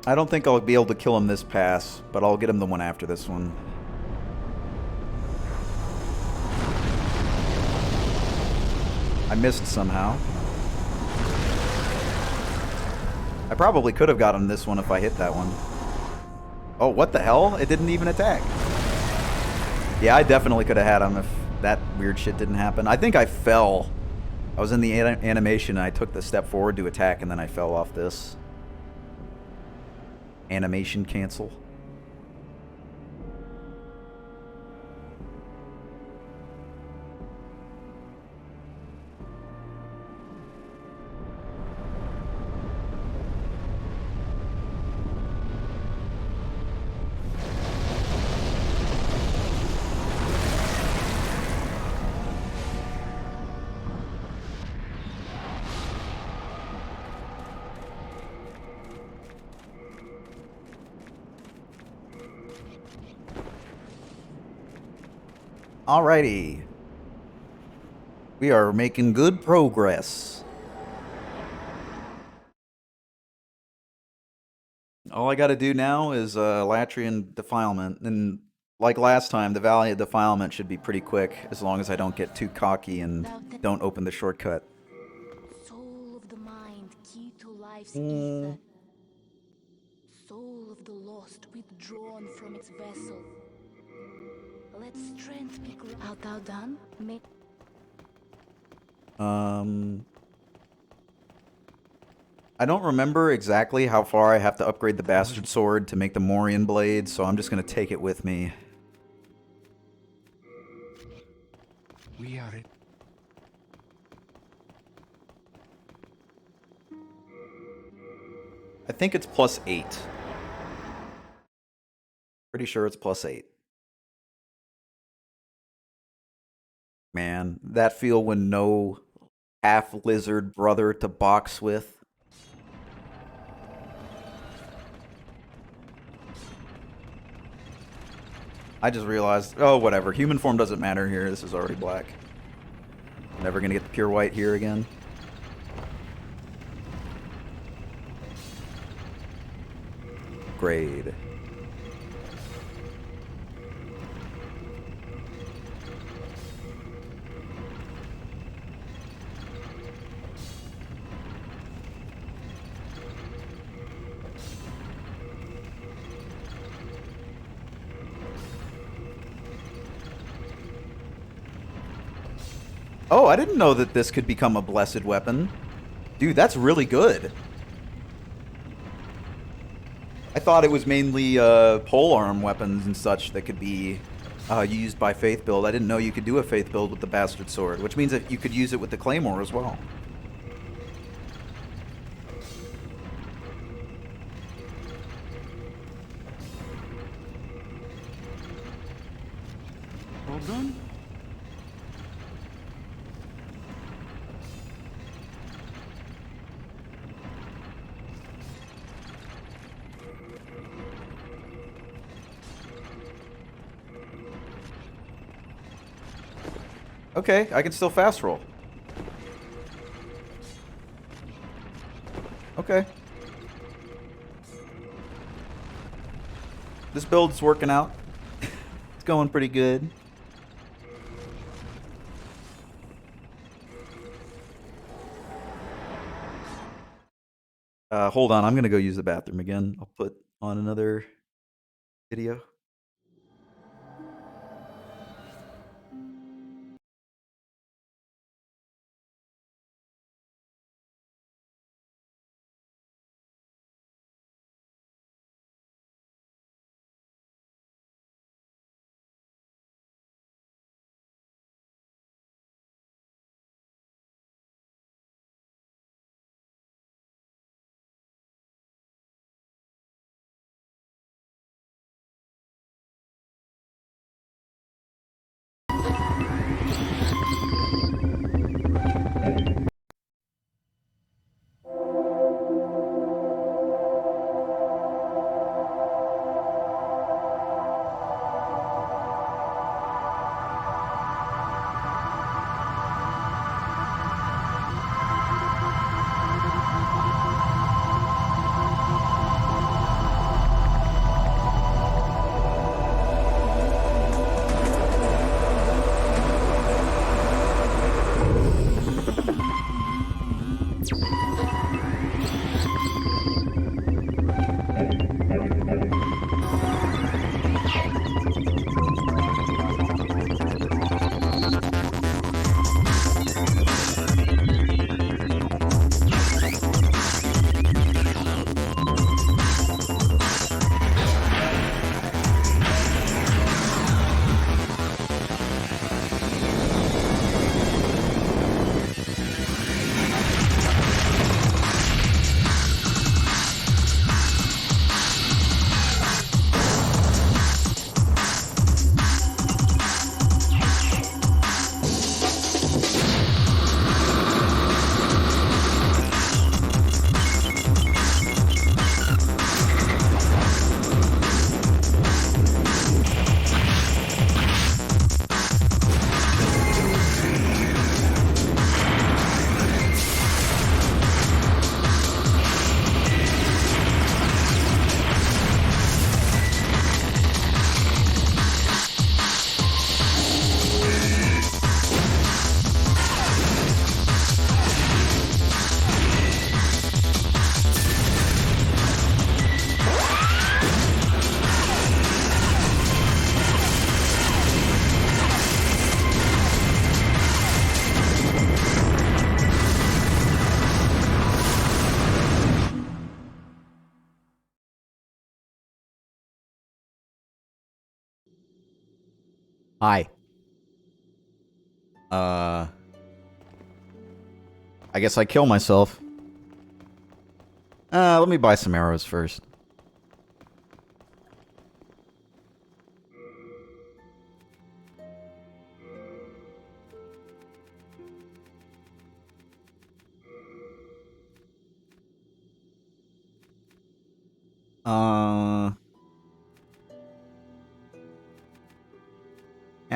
I don't think I'll be able to kill him this pass, but I'll get him the one after this one. I missed somehow. I probably could have gotten this one if I hit that one. Oh, what the hell? It didn't even attack. Yeah, I definitely could have had him if that weird shit didn't happen. I think I fell. I was in the animation and I took the step forward to attack and then I fell off this. Animation cancel. Alrighty. We are making good progress. All I gotta do now is Latrian Defilement. And like last time, the Valley of Defilement should be pretty quick, as long as I don't get too cocky and don't open the shortcut. Soul of the mind, key to life's ether. Soul of the lost, withdrawn from its vessel. Let strength be granted. Art thou done? I don't remember exactly how far I have to upgrade the Bastard Sword to make the Morian Blade, so I'm just gonna take it with me. We are it. I think it's +8. Pretty sure it's +8. Man, that feel when no half-lizard brother to box with. I just realized, oh, whatever. Human form doesn't matter here. This is already black. Never gonna get the pure white here again. Grade. Oh, I didn't know that this could become a blessed weapon. Dude, that's really good. I thought it was mainly polearm weapons and such that could be used by Faith build. I didn't know you could do a Faith build with the Bastard Sword, which means that you could use it with the Claymore as well. All done? Okay, I can still fast roll. Okay. This build's working out. It's going pretty good. Hold on, I'm gonna go use the bathroom again. I'll put on another video. Hi. I guess I kill myself. Let me buy some arrows first.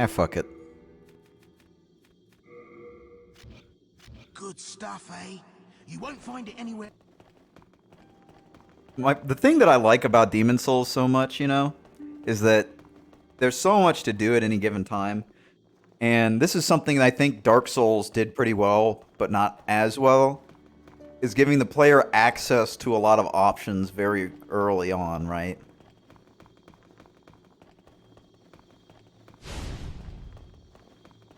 Fuck it. Good stuff, eh? You won't find it anywhere. The thing that I like about Demon Souls so much, you know, is that there's so much to do at any given time. And this is something that I think Dark Souls did pretty well, but not as well, is giving the player access to a lot of options very early on, right?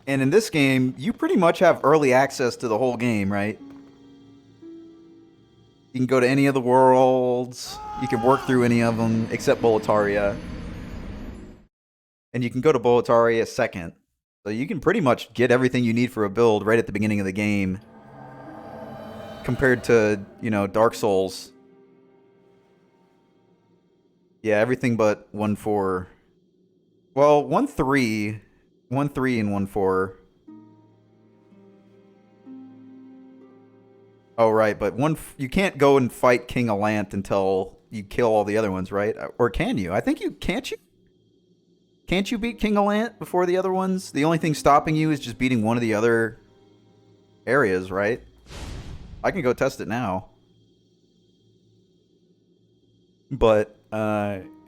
And in this game, you pretty much have early access to the whole game, right? You can go to any of the worlds, you can work through any of them, except Boletaria. And you can go to Boletaria second. So you can pretty much get everything you need for a build right at the beginning of the game. Compared to, you know, Dark Souls. Yeah, everything but 1-4. Well, 1-3. 1-3 and 1-4. Oh, right, but you can't go and fight King Alant until you kill all the other ones, right? Or can you? I think you... Can't you? Can't you beat King Alant before the other ones? The only thing stopping you is just beating one of the other areas, right? I can go test it now. But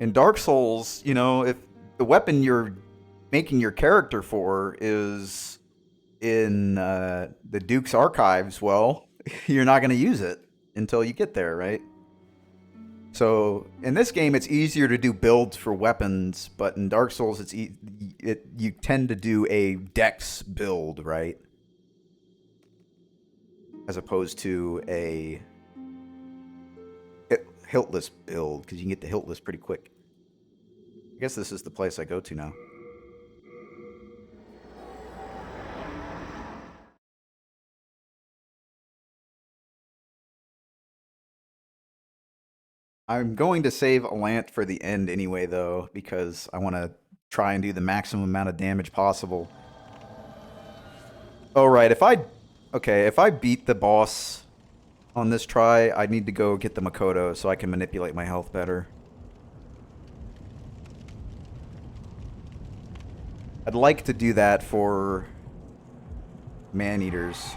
in Dark Souls, you know, if the weapon you're making your character for is in the Duke's archives, well, you're not going to use it until you get there, right? So in this game, it's easier to do builds for weapons, but in Dark Souls, you tend to do a dex build, right? As opposed to a hiltless build, because you can get the hiltless pretty quick. I guess this is the place I go to now. I'm going to save Alant for the end anyway, though, because I want to try and do the maximum amount of damage possible. Oh, right. If I beat the boss on this try, I need to go get the Makoto so I can manipulate my health better. I'd like to do that for man-eaters.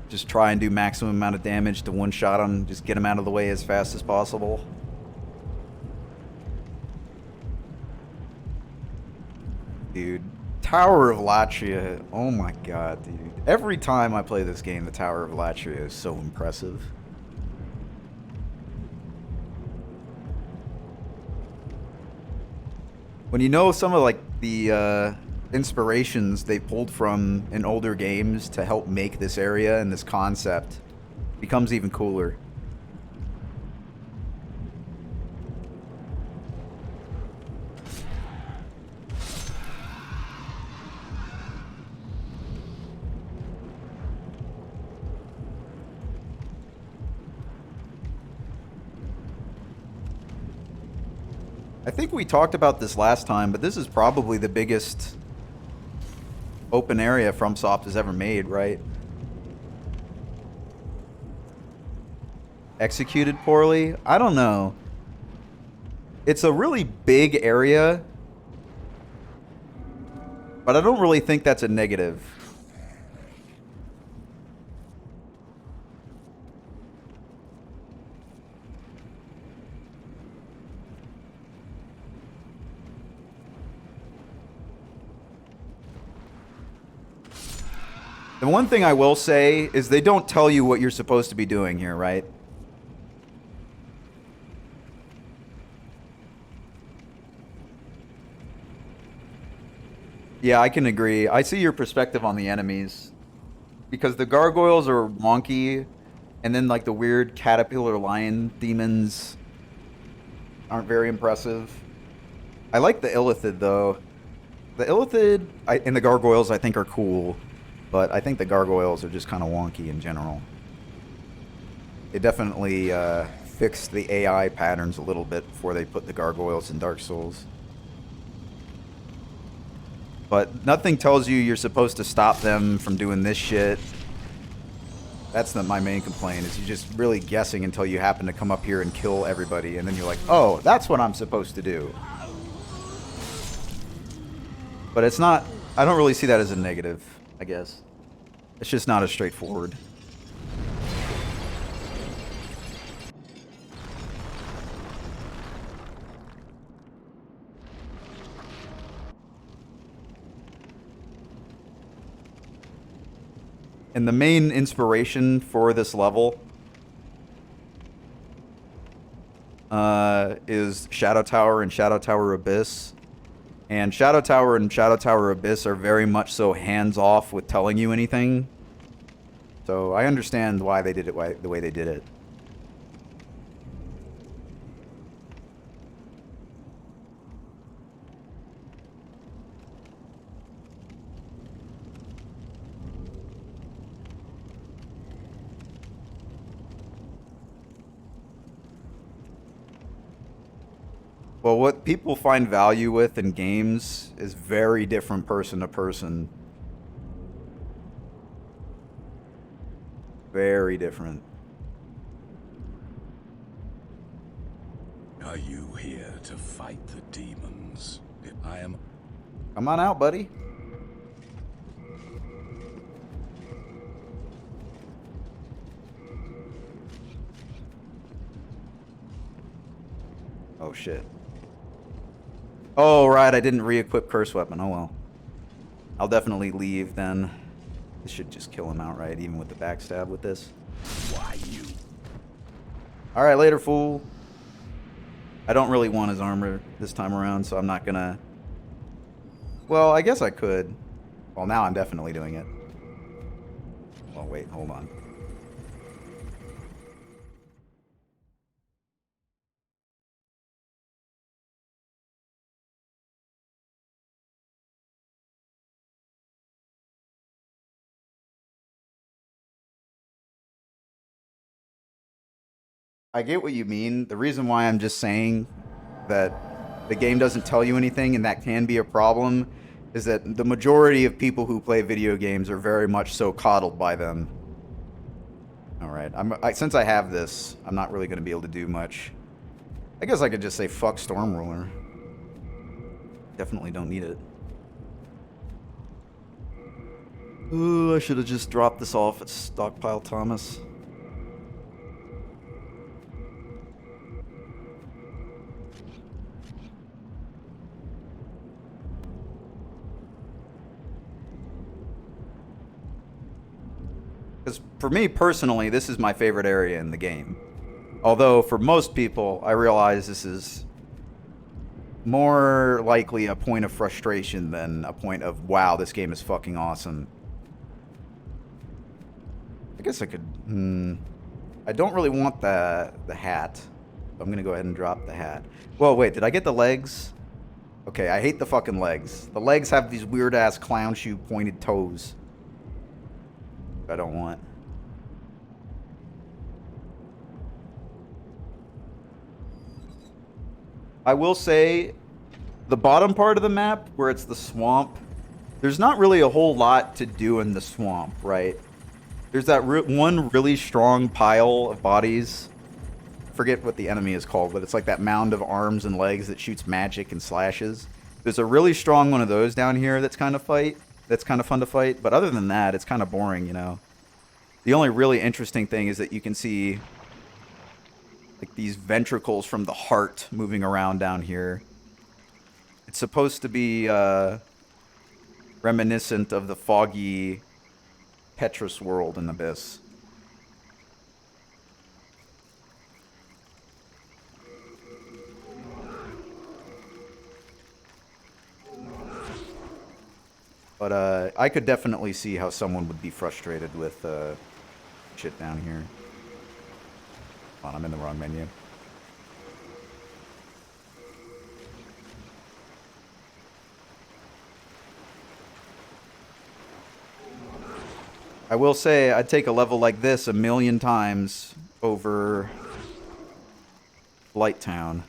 Just try and do maximum amount of damage to one-shot them. Just get them out of the way as fast as possible. Dude, Tower of Latria. Oh my god, dude. Every time I play this game, the Tower of Latria is so impressive. When you know some of like the inspirations they pulled from in older games to help make this area and this concept, it becomes even cooler. I think we talked about this last time, but this is probably the biggest open area FromSoft has ever made, right? Executed poorly? I don't know. It's a really big area, but I don't really think that's a negative. The one thing I will say is they don't tell you what you're supposed to be doing here, right? Yeah, I can agree. I see your perspective on the enemies. Because the gargoyles are wonky, And then like the weird caterpillar lion demons aren't very impressive. I like the Illithid though. The Illithid and the gargoyles I think are cool, but I think the gargoyles are just kind of wonky in general. They definitely fixed the AI patterns a little bit before they put the gargoyles in Dark Souls. But nothing tells you you're supposed to stop them from doing this shit. That's my main complaint, is you're just really guessing until you happen to come up here and kill everybody, and then you're like, oh, that's what I'm supposed to do. But it's not, I don't really see that as a negative, I guess. It's just not as straightforward. And the main inspiration for this level is Shadow Tower and Shadow Tower Abyss. And Shadow Tower and Shadow Tower Abyss are very much so hands-off with telling you anything. So I understand why they did it the way they did it. Well, what people find value with in games is very different person to person. Very different. Are you here to fight the demons? I am... Come on out, buddy. Oh, shit. Oh, right, I didn't re-equip Curse Weapon. Oh, well. I'll definitely leave, then. This should just kill him outright, even with the backstab with this. Why you? Alright, later, fool. I don't really want his armor this time around, so I'm not gonna... Well, I guess I could. Well, now I'm definitely doing it. Oh, wait, hold on. I get what you mean. The reason why I'm just saying that the game doesn't tell you anything and that can be a problem is that the majority of people who play video games are very much so coddled by them. Alright, since I have this, I'm not really going to be able to do much. I guess I could just say fuck Storm Ruler. Definitely don't need it. Ooh, I should have just dropped this off at Stockpile Thomas. Because for me personally, this is my favorite area in the game. Although for most people, I realize this is more likely a point of frustration than a point of, wow, this game is fucking awesome. I guess I could... I don't really want the hat. I'm going to go ahead and drop the hat. Well, wait, did I get the legs? Okay, I hate the fucking legs. The legs have these weird-ass clown shoe pointed toes. I don't want. I will say, the bottom part of the map, where it's the swamp, there's not really a whole lot to do in the swamp, right? There's that one really strong pile of bodies. I forget what the enemy is called, but it's like that mound of arms and legs that shoots magic and slashes. There's a really strong one of those down here that's kind of fun to fight, but other than that, it's kind of boring, you know. The only really interesting thing is that you can see like these ventricles from the heart moving around down here. It's supposed to be reminiscent of the foggy Petrus world in Abyss. But I could definitely see how someone would be frustrated with shit down here. Hold on, I'm in the wrong menu. I will say I'd take a level like this 1,000,000 times over Blight Town.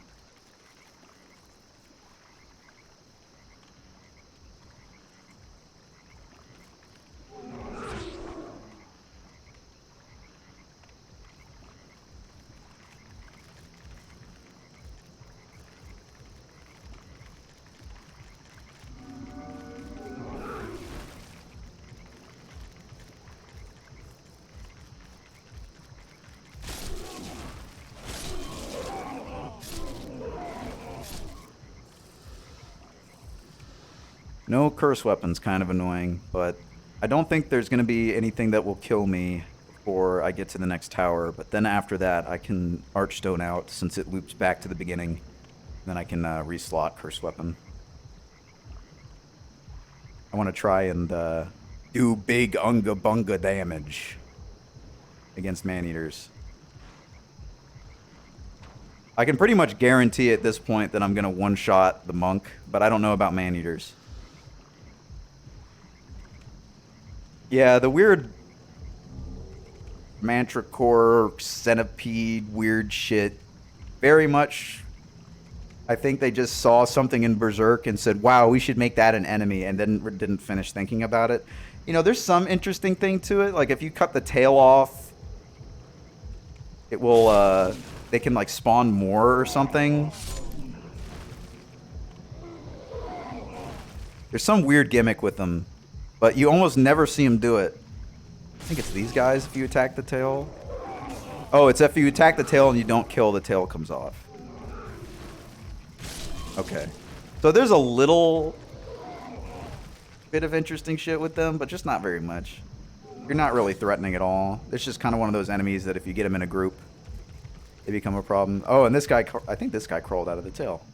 No curse weapons, kind of annoying, but I don't think there's going to be anything that will kill me before I get to the next tower. But then after that, I can Archstone out since it loops back to the beginning. Then I can reslot curse weapon. I want to try and do big unga bunga damage against man-eaters. I can pretty much guarantee at this point that I'm going to one-shot the monk, but I don't know about man-eaters. Yeah, the weird manticore, centipede, weird shit. Very much, I think they just saw something in Berserk and said, wow, we should make that an enemy, and then didn't finish thinking about it. You know, there's some interesting thing to it. Like, if you cut the tail off, it will, they can, like, spawn more or something. There's some weird gimmick with them. But you almost never see him do it. I think it's these guys if you attack the tail. Oh, it's if you attack the tail and you don't kill, the tail comes off. Okay. So there's a little bit of interesting shit with them, but just not very much. You're not really threatening at all. It's just kind of one of those enemies that if you get them in a group, they become a problem. Oh, and this guy, I think this guy crawled out of the tail.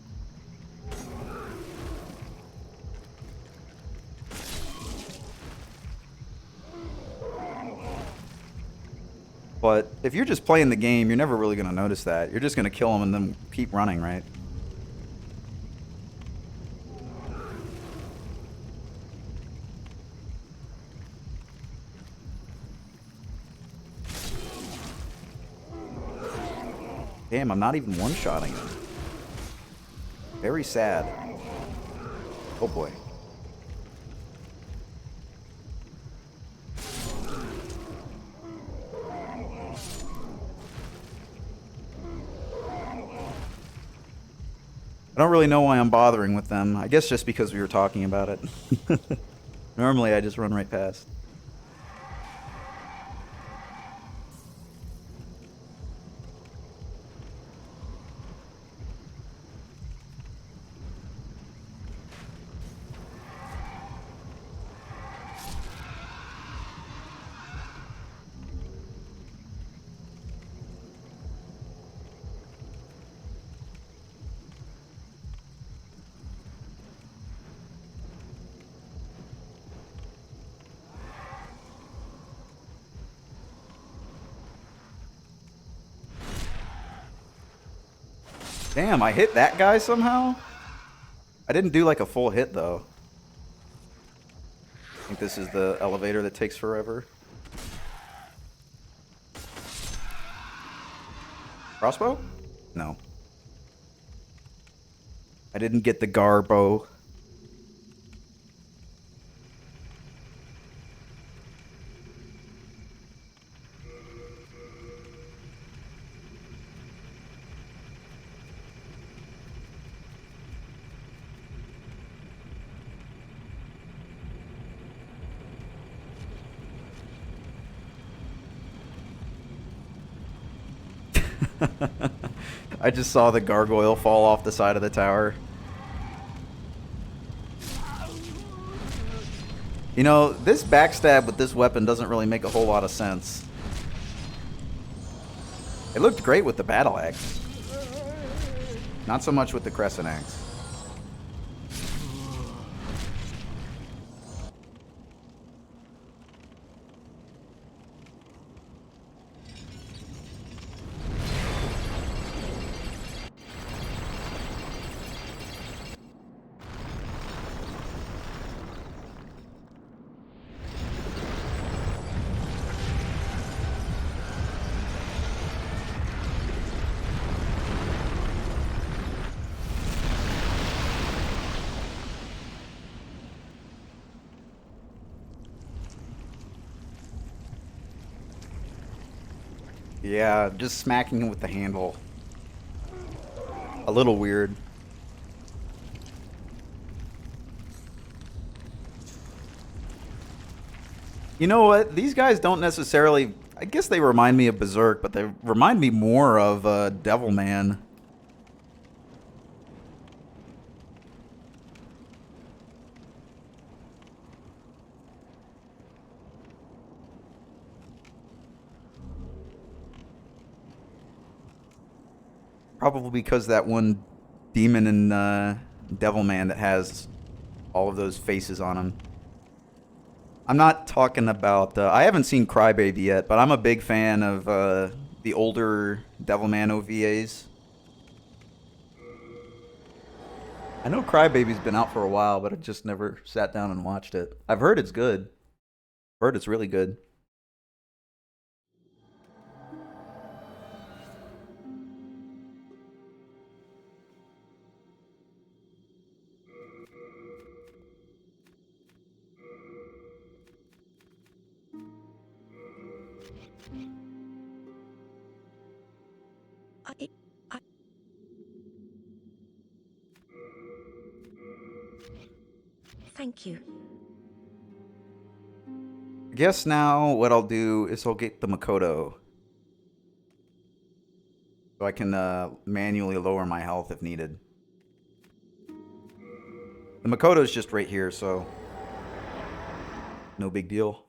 But if you're just playing the game, you're never really going to notice that. You're just going to kill them and then keep running, right? Damn, I'm not even one-shotting him. Very sad. Oh boy. I don't really know why I'm bothering with them. I guess just because we were talking about it. Normally I just run right past. Damn, I hit that guy somehow? I didn't do like a full hit though. I think this is the elevator that takes forever. Crossbow? No. I didn't get the garbo. I just saw the gargoyle fall off the side of the tower. You know, this backstab with this weapon doesn't really make a whole lot of sense. It looked great with the battle axe. Not so much with the crescent axe. Yeah, just smacking him with the handle. A little weird. You know what? These guys don't necessarily... I guess they remind me of Berserk, but they remind me more of Devilman. Probably because that one demon in Devilman that has all of those faces on him. I'm not talking about... I haven't seen Crybaby yet, but I'm a big fan of the older Devilman OVAs. I know Crybaby's been out for a while, but I just never sat down and watched it. I've heard it's good. I've heard it's really good. Thank you. I guess now what I'll do is I'll get the Makoto. So I can manually lower my health if needed. The Makoto's just right here, so no big deal.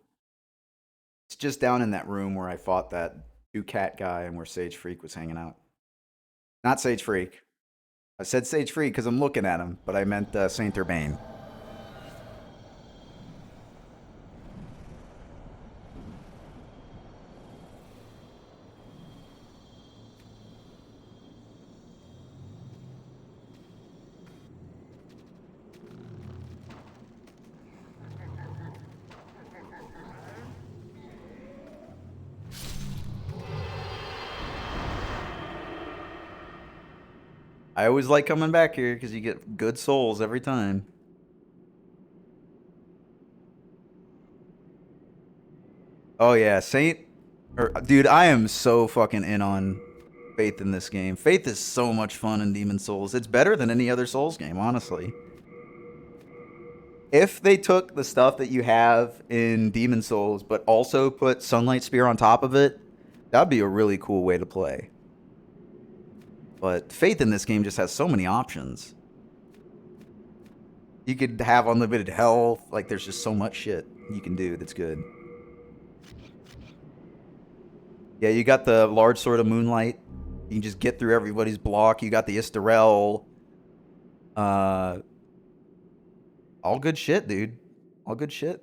It's just down in that room where I fought that 2-cat guy and where Sage Freak was hanging out. Not Sage Freak. I said Sage Freak because I'm looking at him, but I meant Saint Urbane. I always like coming back here because you get good souls every time. Oh yeah, dude, I am so fucking in on Faith in this game. Faith is so much fun in Demon Souls. It's better than any other Souls game, honestly. If they took the stuff that you have in Demon Souls, but also put Sunlight Spear on top of it, that'd be a really cool way to play. But Faith in this game just has so many options. You could have unlimited health. Like, there's just so much shit you can do that's good. Yeah, you got the large sword of moonlight. You can just get through everybody's block. You got the STR. All good shit, dude. All good shit.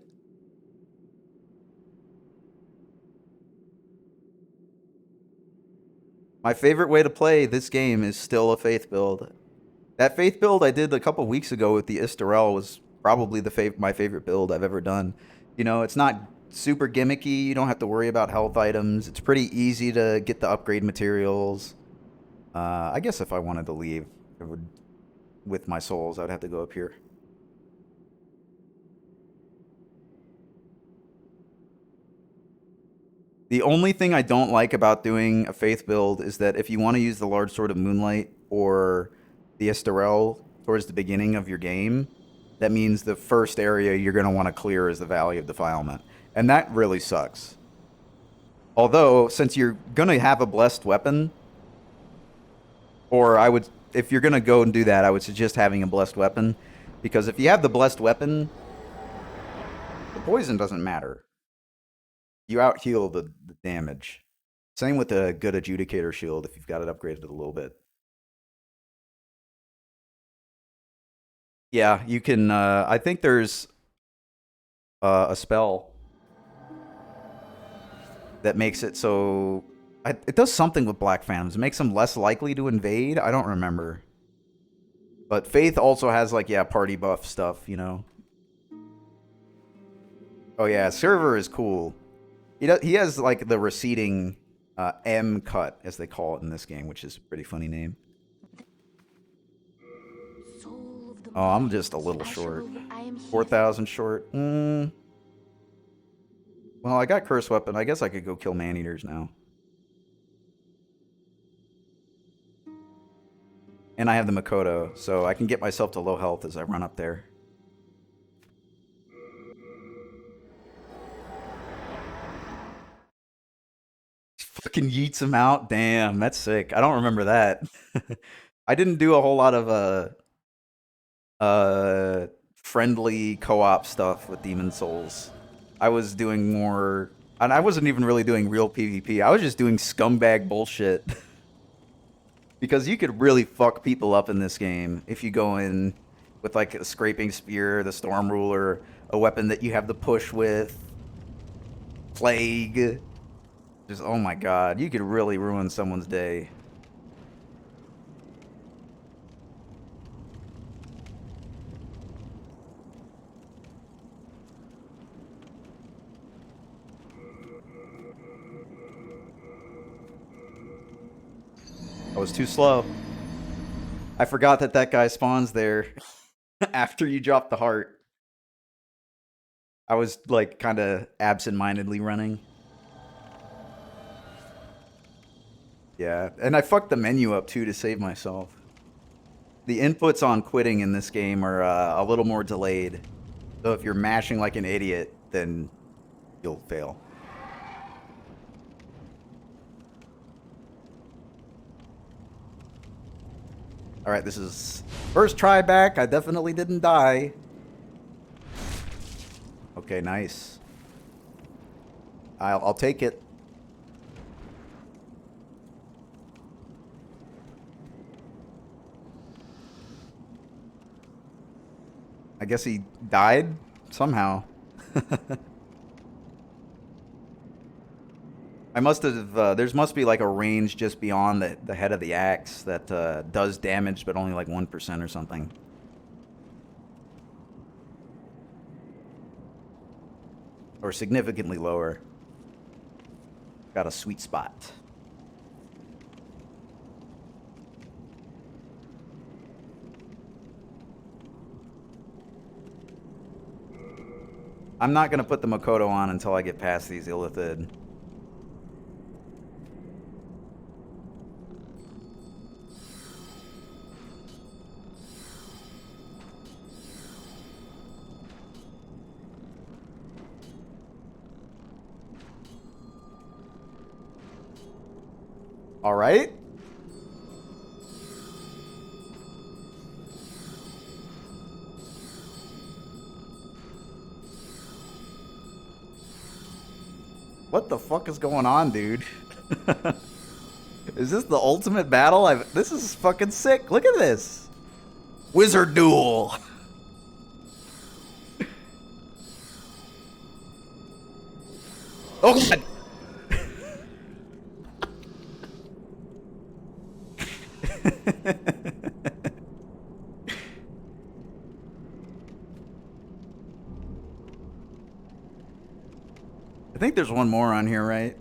My favorite way to play this game is still a Faith build. That Faith build I did a couple weeks ago with the STR was probably my favorite build I've ever done. You know, it's not super gimmicky. You don't have to worry about health items. It's pretty easy to get the upgrade materials. I guess if I wanted to leave with my souls, I'd have to go up here. The only thing I don't like about doing a Faith build is that if you want to use the large sword of moonlight or the STR towards the beginning of your game, that means the first area you're going to want to clear is the Valley of Defilement. And that really sucks. Although, since you're going to have a blessed weapon, or if you're going to go and do that, I would suggest having a blessed weapon. Because if you have the blessed weapon, the poison doesn't matter. You out-heal the damage. Same with a good Adjudicator shield if you've got it upgraded a little bit. Yeah, you can... I think there's a spell that makes it so... it does something with Black Phantoms. It makes them less likely to invade. I don't remember. But Faith also has, like, yeah, party buff stuff, you know. Oh, yeah, Server is cool. He has, like, the receding M cut, as they call it in this game, which is a pretty funny name. Oh, I'm just a little short. 4,000 short. Well, I got Curse Weapon. I guess I could go kill Man-Eaters now. And I have the Makoto, so I can get myself to low health as I run up there. Fucking yeets him out. Damn, that's sick. I don't remember that. I didn't do a whole lot of friendly co-op stuff with Demon Souls. I was doing more, and I wasn't even really doing real PvP. I was just doing scumbag bullshit. Because you could really fuck people up in this game if you go in with like a scraping spear, the storm ruler, a weapon that you have the push with, plague. Just, oh my god, you could really ruin someone's day. I was too slow. I forgot that that guy spawns there after you drop the heart. I was like kind of absent-mindedly running. Yeah, and I fucked the menu up too to save myself. The inputs on quitting in this game are a little more delayed. So if you're mashing like an idiot, then you'll fail. Alright, this is first try back. I definitely didn't die. Okay, nice. I'll take it. I guess he died somehow. I must have, there must be like a range just beyond the head of the axe that does damage, but only like 1% or something. Or significantly lower. Got a sweet spot. I'm not going to put the Makoto on until I get past these Illithid. All right. What the fuck is going on, dude? Is this the ultimate battle? This is fucking sick. Look at this. Wizard duel. Oh god. I think there's one more on here, right?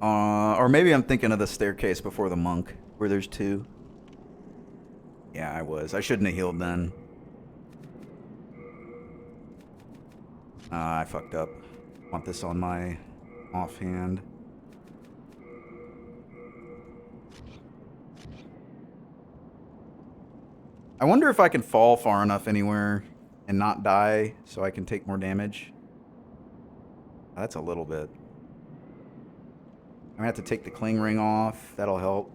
Or maybe I'm thinking of the staircase before the monk, where there's two. Yeah, I was. I shouldn't have healed then. I fucked up. Want this on my offhand. I wonder if I can fall far enough anywhere and not die so I can take more damage. That's a little bit. I'm gonna have to take the cling ring off. That'll help.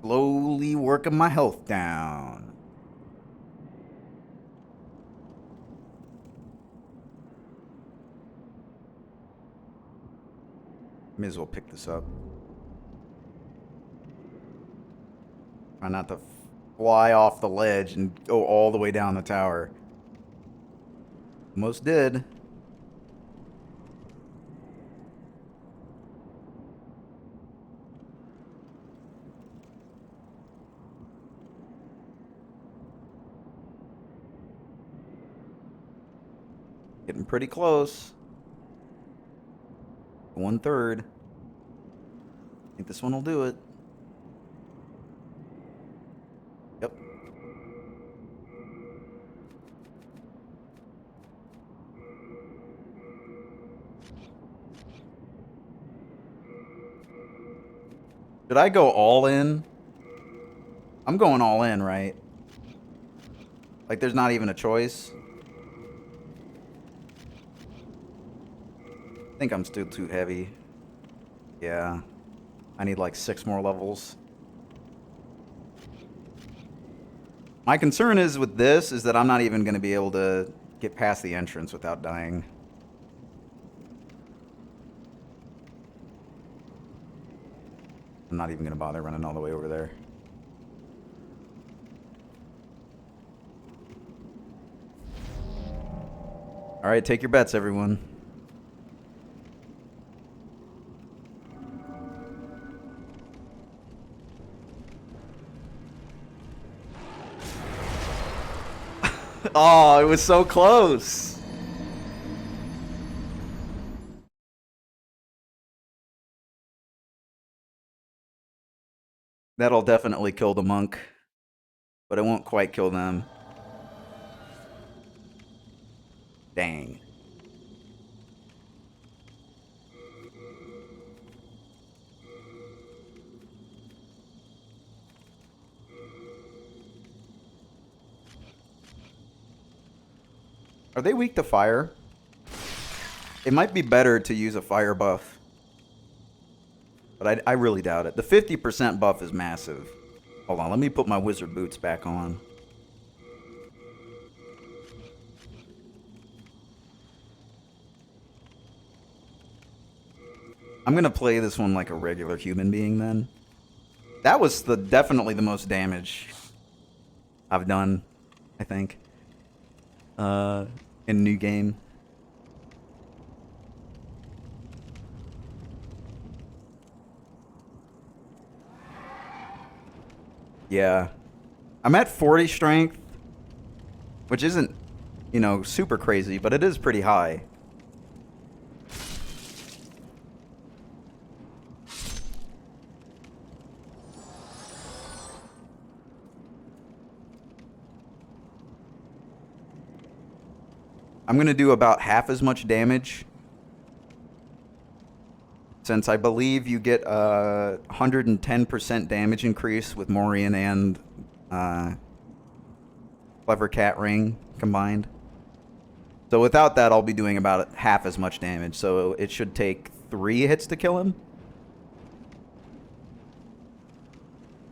Slowly working my health down. May as well pick this up. Try not to fly off the ledge and go all the way down the tower. Almost did. Getting pretty close. 1/3. I think this one will do it. Yep. Should I go all in? I'm going all in, right? Like, there's not even a choice. I think I'm still too heavy. Yeah. I need like 6 more levels. My concern is with this is that I'm not even going to be able to get past the entrance without dying. I'm not even going to bother running all the way over there. All right, take your bets, everyone. Oh, it was so close. That'll definitely kill the monk, but it won't quite kill them. Dang. Are they weak to fire? It might be better to use a fire buff. But I really doubt it. The 50% buff is massive. Hold on, let me put my wizard boots back on. I'm gonna play this one like a regular human being then. That was definitely the most damage I've done, I think. In new game. Yeah. I'm at 40 strength, which isn't, you know, super crazy, but it is pretty high. I'm going to do about half as much damage, since I believe you get a 110% damage increase with Morian and Clever Cat Ring combined. So without that, I'll be doing about half as much damage, so it should take 3 hits to kill him.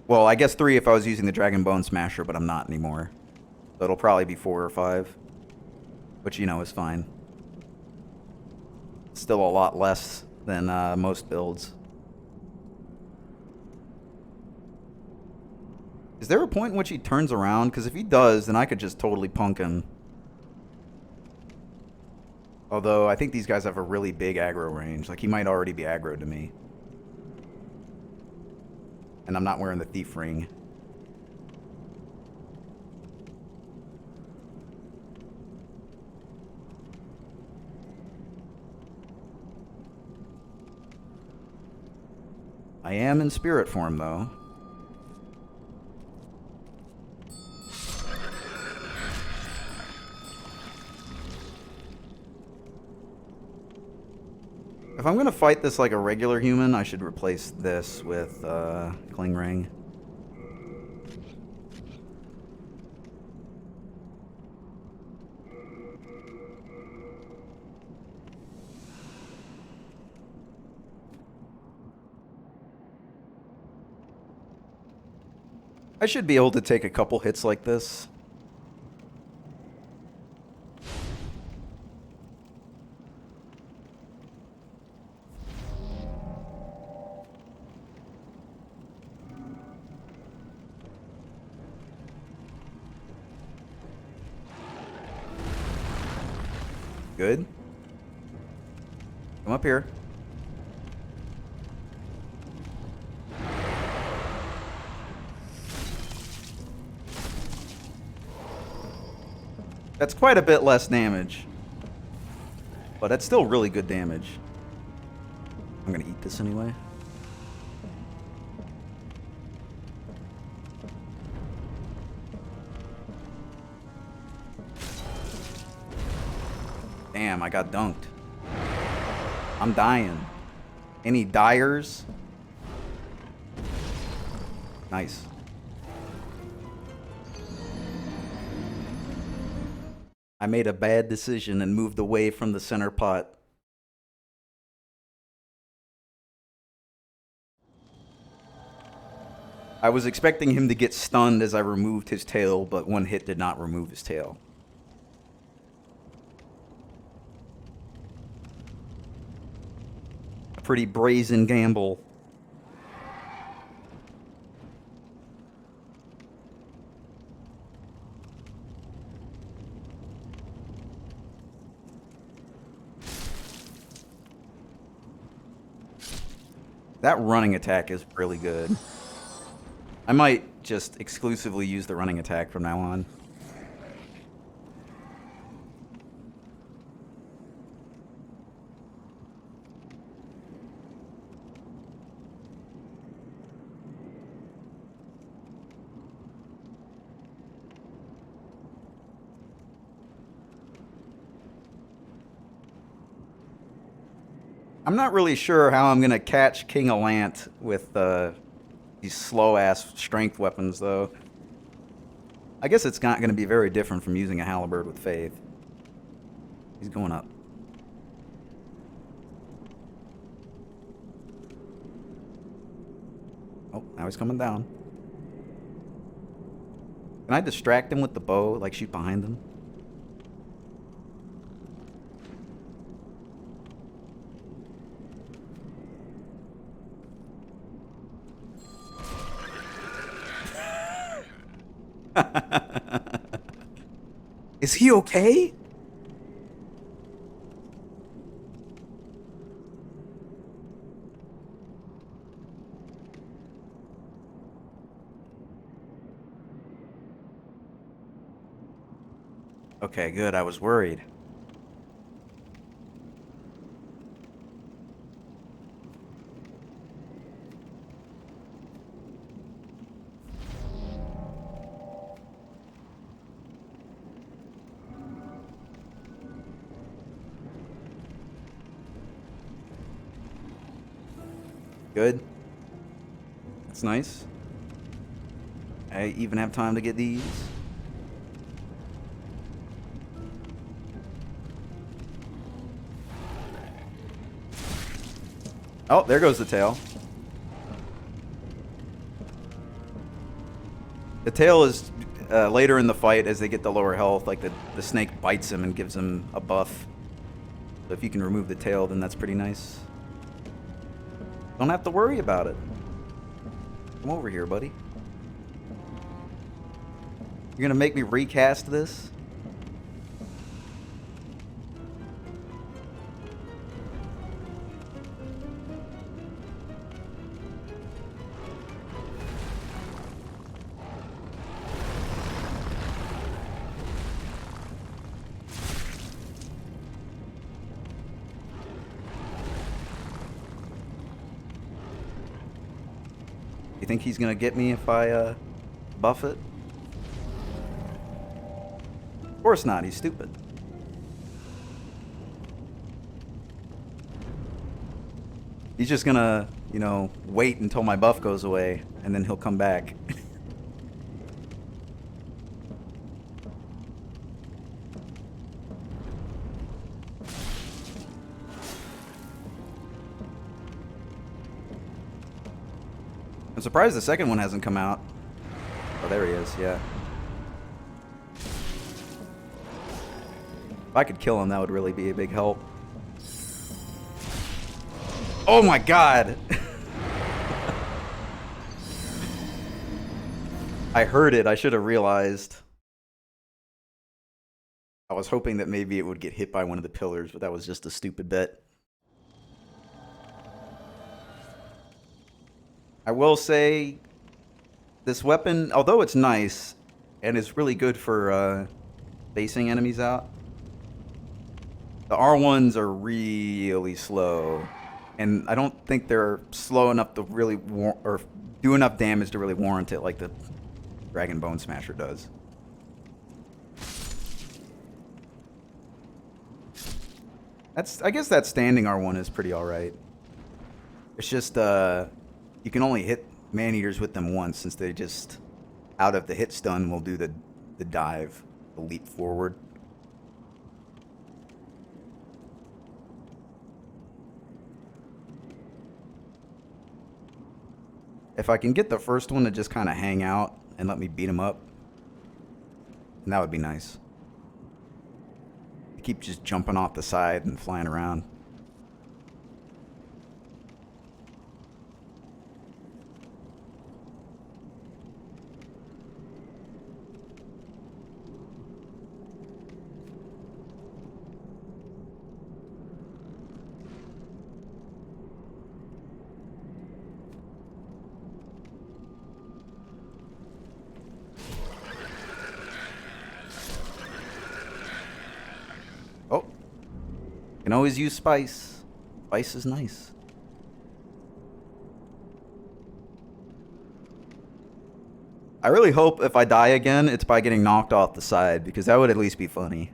Well, I guess 3 if I was using the Dragon Bone Smasher, but I'm not anymore. So it'll probably be 4 or 5. Which, you know, is fine. Still a lot less than most builds. Is there a point in which he turns around? Because if he does, then I could just totally punk him. Although, I think these guys have a really big aggro range. Like, he might already be aggroed to me. And I'm not wearing the Thief Ring. I am in spirit form, though. If I'm gonna fight this like a regular human, I should replace this with Cling Ring. I should be able to take a couple hits like this. Good. Come up here. That's quite a bit less damage. But that's still really good damage. I'm gonna eat this anyway. Damn, I got dunked. I'm dying. Any dyers? Nice. I made a bad decision and moved away from the center pot. I was expecting him to get stunned as I removed his tail, but one hit did not remove his tail. A pretty brazen gamble. That running attack is really good. I might just exclusively use the running attack from now on. I'm not really sure how I'm going to catch King Alant with these slow-ass strength weapons, though. I guess it's not going to be very different from using a halberd with Faith. He's going up. Oh, now he's coming down. Can I distract him with the bow, like shoot behind him? Is he okay? Okay, good. I was worried. Good. That's nice. I even have time to get these. Oh, there goes the tail. The tail is later in the fight as they get the lower health, like the snake bites him and gives him a buff. So if you can remove the tail, then that's pretty nice. Don't have to worry about it. Come over here, buddy. You're gonna make me recast this? You think he's gonna get me if I buff it? Of course not, he's stupid. He's just gonna, you know, wait until my buff goes away, and then he'll come back. I'm surprised the second one hasn't come out. Oh, there he is, yeah. If I could kill him, that would really be a big help. Oh my god! I heard it, I should have realized. I was hoping that maybe it would get hit by one of the pillars, but that was just a stupid bet. I will say, this weapon, although it's nice, and is really good for basing enemies out, The R1s are really slow. And I don't think they're slow enough to really or do enough damage to really warrant it like the Dragon Bone Smasher does. I guess that standing R1 is pretty alright. It's just, you can only hit man-eaters with them once, since they just, out of the hit stun, will do the dive, the leap forward. If I can get the first one to just kind of hang out and let me beat him up, then that would be nice. Keep just jumping off the side and flying around. Oh, can always use spice. Spice is nice. I really hope if I die again, it's by getting knocked off the side, because that would at least be funny.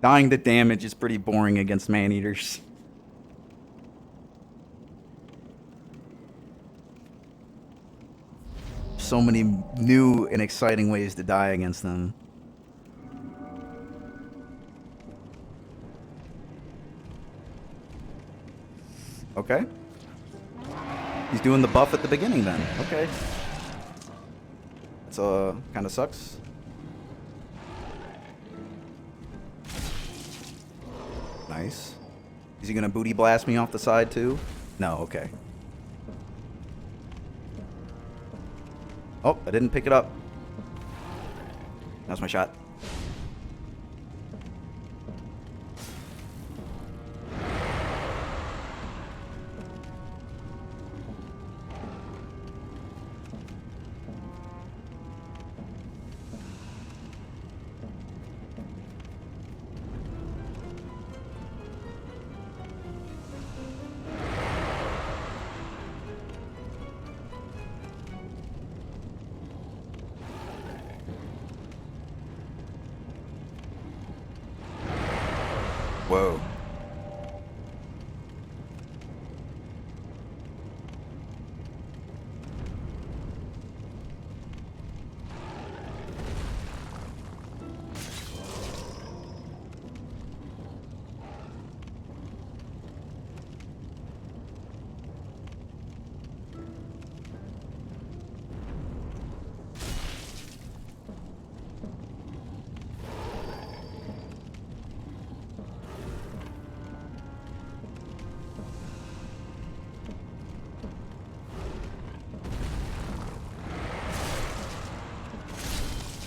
Dying to damage is pretty boring against man-eaters. So many new and exciting ways to die against them. Okay. He's doing the buff at the beginning then. Okay. That's kind of sucks. Nice. Is he gonna booty blast me off the side too? No, okay. Oh, I didn't pick it up. That's my shot. Whoa.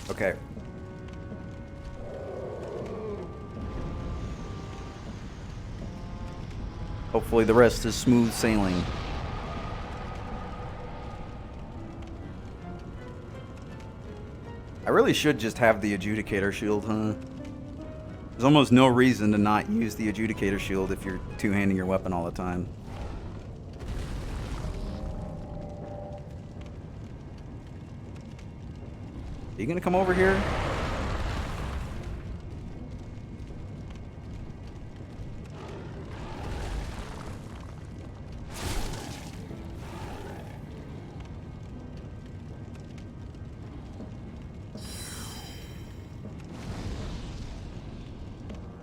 Okay. Hopefully the rest is smooth sailing. I really should just have the Adjudicator Shield, huh? There's almost no reason to not use the Adjudicator Shield if you're two-handing your weapon all the time. Are you gonna come over here?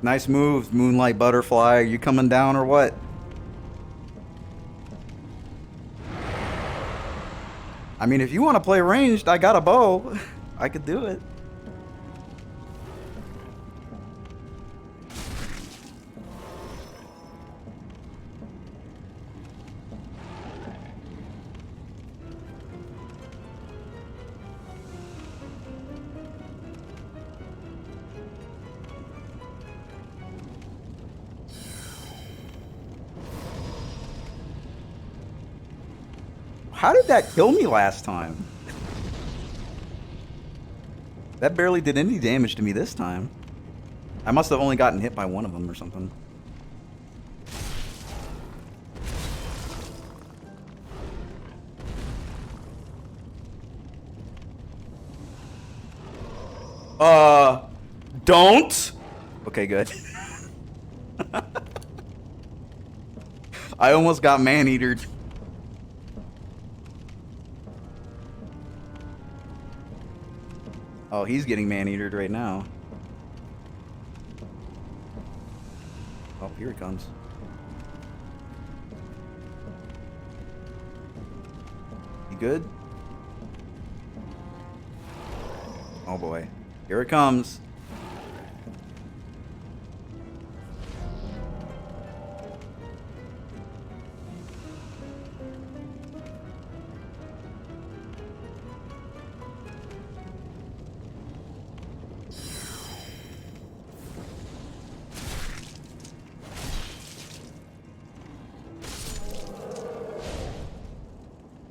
Nice moves, Moonlight Butterfly. Are you coming down or what? I mean, if you want to play ranged, I got a bow. I could do it. How did that kill me last time? That barely did any damage to me this time. I must have only gotten hit by one of them or something. Don't? Okay, good. I almost got man-eatered. Oh, he's getting man-eatered right now. Oh, here he comes. You good? Oh boy. Here it comes.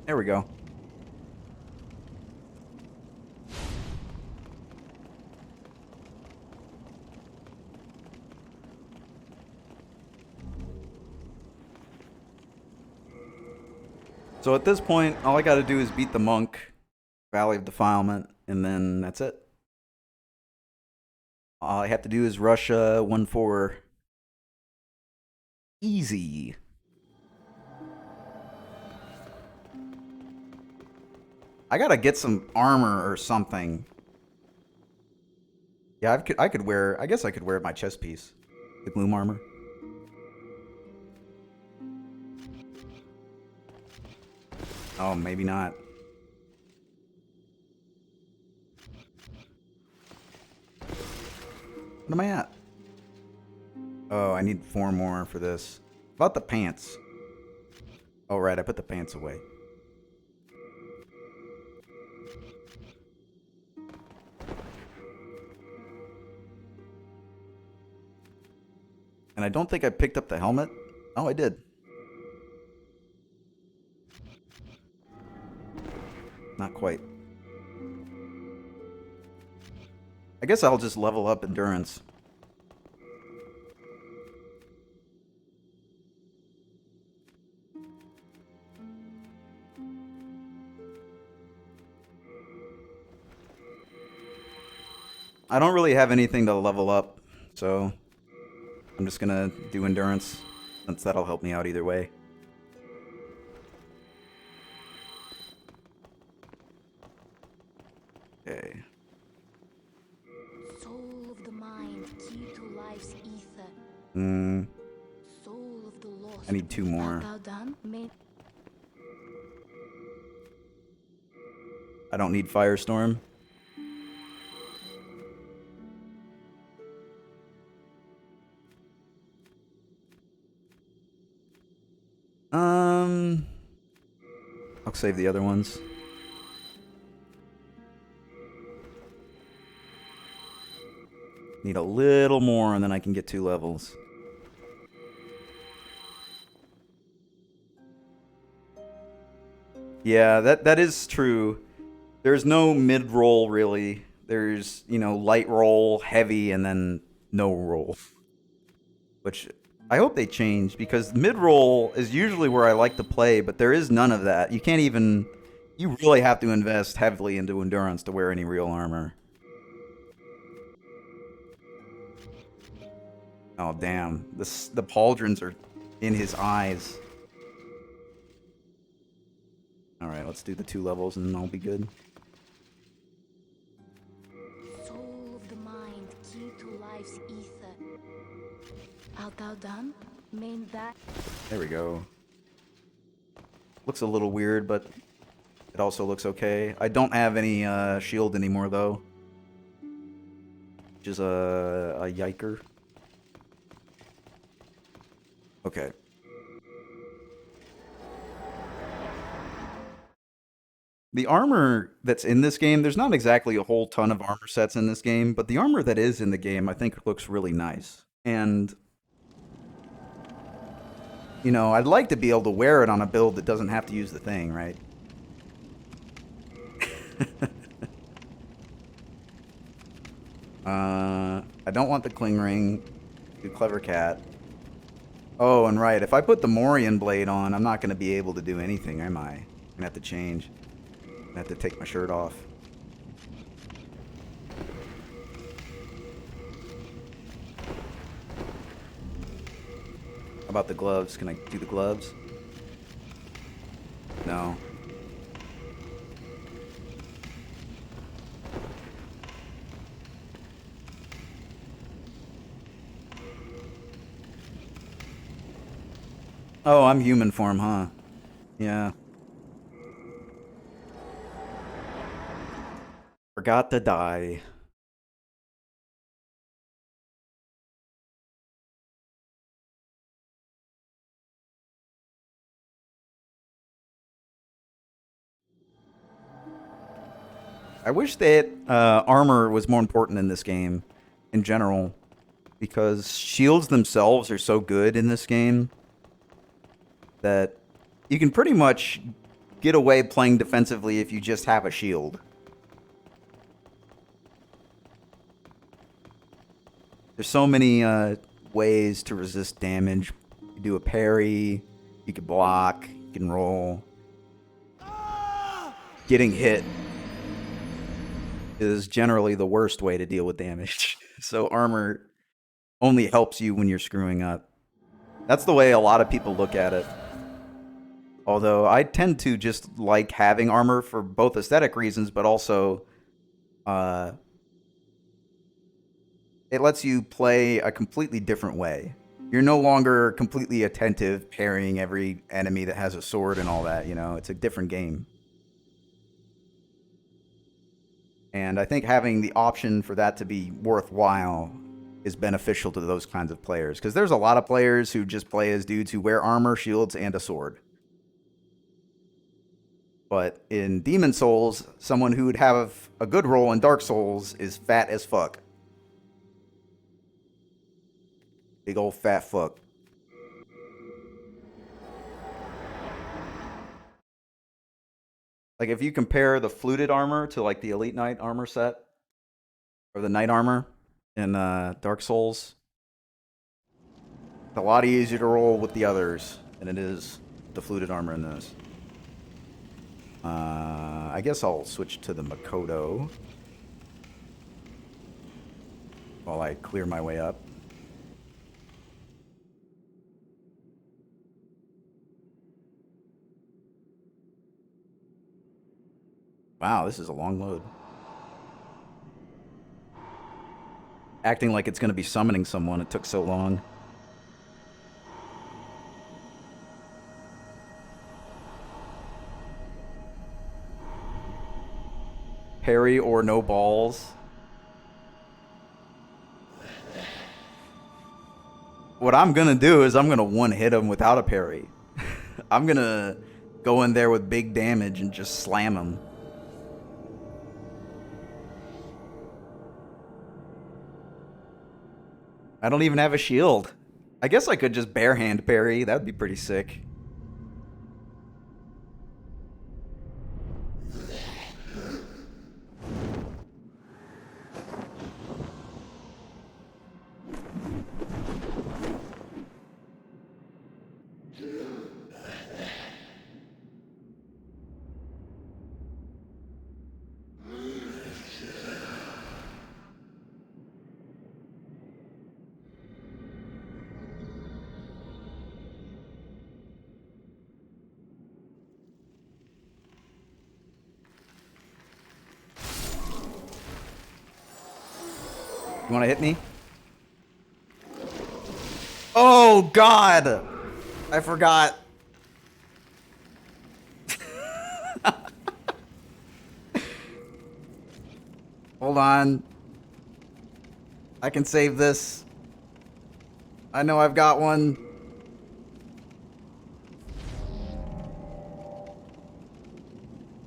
There we go. So at this point, all I gotta do is beat the monk, Valley of Defilement, and then that's it. All I have to do is rush 1-4. Easy. I gotta get some armor or something. Yeah, I could wear. I guess I could wear my chest piece, the gloom armor. Oh, maybe not. What am I at? Oh, I need 4 more for this. About the pants. Oh, right, I put the pants away. And I don't think I picked up the helmet. Oh, I did. Not quite. I guess I'll just level up endurance. I don't really have anything to level up, so I'm just gonna do endurance, since that'll help me out either way. Okay. Soul of the mind, key to life's ether. Soul of the lost. I need 2 more. Art thou done? I don't need Firestorm. I'll save the other ones. Need a little more and then I can get 2 levels. Yeah, that is true. There's no mid-roll, really. There's, you know, light roll, heavy, and then no roll. Which I hope they change, because mid-roll is usually where I like to play, but there is none of that. You can't even... You really have to invest heavily into endurance to wear any real armor. Oh, damn. The pauldrons are in his eyes. Alright, let's do the 2 levels and then I'll be good. Soul of the mind, key to life's ether. Art thou done? Main that. There we go. Looks a little weird, but it also looks okay. I don't have any shield anymore, though. Which is a yiker. Okay. The armor that's in this game, there's not exactly a whole ton of armor sets in this game, but the armor that is in the game, I think looks really nice. And, you know, I'd like to be able to wear it on a build that doesn't have to use the thing, right? I don't want the cling ring. Do clever cat. Oh, and right, if I put the Morian blade on, I'm not going to be able to do anything, am I? I'm going to have to change. I'm going to have to take my shirt off. How about the gloves? Can I do the gloves? No. Oh, I'm human form, huh? Yeah. Forgot to die. I wish that armor was more important in this game, in general, because shields themselves are so good in this game that you can pretty much get away playing defensively if you just have a shield. There's so many ways to resist damage. You do a parry, you can block, you can roll. Getting hit is generally the worst way to deal with damage. So armor only helps you when you're screwing up. That's the way a lot of people look at it. Although I tend to just like having armor for both aesthetic reasons, but also it lets you play a completely different way. You're no longer completely attentive, parrying every enemy that has a sword and all that, you know? It's a different game. And I think having the option for that to be worthwhile is beneficial to those kinds of players. Because there's a lot of players who just play as dudes who wear armor, shields, and a sword. But in Demon Souls, someone who would have a good role in Dark Souls is fat as fuck. Big old fat fuck. Like if you compare the fluted armor to like the Elite Knight armor set, or the Knight armor in Dark Souls, it's a lot easier to roll with the others than it is the fluted armor in this. I guess I'll switch to the Makoto while I clear my way up. Wow, this is a long load. Acting like it's going to be summoning someone, it took so long. Parry or no balls. What I'm going to do is I'm going to one-hit him without a parry. I'm going to go in there with big damage and just slam him. I don't even have a shield. I guess I could just barehand parry. That would be pretty sick. You want to hit me? Oh, God! I forgot. Hold on. I can save this. I know I've got one.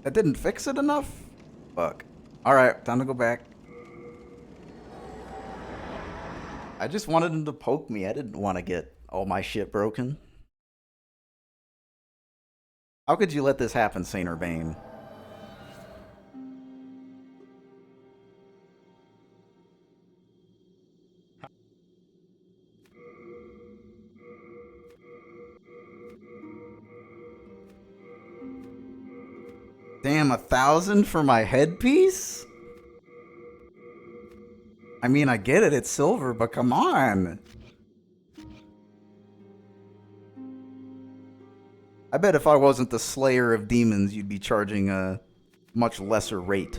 That didn't fix it enough? Fuck. Alright, time to go back. I just wanted him to poke me. I didn't want to get all my shit broken. How could you let this happen, Saint Urbane? Damn, 1,000 for my headpiece? I mean, I get it, it's silver, but come on. I bet if I wasn't the Slayer of Demons, you'd be charging a much lesser rate.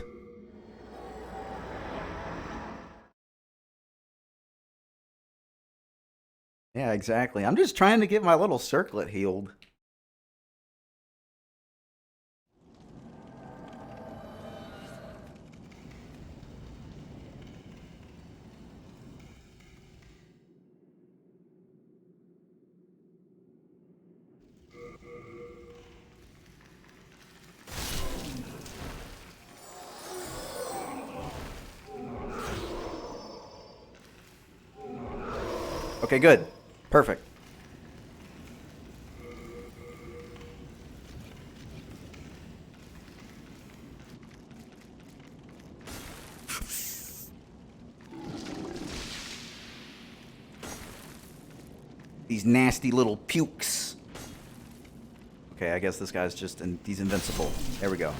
Yeah, exactly. I'm just trying to get my little circlet healed. Okay, good. Perfect. These nasty little pukes. Okay, I guess this guy's just he's invincible. There we go.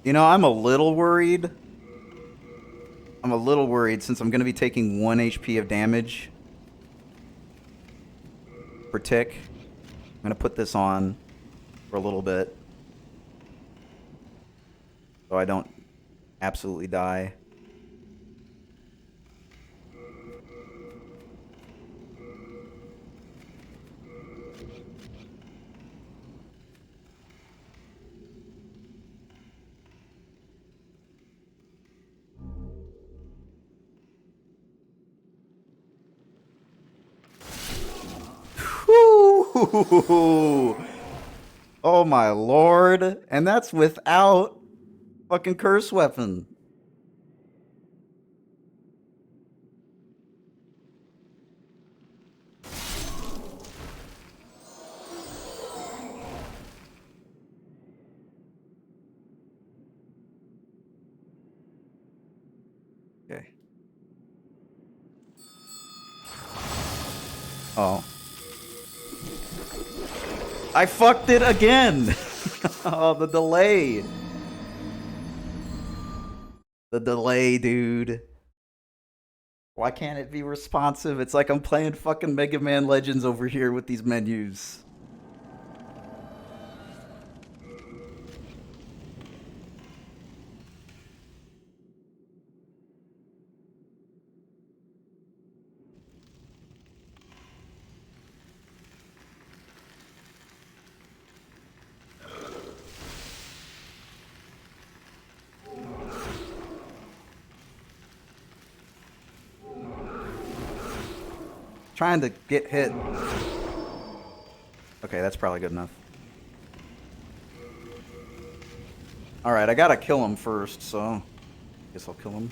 You know, I'm a little worried. I'm a little worried since I'm going to be taking 1 HP of damage per tick. I'm going to put this on for a little bit so I don't absolutely die. Whew. Oh my lord. And that's without fucking curse weapon. Okay. Oh. I fucked it again. Oh, the delay. The delay, dude. Why can't it be responsive? It's like I'm playing fucking Mega Man Legends over here with these menus. Trying to get hit. Okay, that's probably good enough. Alright, I gotta kill him first, so guess I'll kill him.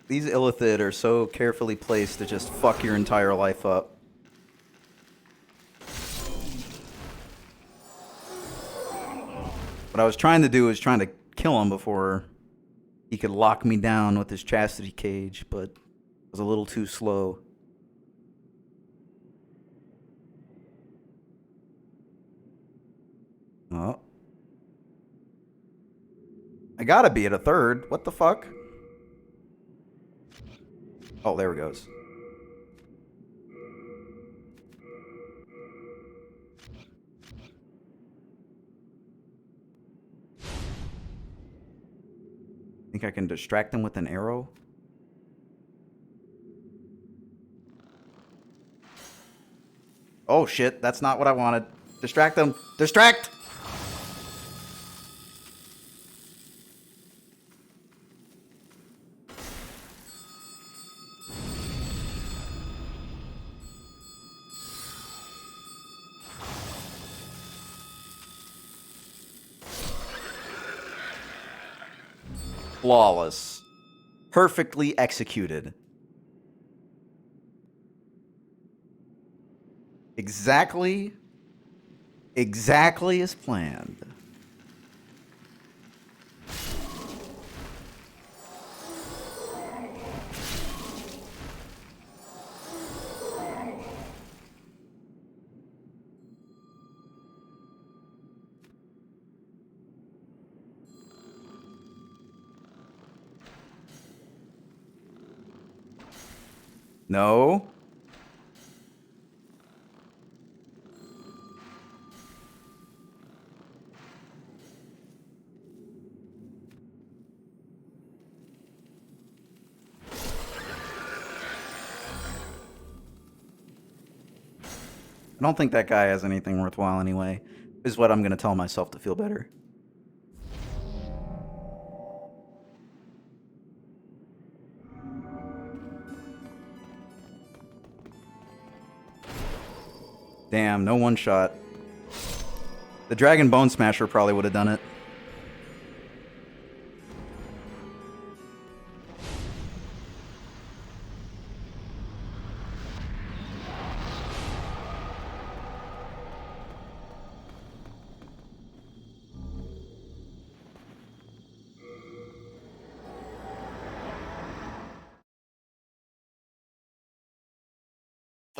These Illithid are so carefully placed to just fuck your entire life up. What I was trying to do was trying to kill him before he could lock me down with his chastity cage, but it was a little too slow. Oh. I gotta be at a third. What the fuck? Oh, there it goes. Think I can distract them with an arrow? Oh shit, that's not what I wanted. Distract them. Distract! Flawless. Perfectly executed. Exactly as planned. No. I don't think that guy has anything worthwhile anyway, is what I'm going to tell myself to feel better. Damn, no one shot. The Dragon Bone Smasher probably would have done it.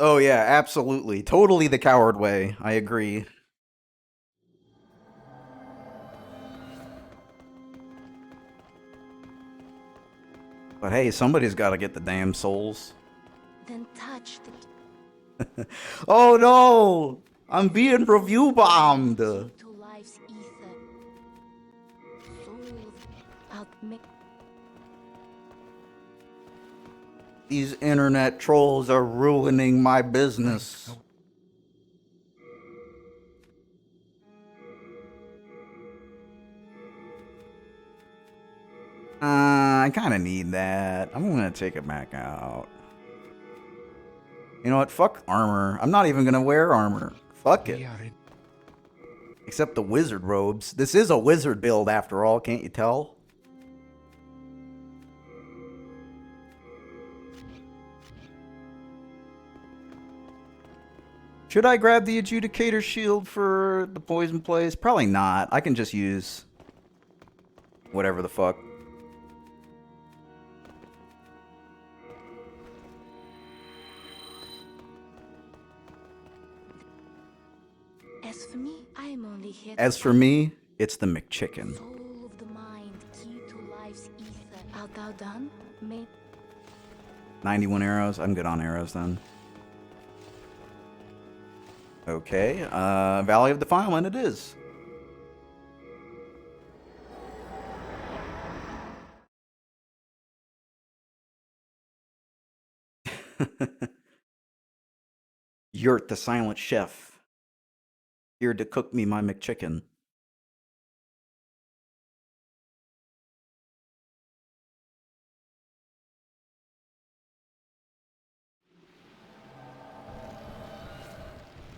Oh yeah, absolutely. Totally the coward way. I agree. But hey, somebody's got to get the damn souls. Then touch the Oh no! I'm being review bombed. to life's ether. Soul I'll make These internet trolls are ruining my business. I kind of need that. I'm going to take it back out. You know what? Fuck armor. I'm not even going to wear armor. Fuck it. Except the wizard robes. This is a wizard build after all, can't you tell? Should I grab the Adjudicator Shield for the poison plays? Probably not. I can just use whatever the fuck. As for me, I am only here As for me, it's the McChicken. soul of the mind, key to life's ether. Art thou done? May 91 arrows. I'm good on arrows then. Okay, Valley of Defilement it is. Yurt the Silent Chef. Here to cook me my McChicken.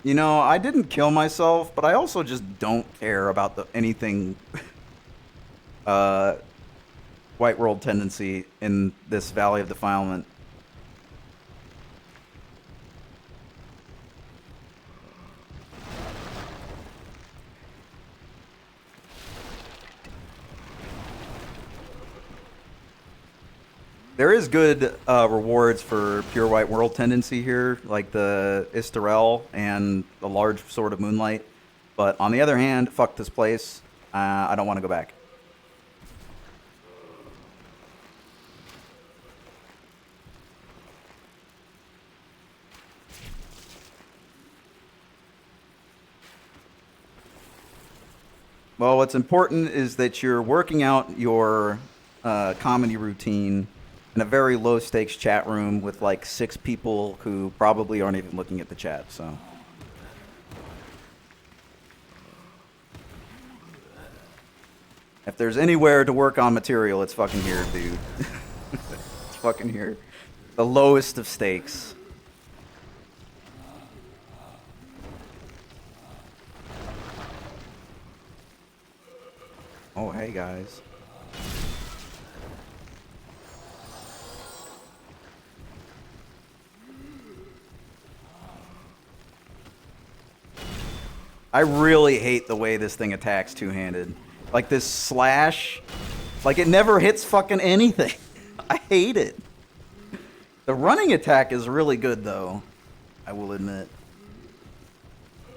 You know, I didn't kill myself, but I also just don't care about anything White World tendency in this Valley of Defilement. There is good rewards for pure White World tendency here, like the STR and the large Sword of Moonlight. But on the other hand, fuck this place. I don't want to go back. Well, what's important is that you're working out your comedy routine in a very low stakes chat room with like 6 people who probably aren't even looking at the chat, so. If there's anywhere to work on material, it's fucking here, dude. It's fucking here. The lowest of stakes. Oh, hey guys. I really hate the way this thing attacks two-handed. Like this slash, like it never hits fucking anything. I hate it. The running attack is really good though, I will admit.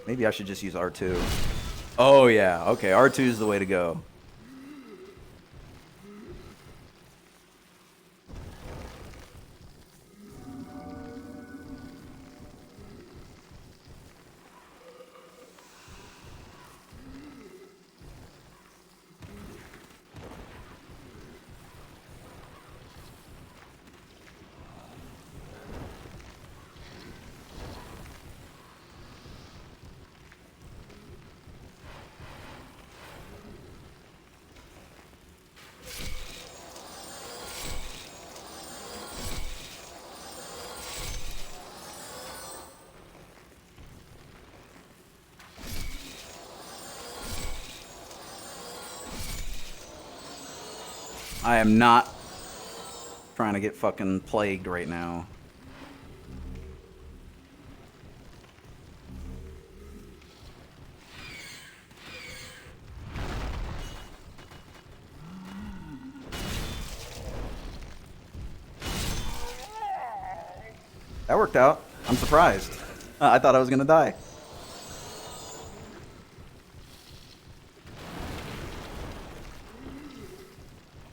Maybe I should just use R2. Oh yeah, okay, R2 is the way to go. I am not trying to get fucking plagued right now. That worked out. I'm surprised. I thought I was gonna die.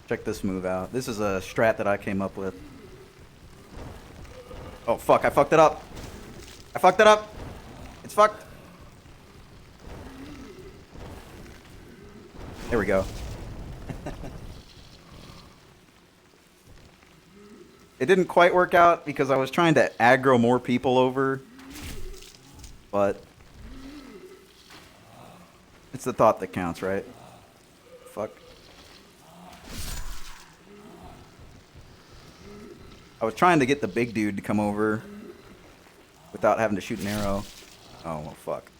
Check this move out. This is a strat that I came up with. Oh fuck, I fucked it up. I fucked it up. It's fucked. There we go. It didn't quite work out because I was trying to aggro more people over. But it's the thought that counts, right? Fuck. I was trying to get the big dude to come over without having to shoot an arrow. Oh, well, fuck.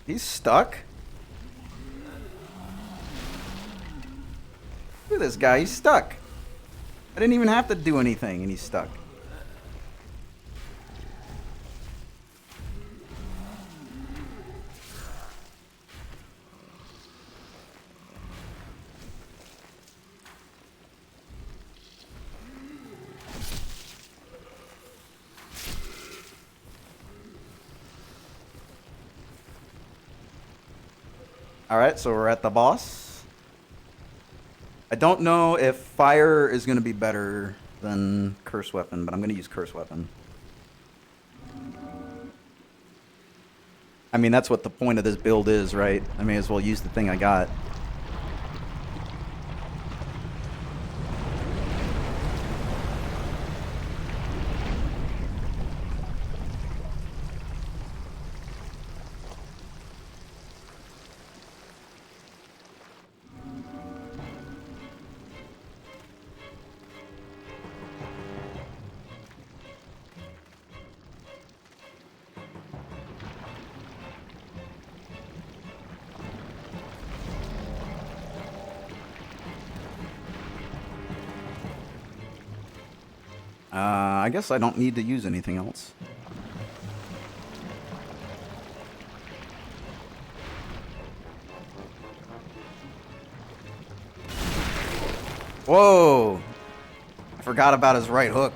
He's stuck? Look at this guy, he's stuck. I didn't even have to do anything and he's stuck. Alright, so we're at the boss. I don't know if fire is going to be better than curse weapon, but I'm going to use curse weapon. I mean, that's what the point of this build is, right? I may as well use the thing I got. I guess I don't need to use anything else. Whoa! I forgot about his right hook.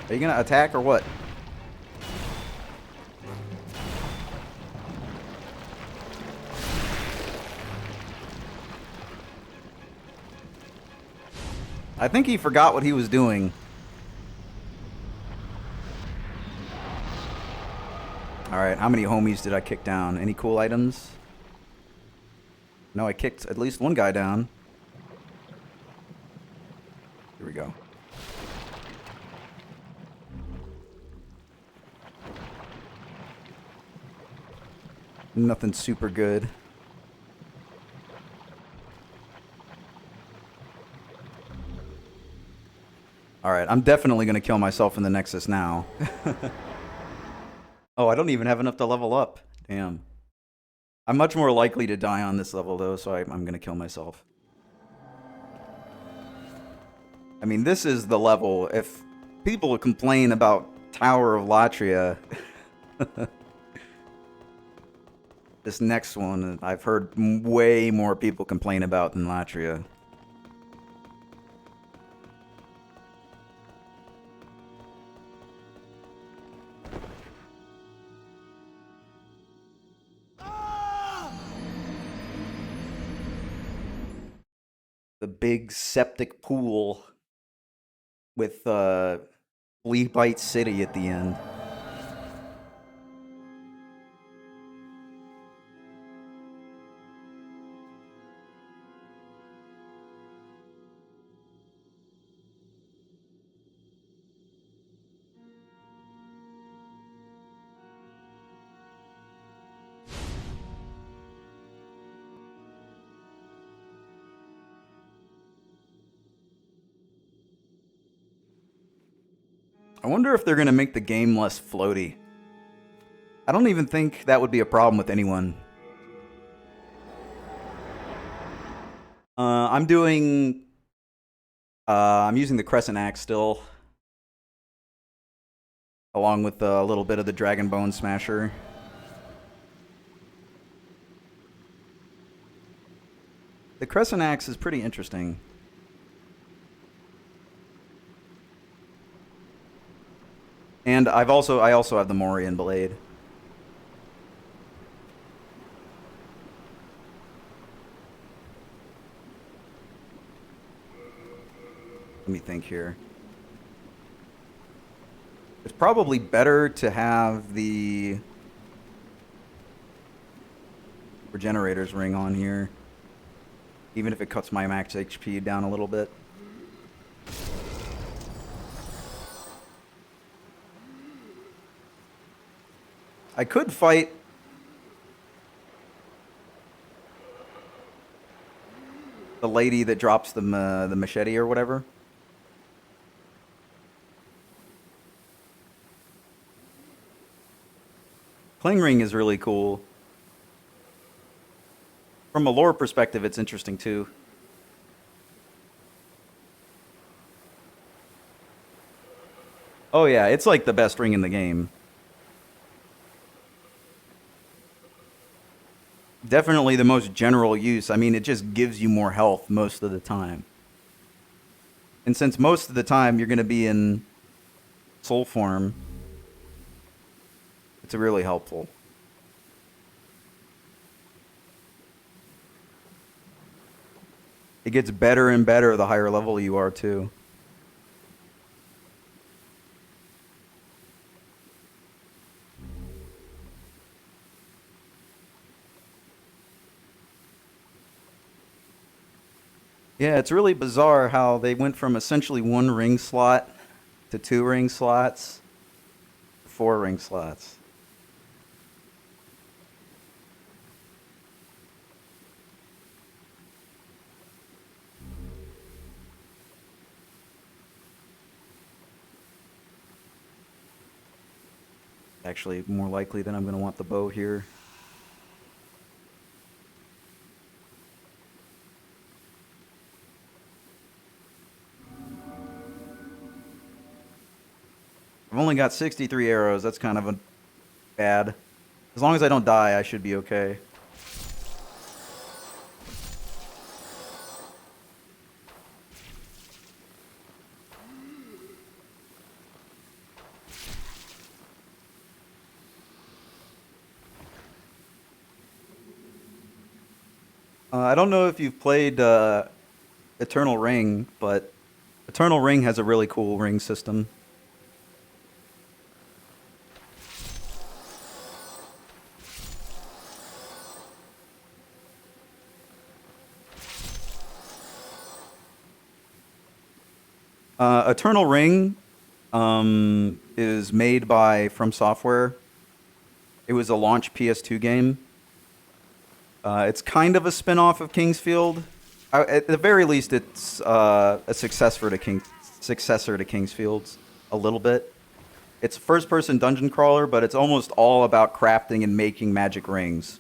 Are you gonna attack or what? I think he forgot what he was doing. Alright, how many homies did I kick down? Any cool items? No, I kicked at least one guy down. Here we go. Nothing super good. Alright, I'm definitely going to kill myself in the Nexus now. Oh, I don't even have enough to level up. Damn. I'm much more likely to die on this level, though, so I'm going to kill myself. I mean, this is the level. If people complain about Tower of Latria, this next one, I've heard way more people complain about than Latria. The big septic pool with Flea Bite City at the end. I wonder if they're going to make the game less floaty. I don't even think that would be a problem with anyone. I'm doing... I'm using the Crescent Axe still. Along with a little bit of the Dragon Bone Smasher. The Crescent Axe is pretty interesting. And I also have the Morian Blade. Let me think here. It's probably better to have the Regenerator's Ring on here. Even if it cuts my max HP down a little bit. I could fight the lady that drops the machete or whatever. Cling Ring is really cool. From a lore perspective, it's interesting too. Oh yeah, it's like the best ring in the game. Definitely the most general use. I mean, it just gives you more health most of the time. And since most of the time you're going to be in soul form, it's really helpful. It gets better and better the higher level you are, too. Yeah, it's really bizarre how they went from essentially 1 ring slot to 2 ring slots, 4 ring slots. Actually, more likely than I'm going to want the bow here. I've only got 63 arrows. That's kind of a bad. As long as I don't die, I should be okay. I don't know if you've played Eternal Ring, but Eternal Ring has a really cool ring system. Eternal Ring is made by From Software. It was a launch PS2 game. It's kind of a spin-off of Kingsfield. At the very least, it's a successor to Kingsfield's a little bit. It's a first-person dungeon crawler, but it's almost all about crafting and making magic rings.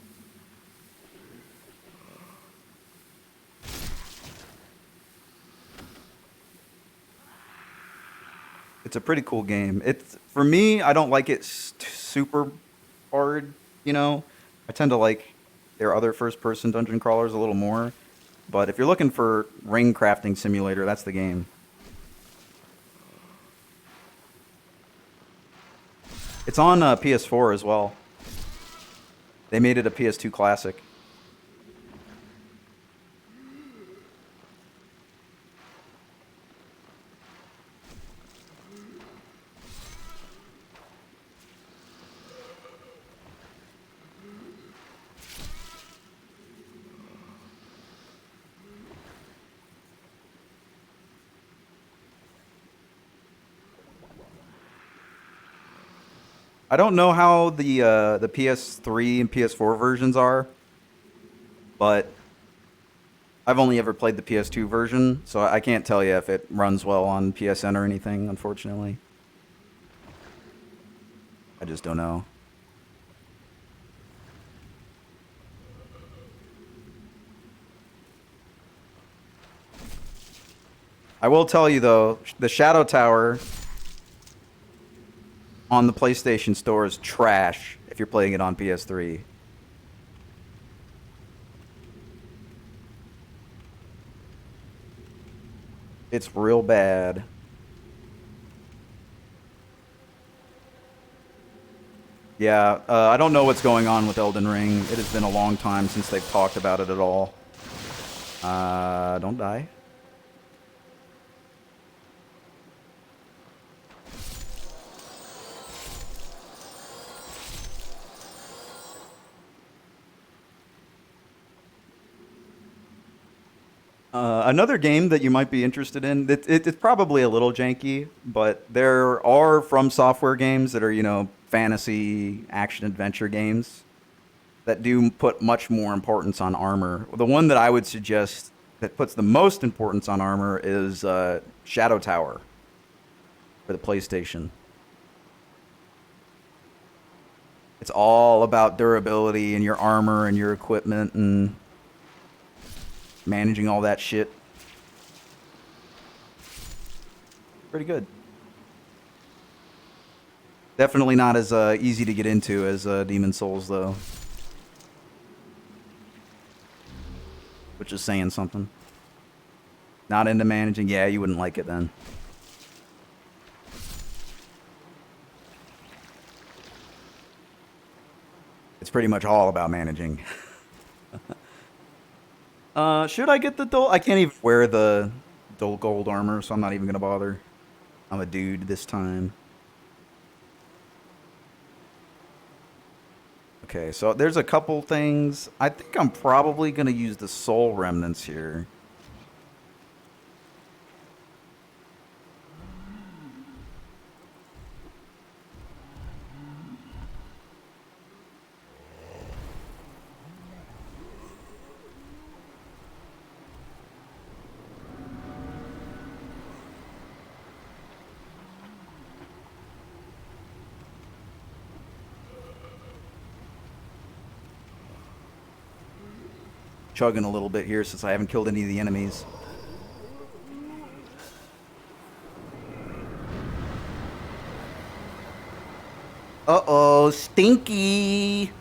It's a pretty cool game. It's for me, I don't like it super hard, you know. I tend to like their other first-person dungeon crawlers a little more. But if you're looking for ring crafting simulator, that's the game. It's on PS4 as well. They made it a PS2 classic. I don't know how the PS3 and PS4 versions are, but I've only ever played the PS2 version, so I can't tell you if it runs well on PSN or anything, unfortunately. I just don't know. I will tell you, though, the Shadow Tower on the PlayStation Store is trash if you're playing it on PS3. It's real bad. Yeah, I don't know what's going on with Elden Ring. It has been a long time since they've talked about it at all. Don't die. Another game that you might be interested in, it's probably a little janky, but there are From Software games that are, you know, fantasy action-adventure games that do put much more importance on armor. The one that I would suggest that puts the most importance on armor is Shadow Tower for the PlayStation. It's all about durability and your armor and your equipment and managing all that shit. Pretty good. Definitely not as easy to get into as Demon Souls, though. Which is saying something. Not into managing? Yeah, you wouldn't like it then. It's pretty much all about managing. Should I get the dual? I can't even wear the dual gold armor, so I'm not even gonna bother. I'm a dude this time. Okay, so there's a couple things. I think I'm probably gonna use the soul remnants here. Chugging a little bit here since I haven't killed any of the enemies. Uh-oh, stinky!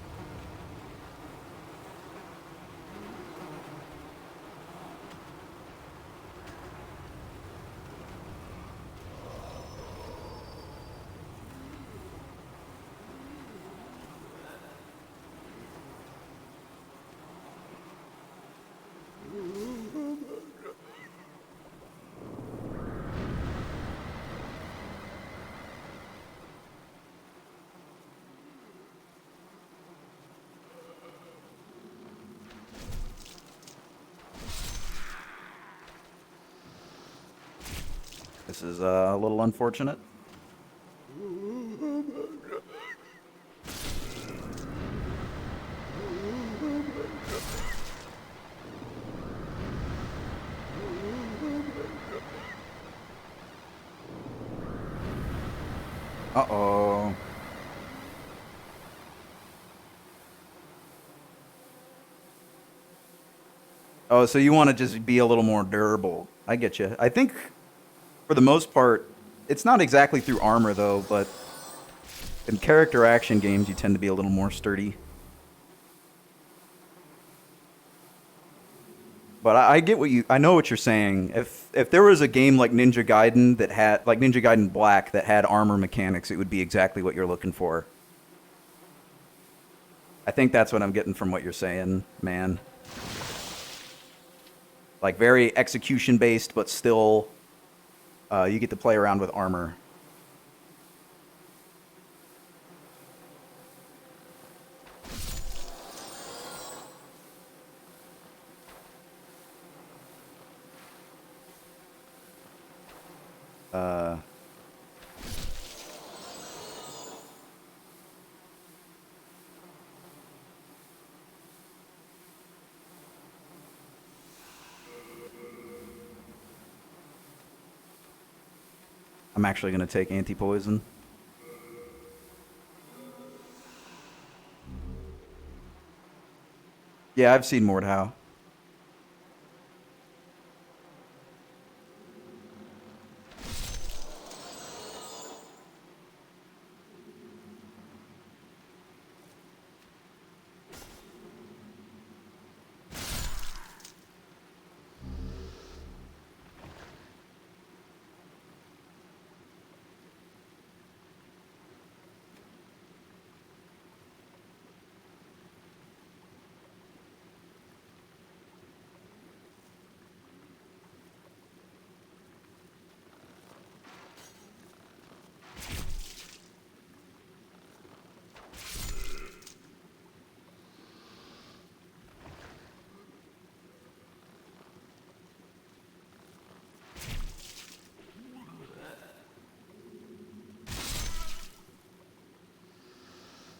This is a little unfortunate. Uh-oh. Oh, so you want to just be a little more durable. I get you. I think for the most part, it's not exactly through armor though, but in character action games, you tend to be a little more sturdy. But I get what I know what you're saying. If there was a game like Ninja Gaiden that had, like Ninja Gaiden Black, that had armor mechanics, it would be exactly what you're looking for. I think that's what I'm getting from what you're saying, man. Like very execution based, but still, you get to play around with armor. I'm actually going to take anti-poison. Yeah, I've seen Mordhau.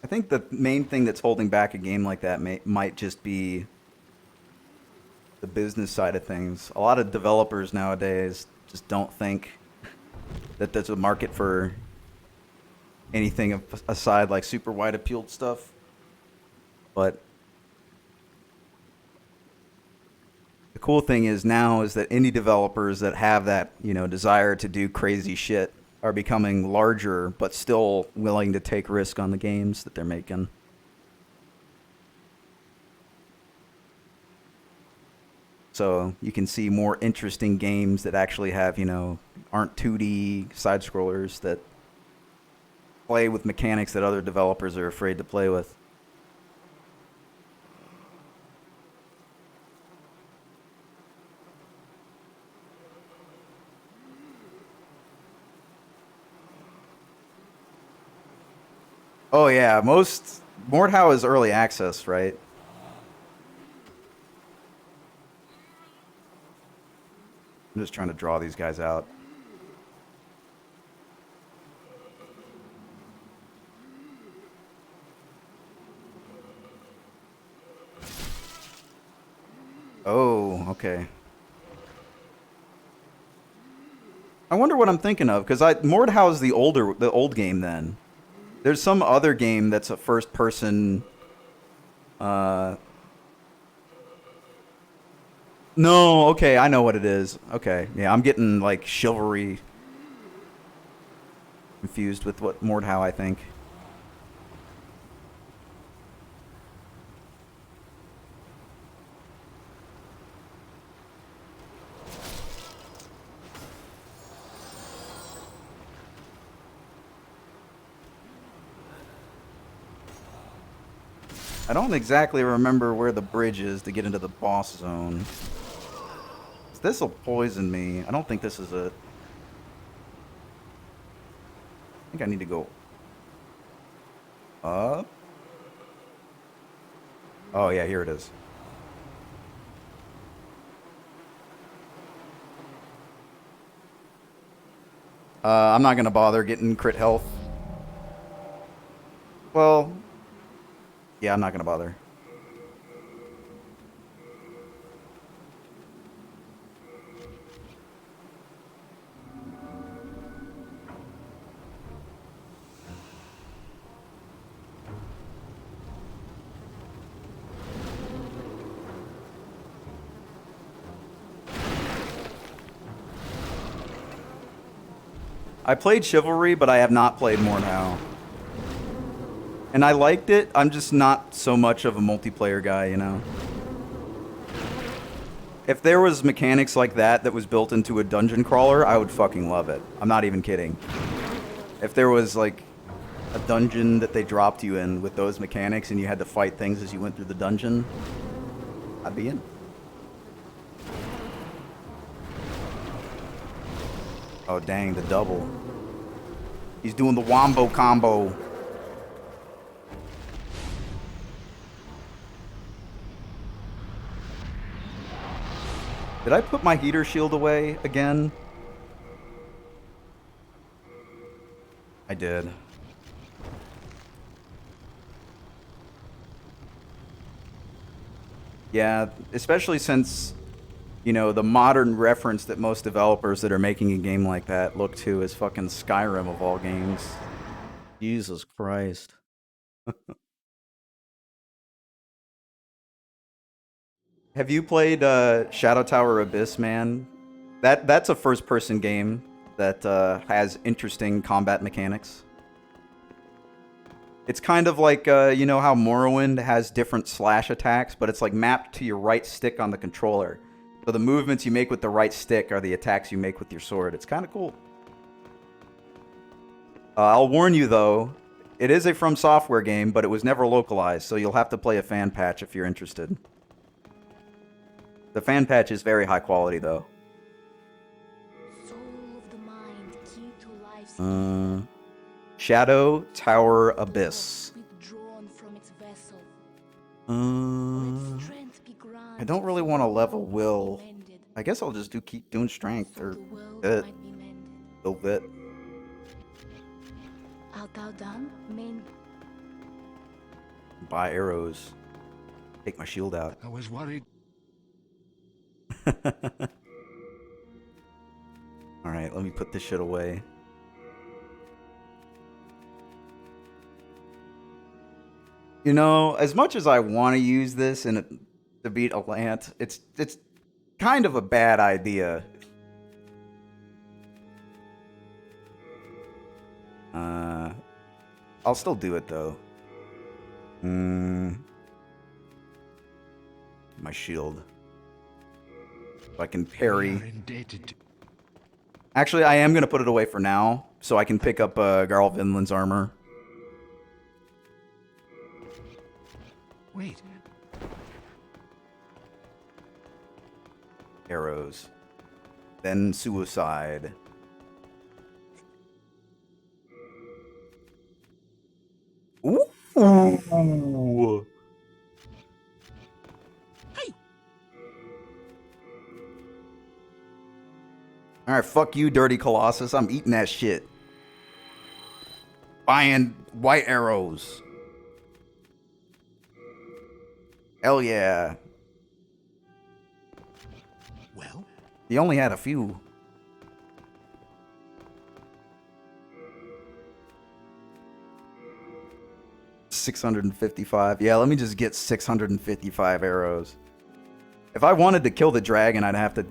I think the main thing that's holding back a game like that might just be the business side of things. A lot of developers nowadays just don't think that there's a market for anything aside like super wide appealed stuff. But the cool thing is now is that indie developers that have that, desire to do crazy shit are becoming larger, but still willing to take risk on the games that they're making. So you can see more interesting games that actually have, aren't 2D side scrollers that play with mechanics that other developers are afraid to play with. Oh yeah, Mordhau is early access, right? I'm just trying to draw these guys out. Oh, okay. I wonder what I'm thinking of, because Mordhau is the old game then. There's some other game that's a first person. No, okay, I know what it is. Okay, yeah, I'm getting like Chivalry confused with what Mordhau, I think. I don't exactly remember where the bridge is to get into the boss zone. This will poison me. I don't think this is it. I think I need to go up. Oh yeah, here it is. I'm not gonna bother getting crit health. Well, yeah, I'm not gonna bother. I played Chivalry, but I have not played Mordhau. And I liked it. I'm just not so much of a multiplayer guy, you know? If there was mechanics like that was built into a dungeon crawler, I would fucking love it. I'm not even kidding. If there was, like, a dungeon that they dropped you in with those mechanics and you had to fight things as you went through the dungeon, I'd be in. Oh, dang, the double. He's doing the wombo combo. Did I put my heater shield away again? I did. Yeah, especially since, you know, the modern reference that most developers that are making a game like that look to is fucking Skyrim of all games. Jesus Christ. Have you played Shadow Tower Abyss, man? That's a first-person game that has interesting combat mechanics. It's kind of like, you know how Morrowind has different slash attacks, but it's like mapped to your right stick on the controller. So the movements you make with the right stick are the attacks you make with your sword. It's kind of cool. I'll warn you, though, it is a From Software game, but it was never localized, so you'll have to play a fan patch if you're interested. The fan patch is very high quality, though. Soul of the mind, key to life's Shadow Tower Abyss. withdrawn from its vessel. I Strength be granted, don't really want to level will. I guess I'll just keep doing strength or it. Build it. Art thou done, main? Buy arrows. Take my shield out. I was worried. Alright, let me put this shit away. You know, as much as I want to use this to beat a Lant, it's kind of a bad idea. I'll still do it though. My shield. So I can parry. Actually, I am going to put it away for now, so I can pick up Garl Vinland's armor. Wait. Arrows. Then suicide. Ooh. Hey! Alright, fuck you, Dirty Colossus. I'm eating that shit. Buying white arrows. Hell yeah. Well? He only had a few. $655. Yeah, let me just get 655 arrows. If I wanted to kill the dragon, I'd have to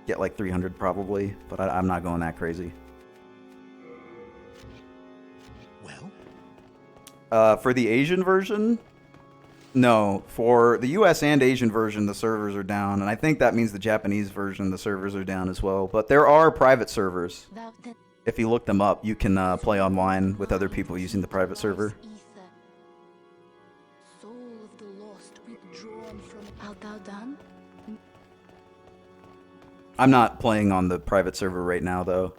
get like 300 probably, but I'm not going that crazy. Well? For the Asian version? No. For the US and Asian version, the servers are down, and I think that means the Japanese version, the servers are down as well. But there are private servers. If you look them up, you can play online with other people using the private server. Soul of the lost withdrawn from. Art thou done? I'm not playing on the private server right now, though.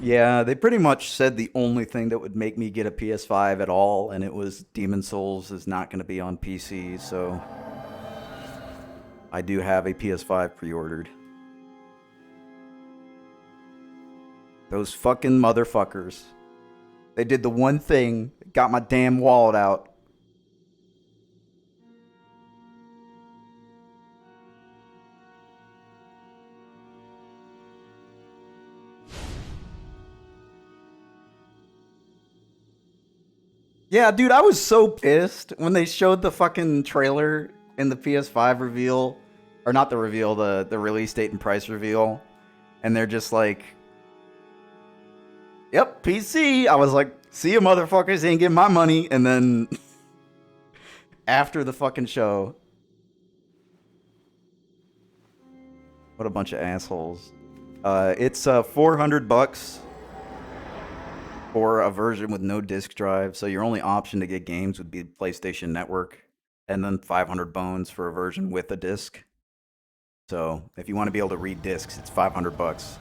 Yeah, they pretty much said the only thing that would make me get a PS5 at all, and it was Demon's Souls is not going to be on PC, so I do have a PS5 pre-ordered. Those fucking motherfuckers. They did the one thing, got my damn wallet out. Yeah, dude, I was so pissed when they showed the fucking trailer in the PS5 reveal, or not the reveal, the release date and price reveal, and they're just like, "Yep, PC." I was like, "See you, motherfuckers, ain't getting my money." And then after the fucking show, what a bunch of assholes. It's $400 for a version with no disc drive, so your only option to get games would be PlayStation Network, and then 500 bones for a version with a disc. So if you want to be able to read discs, it's $500.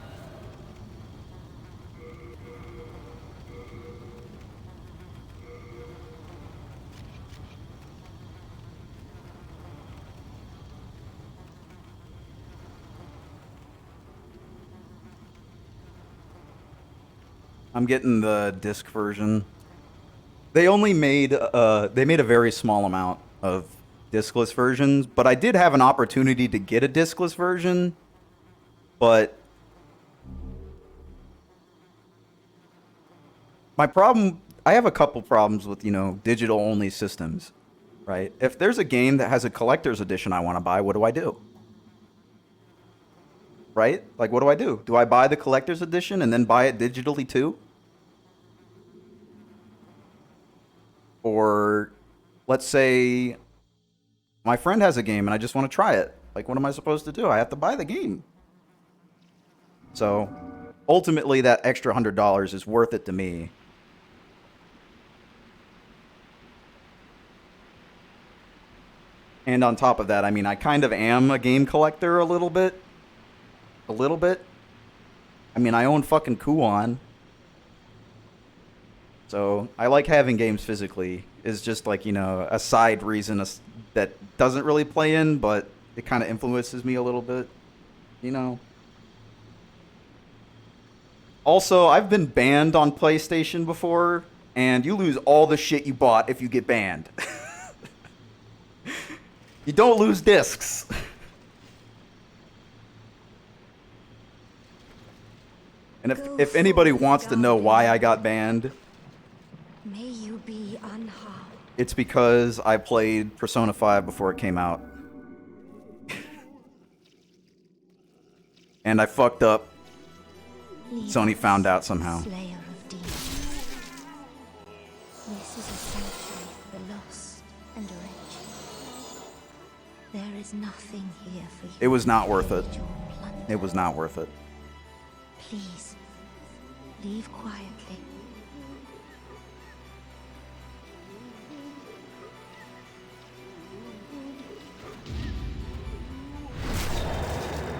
I'm getting the disc version. They only made a very small amount of discless versions, but I did have an opportunity to get a discless version, but I have a couple problems with, digital only systems, right? If there's a game that has a collector's edition I want to buy, what do I do? Right? Like, what do I do? Do I buy the collector's edition and then buy it digitally too? Or let's say my friend has a game and I just want to try it. Like, what am I supposed to do? I have to buy the game. So, ultimately, that extra $100 is worth it to me. And on top of that, I mean, I kind of am a game collector a little bit. A little bit. I mean, I own fucking Kuon. So, I like having games physically. Is just like, a side reason that doesn't really play in, but it kind of influences me a little bit. Also, I've been banned on PlayStation before, and you lose all the shit you bought if you get banned. You don't lose discs. And if anybody wants to know why I got banned, May you be unharmed. it's because I played Persona 5 before it came out. And I fucked up. Sony found out somehow. Slayer of demons. This is a sanctuary for the lost and wretched. There is nothing here for you. It was not worth it. It was not worth it. Please, leave quietly.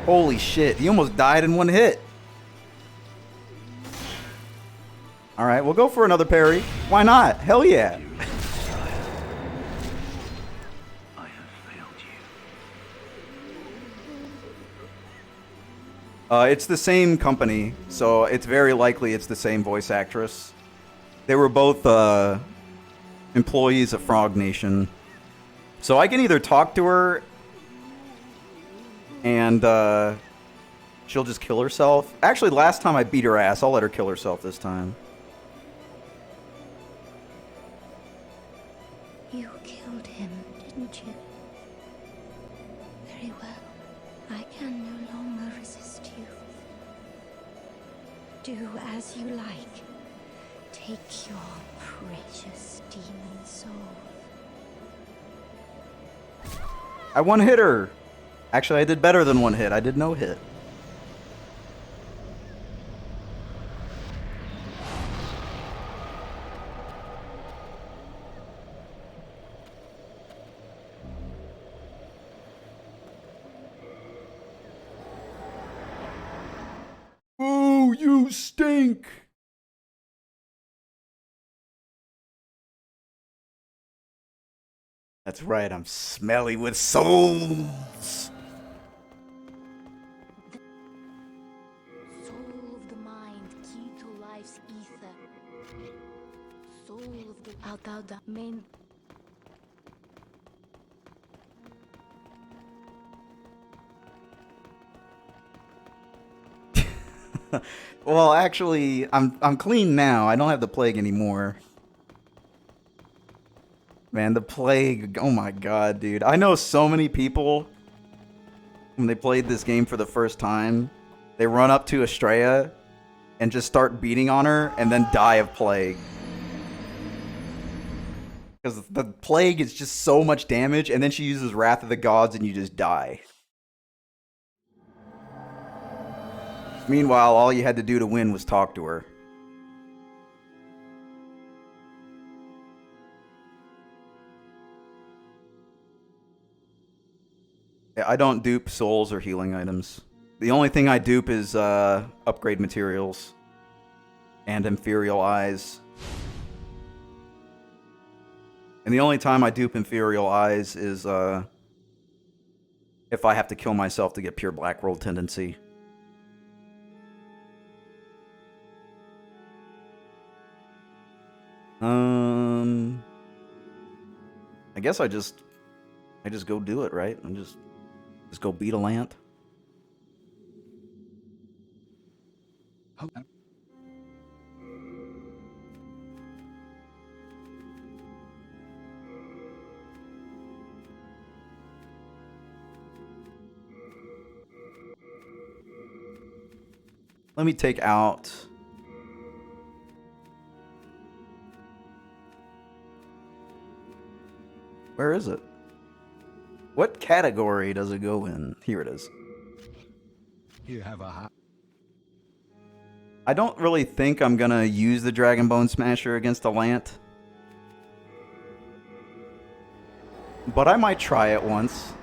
Holy shit, he almost died in one hit. Alright, we'll go for another parry. Why not? Hell yeah. It's the same company, so it's very likely it's the same voice actress. They were both employees of Frog Nation. So I can either talk to her and she'll just kill herself. Actually, last time I beat her ass, I'll let her kill herself this time. You killed him, didn't you? Very well. I can no longer resist you. Do as you like. Take your precious demon soul. I one hit her. Actually, I did better than one hit. I did no hit. Ooh, you stink! That's right, I'm smelly with souls! Soul of the mind, key to life's ether. Soul of the Altada main. Well, actually, I'm clean now. I don't have the plague anymore. Man, the plague. Oh my god, dude. I know so many people, when they played this game for the first time, they run up to Estrella and just start beating on her and then die of plague. Because the plague is just so much damage, and then she uses Wrath of the Gods and you just die. Meanwhile, all you had to do to win was talk to her. I don't dupe souls or healing items. The only thing I dupe is upgrade materials and Imperial Eyes. And the only time I dupe Imperial Eyes is if I have to kill myself to get pure black roll tendency. I guess I just go do it, right? And just go beat a Lant. Let me take out... Where is it? What category does it go in? Here it is. You have a hat. I don't really think I'm gonna use the Dragon Bone Smasher against the Lant. But I might try it once.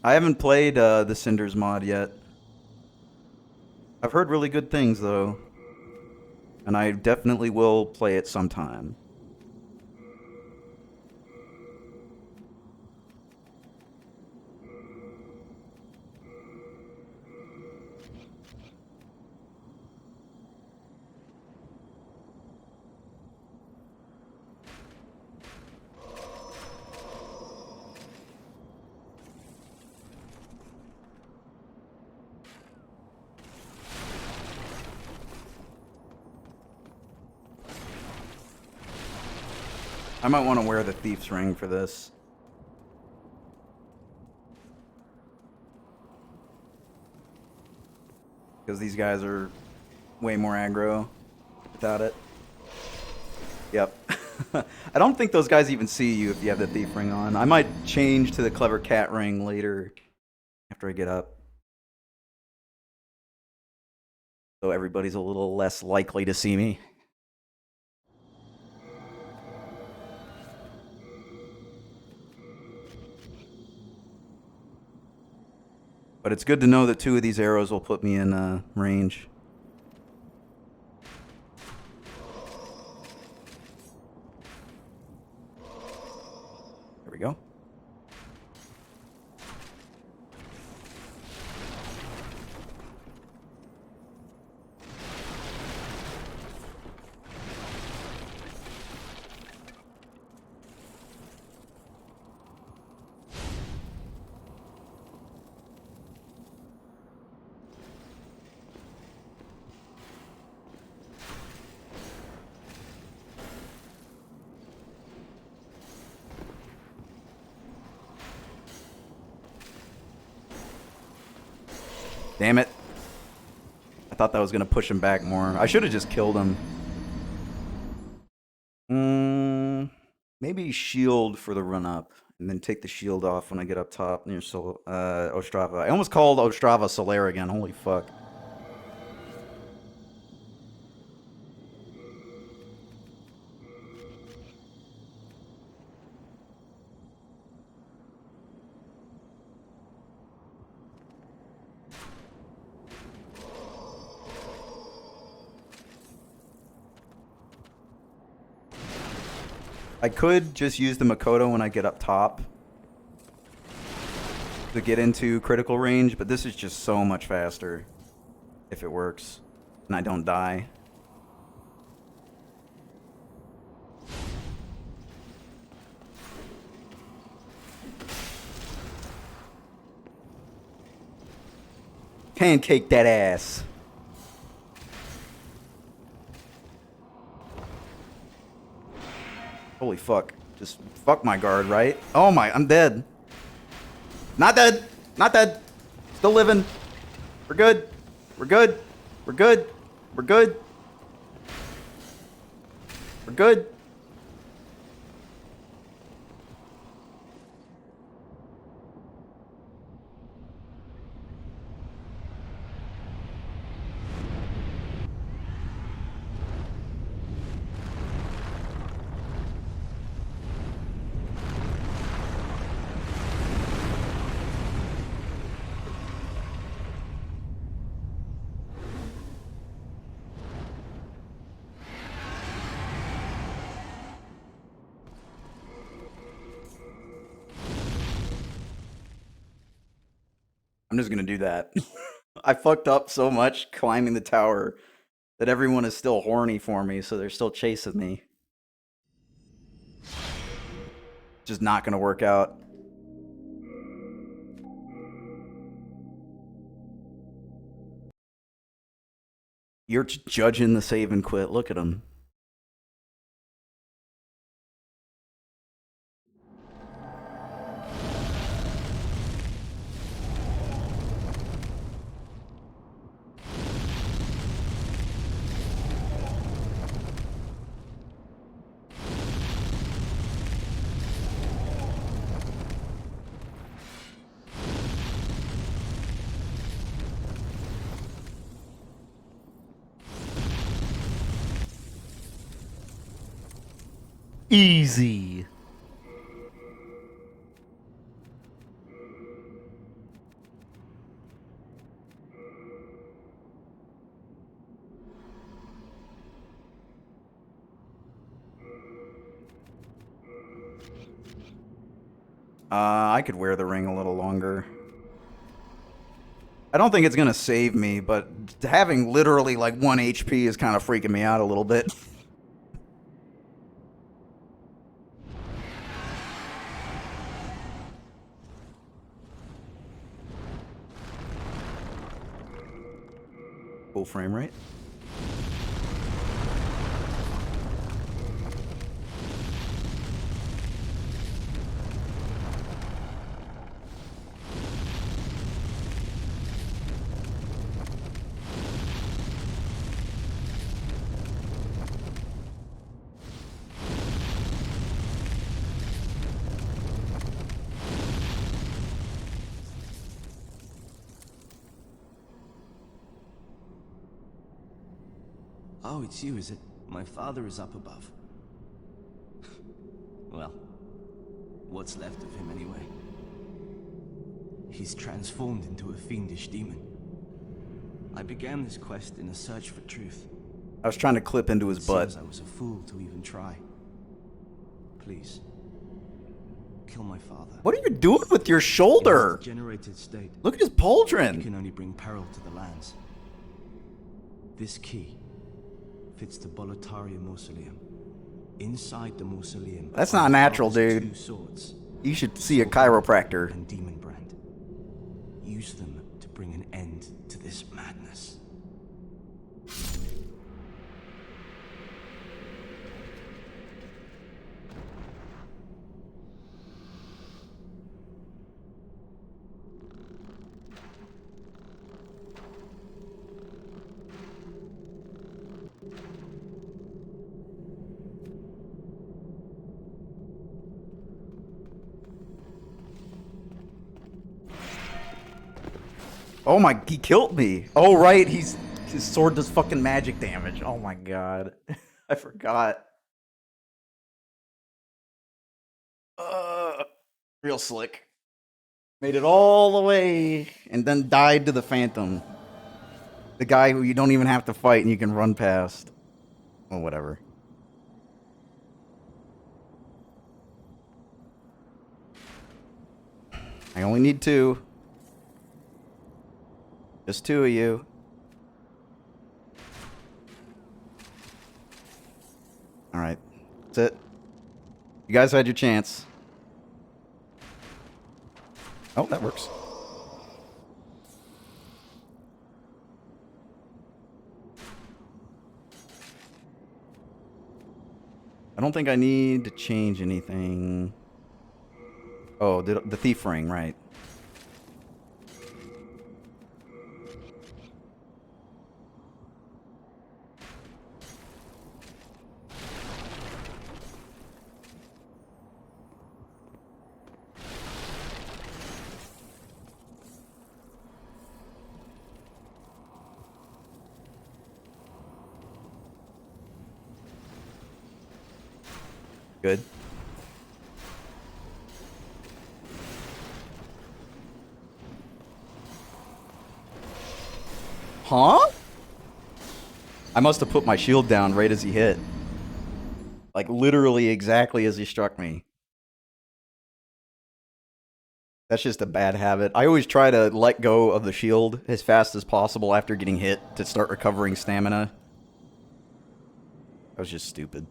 I haven't played the Cinders mod yet. I've heard really good things, though. And I definitely will play it sometime. I might want to wear the Thief's Ring for this. Because these guys are way more aggro without it. Yep. I don't think those guys even see you if you have the Thief Ring on. I might change to the Clever Cat Ring later after I get up. So everybody's a little less likely to see me. But it's good to know that 2 of these arrows will put me in range. There we go. Damn it. I thought that was going to push him back more. I should have just killed him. Maybe shield for the run up. And then take the shield off when I get up top near Ostrava. I almost called Ostrava Solare again. Holy fuck. I could just use the Makoto when I get up top to get into critical range, but this is just so much faster if it works and I don't die. Pancake that ass. Holy fuck. Just fuck my guard, right? Oh my, I'm dead. Not dead. Not dead. Still living. We're good. We're good. We're good. We're good. We're good. I'm just gonna do that. I fucked up so much climbing the tower that everyone is still horny for me, so they're still chasing me. Just not gonna work out. You're judging the save and quit. Look at him. Easy. I could wear the ring a little longer. I don't think it's gonna save me, but having literally like 1 HP is kind of freaking me out a little bit. Full frame rate. Oh, it's you, is it? My father is up above. Well, what's left of him anyway? He's transformed into a fiendish demon. I began this quest in a search for truth. I was trying to clip into his butt. I was a fool to even try. Please, kill my father. What are you doing with your shoulder? In his degenerated state, look at his pauldron. He can only bring peril to the lands. This key fits the Boletaria mausoleum. Inside the mausoleum, that's not natural, dude. 2 swords. You should see a chiropractor. And demon brand. Use them to bring an end to this madness. Oh my, he killed me. Oh right, his sword does fucking magic damage. Oh my god. I forgot. Real slick. Made it all the way and then died to the Phantom. The guy who you don't even have to fight and you can run past. Oh, whatever. I only need 2. Just 2 of you. Alright. That's it. You guys had your chance. Oh, that works. I don't think I need to change anything. Oh, the thief ring, right. Good. Huh? I must have put my shield down right as he hit. Like, literally exactly as he struck me. That's just a bad habit. I always try to let go of the shield as fast as possible after getting hit to start recovering stamina. That was just stupid.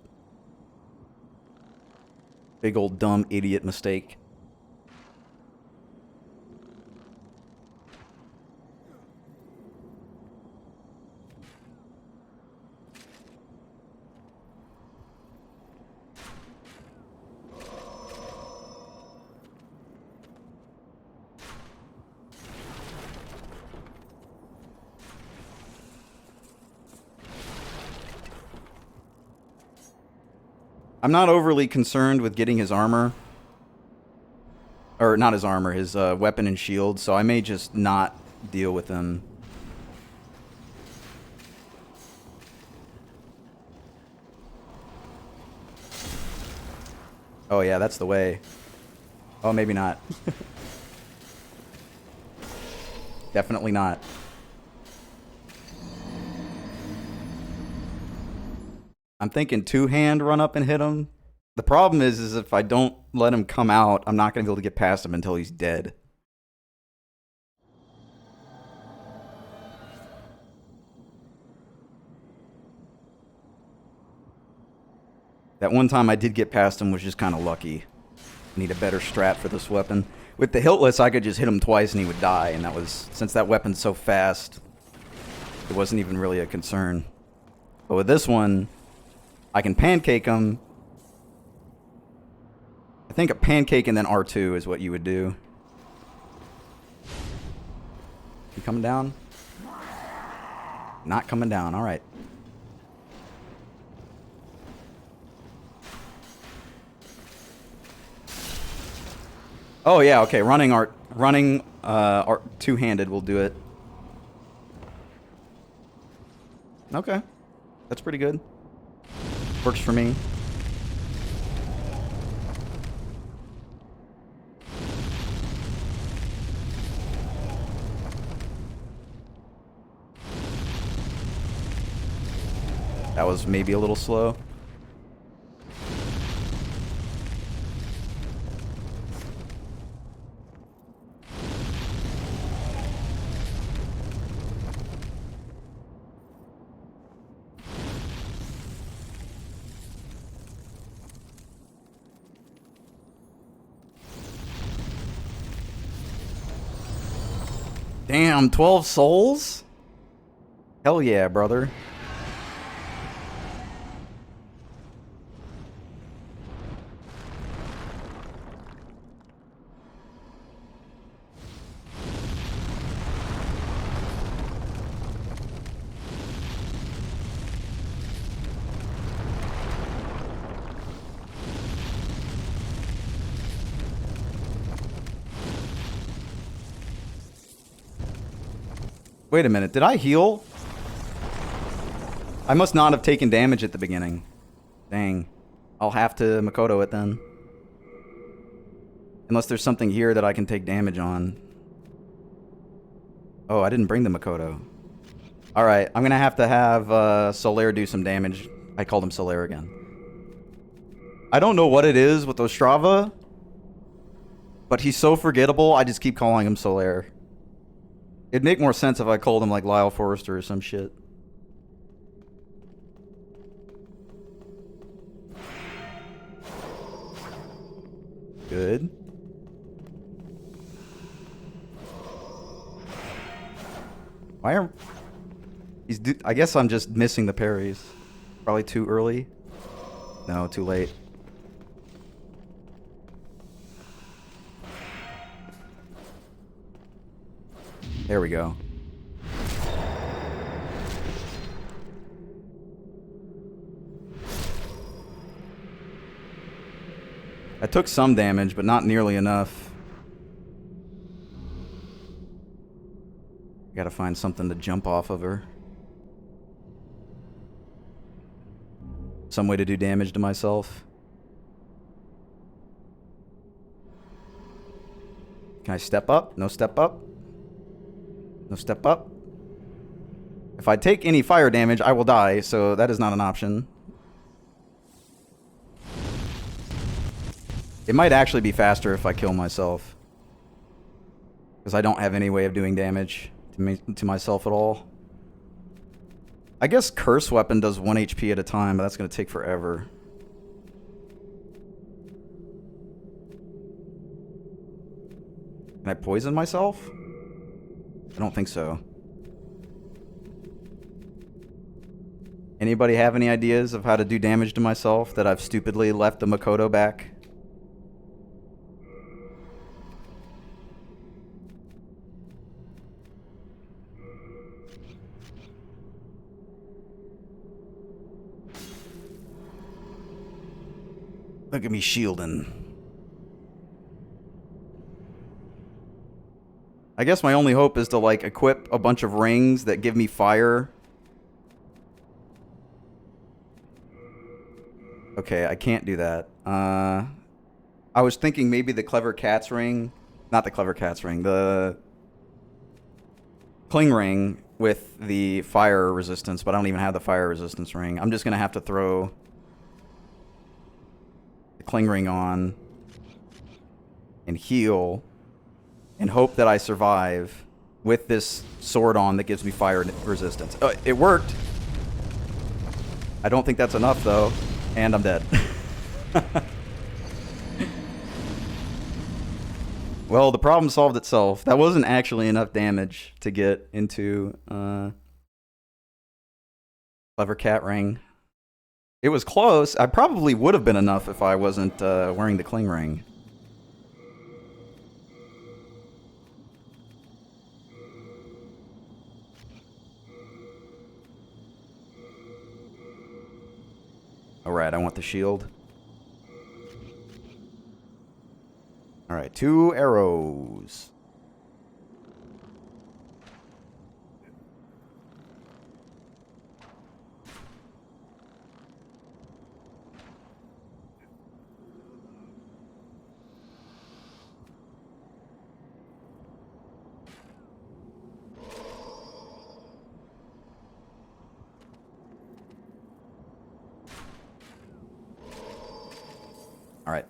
Big old dumb idiot mistake. I'm not overly concerned with getting his armor. Or not his armor, his weapon and shield, so I may just not deal with him. Oh yeah, that's the way. Oh, maybe not. Definitely not. I'm thinking two-hand run up and hit him. The problem is if I don't let him come out, I'm not going to be able to get past him until he's dead. That one time I did get past him was just kind of lucky. I need a better strat for this weapon. With the hiltless, I could just hit him twice and he would die, and that was, since that weapon's so fast, it wasn't even really a concern. But with this one, I can pancake him. I think a pancake and then R2 is what you would do. You coming down? Not coming down, alright. Oh yeah, okay, running two-handed will do it. Okay. That's pretty good. Works for me. That was maybe a little slow. Damn, 12 souls? Hell yeah, brother. Wait a minute, did I heal? I must not have taken damage at the beginning. Dang. I'll have to Makoto it then. Unless there's something here that I can take damage on. Oh, I didn't bring the Makoto. Alright, I'm gonna have Solaire do some damage. I called him Solaire again. I don't know what it is with Ostrava, but he's so forgettable, I just keep calling him Solaire. It'd make more sense if I called him like Lyle Forrester or some shit. Good. Why are... I guess I'm just missing the parries. Probably too early. No, too late. There we go. I took some damage, but not nearly enough. Gotta find something to jump off of her. Some way to do damage to myself. Can I step up? No step up? No step up? If I take any fire damage, I will die, so that is not an option. It might actually be faster if I kill myself. Because I don't have any way of doing damage to myself at all. I guess Curse Weapon does 1 HP at a time, but that's going to take forever. Can I poison myself? I don't think so. Anybody have any ideas of how to do damage to myself that I've stupidly left the Makoto back? Look at me shielding. I guess my only hope is to, like, equip a bunch of rings that give me fire. Okay, I can't do that. I was thinking maybe the Clever Cat's ring. Not the Clever Cat's ring. The Cling ring with the fire resistance, but I don't even have the fire resistance ring. I'm just going to have to throw the Cling ring on and heal and hope that I survive with this sword on that gives me fire resistance. It worked. I don't think that's enough, though. And I'm dead. Well, the problem solved itself. That wasn't actually enough damage to get into Clever Cat Ring. It was close. I probably would have been enough if I wasn't wearing the Cling Ring. Alright, I want the shield. Alright, 2 arrows. All right.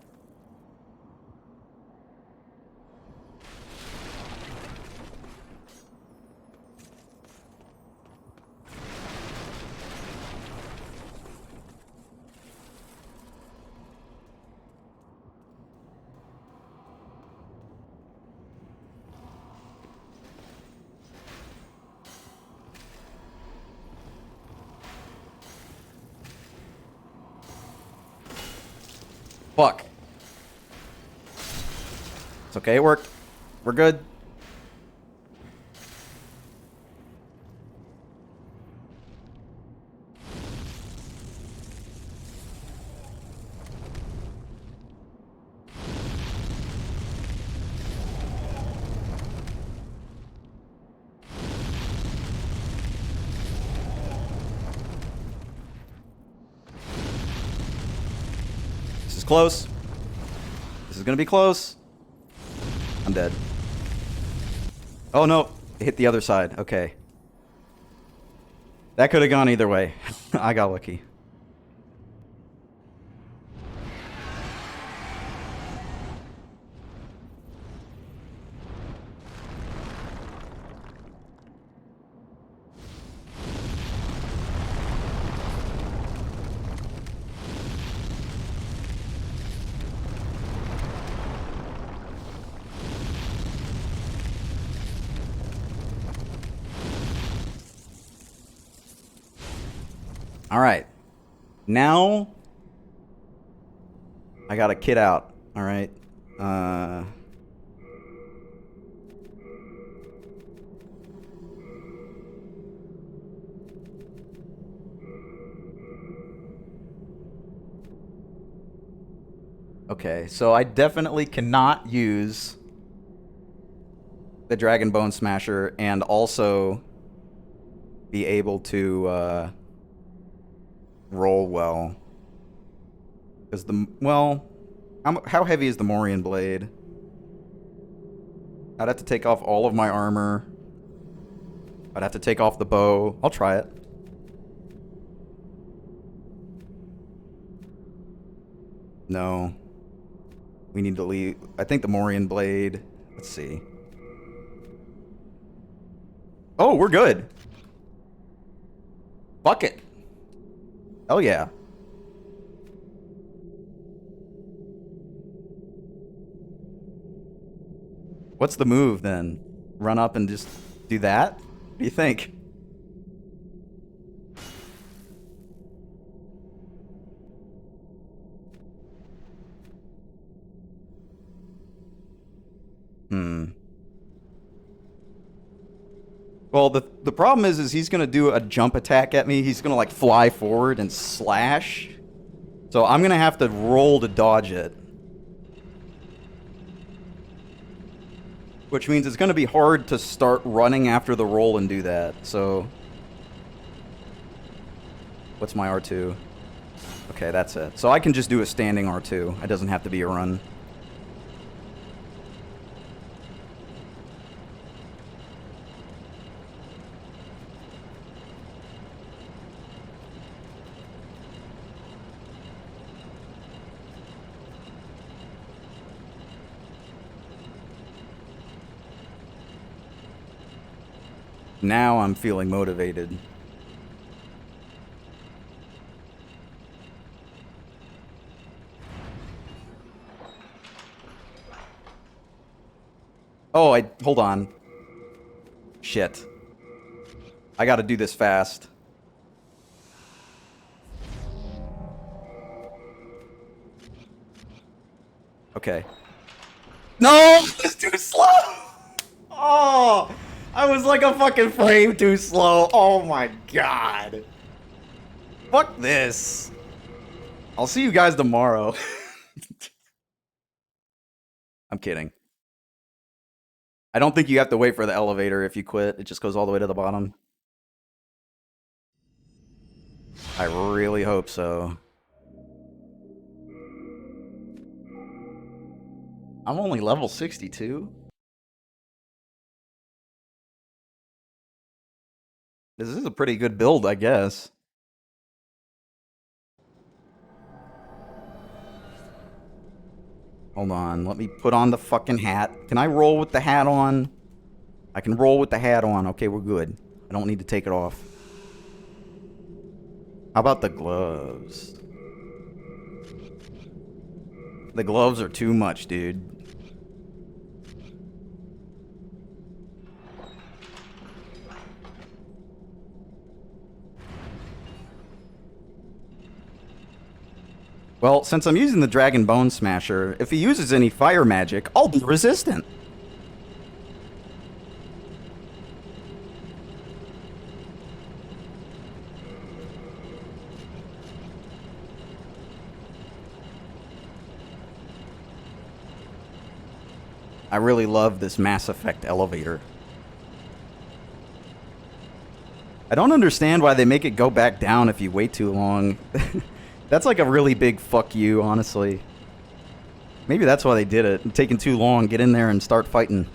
Fuck. It's okay, it worked. We're good. This is close. This is gonna be close. I'm dead. Oh no, it hit the other side. Okay. That could have gone either way. I got lucky. All right. Now I got a kid out. All right. Okay, so I definitely cannot use the Dragon Bone Smasher and also be able to roll well. Because how heavy is the Morian Blade? I'd have to take off all of my armor. I'd have to take off the bow. I'll try it. No. We need to leave. I think the Morian Blade. Let's see. Oh, we're good. Fuck it. Hell yeah. What's the move then? Run up and just do that? What do you think? Well, the problem is he's gonna do a jump attack at me. He's gonna like fly forward and slash. So I'm gonna have to roll to dodge it. Which means it's gonna be hard to start running after the roll and do that. So what's my R2? Okay, that's it. So I can just do a standing R2. It doesn't have to be a run. Now I'm feeling motivated. Oh, hold on. Shit. I gotta do this fast. Okay. No! It's too slow! Oh! I was like a fucking frame too slow. Oh my god. Fuck this. I'll see you guys tomorrow. I'm kidding. I don't think you have to wait for the elevator if you quit. It just goes all the way to the bottom. I really hope so. I'm only level 62. This is a pretty good build, I guess. Hold on, let me put on the fucking hat. Can I roll with the hat on? I can roll with the hat on. Okay, we're good. I don't need to take it off. How about the gloves? The gloves are too much, dude. Well, since I'm using the Dragon Bone Smasher, if he uses any fire magic, I'll be resistant. I really love this Mass Effect elevator. I don't understand why they make it go back down if you wait too long. That's like a really big fuck you, honestly. Maybe that's why they did it. It's taking too long. Get in there and start fighting.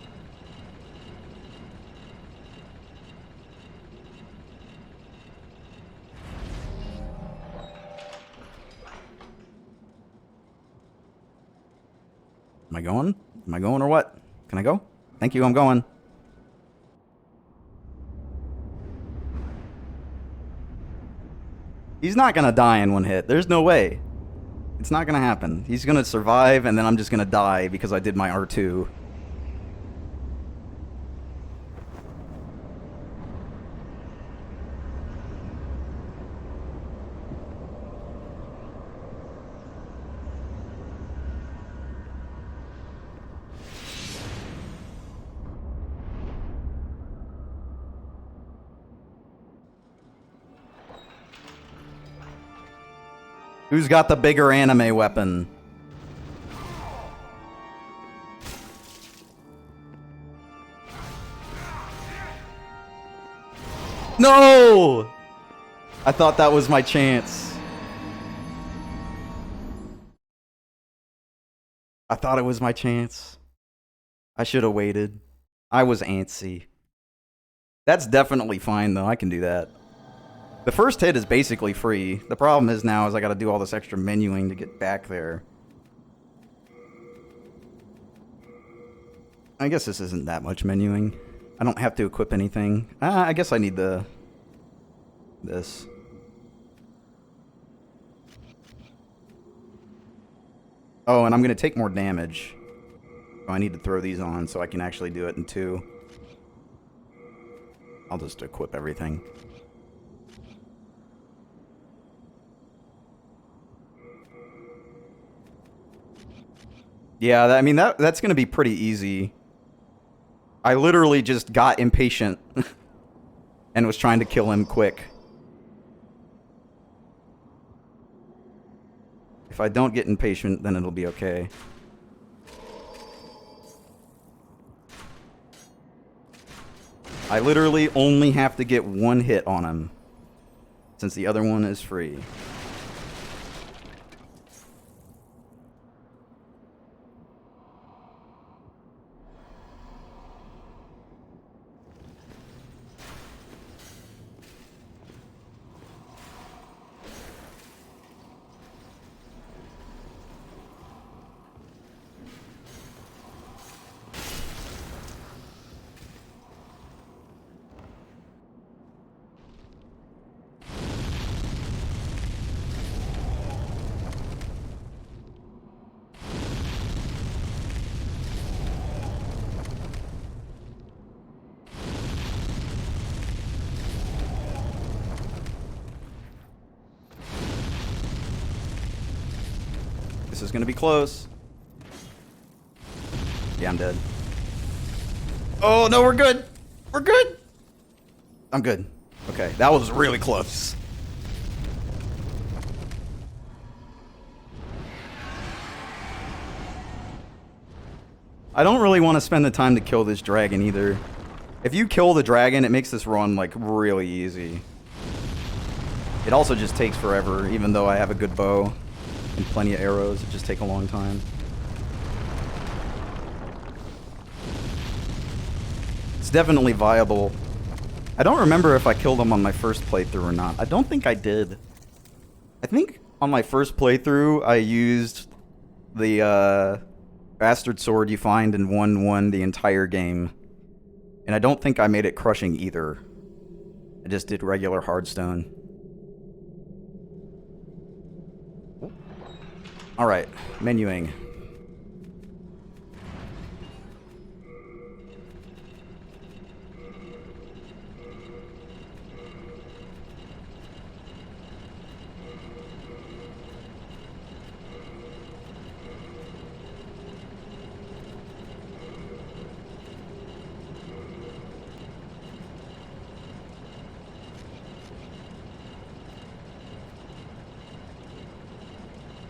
Am I going? Am I going or what? Can I go? Thank you, I'm going. He's not gonna die in one hit. There's no way. It's not gonna happen. He's gonna survive, and then I'm just gonna die because I did my R2. Who's got the bigger anime weapon? No! I thought that was my chance. I thought it was my chance. I should have waited. I was antsy. That's definitely fine, though. I can do that. The first hit is basically free. The problem is now is I gotta do all this extra menuing to get back there. I guess this isn't that much menuing. I don't have to equip anything. I guess I need this. Oh, and I'm gonna take more damage. Oh, I need to throw these on so I can actually do it in 2. I'll just equip everything. Yeah, I mean, that's gonna be pretty easy. I literally just got impatient and was trying to kill him quick. If I don't get impatient, then it'll be okay. I literally only have to get 1 hit on him, since the other one is free. This is gonna be close. Yeah, I'm dead. Oh, no, we're good. We're good. I'm good. Okay, that was really close. I don't really want to spend the time to kill this dragon either. If you kill the dragon, it makes this run, like, really easy. It also just takes forever, even though I have a good bow and plenty of arrows. It just takes a long time. It's definitely viable. I don't remember if I killed him on my first playthrough or not. I don't think I did. I think on my first playthrough, I used the bastard sword you find in 1-1 the entire game. And I don't think I made it crushing either. I just did regular hardstone. Alright, menuing.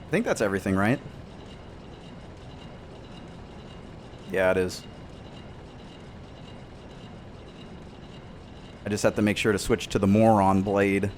I think that's everything, right? Yeah, it is. I just have to make sure to switch to the Moron blade.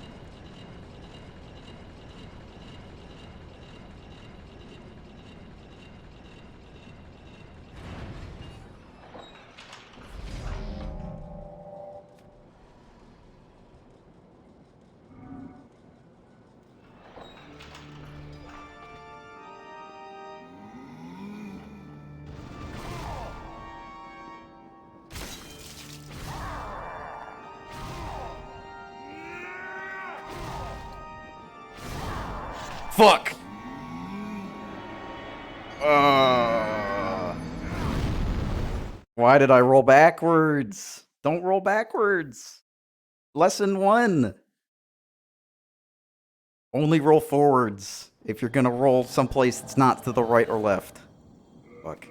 Fuck! Why did I roll backwards? Don't roll backwards. Lesson 1. Only roll forwards if you're gonna roll someplace that's not to the right or left. Fuck.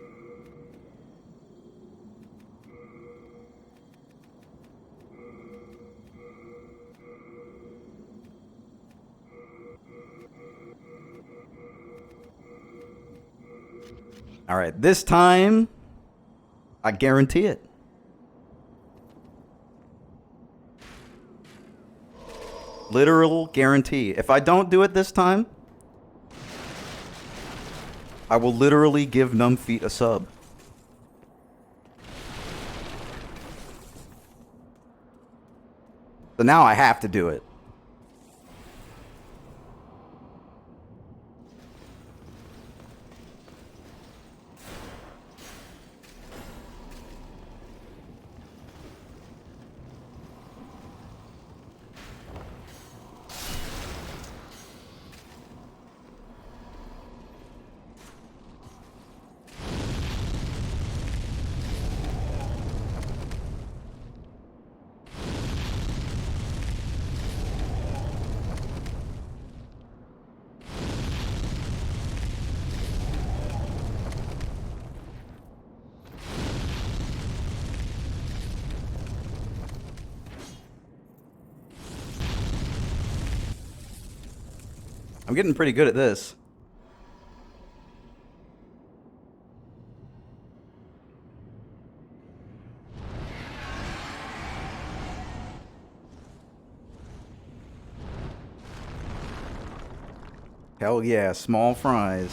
All right, this time, I guarantee it. Literal guarantee. If I don't do it this time, I will literally give Numb Feet a sub. So now I have to do it. I'm getting pretty good at this. Hell yeah, small fries.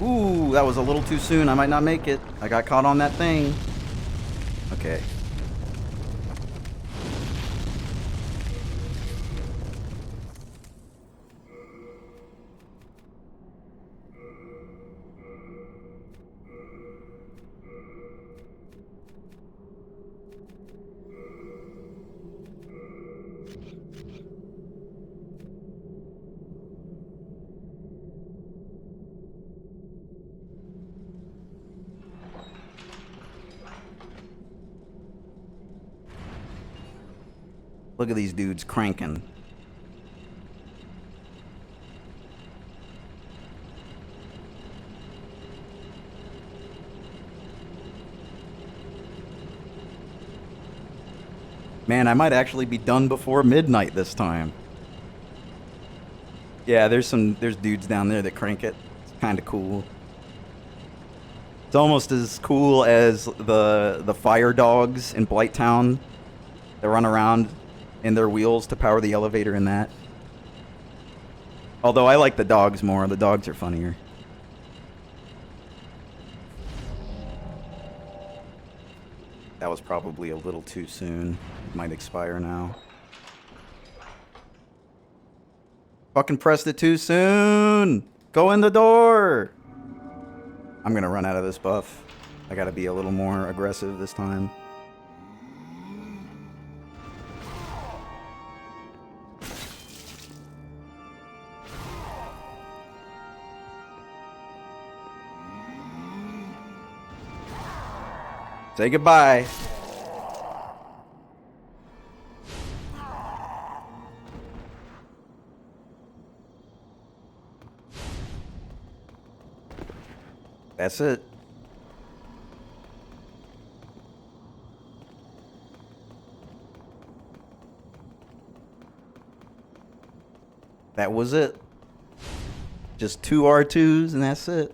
Ooh, that was a little too soon. I might not make it. I got caught on that thing. Okay. Look at these dudes cranking. Man, I might actually be done before midnight this time. Yeah, there's dudes down there that crank it. It's kind of cool. It's almost as cool as the fire dogs in Blighttown that run around in their wheels to power the elevator in that. Although I like the dogs more. The dogs are funnier. That was probably a little too soon. It might expire now. Fucking pressed it too soon! Go in the door! I'm gonna run out of this buff. I gotta be a little more aggressive this time. Say goodbye. That's it. That was it. Just 2 R2s and that's it.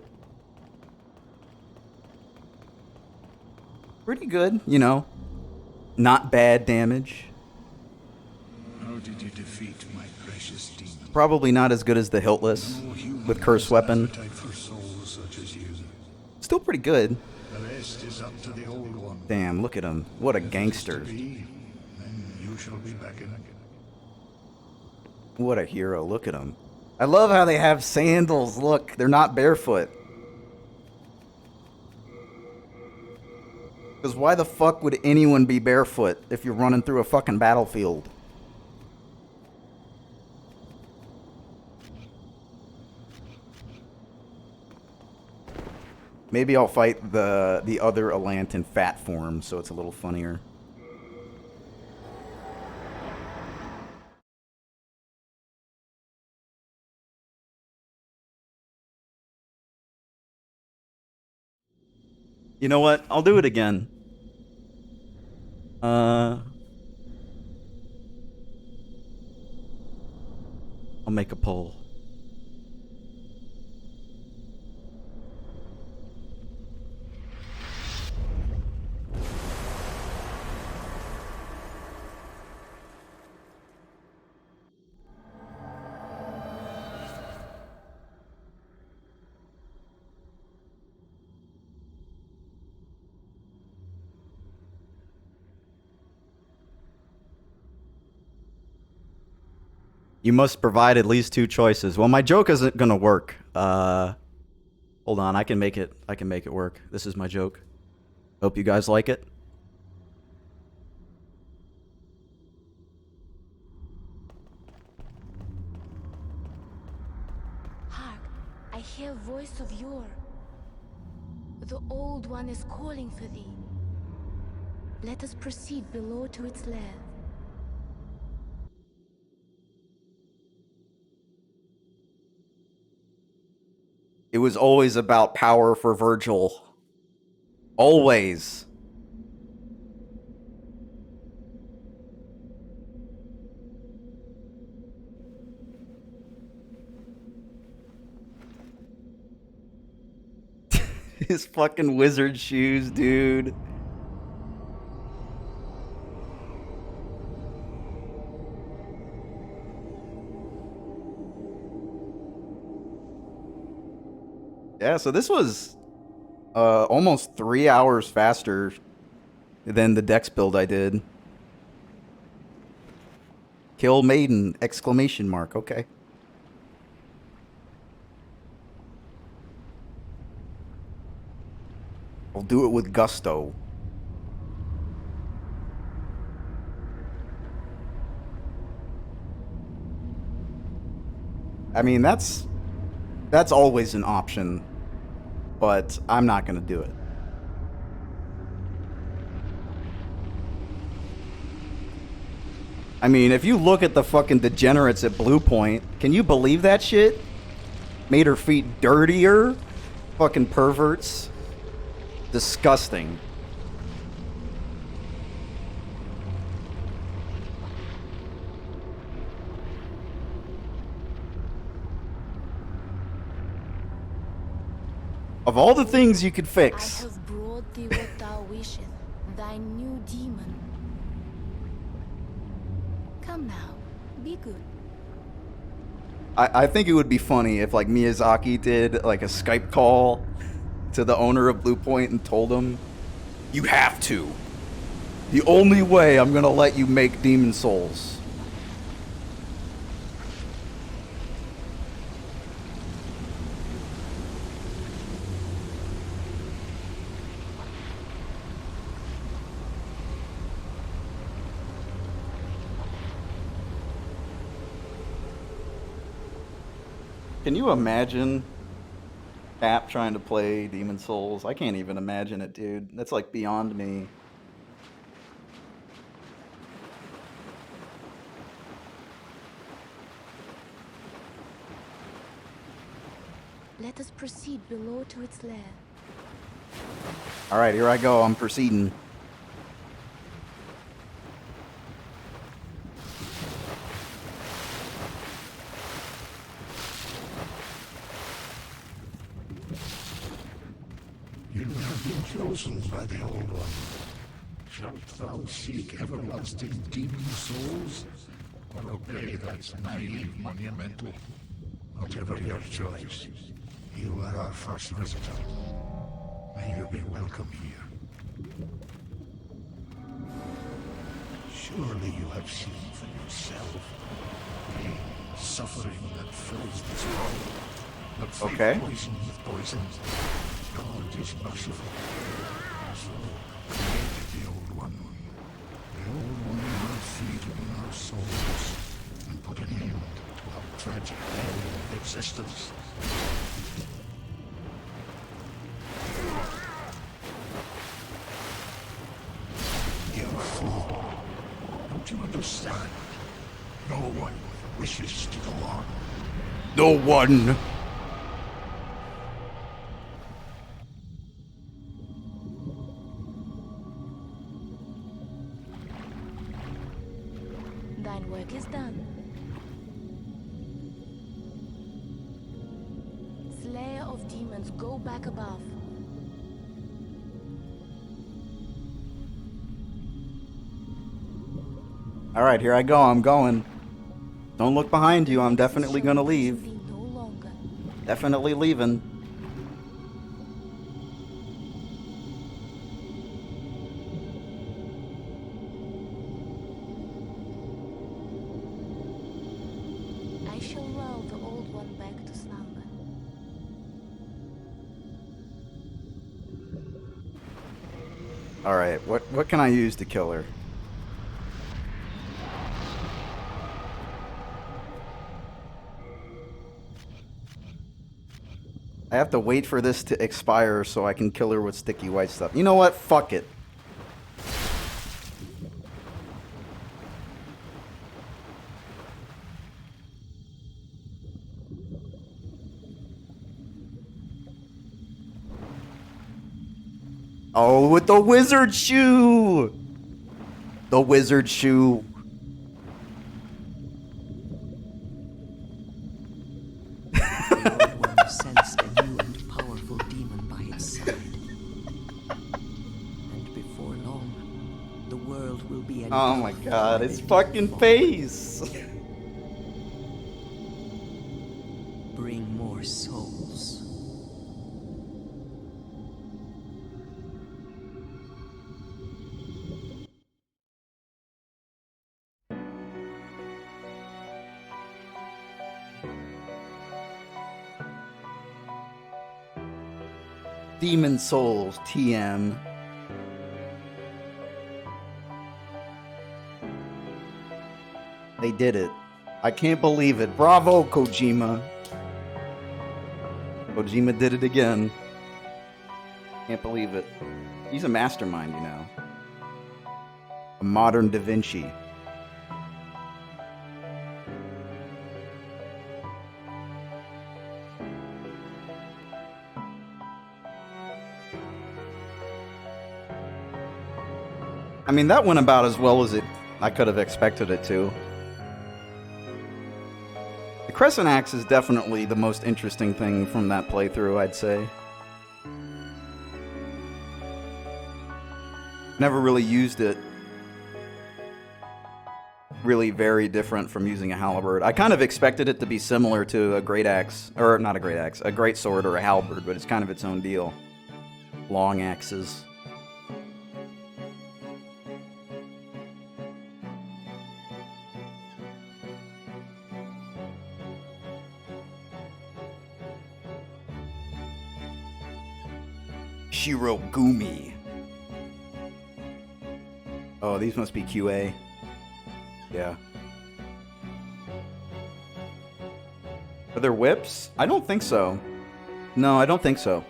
Pretty good, you know. Not bad damage. How did you defeat my precious demon? Probably not as good as the Hiltless with Curse Weapon. For souls such as you. Still pretty good. The rest is up to the old one. Damn, look at him. What a gangster. Then you shall be back in. What a hero. Look at him. I love how they have sandals. Look, they're not barefoot. Because why the fuck would anyone be barefoot if you're running through a fucking battlefield? Maybe I'll fight the other Elant in fat form, so it's a little funnier. You know what? I'll do it again. I'll make a poll. You must provide at least 2 choices. Well, my joke isn't gonna work. Hold on, I can make it work. This is my joke. Hope you guys like it. Hark, I hear voice of yore. The Old One is calling for thee. Let us proceed below to its lair. It was always about power for Virgil. Always. His fucking wizard shoes, dude. Yeah, so this was almost 3 hours faster than the Dex build I did. Kill Maiden! Exclamation mark. Okay. I'll do it with gusto. I mean, that's always an option, but I'm not gonna do it. I mean, if you look at the fucking degenerates at Blue Point, can you believe that shit? Made her feet dirtier? Fucking perverts. Disgusting. Of all the things you could fix. I have brought thee what thou wishest, thy new demon. Come now, be good. I think it would be funny if like Miyazaki did like a Skype call to the owner of Blue Point and told him, "You have to. The only way I'm gonna let you make Demon Souls." Can you imagine Cap trying to play Demon Souls? I can't even imagine it, dude. That's like beyond me. Let us proceed below to its lair. Alright, here I go. I'm proceeding. You have been chosen by the Old One. Shalt thou seek everlasting demon souls, or obey that naive monumental? Whatever your choice, you are our first visitor. May you be welcome here. Surely you have seen for yourself pain, suffering that fills this world. But fate poison with poison. God is merciful. So created the Old One. The Old One will feed on our souls and put an end to our tragic end of existence. You fool. Don't you understand? No one wishes to go on. No one. Thine work is done. reinforcements go back above. Alright, here I go. I'm going. Don't look behind you. I'm definitely gonna leave. No longer. Definitely leaving. I shall lull the old one back to slumber. Alright, what can I use to kill her? I have to wait for this to expire so I can kill her with sticky white stuff. You know what? Fuck it. Oh, with the wizard shoe! The wizard shoe. Sensed a new and powerful demon by its side. And before long, the world will be Oh my god, its fucking face! Bring more souls. Demon Souls, TM. They did it. I can't believe it. Bravo, Kojima. Kojima did it again. Can't believe it. He's a mastermind, you know. A modern Da Vinci. I mean, that went about as well as I could have expected it to. The Crescent Axe is definitely the most interesting thing from that playthrough, I'd say. Never really used it. Really very different from using a halberd. I kind of expected it to be similar to a great axe, or not a great axe, a great sword or a halberd, but it's kind of its own deal. Long axes. Shirogumi. Oh, these must be QA. Yeah. Are there whips? I don't think so. No, I don't think so.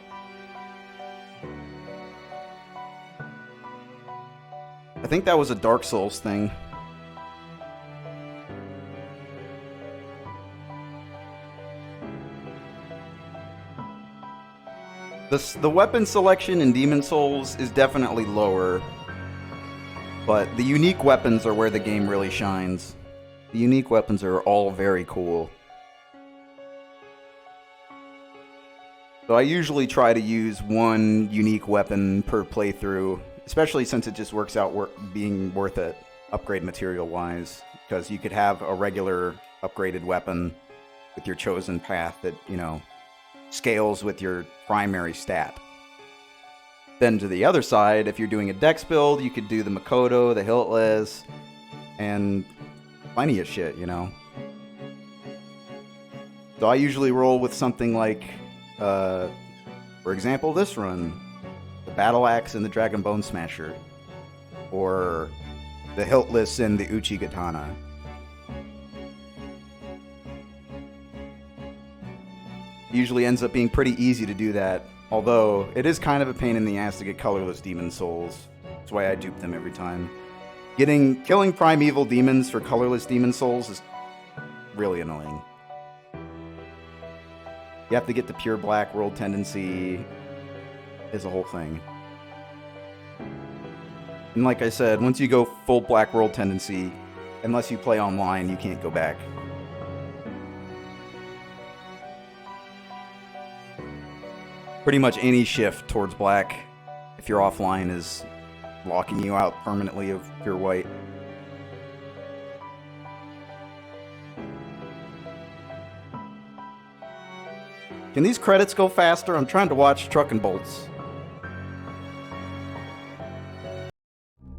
I think that was a Dark Souls thing. The weapon selection in Demon Souls is definitely lower, but the unique weapons are where the game really shines. The unique weapons are all very cool. So I usually try to use one unique weapon per playthrough, especially since it just works out being worth it, upgrade material-wise, because you could have a regular upgraded weapon with your chosen path that, you know, scales with your primary stat. Then to the other side, if you're doing a dex build, you could do the Makoto, the Hiltless, and plenty of shit, you know. So I usually roll with something like, for example, this run, the Battle Axe and the Dragon Bone Smasher, or the Hiltless and the Uchi Katana. Usually ends up being pretty easy to do that, although it is kind of a pain in the ass to get colorless Demon Souls. That's why I dupe them every time. Killing primeval demons for colorless Demon Souls is really annoying. You have to get the pure black world tendency. Is a whole thing. And like I said, once you go full black world tendency, unless you play online, you can't go back. Pretty much any shift towards black, if you're offline, is locking you out permanently of pure white. Can these credits go faster? I'm trying to watch Truck and Bolts.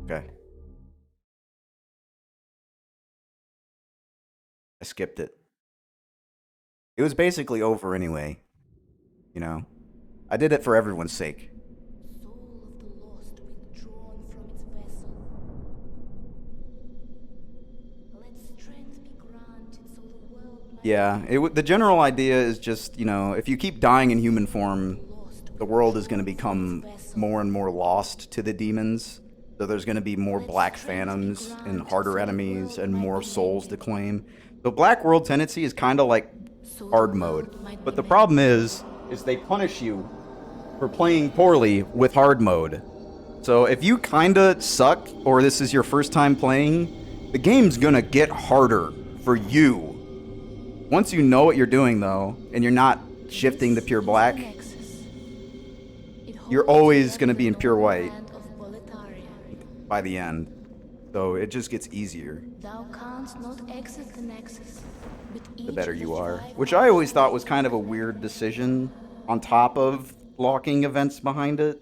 Okay. I skipped it. It was basically over anyway. You know? I did it for everyone's sake. Soul of the lost withdrawn from its vessel. Let strength be granted so the world might... Yeah, the general idea is just, you know, if you keep dying in human form, the world is going to become more and more lost to the demons. So there's going to be more black phantoms and harder enemies and more souls to claim. The black world tendency is kind of like hard mode. But the problem is they punish you for playing poorly with hard mode. So if you kind of suck, or this is your first time playing, the game's going to get harder for you. Once you know what you're doing, though, and you're not shifting to pure black, you're always going to be in pure white by the end. So it just gets easier the better you are. Which I always thought was kind of a weird decision on top of locking events behind it.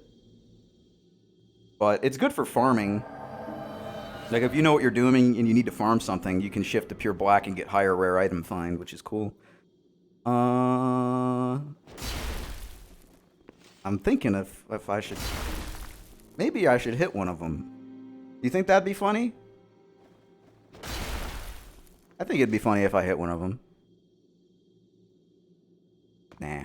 But it's good for farming. Like, if you know what you're doing and you need to farm something, you can shift to pure black and get higher rare item find, which is cool. I'm thinking if I should... Maybe I should hit one of them. You think that'd be funny? I think it'd be funny if I hit one of them. Nah.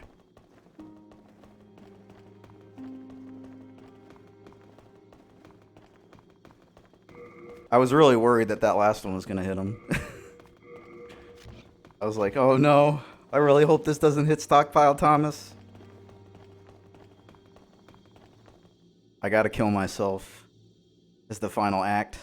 I was really worried that last one was going to hit him. I was like, oh no, I really hope this doesn't hit Stockpile Thomas. I gotta kill myself as the final act.